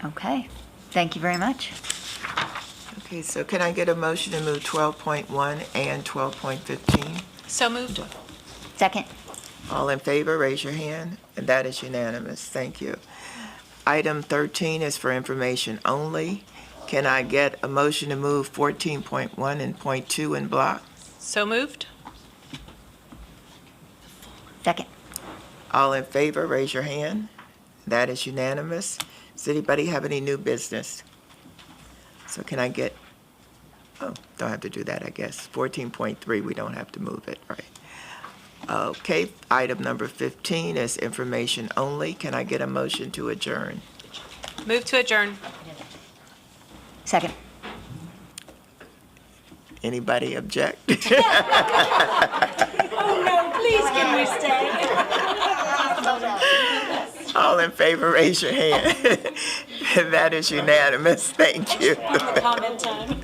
Okay, thank you very much. Okay, so can I get a motion to move 12.1 and 12.15? So moved. Second. All in favor, raise your hand, and that is unanimous. Thank you. Item 13 is for information only. Can I get a motion to move 14.1 and .2 in block? So moved. Second. All in favor, raise your hand. That is unanimous. Does anybody have any new business? So can I get, oh, don't have to do that, I guess. 14.3, we don't have to move it, right? Okay, item number 15 is information only. Can I get a motion to adjourn? Move to adjourn. Second. Anybody object? Oh, no, please can we stay? All in favor, raise your hand. That is unanimous. Thank you. Comment time.